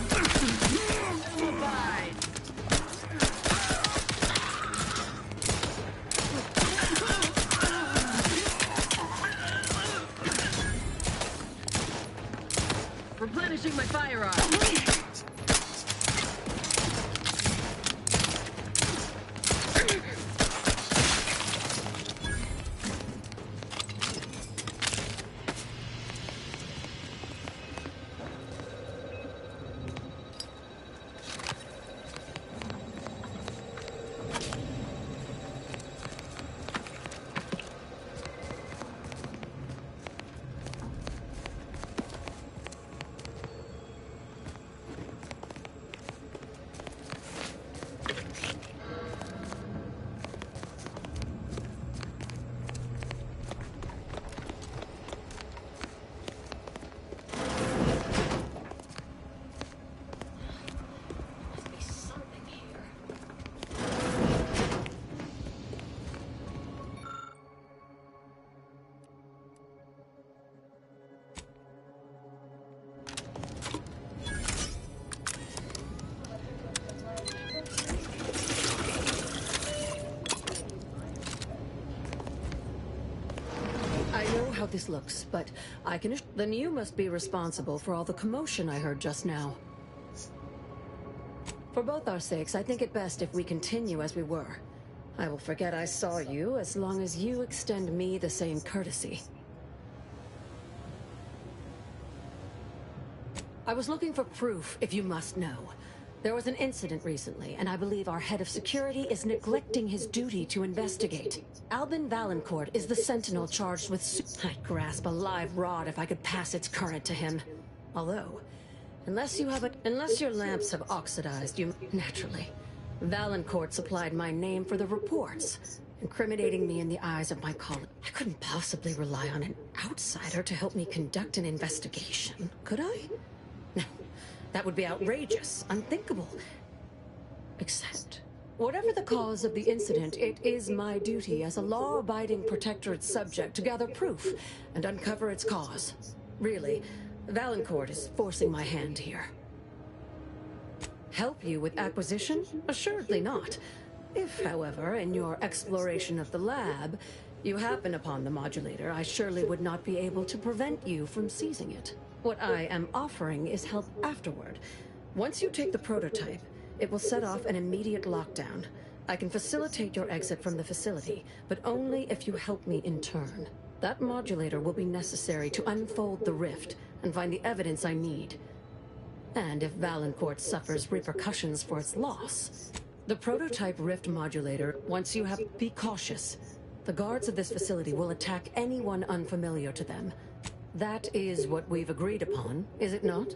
Replenishing my firearm. how this looks, but I can... Then you must be responsible for all the commotion I heard just now. For both our sakes, I think it best if we continue as we were. I will forget I saw you as long as you extend me the same courtesy. I was looking for proof, if you must know. There was an incident recently, and I believe our head of security is neglecting his duty to investigate. Albin Valancourt is the sentinel charged with I'd grasp a live rod if I could pass its current to him. Although, unless your lamps have oxidized, you... Naturally. Valancourt supplied my name for the reports, incriminating me in the eyes of my colleague. I couldn't possibly rely on an outsider to help me conduct an investigation, could I? No. That would be outrageous, unthinkable. Except, whatever the cause of the incident, it is my duty as a law-abiding Protectorate subject to gather proof and uncover its cause. Really, Valancourt is forcing my hand here. Help you with acquisition? Assuredly not. If, however, in your exploration of the lab, you happen upon the modulator, I surely would not be able to prevent you from seizing it. What I am offering is help afterward. Once you take the prototype, it will set off an immediate lockdown. I can facilitate your exit from the facility, but only if you help me in turn. That modulator will be necessary to unfold the rift and find the evidence I need. And if Valancourt suffers repercussions for its loss, the prototype rift modulator, once you have... Be cautious. The guards of this facility will attack anyone unfamiliar to them. That is what we've agreed upon, is it not?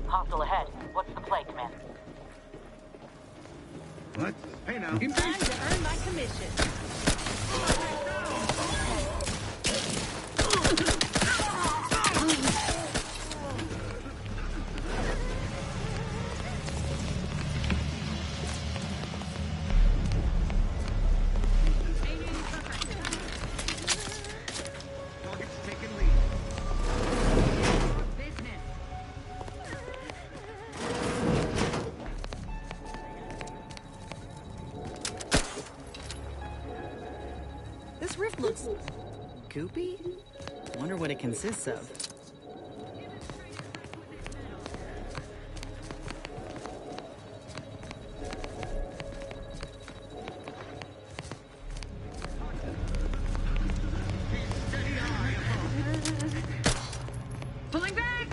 Hostile ahead. What's the play, Commander? What? Hey now. Time to earn my commission. This rift looks... goopy? Wonder what it consists of. Pulling back!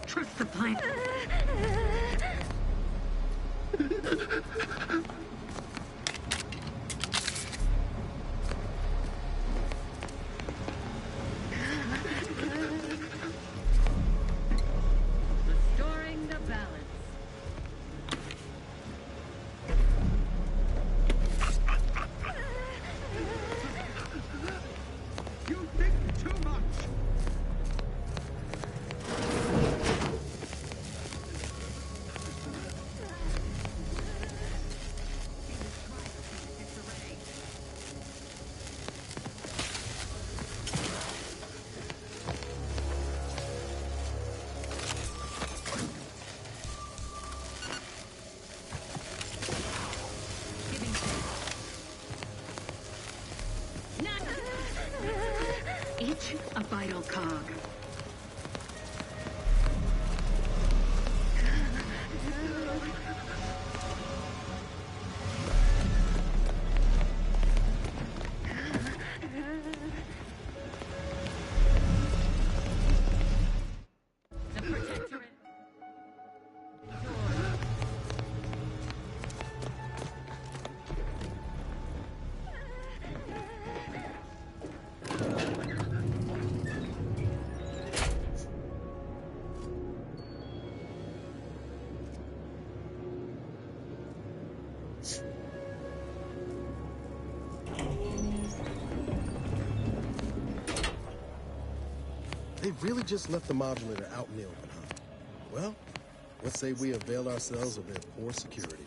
Trust the plan. Restoring the balance. You think too much. They really just left the modulator out in the open, huh? Well, let's say we avail ourselves of their poor security.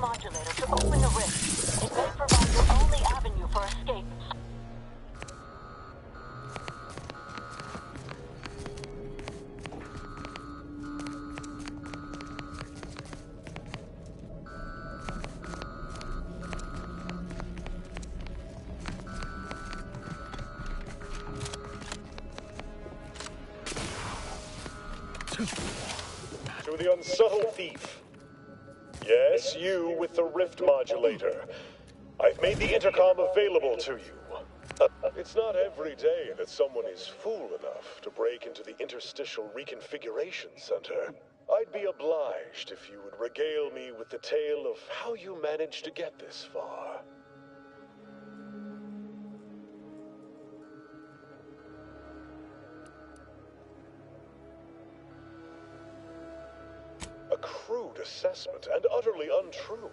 Modulator to open the rift. It may provide your only avenue for escape. To the unsubtle thief. Yes, you with the rift modulator. I've made the intercom available to you. It's not every day that someone is fool enough to break into the Interstitial Reconfiguration Center. I'd be obliged if you would regale me with the tale of how you managed to get this far. A crude assessment and utterly untrue.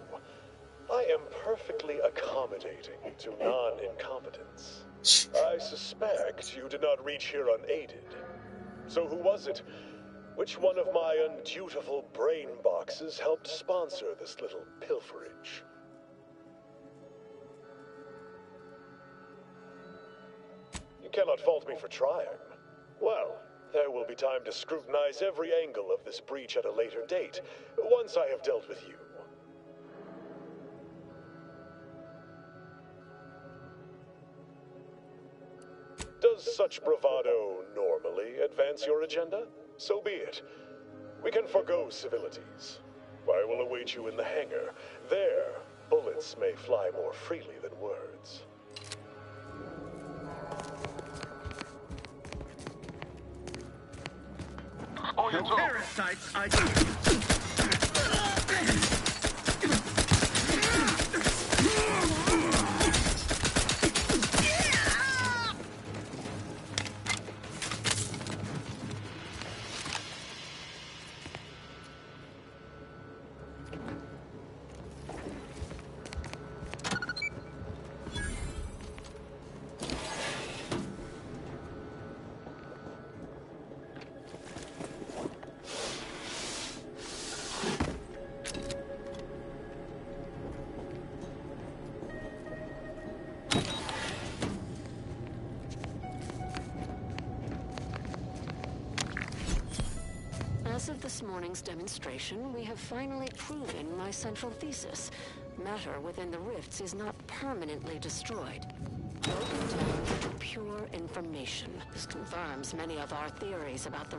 I am perfectly accommodating to non-incompetence. I suspect you did not reach here unaided. So who was it? Which one of my undutiful brain boxes helped sponsor this little pilferage? You cannot fault me for trying. Well, there will be time to scrutinize every angle of this breach at a later date, once I have dealt with you. Does such bravado normally advance your agenda? So be it. We can forgo civilities. I will await you in the hangar. There, bullets may fly more freely than words. The parasites I... As of this morning's demonstration, we have finally proven my central thesis. Matter within the rifts is not permanently destroyed. Broken down into pure information. This confirms many of our theories about the...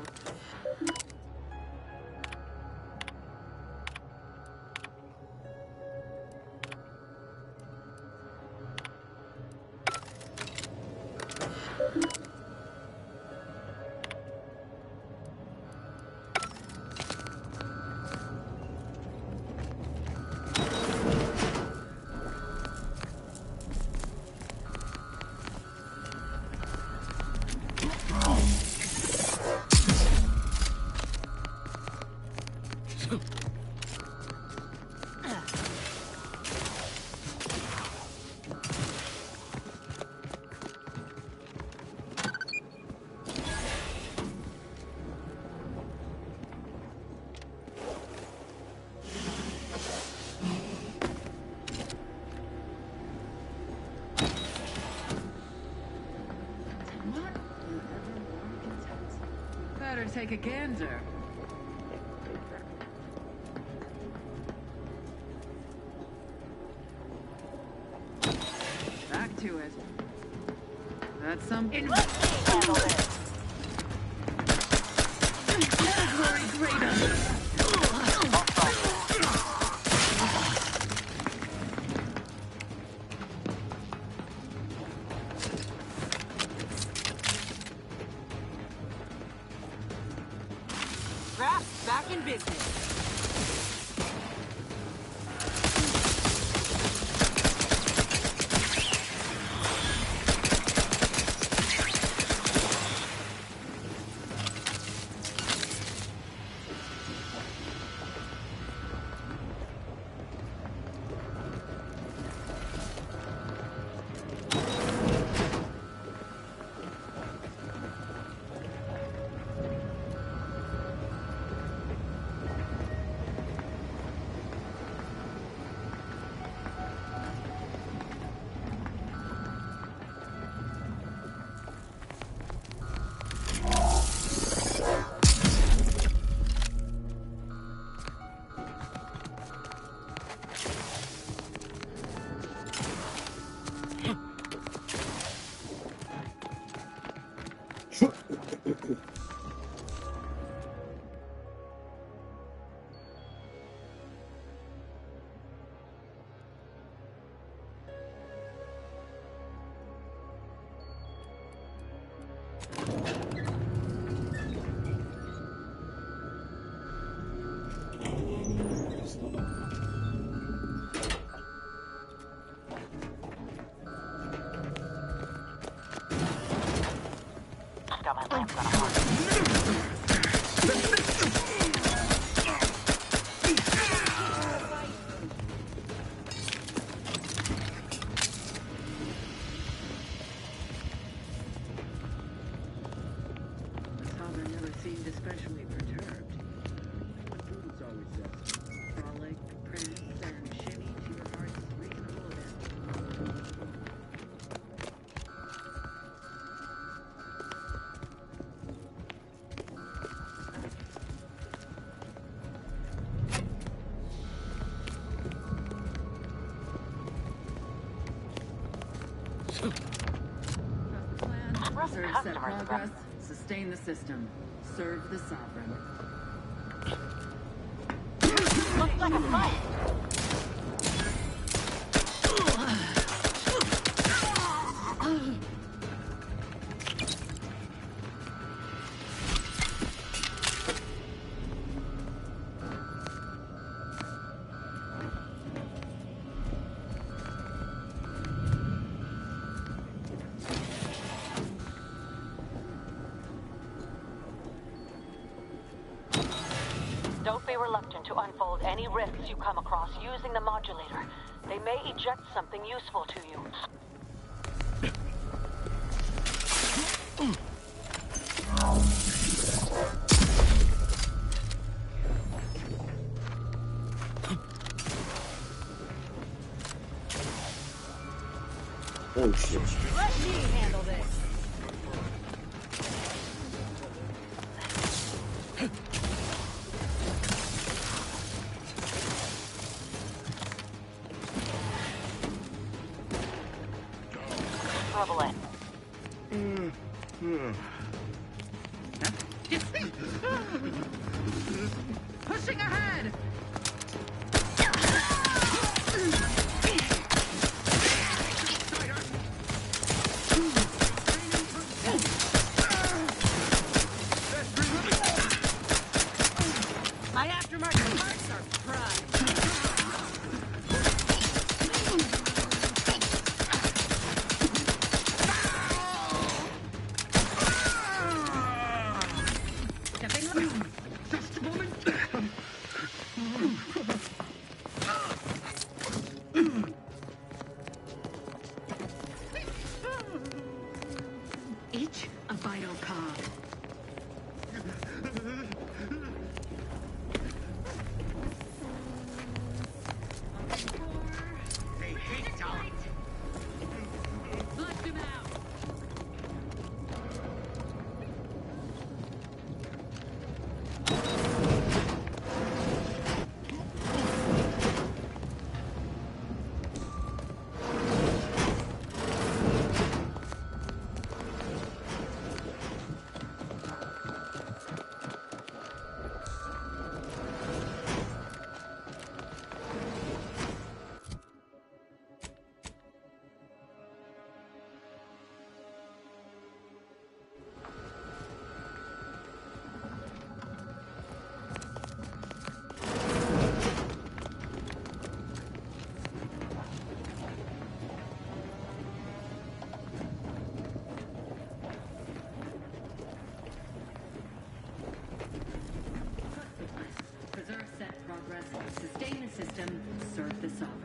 to take a gander. Back to it. That's some category greater. Craft back in business. Serve set progress, sustain the system, serve the Sovereign. Looks like a fight. Don't be reluctant to unfold any risks you come across using the modulator. They may eject something useful to you. Oh shit. Let me handle this. Trouble it. Pushing ahead! My aftermarket parts are prime. Sustain the system, serve the Sovereign.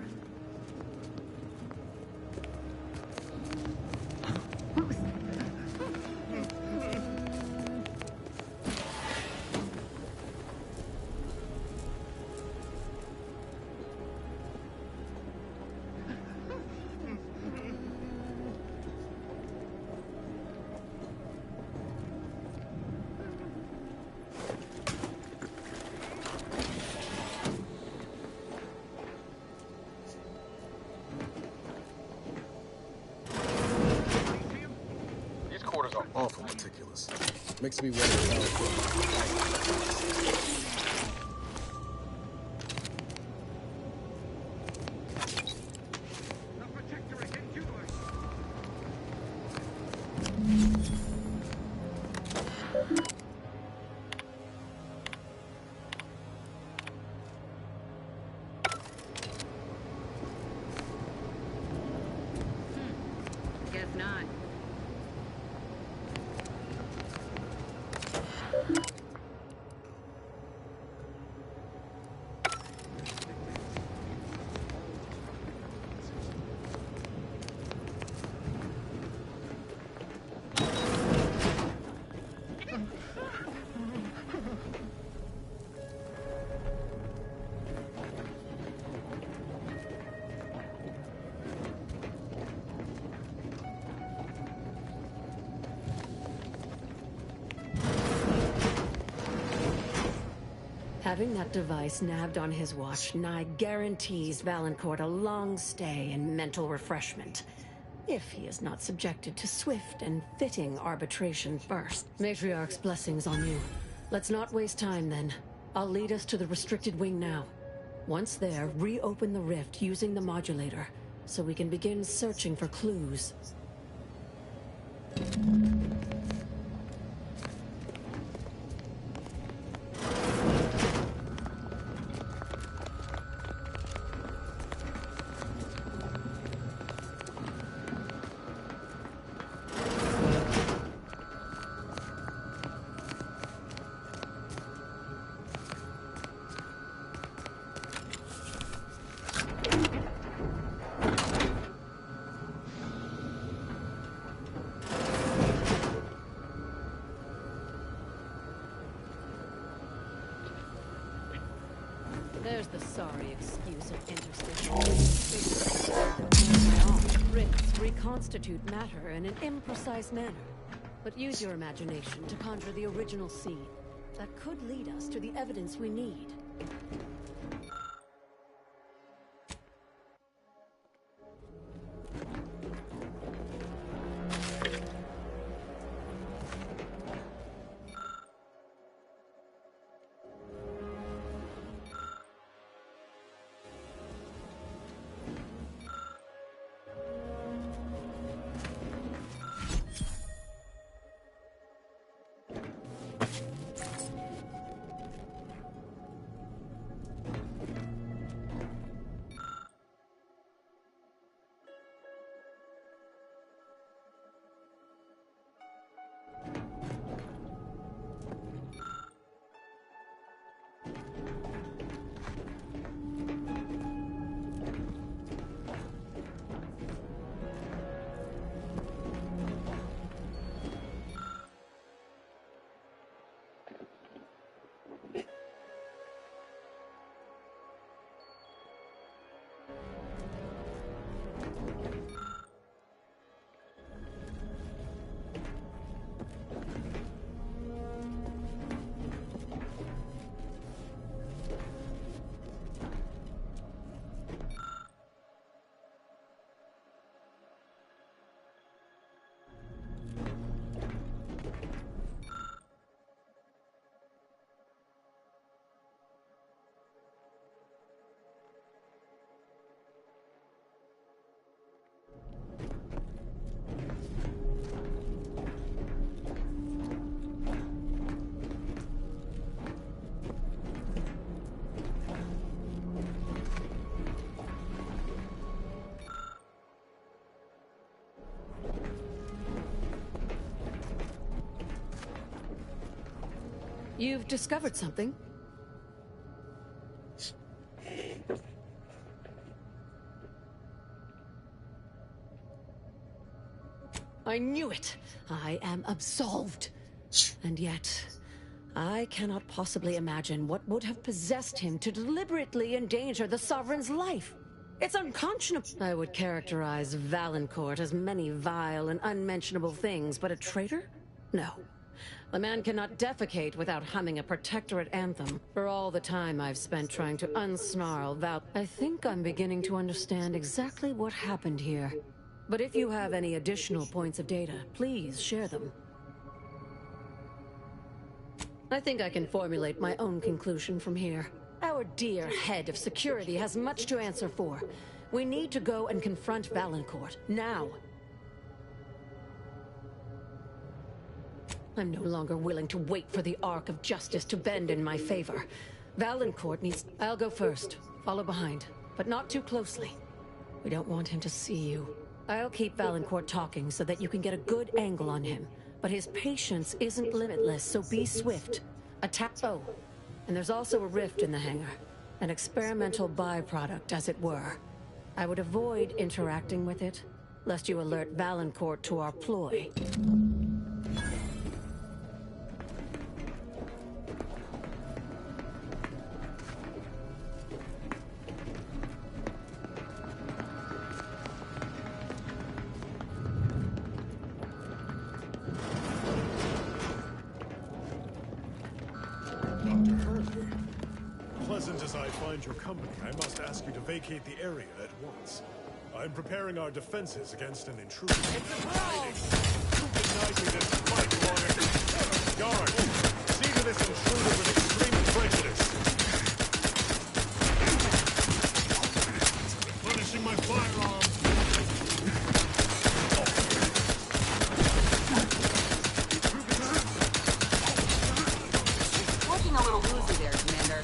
Awful meticulous. Makes me wonder how. Guess not. Having that device nabbed on his watch nigh guarantees Valancourt a long stay and mental refreshment. If he is not subjected to swift and fitting arbitration first. Matriarch's blessings on you. Let's not waste time then. I'll lead us to the restricted wing now. Once there, reopen the rift using the modulator, so we can begin searching for clues. There's the sorry excuse of interstitial. Rifts reconstitute matter in an imprecise manner. But use your imagination to conjure the original scene. That could lead us to the evidence we need. You've discovered something? I knew it! I am absolved. And yet, I cannot possibly imagine what would have possessed him to deliberately endanger the Sovereign's life. It's unconscionable. I would characterize Valancourt as many vile and unmentionable things, but a traitor? No. The man cannot defecate without humming a Protectorate anthem. For all the time I've spent trying to unsnarl Val, I think I'm beginning to understand exactly what happened here. But if you have any additional points of data, please share them. I think I can formulate my own conclusion from here. Our dear head of security has much to answer for. We need to go and confront Valancourt, now. I'm no longer willing to wait for the arc of justice to bend in my favor. Valancourt needs... I'll go first, follow behind, but not too closely. We don't want him to see you. I'll keep Valancourt talking so that you can get a good angle on him. But his patience isn't limitless, so be swift. Attack... Oh, and there's also a rift in the hangar. An experimental byproduct, as it were. I would avoid interacting with it, lest you alert Valancourt to our ploy. Pleasant as I find your company, I must ask you to vacate the area at once. I'm preparing our defenses against an intruder. You denied me this fight, lawyer. Guard, see to this intruder with extreme prejudice. Punishing my firearm. Looking a little woozy there, Commander.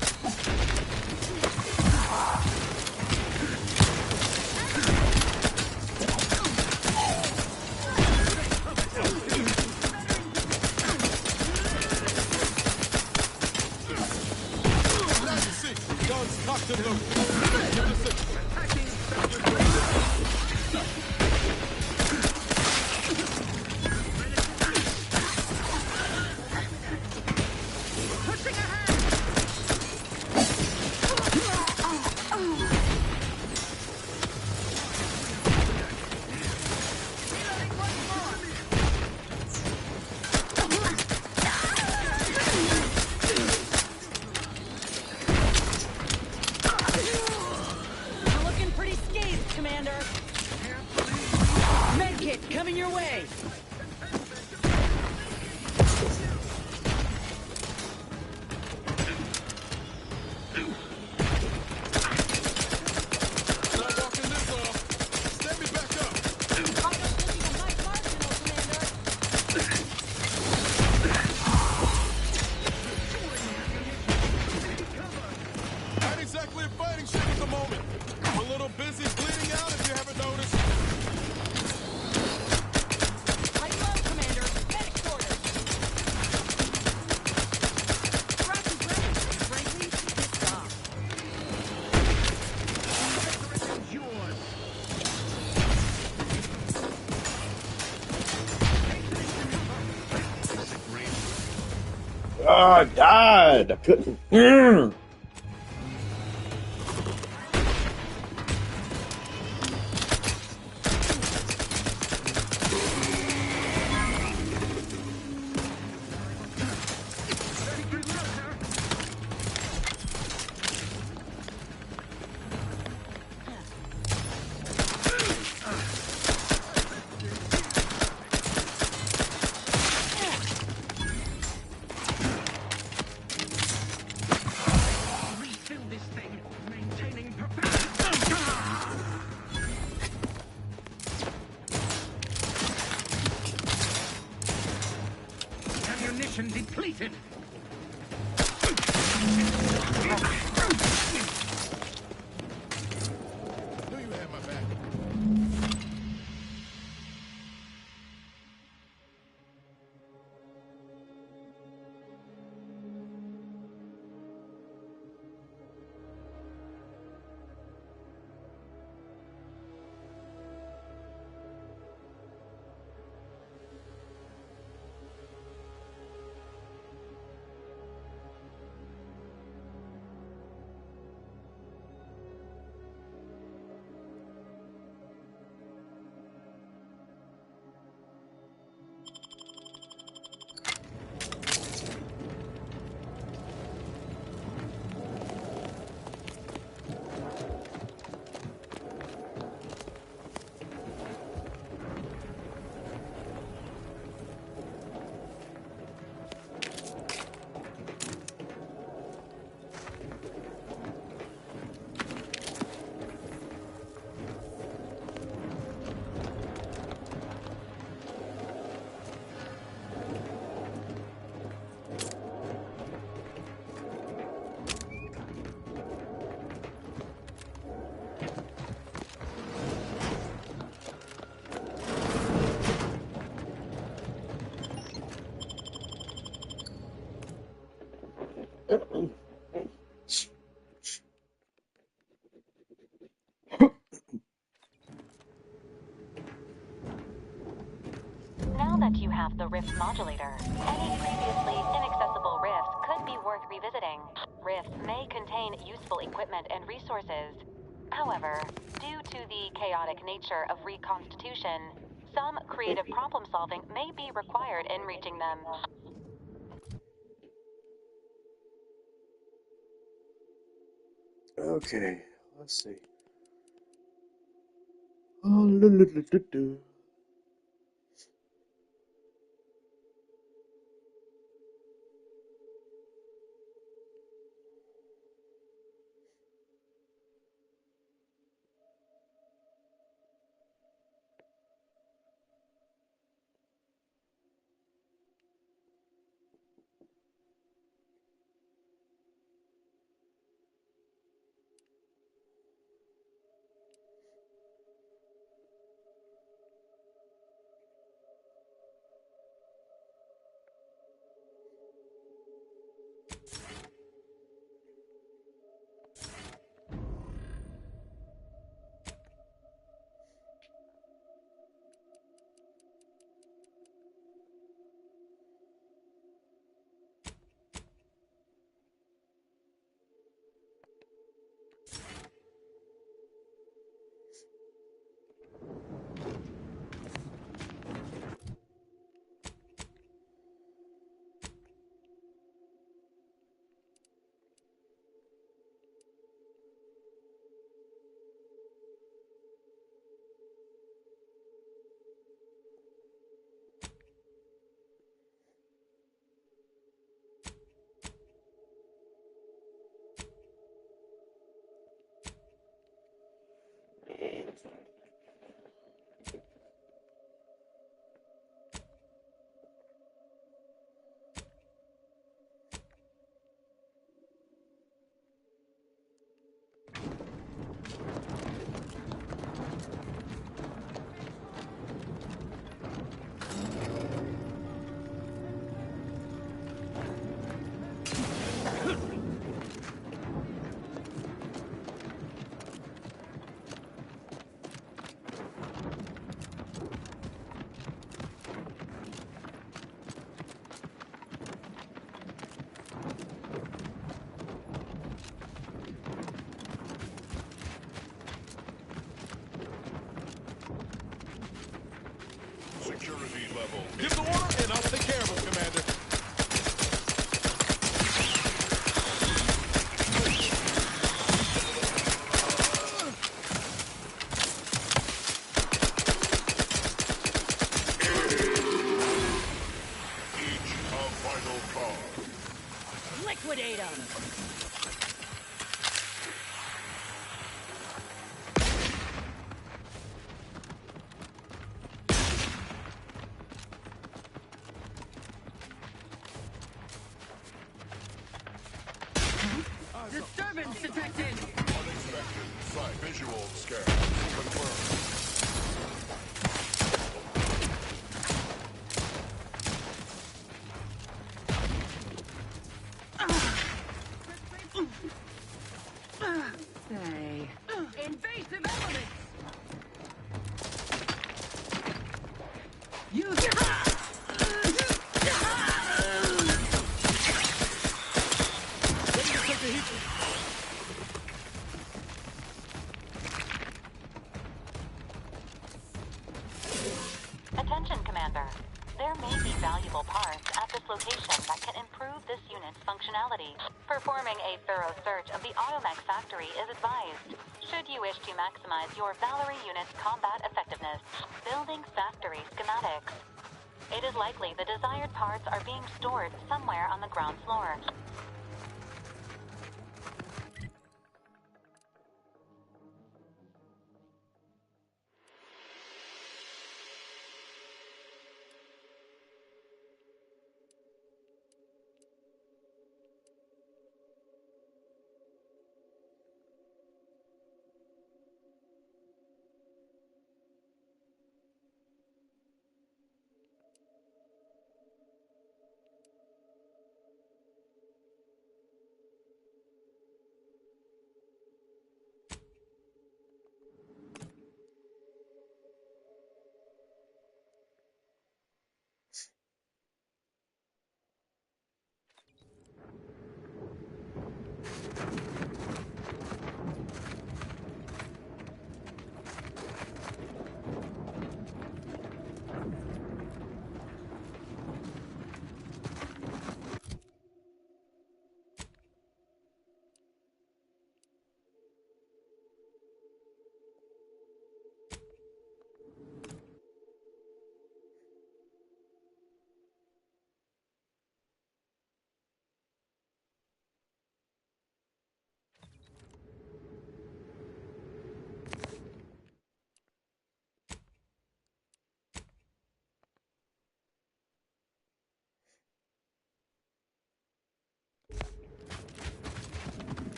Guns cocked and loaded. Give the signal. You're looking pretty scathed, Commander. Medkit coming your way. Not exactly a fighting ship at the moment. I'm a little busy bleeding out if you haven't noticed. Light low, Commander. Medic orders. Rock is ready. Frankly, pissed off. Ah, I died. I couldn't. Refill this thing, maintaining ammunition depleted. Knew you had my back. have the Rift modulator. Any previously inaccessible rifts could be worth revisiting. Rifts may contain useful equipment and resources. However, due to the chaotic nature of reconstitution, some creative problem solving may be required in reaching them. Okay, let's see. Oh, Security level. Give the order and I'll take care of him, Commander. Each a vital cause. Liquidate them! Disturbance detected! Unexpected site visual scan confirmed. Say. Invasive elements! Use Attention, Commander. There may be valuable parts at this location that can improve this unit's functionality. Performing a thorough search of the Automech factory is advised, should you wish to maximize your Valkyrie unit's combat effectiveness. Building factory schematics. It is likely the desired parts are being stored somewhere on the ground floor.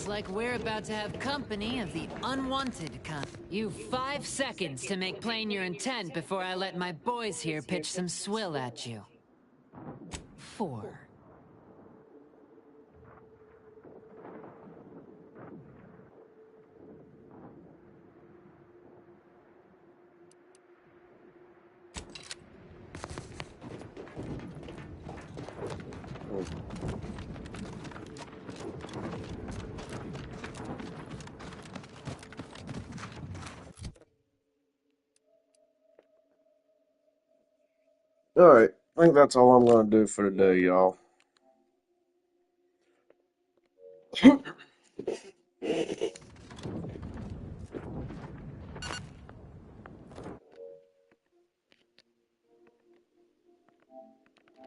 Looks like we're about to have company of the unwanted kind. You've 5 seconds to make plain your intent before I let my boys here pitch some swill at you. 4. Alright, I think that's all I'm going to do for today, y'all.